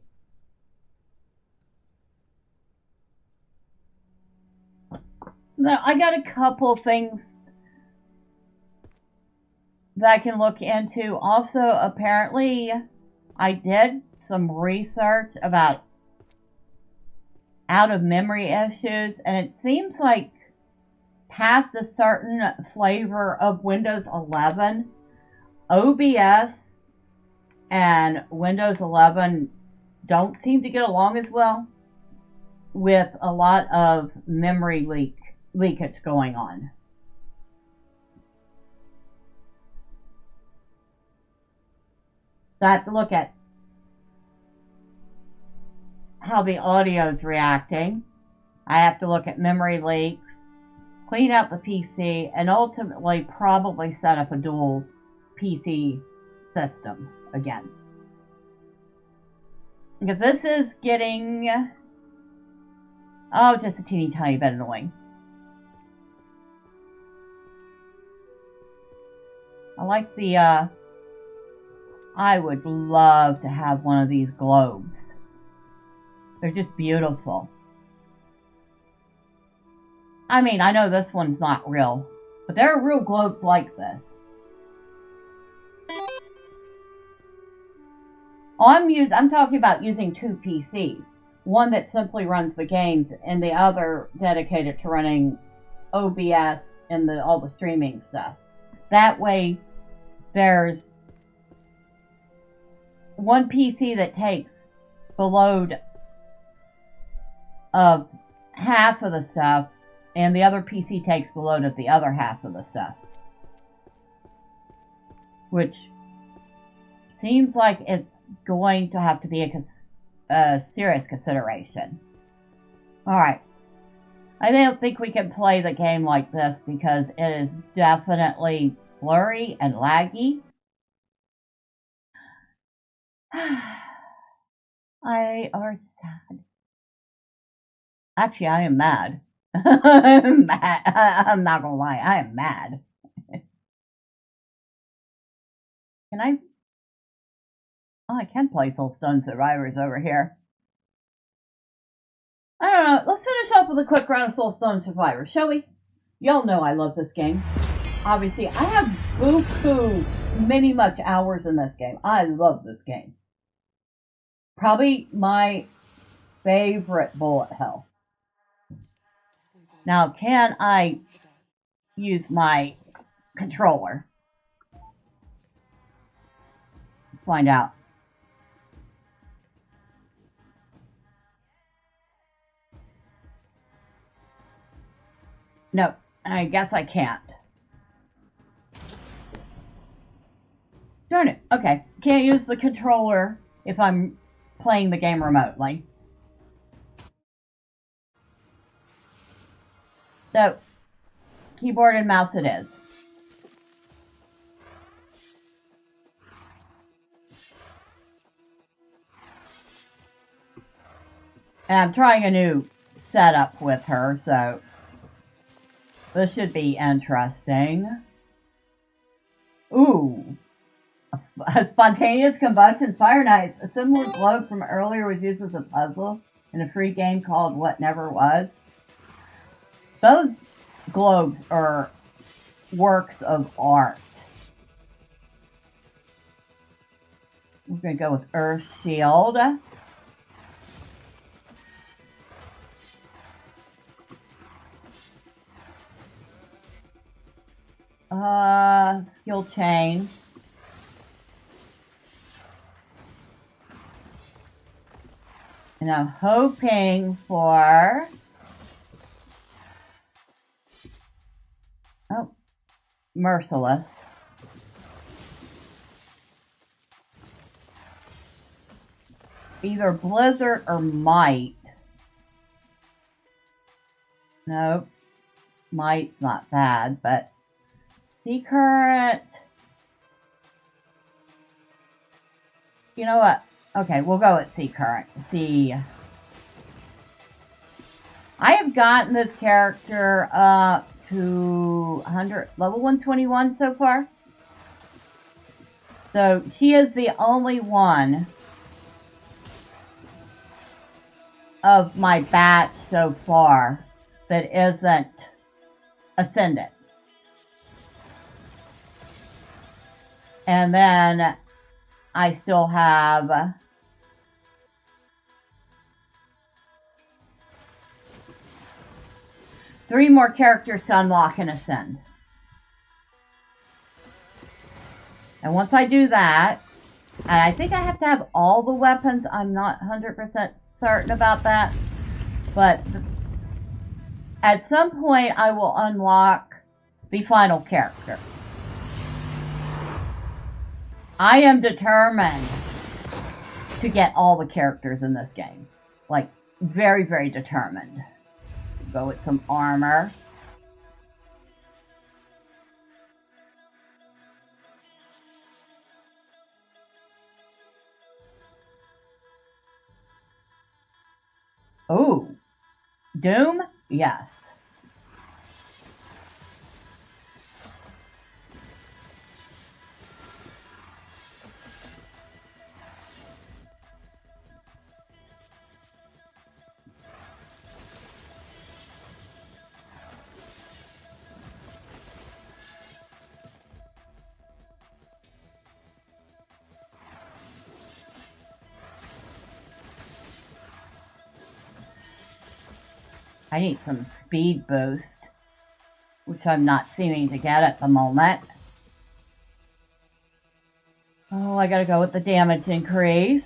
Now, I got a couple things that I can look into. Also, apparently, I did some research about out of memory issues, and it seems like past a certain flavor of Windows 11, OBS and Windows 11 don't seem to get along as well, with a lot of memory leakage going on. So I have to look at how the audio is reacting. I have to look at memory leaks, clean out the PC, and ultimately probably set up a dual PC system again. Because this is getting, oh, just a teeny tiny bit annoying. I like the, I would love to have one of these globes. They're just beautiful. I mean, I know this one's not real, but there are real globes like this. I'm talking about using two PCs. One that simply runs the games, and the other dedicated to running OBS and all the streaming stuff. That way, there's one PC that takes the load of half of the stuff, and the other PC takes the load of the other half of the stuff. Which seems like it's going to have to be a serious consideration. Alright. I don't think we can play the game like this because it is definitely blurry and laggy. I are sad. Actually, I am mad. I'm mad. I'm not gonna lie, I am mad. Can I? Oh, I can play Soulstone Survivors over here. I don't know. Let's finish off with a quick round of Soulstone Survivors, shall we? Y'all know I love this game. Obviously, I have buku many much hours in this game. I love this game. Probably my favorite bullet hell. Now, can I use my controller? Let's find out. No, I guess I can't. Darn it. Okay, can't use the controller if I'm playing the game remotely. So, keyboard and mouse it is. And I'm trying a new setup with her, so this should be interesting. Ooh. A spontaneous combustion fire nights. A similar globe from earlier was used as a puzzle in a free game called What Never Was. Those globes are works of art. We're going to go with Earth Shield. Skill chain. And I'm hoping for... Oh, Merciless. Either Blizzard or Might. Nope. Might's not bad, but... Sea Current... You know what? Okay, we'll go with Sea Current. I have gotten this character up to level 121 so far. So she is the only one of my batch so far that isn't ascendant. And then I still have three more characters to unlock and ascend. And once I do that, and I think I have to have all the weapons, I'm not 100% certain about that, but at some point I will unlock the final character. I am determined to get all the characters in this game. Like, very, very determined. Go with some armor. Oh, Doom? Yes. I need some speed boost, which I'm not seeming to get at the moment. Oh, I gotta go with the damage increase.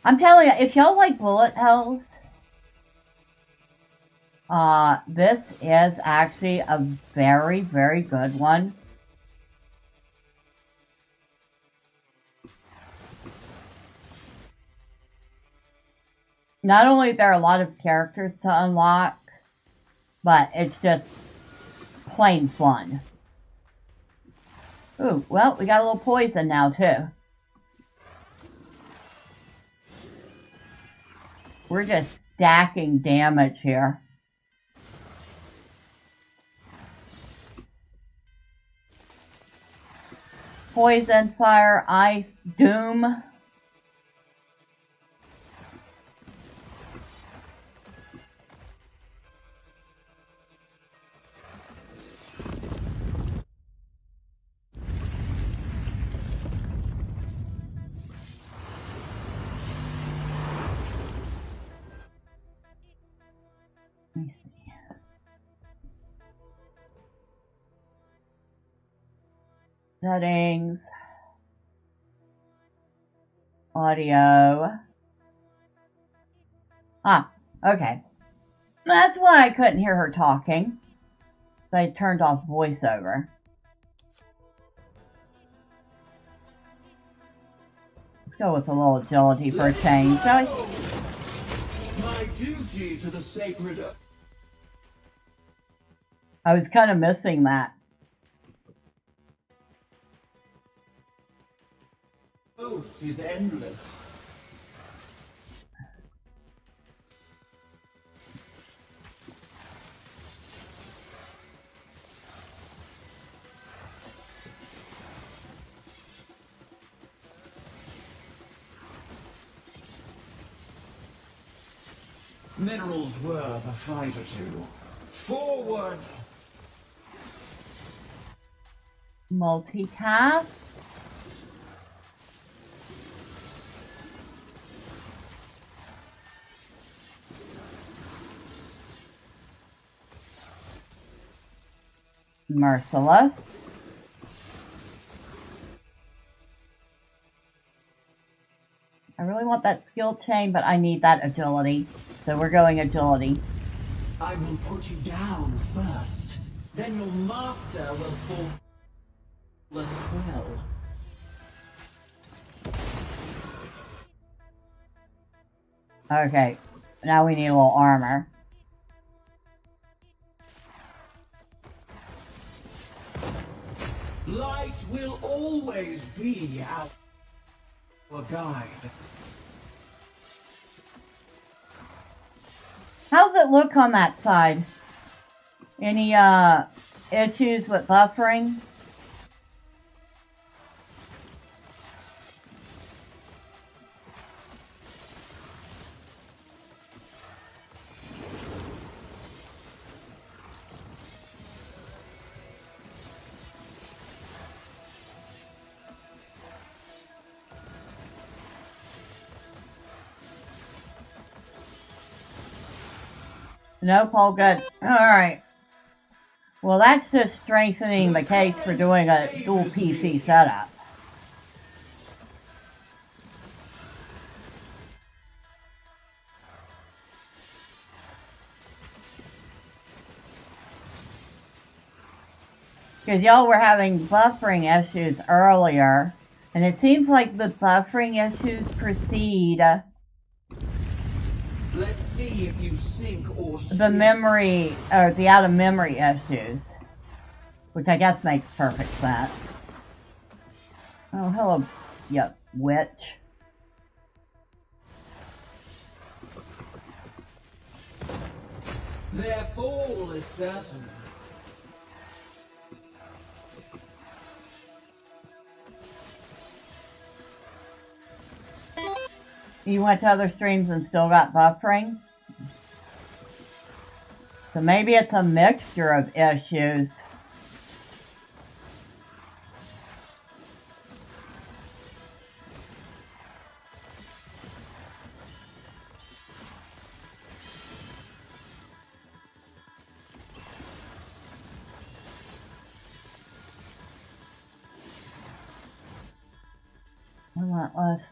I'm telling you, if y'all like bullet hells, this is actually a very, very good one. Not only are there a lot of characters to unlock, but it's just plain fun. Ooh, well, we got a little poison now, too. We're just stacking damage here. Poison, fire, ice, doom. Let me see. Settings. Audio. Ah, okay. That's why I couldn't hear her talking. So I turned off voiceover. Let's go with a little agility for a change, shall we? My duty to the sacred. I was kind of missing that. Oath is endless. Minerals worth a fight or two. Forward! Multitask. Merciless. I really want that skill chain, but I need that agility. So we're going agility. I will put you down first. Then your master will fall as well. Okay, now we need a little armor. Light will always be our guide. How's it look on that side? Any issues with buffering? Nope, all good. Alright. Well, that's just strengthening the case for doing a dual PC setup. Because y'all were having buffering issues earlier, and it seems like the buffering issues proceed Let's see if you sink or swim. the memory, or the out of memory issues, which I guess makes perfect sense. Oh, hello, you witch. Their fall is certain. You went to other streams and still got buffering? So maybe it's a mixture of issues.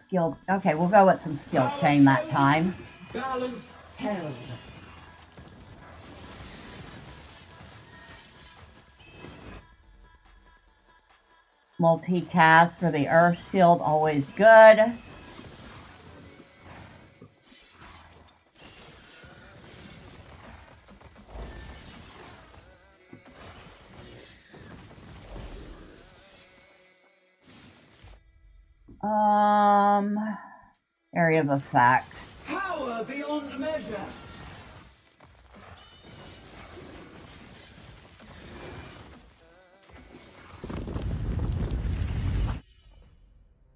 Skilled. Okay, we'll go with some skill chain that time. Balance held. Multicast for the earth shield, always good. Area of effect. Power beyond measure.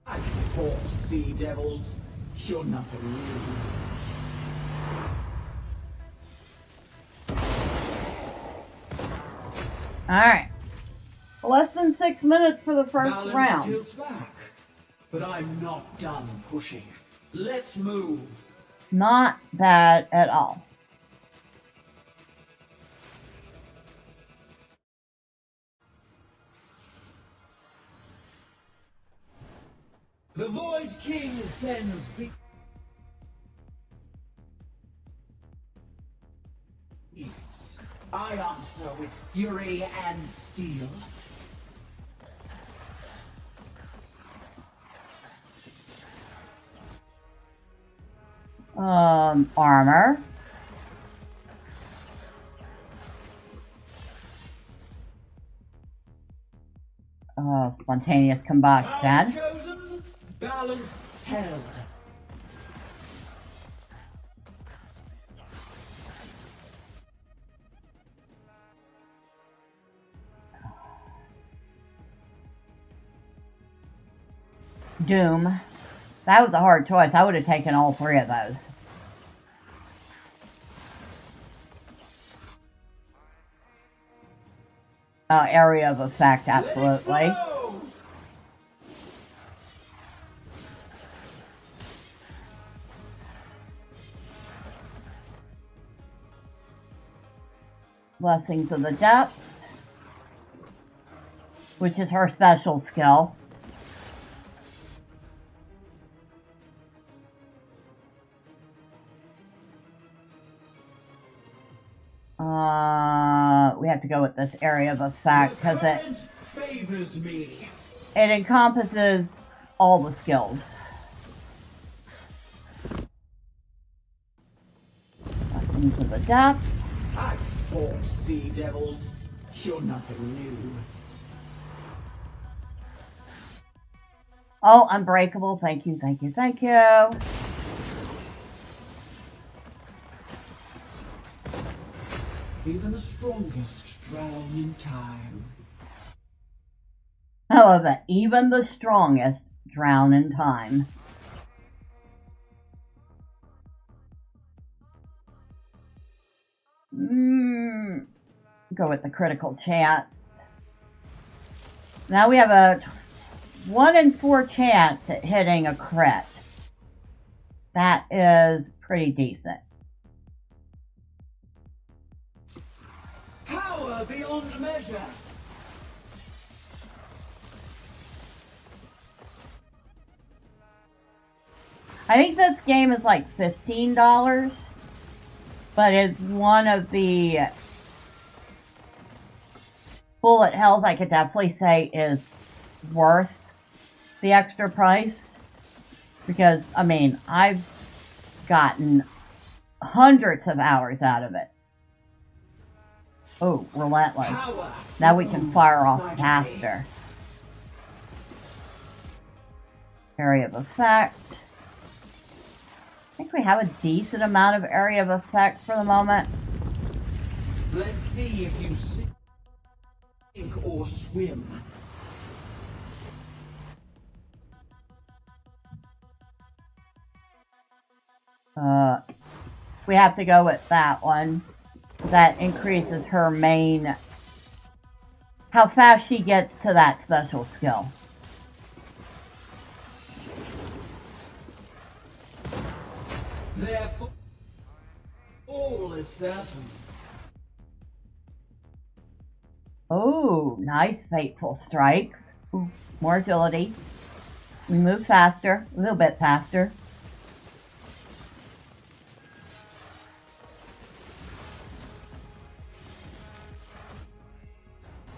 I fought sea devils. You're nothing new. Alright. Less than 6 minutes for the first Balance round. tilts back, but I'm not done pushing. Let's move. Not bad at all. The Void King sends beasts. I answer with fury and steel. Armor. Spontaneous Power combustion. chosen, balance held. Doom. That was a hard choice. I would have taken all 3 of those. Area of effect, absolutely. Blessings of the Depths, which is her special skill. We have to go with this area of effect because it encompasses all the skills. Blessings of the Depths. I fought sea devils. You're nothing new. Oh, unbreakable. Thank you, thank you, thank you. Even the strongest drown in time. I love that. Even the strongest drown in time. Go with the critical chance. Now we have a 1 in 4 chance at hitting a crit. That is pretty decent. Power beyond measure. I think this game is like $15, but it's one of the bullet hells I could definitely say is worth the extra price. Because, I mean, I've gotten hundreds of hours out of it. Oh, relentless. Now we can fire off faster. Area of effect. I think we have a decent amount of area of effect for the moment. Let's see if you sink or swim. We have to go with that one. That increases her main... how fast she gets to that special skill. Therefore, all is certain. Oh, nice fateful strikes. Ooh, more agility. We move faster, a little bit faster.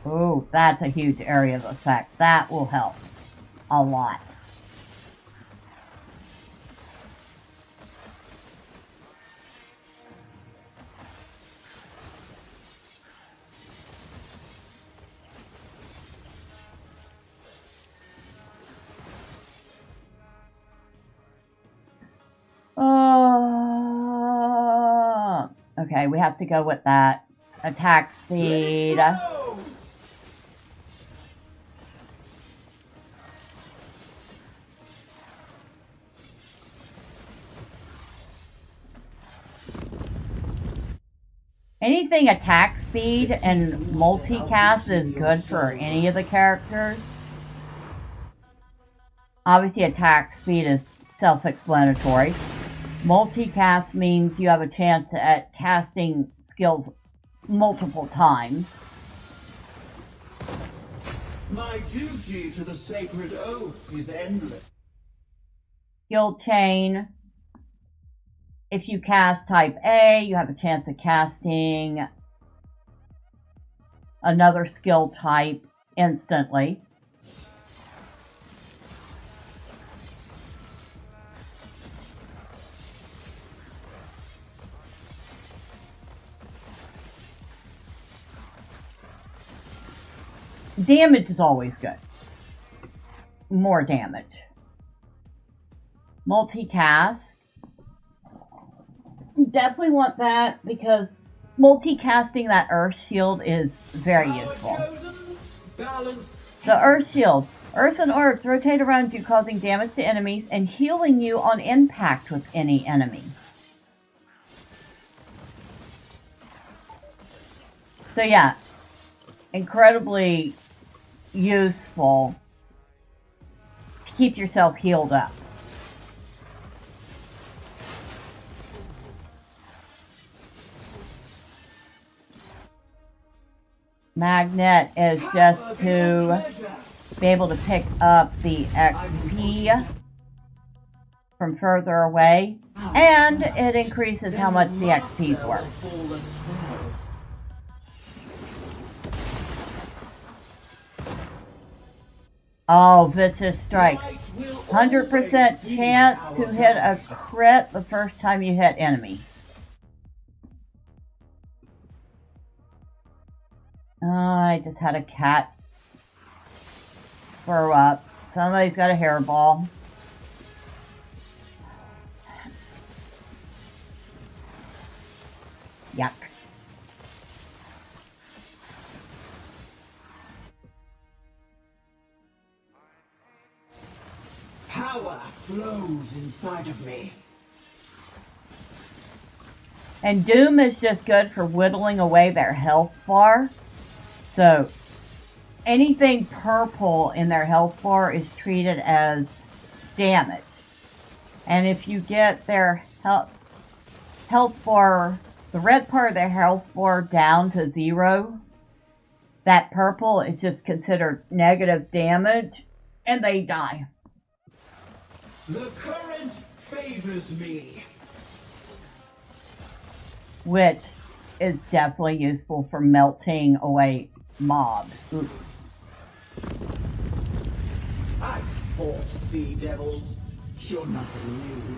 Oh, that's a huge area of effect. That will help a lot. Okay, we have to go with that. Attack speed. Anything attack speed and multicast is good for any of the characters. Obviously, attack speed is self-explanatory. Multicast means you have a chance at casting skills multiple times. My duty to the sacred oath is endless. Skill chain. If you cast type A, you have a chance of casting another skill type instantly. Damage is always good. More damage. Multicast. Definitely want that because multicasting that Earth Shield is very useful. The Earth Shield. Earth and Earth rotate around you, causing damage to enemies and healing you on impact with any enemy. So yeah, incredibly useful to keep yourself healed up. Magnet is just to be able to pick up the XP from further away, and it increases how much the XP is worth. Oh, vicious strike. 100% chance to hit a crit the first time you hit enemy. Oh, I just had a cat throw up. Somebody's got a hairball. Yuck. Power flows inside of me. And Doom is just good for whittling away their health bar. So anything purple in their health bar is treated as damage. And if you get their health bar, the red part of their health bar down to 0, that purple is just considered negative damage, and they die. The current favors me. Which is definitely useful for melting away mobs. Ooh. I've fought sea devils. You're nothing new.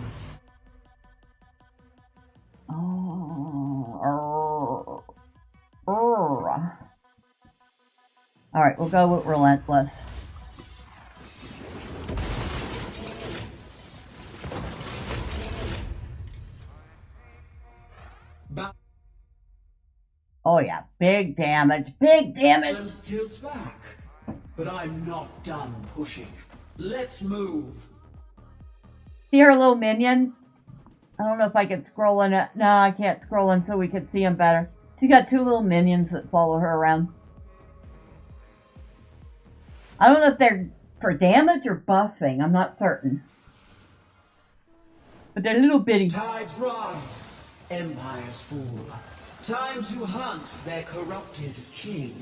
Alright, we'll go with Relentless. Oh yeah, big damage, big damage! Balance tilts back, but I'm not done pushing. Let's move. See her little minions? I don't know if I can scroll in it. No, I can't scroll in so we can see them better. She got 2 little minions that follow her around. I don't know if they're for damage or buffing. I'm not certain. But they're little bitty. Tides rise, empires fall. Time to hunt their corrupted king.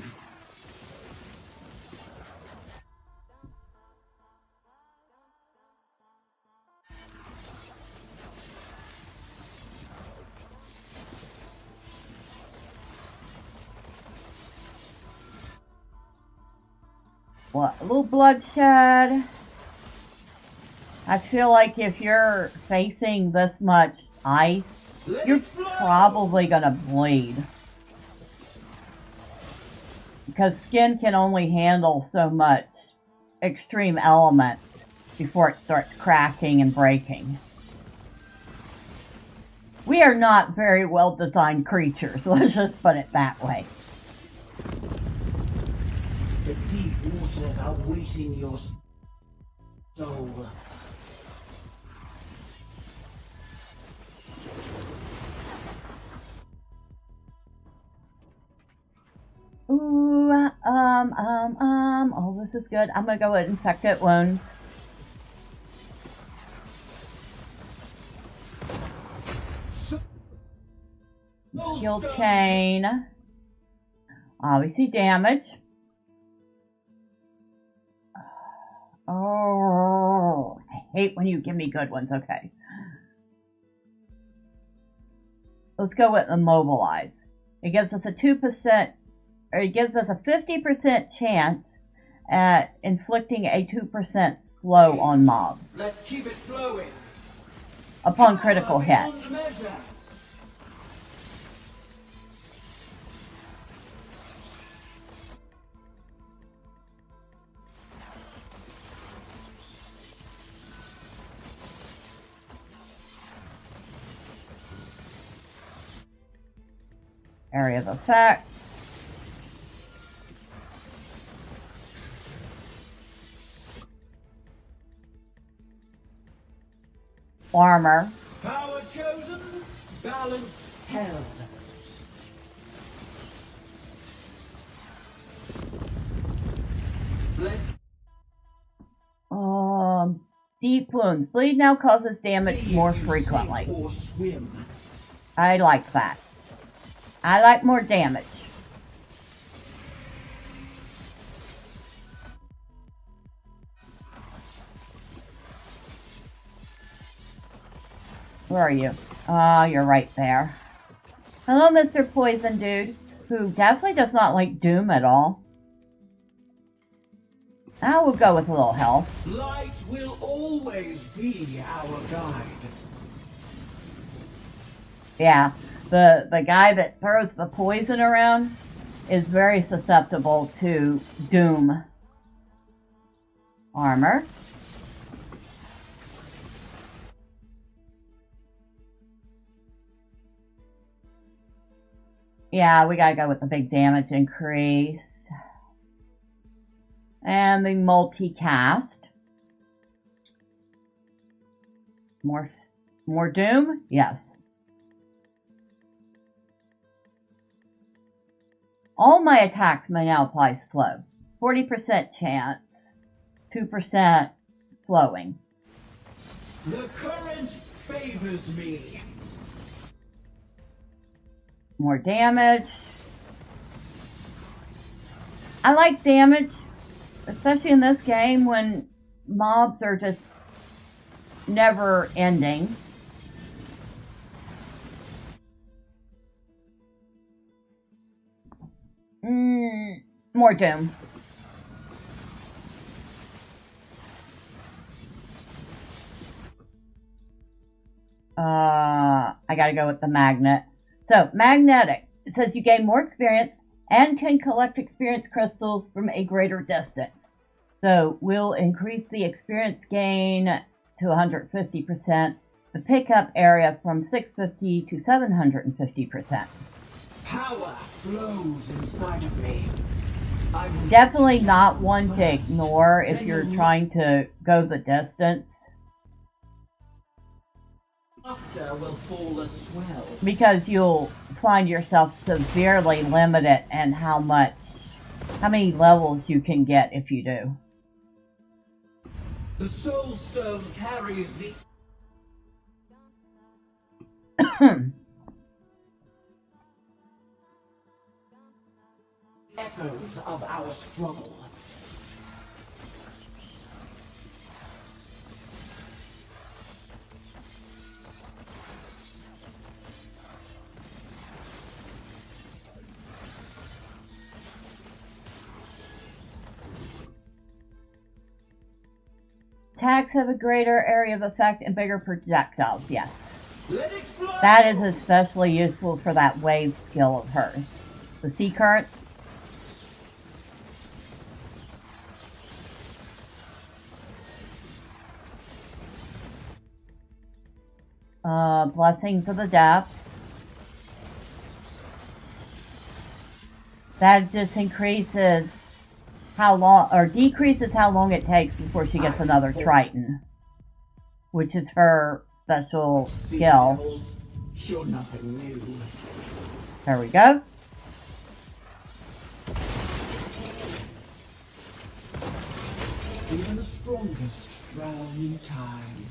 What? A little bloodshed. I feel like if you're facing this much ice, you're probably gonna bleed. Because skin can only handle so much extreme elements before it starts cracking and breaking. We are not very well designed creatures, let's just put it that way. The deep waters are waiting your soul. Ooh, oh, this is good. I'm gonna go with Infected Wounds. Heal Chain. Obviously damage. Oh, I hate when you give me good ones. Okay. Let's go with Immobilize. It gives us a 2%, or it gives us a 50% chance at inflicting a 2% slow on mobs. Let's keep it flowing. Upon critical hit. Area of effect. Armor. Power chosen, balance held. Let's Deep wounds. Bleed now causes damage more frequently. or swim. I like that. I like more damage. Where are you? Oh, you're right there. Hello, Mr. Poison Dude, who definitely does not like Doom at all. I will go with a little health. Light will always be our guide. Yeah, the guy that throws the poison around is very susceptible to Doom. Armor. Yeah, we gotta go with the big damage increase. And the multicast. More doom? Yes. All my attacks may now apply slow. 40% chance, 2% slowing. The current favors me. More damage. I like damage, especially in this game when mobs are just never ending. More doom. I gotta go with the magnet. So, magnetic. It says you gain more experience and can collect experience crystals from a greater distance. So, we'll increase the experience gain to 150%, the pickup area from 650 to 750%. Power flows inside of me. Definitely not one to ignore if you're trying to go the distance. Master will fall a swell. Because you'll find yourself severely limited in how many levels you can get if you do. The soul stone carries the echoes of our struggle. Attacks have a greater area of effect and bigger projectiles, yes. Let it flow! That is especially useful for that wave skill of hers. The sea current. Blessings of the Depth. That just increases how long, or decreases how long it takes before she gets another Triton, which is her special skill. You're nothing new. There we go. Even the strongest drown in time.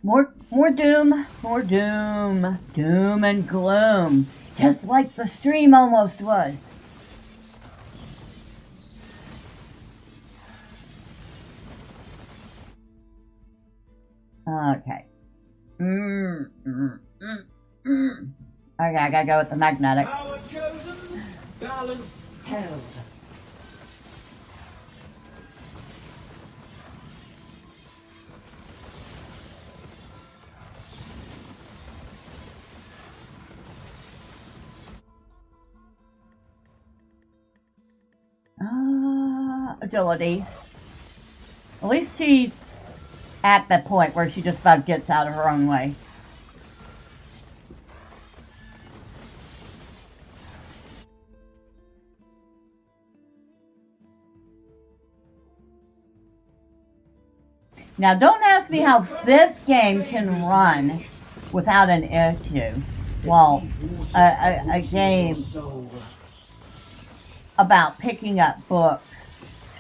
More doom, doom and gloom, just like the stream almost was. Okay. Okay, I gotta go with the magnetic. Power chosen, balance held. Agility. At least she's at the point where she just about gets out of her own way. Now, don't ask me how this game can run without an issue. Well, a game about picking up books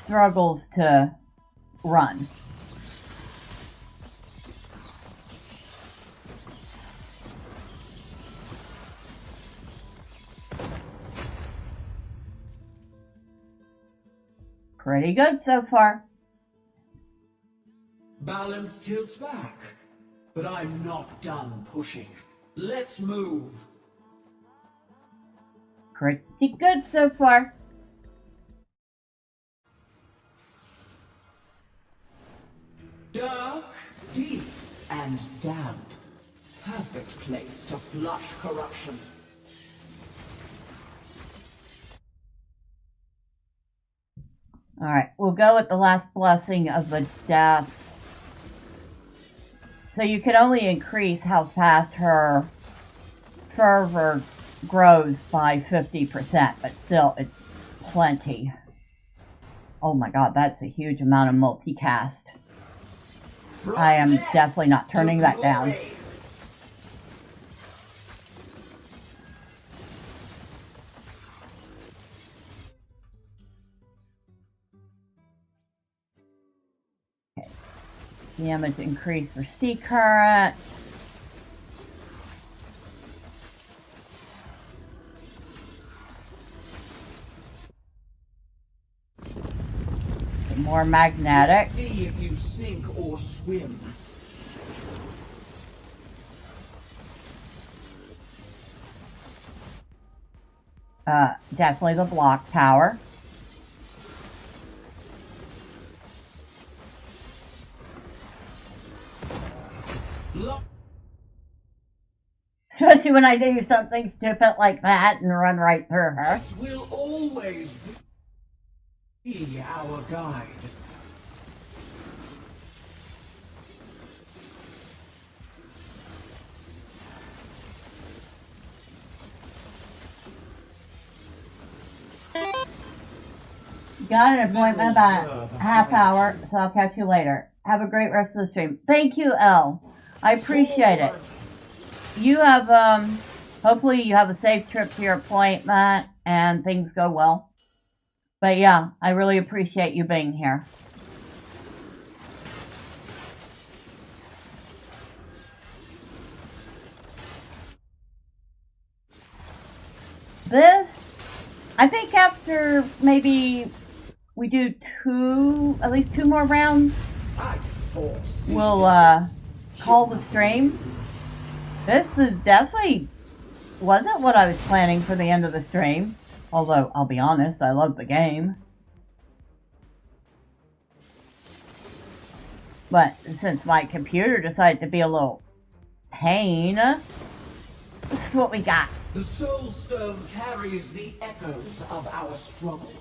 struggles to run. Pretty good so far. Balance tilts back, but I'm not done pushing. Let's move. Pretty good so far. Dark, deep, and damp. Perfect place to flush corruption. Alright, we'll go with the last blessing of the death. So you can only increase how fast her fervor grows by 50%, but still, it's plenty. Oh my god, that's a huge amount of multicast. I am definitely not turning that down. Okay. Damage increase for sea current. More magnetic. Let's see if you sink or swim. Definitely the block power. Especially when I do something stupid like that and run right through her. It will always be our guide. Got an appointment about a half hour, so I'll catch you later. Have a great rest of the stream. Thank you, Elle. I appreciate it. You have, hopefully you have a safe trip to your appointment and things go well. But yeah, I really appreciate you being here. This, I think after maybe we do at least two more rounds, we'll call the stream. This is definitely wasn't what I was planning for the end of the stream. Although, I'll be honest, I love the game. But since my computer decided to be a little pain, this is what we got. The Soul Stone carries the echoes of our struggle.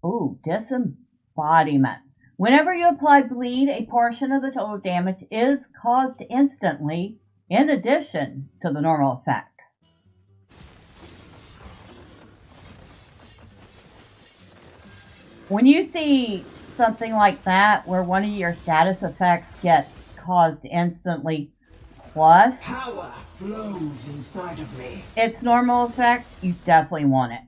Ooh, disembodiment. Whenever you apply bleed, a portion of the total damage is caused instantly, in addition to the normal effect. When you see something like that, where one of your status effects gets caused instantly plus power flows inside of me. Its normal effect, you definitely want it.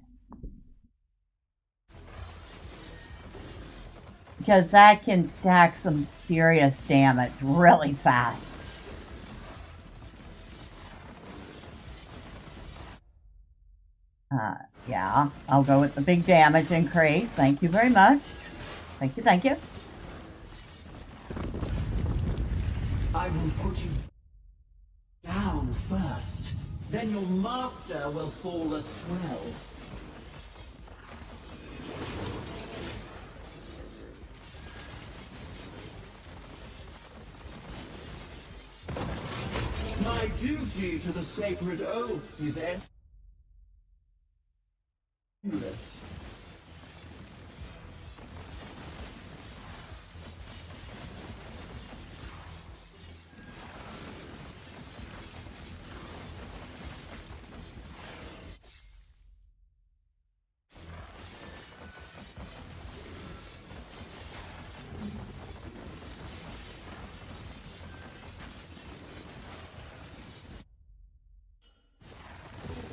Because that can stack some serious damage really fast. Yeah, I'll go with the big damage increase. Thank you very much. Thank you, thank you. I will put you down first. Then your master will fall as well. My duty to the sacred oath is endless.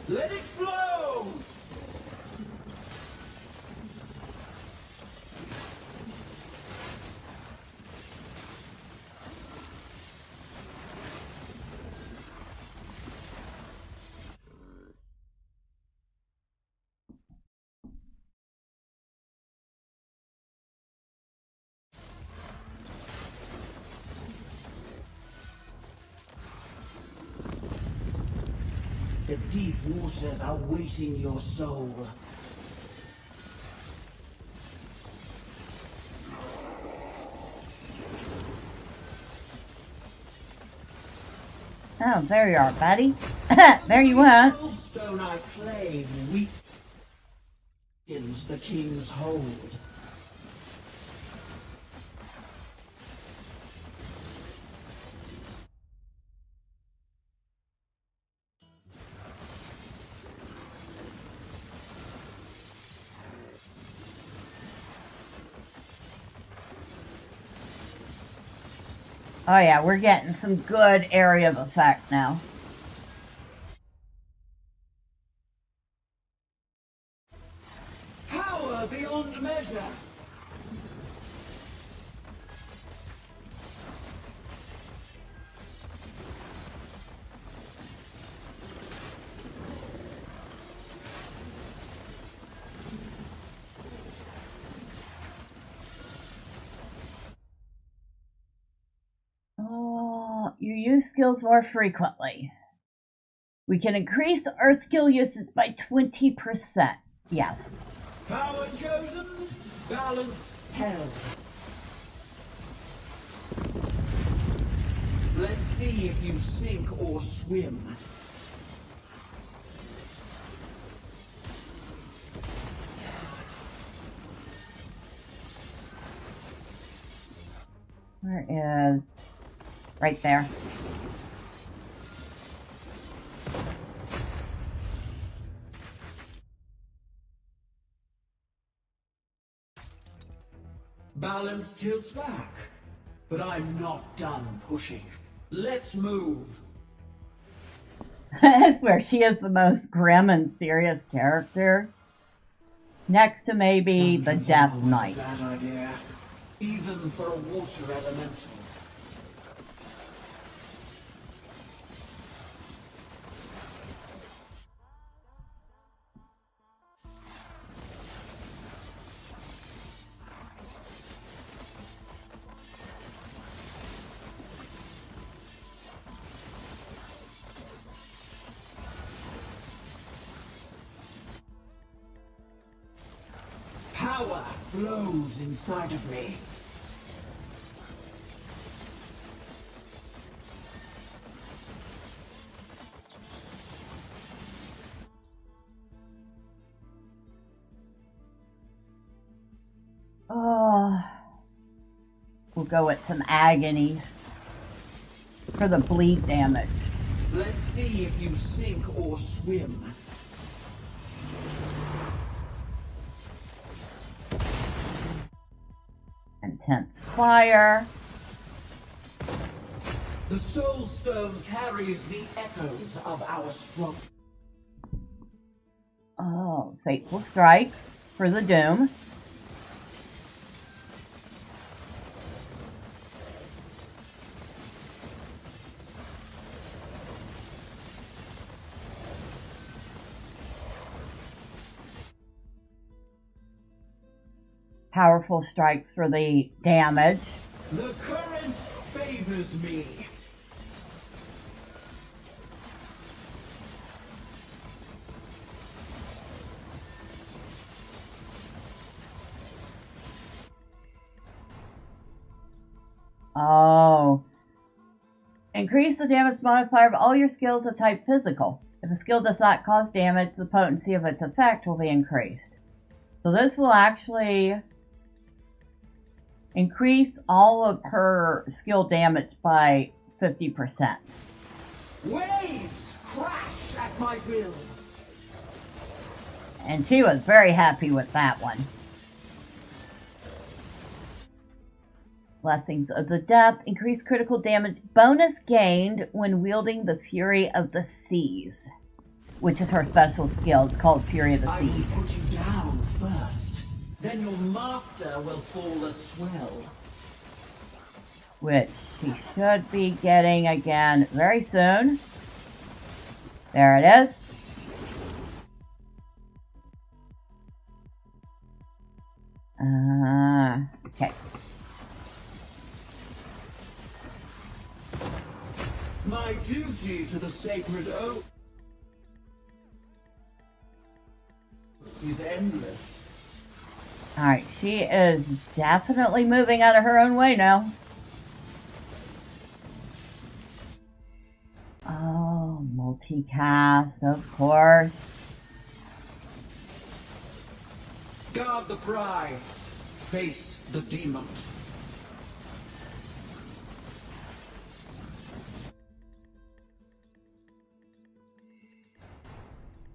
Let it flow! The deep waters are waiting your soul. Oh, there you are, buddy. There you went. The stone I claim weakens the king's hold. Oh yeah, we're getting some good area of effect now. Power beyond measure. Oh, you use skills more frequently. We can increase our skill usage by 20%. Yes. Power chosen, balance held. Let's see if you sink or swim. Where is... Right there. Balance tilts back, but I'm not done pushing. Let's move. I swear, she is the most grim and serious character. Next to maybe the Death Knight. Bad idea, even for a water elemental. Power flows inside of me. Oh, we'll go with some agony for the bleed damage. Let's see if you sink or swim. Intense fire. The Soul Stone carries the echoes of our struggle. Oh, fateful strikes for the doom. Powerful strikes for the damage. The current favors me. Oh. Increase the damage modifier of all your skills of type physical. If a skill does not cause damage, the potency of its effect will be increased. So this will actually increase all of her skill damage by 50%. Waves crash at my will. And she was very happy with that one. Blessings of the Depth. Increase critical damage bonus gained when wielding the Fury of the Seas, which is her special skill. It's called Fury of the I Seas. will put you down first. Then your master will fall a swell. Which she should be getting again very soon. There it is. Okay. My duty to the sacred oath is endless. Alright, she is definitely moving out of her own way now. Oh, multicast, of course. Guard the prize. Face the demons.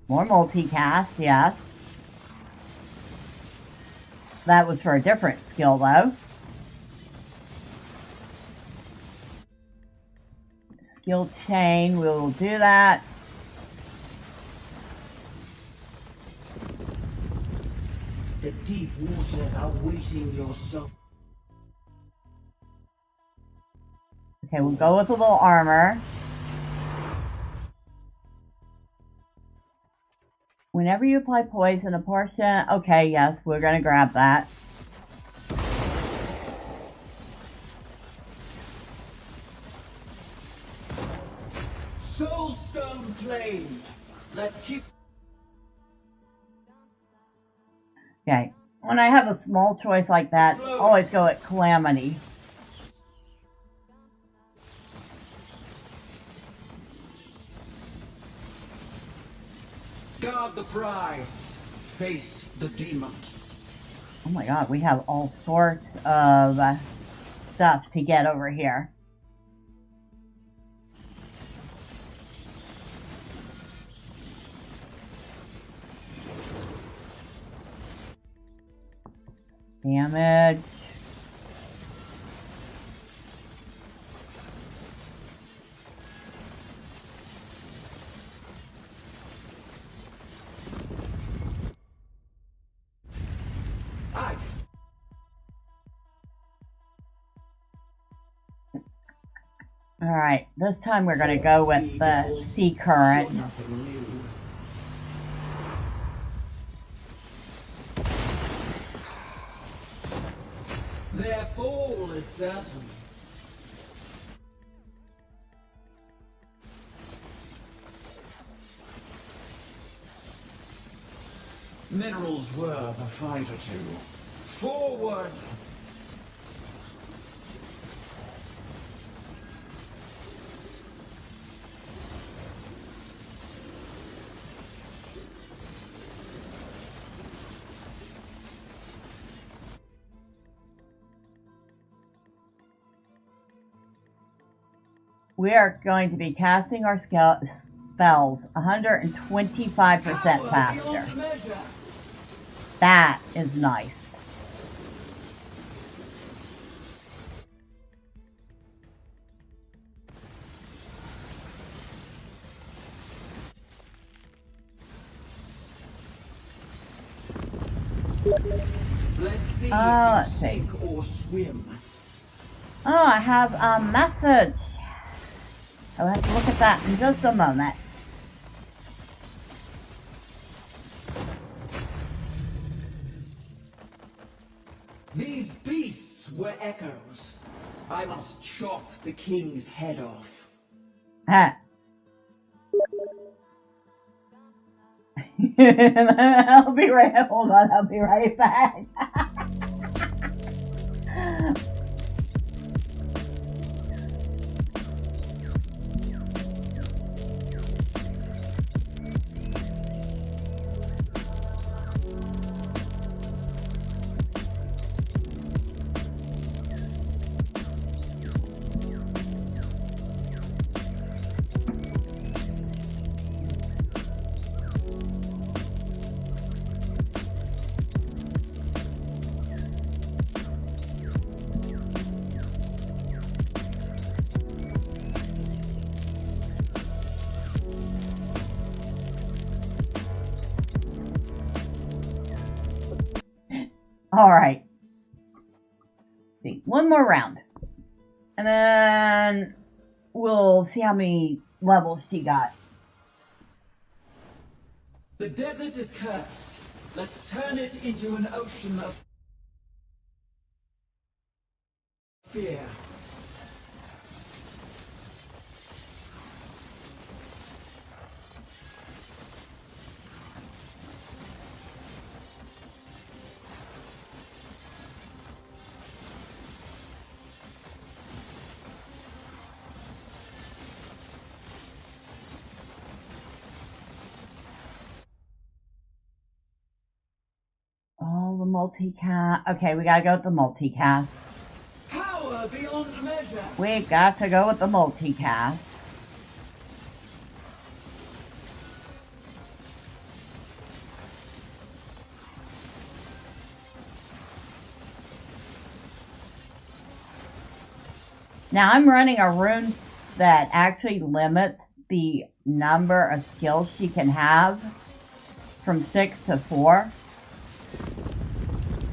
More multicast, yes. That was for a different skill, though. Guild chain, we will do that. The deep waters are waiting your soul. Okay, we'll go with a little armor. Whenever you apply poison, a portion... Okay, yes, we're gonna grab that. Soulstone claimed. Let's keep... Okay, when I have a small choice like that, always go at Calamity. Guard the prize. Face the demons. Oh my god, we have all sorts of stuff to get over here. Damage. Alright, this time we're going to go with the sea current. Their fall is certain. Minerals worth a fight or two. Forward! We are going to be casting our spells 125% faster. That is nice. Let's see let's see. sink or swim. Oh, I have a message. I'll have to look at that in just a moment. These beasts were echoes. I must chop the king's head off. Ah. I'll be right. Hold on, I'll be right back. Alright. See, one more round. And then we'll see how many levels she got. The desert is cursed. Let's turn it into an ocean of fear. Oh, the multicast. Okay, we gotta go with the multicast. Power beyond measure. We've got to go with the multicast. Now I'm running a rune that actually limits the number of skills she can have from 6 to 4.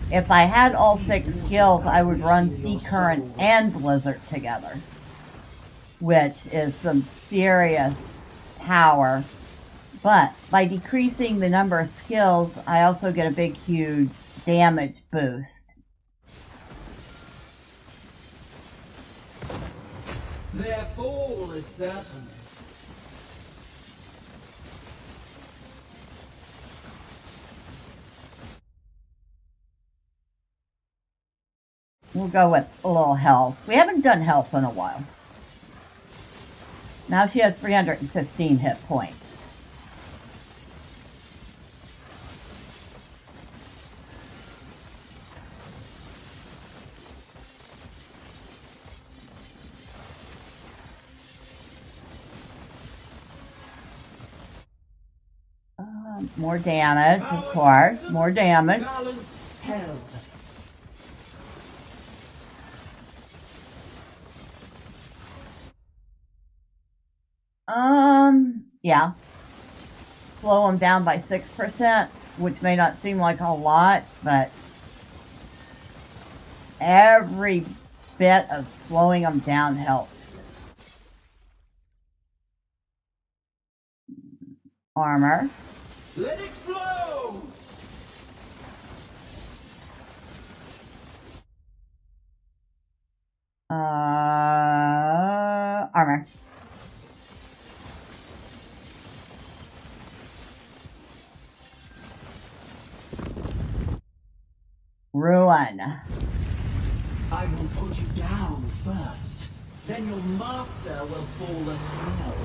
If I had all 6 skills, I would run Sea Current and Blizzard together, which is some serious power. But by decreasing the number of skills, I also get a big, huge damage boost. Their fall is certain. We'll go with a little health. We haven't done health in a while. Now she has 315 hit points. More damage, of course. More damage. Balance held. Yeah. Slow them down by 6%, which may not seem like a lot, but every bit of slowing them down helps. Armor. Let it flow! Armor. Ruin. I will put you down first. Then your master will fall as well.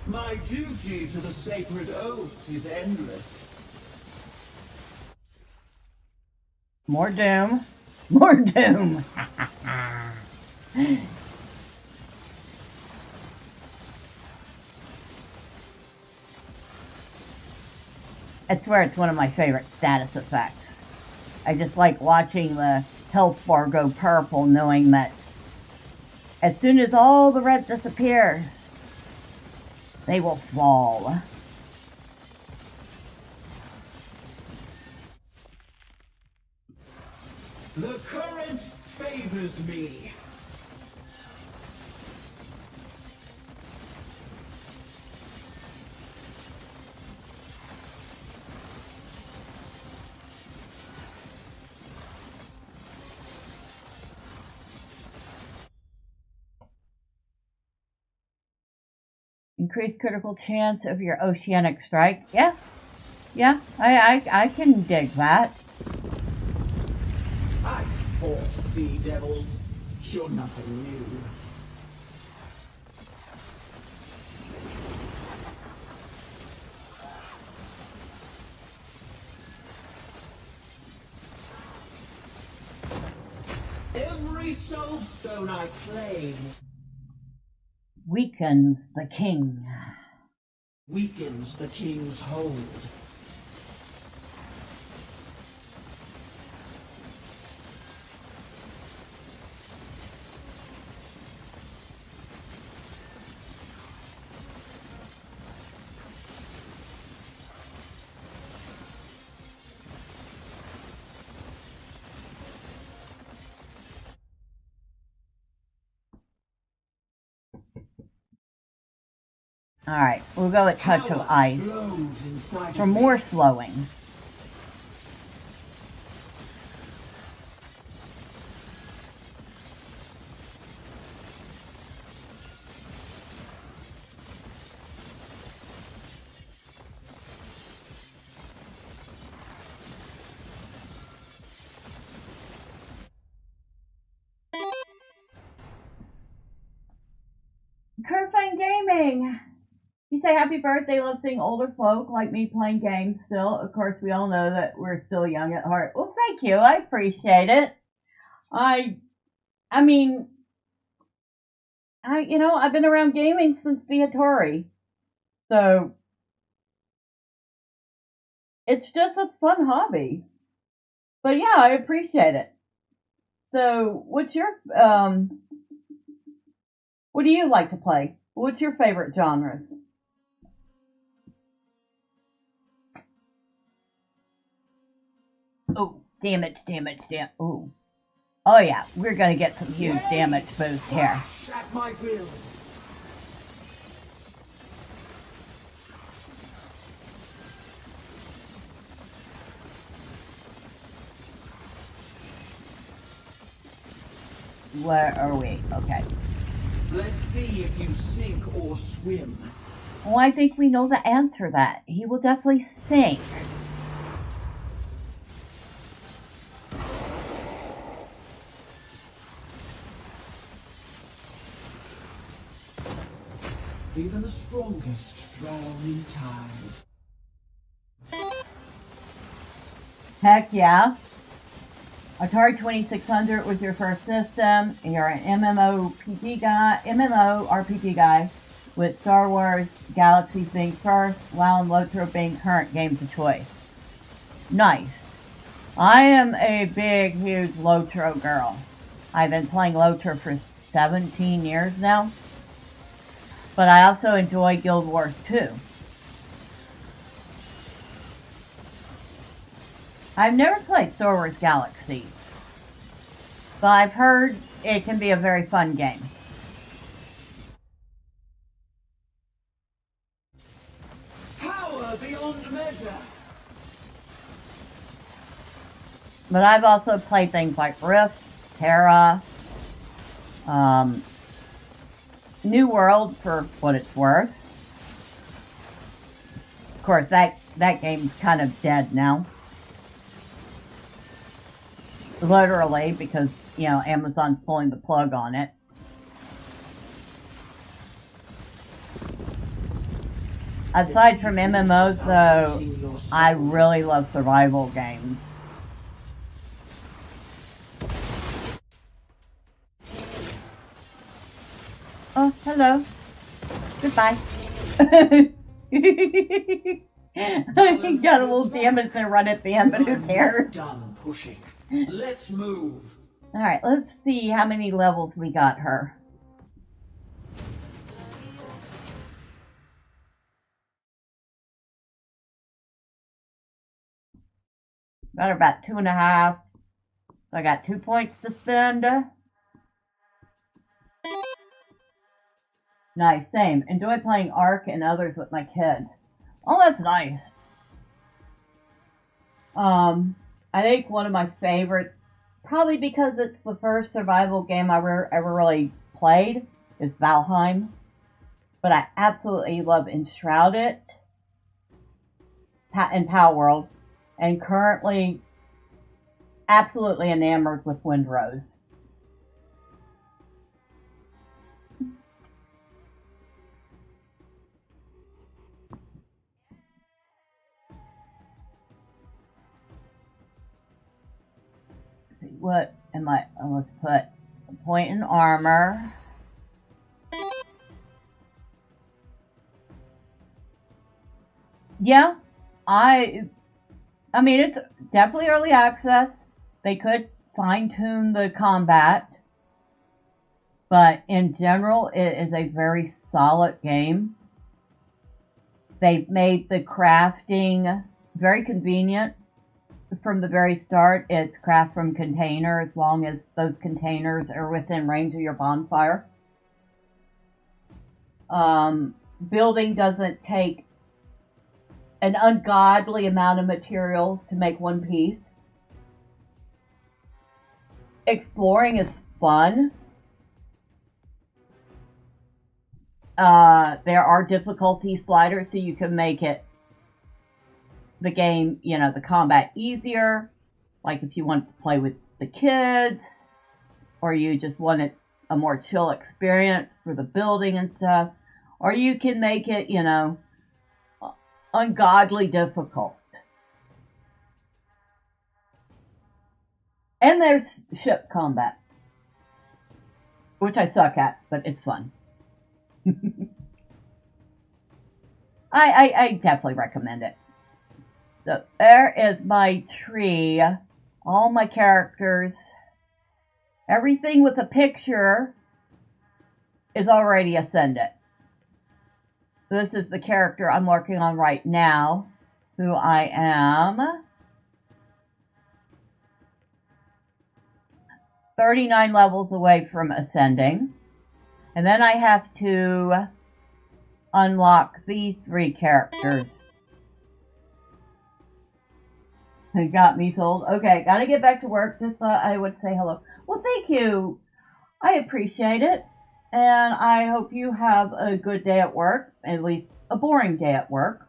My duty to the sacred oath is endless. More doom. More doom. I swear it's one of my favorite status effects. I just like watching the health bar go purple, knowing that as soon as all the red disappears, they will fall. The current favors me. Increased critical chance of your oceanic strike. Yeah. Yeah, I can dig that. I fought sea devils. You're nothing new. Every soul stone I claim Weakens the king. weakens the king's hold. Alright, we'll go with Touch of Ice Flows inside for of me. more slowing. Curfine Gaming! You say happy birthday, love seeing older folk like me playing games still. Of course, we all know that we're still young at heart. Well, thank you. I appreciate it. I mean, I've been around gaming since the Atari. So it's just a fun hobby. But yeah, I appreciate it. So what do you like to play? What's your favorite genres? Oh, damage. Ooh. Oh yeah, we're gonna get some huge damage boost here. At my will. Where are we? Okay. Let's see if you sink or swim. Well, I think we know the answer to that. He will definitely sink. Even the strongest drown in tide. Heck yeah. Atari 2600 was your first system. You're an MMORPG guy with Star Wars Galaxies being first, WoW and Lotro being current games of choice. Nice. I am a big, huge Lotro girl. I've been playing Lotro for 17 years now. But I also enjoy Guild Wars too. I've never played Star Wars Galaxies, but I've heard it can be a very fun game. Power beyond measure. But I've also played things like Rift, Terra, New World for what it's worth. Of course, that game's kind of dead now. Literally, because, Amazon's pulling the plug on it. Aside from MMOs, though, I really love survival games. Oh, hello. Goodbye. I got a little damage there right at the end, but who cares? Done pushing. Let's move. Alright, let's see how many levels we got her. Got her about 2.5. So I got 2 points to spend. Nice, same. Enjoy playing Ark and others with my kids. Oh, that's nice. I think one of my favorites, probably because it's the first survival game I ever really played, is Valheim. But I absolutely love Enshrouded and Power World. And currently, absolutely enamored with Windrose. What am I? Let's put a point in armor. Yeah, I mean, it's definitely early access. They could fine-tune the combat. But in general, it is a very solid game. They've made the crafting very convenient. From the very start, it's craft from container as long as those containers are within range of your bonfire. Building doesn't take an ungodly amount of materials to make one piece. Exploring is fun. There are difficulty sliders so you can make the game, the combat easier. Like if you want to play with the kids, or you just wanted a more chill experience for the building and stuff. Or you can make it, ungodly difficult. And there's ship combat. which I suck at, but it's fun. I definitely recommend it. So there is my tree, all my characters, everything with a picture is already ascended. This is the character I'm working on right now, who I am 39 levels away from ascending. And then I have to unlock these 3 characters. Who got me told, okay, gotta get back to work. Just thought I would say hello. Well, thank you. I appreciate it. And I hope you have a good day at work, at least a boring day at work,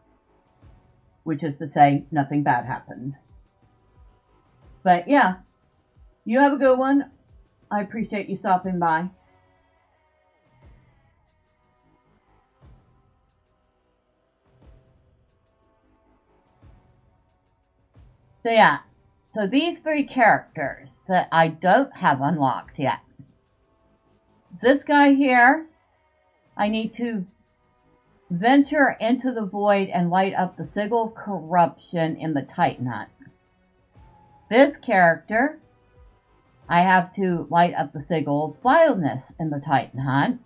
which is to say nothing bad happens. But yeah, you have a good one. I appreciate you stopping by. So yeah, so these 3 characters that I don't have unlocked yet. This guy here, I need to venture into the void and light up the sigil of corruption in the Titan Hunt. This character, I have to light up the sigil of vileness in the Titan Hunt.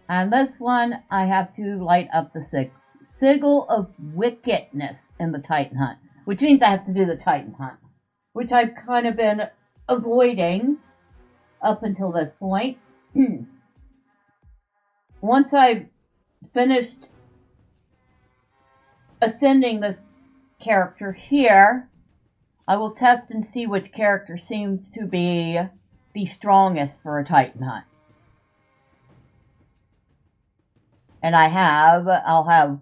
And this one, I have to light up the sigil of wickedness in the Titan Hunt, which means I have to do the Titan Hunts, which I've kind of been avoiding up until this point. Once I've finished ascending this character here, I will test and see which character seems to be the strongest for a Titan Hunt. And I'll have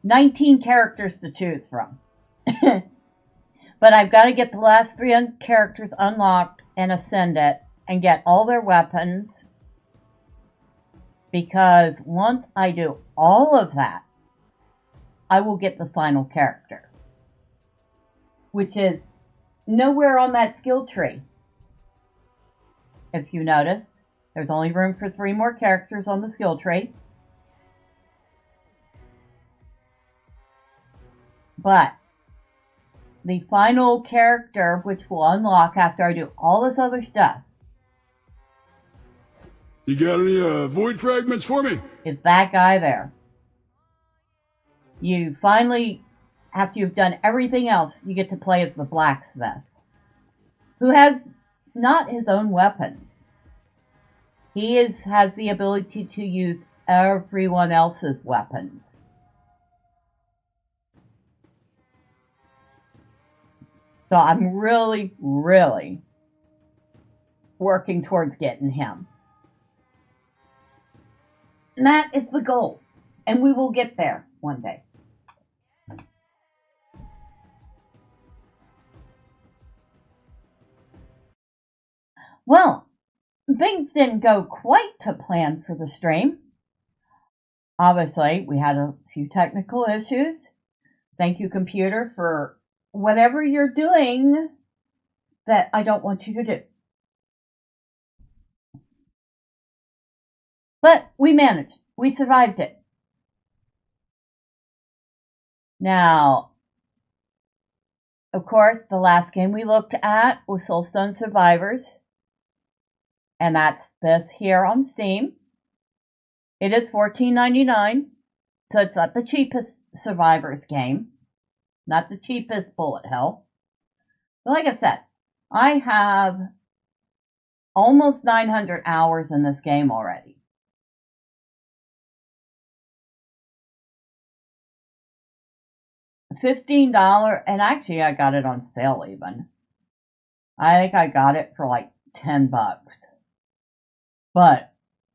19 characters to choose from. But I've got to get the last 3 characters unlocked and ascend it and get all their weapons. Because once I do all of that, I will get the final character. Which is nowhere on that skill tree. If you notice, there's only room for 3 more characters on the skill tree. But the final character, which will unlock after I do all this other stuff. You got any void fragments for me? Is that guy there. You finally, after you've done everything else, you get to play as the blacksmith, who has not his own weapons. He has the ability to use everyone else's weapons. So I'm really, really working towards getting him. And that is the goal. And we will get there one day. Well, things didn't go quite to plan for the stream. Obviously, we had a few technical issues. Thank you, computer, for whatever you're doing that I don't want you to do. But we managed. We survived it. Now, of course, the last game we looked at was Soulstone Survivors. And that's this here on Steam. It is $14.99. So it's not the cheapest Survivors game. Not the cheapest bullet hell. But like I said, I have almost 900 hours in this game already. $15, and actually I got it on sale even. I think I got it for like $10. But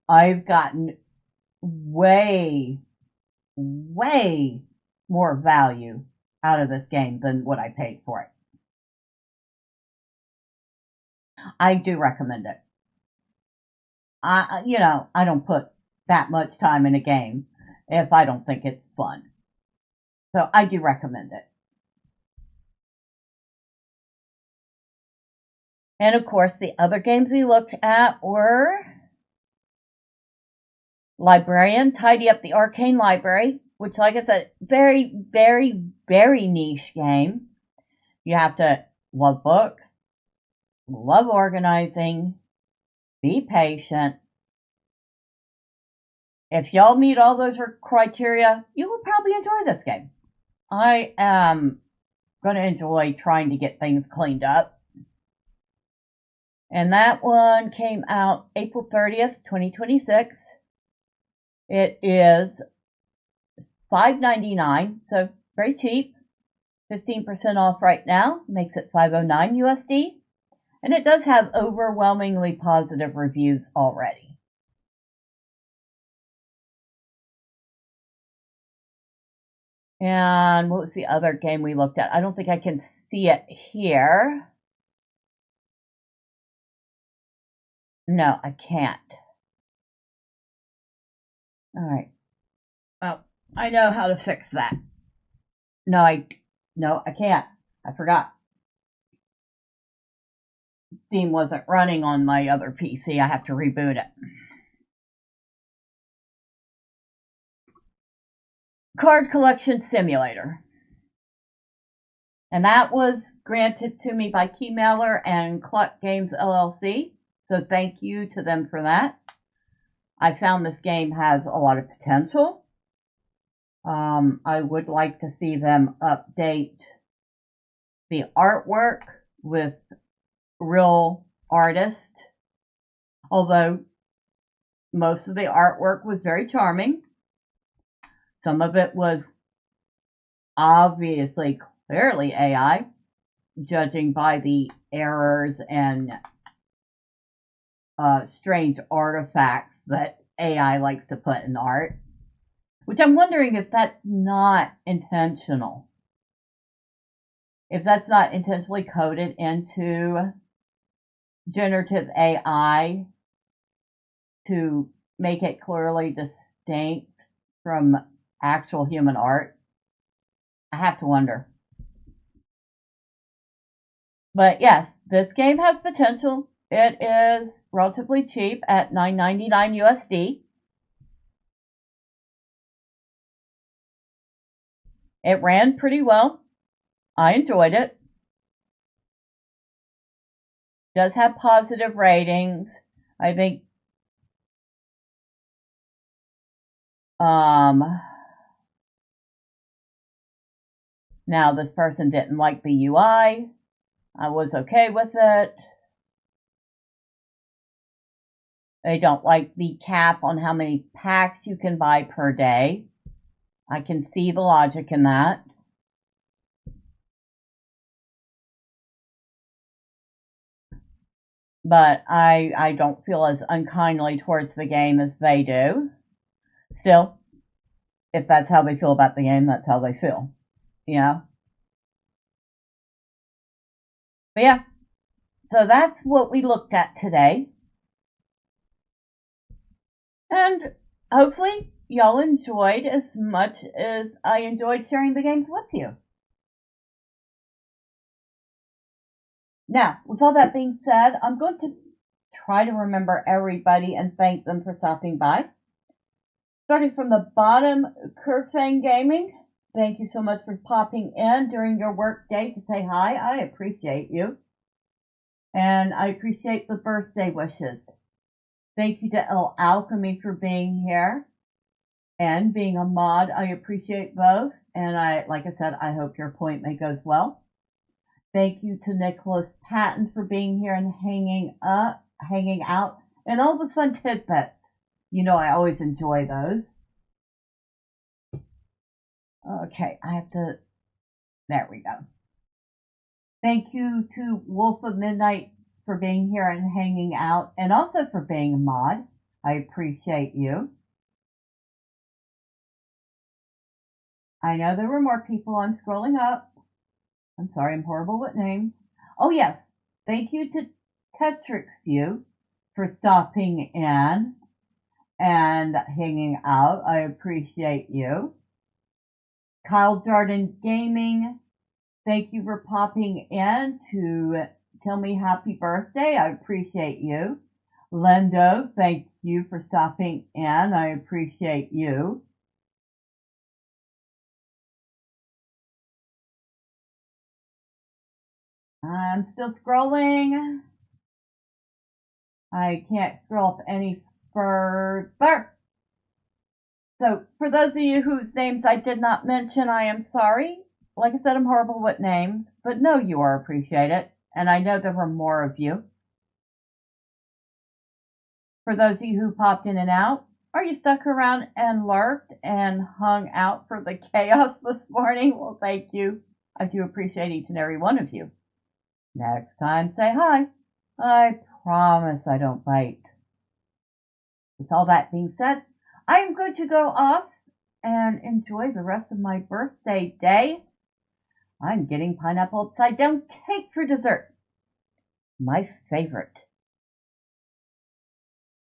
I've gotten way more value out of this game than what I paid for it. I do recommend it. I don't put that much time in a game if I don't think it's fun. So I do recommend it. And of course, the other games we looked at were Librarian, Tidy Up the Arcane Library, which, like I said, very, very, very niche game. You have to love books, love organizing, be patient. If y'all meet all those criteria, you will probably enjoy this game. I am going to enjoy trying to get things cleaned up. And that one came out April 30th, 2026. It is $5.99, so very cheap. 15% off right now, makes it $5.09 USD. And it does have overwhelmingly positive reviews already. And what was the other game we looked at? I don't think I can see it here. No, I can't. All right. Well, I know how to fix that. No, I can't. I forgot. Steam wasn't running on my other PC. I have to reboot it. Card Collection Simulator. And that was granted to me by Keymailer and Cluck Games LLC. So thank you to them for that. I found this game has a lot of potential. I would like to see them update the artwork with real artists. Although most of the artwork was very charming. Some of it was obviously clearly AI, judging by the errors and strange artifacts that AI likes to put in art, which I'm wondering if that's not intentional. If that's not intentionally coded into generative AI to make it clearly distinct from actual human art. I have to wonder. But yes, this game has potential. It is relatively cheap at $9.99 USD. It ran pretty well. I enjoyed it. Does have positive ratings. I think now this person didn't like the UI. I was okay with it. They don't like the cap on how many packs you can buy per day. I can see the logic in that. But I don't feel as unkindly towards the game as they do. Still, if that's how they feel about the game, that's how they feel. You know? But yeah, so that's what we looked at today. And hopefully y'all enjoyed as much as I enjoyed sharing the games with you. Now, with all that being said, I'm going to try to remember everybody and thank them for stopping by. Starting from the bottom, Kerfang Gaming, thank you so much for popping in during your work day to say hi. I appreciate you. And I appreciate the birthday wishes. Thank you to El Alchemy for being here and being a mod. I appreciate both. And like I said, I hope your appointment goes well. Thank you to Nicholas Patton for being here and hanging out, and all the fun tidbits. You know, I always enjoy those. Okay, there we go. Thank you to Wolf of Midnight for being here and hanging out, and also for being a mod. I appreciate you. I know there were more people. I'm scrolling up. I'm sorry, I'm horrible with names. Oh yes, thank you to Tetrixu for stopping in and hanging out. I appreciate you. Kyle Jordan Gaming, thank you for popping in to tell me happy birthday. I appreciate you. Lendo, thank you for stopping in. I appreciate you. I'm still scrolling. I can't scroll up any further. So, for those of you whose names I did not mention, I am sorry. Like I said, I'm horrible with names, but know you are appreciated, and I know there were more of you. For those of you who popped in and out, or you stuck around and lurked and hung out for the chaos this morning, well, thank you. I do appreciate each and every one of you. Next time, say hi. I promise I don't bite. With all that being said, I am going to go off and enjoy the rest of my birthday day. I'm getting pineapple upside down cake for dessert. My favorite.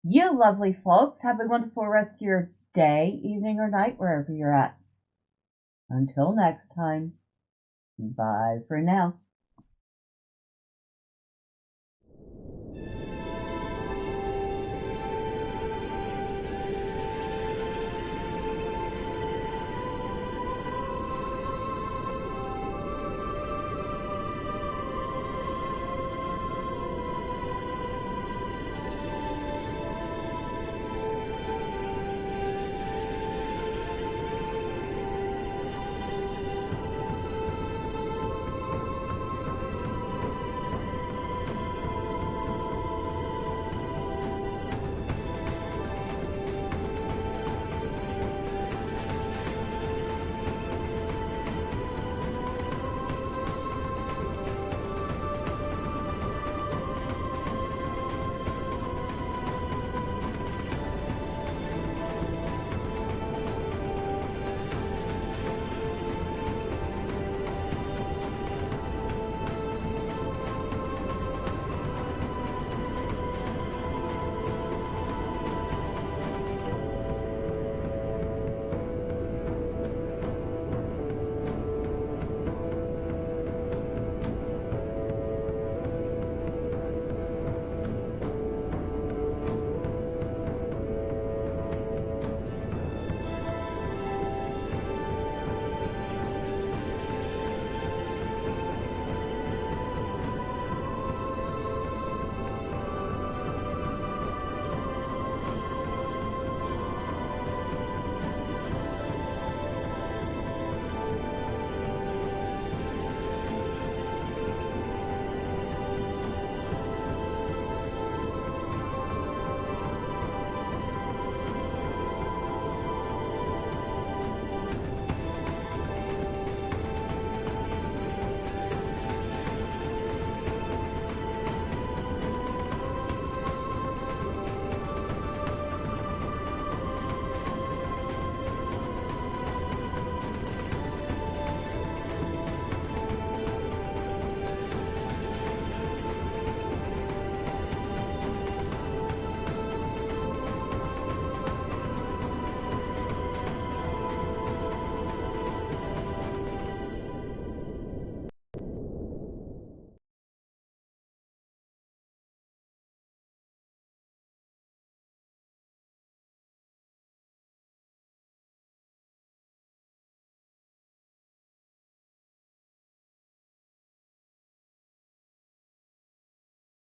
You lovely folks, have a wonderful rest of your day, evening, or night, wherever you're at. Until next time, bye for now.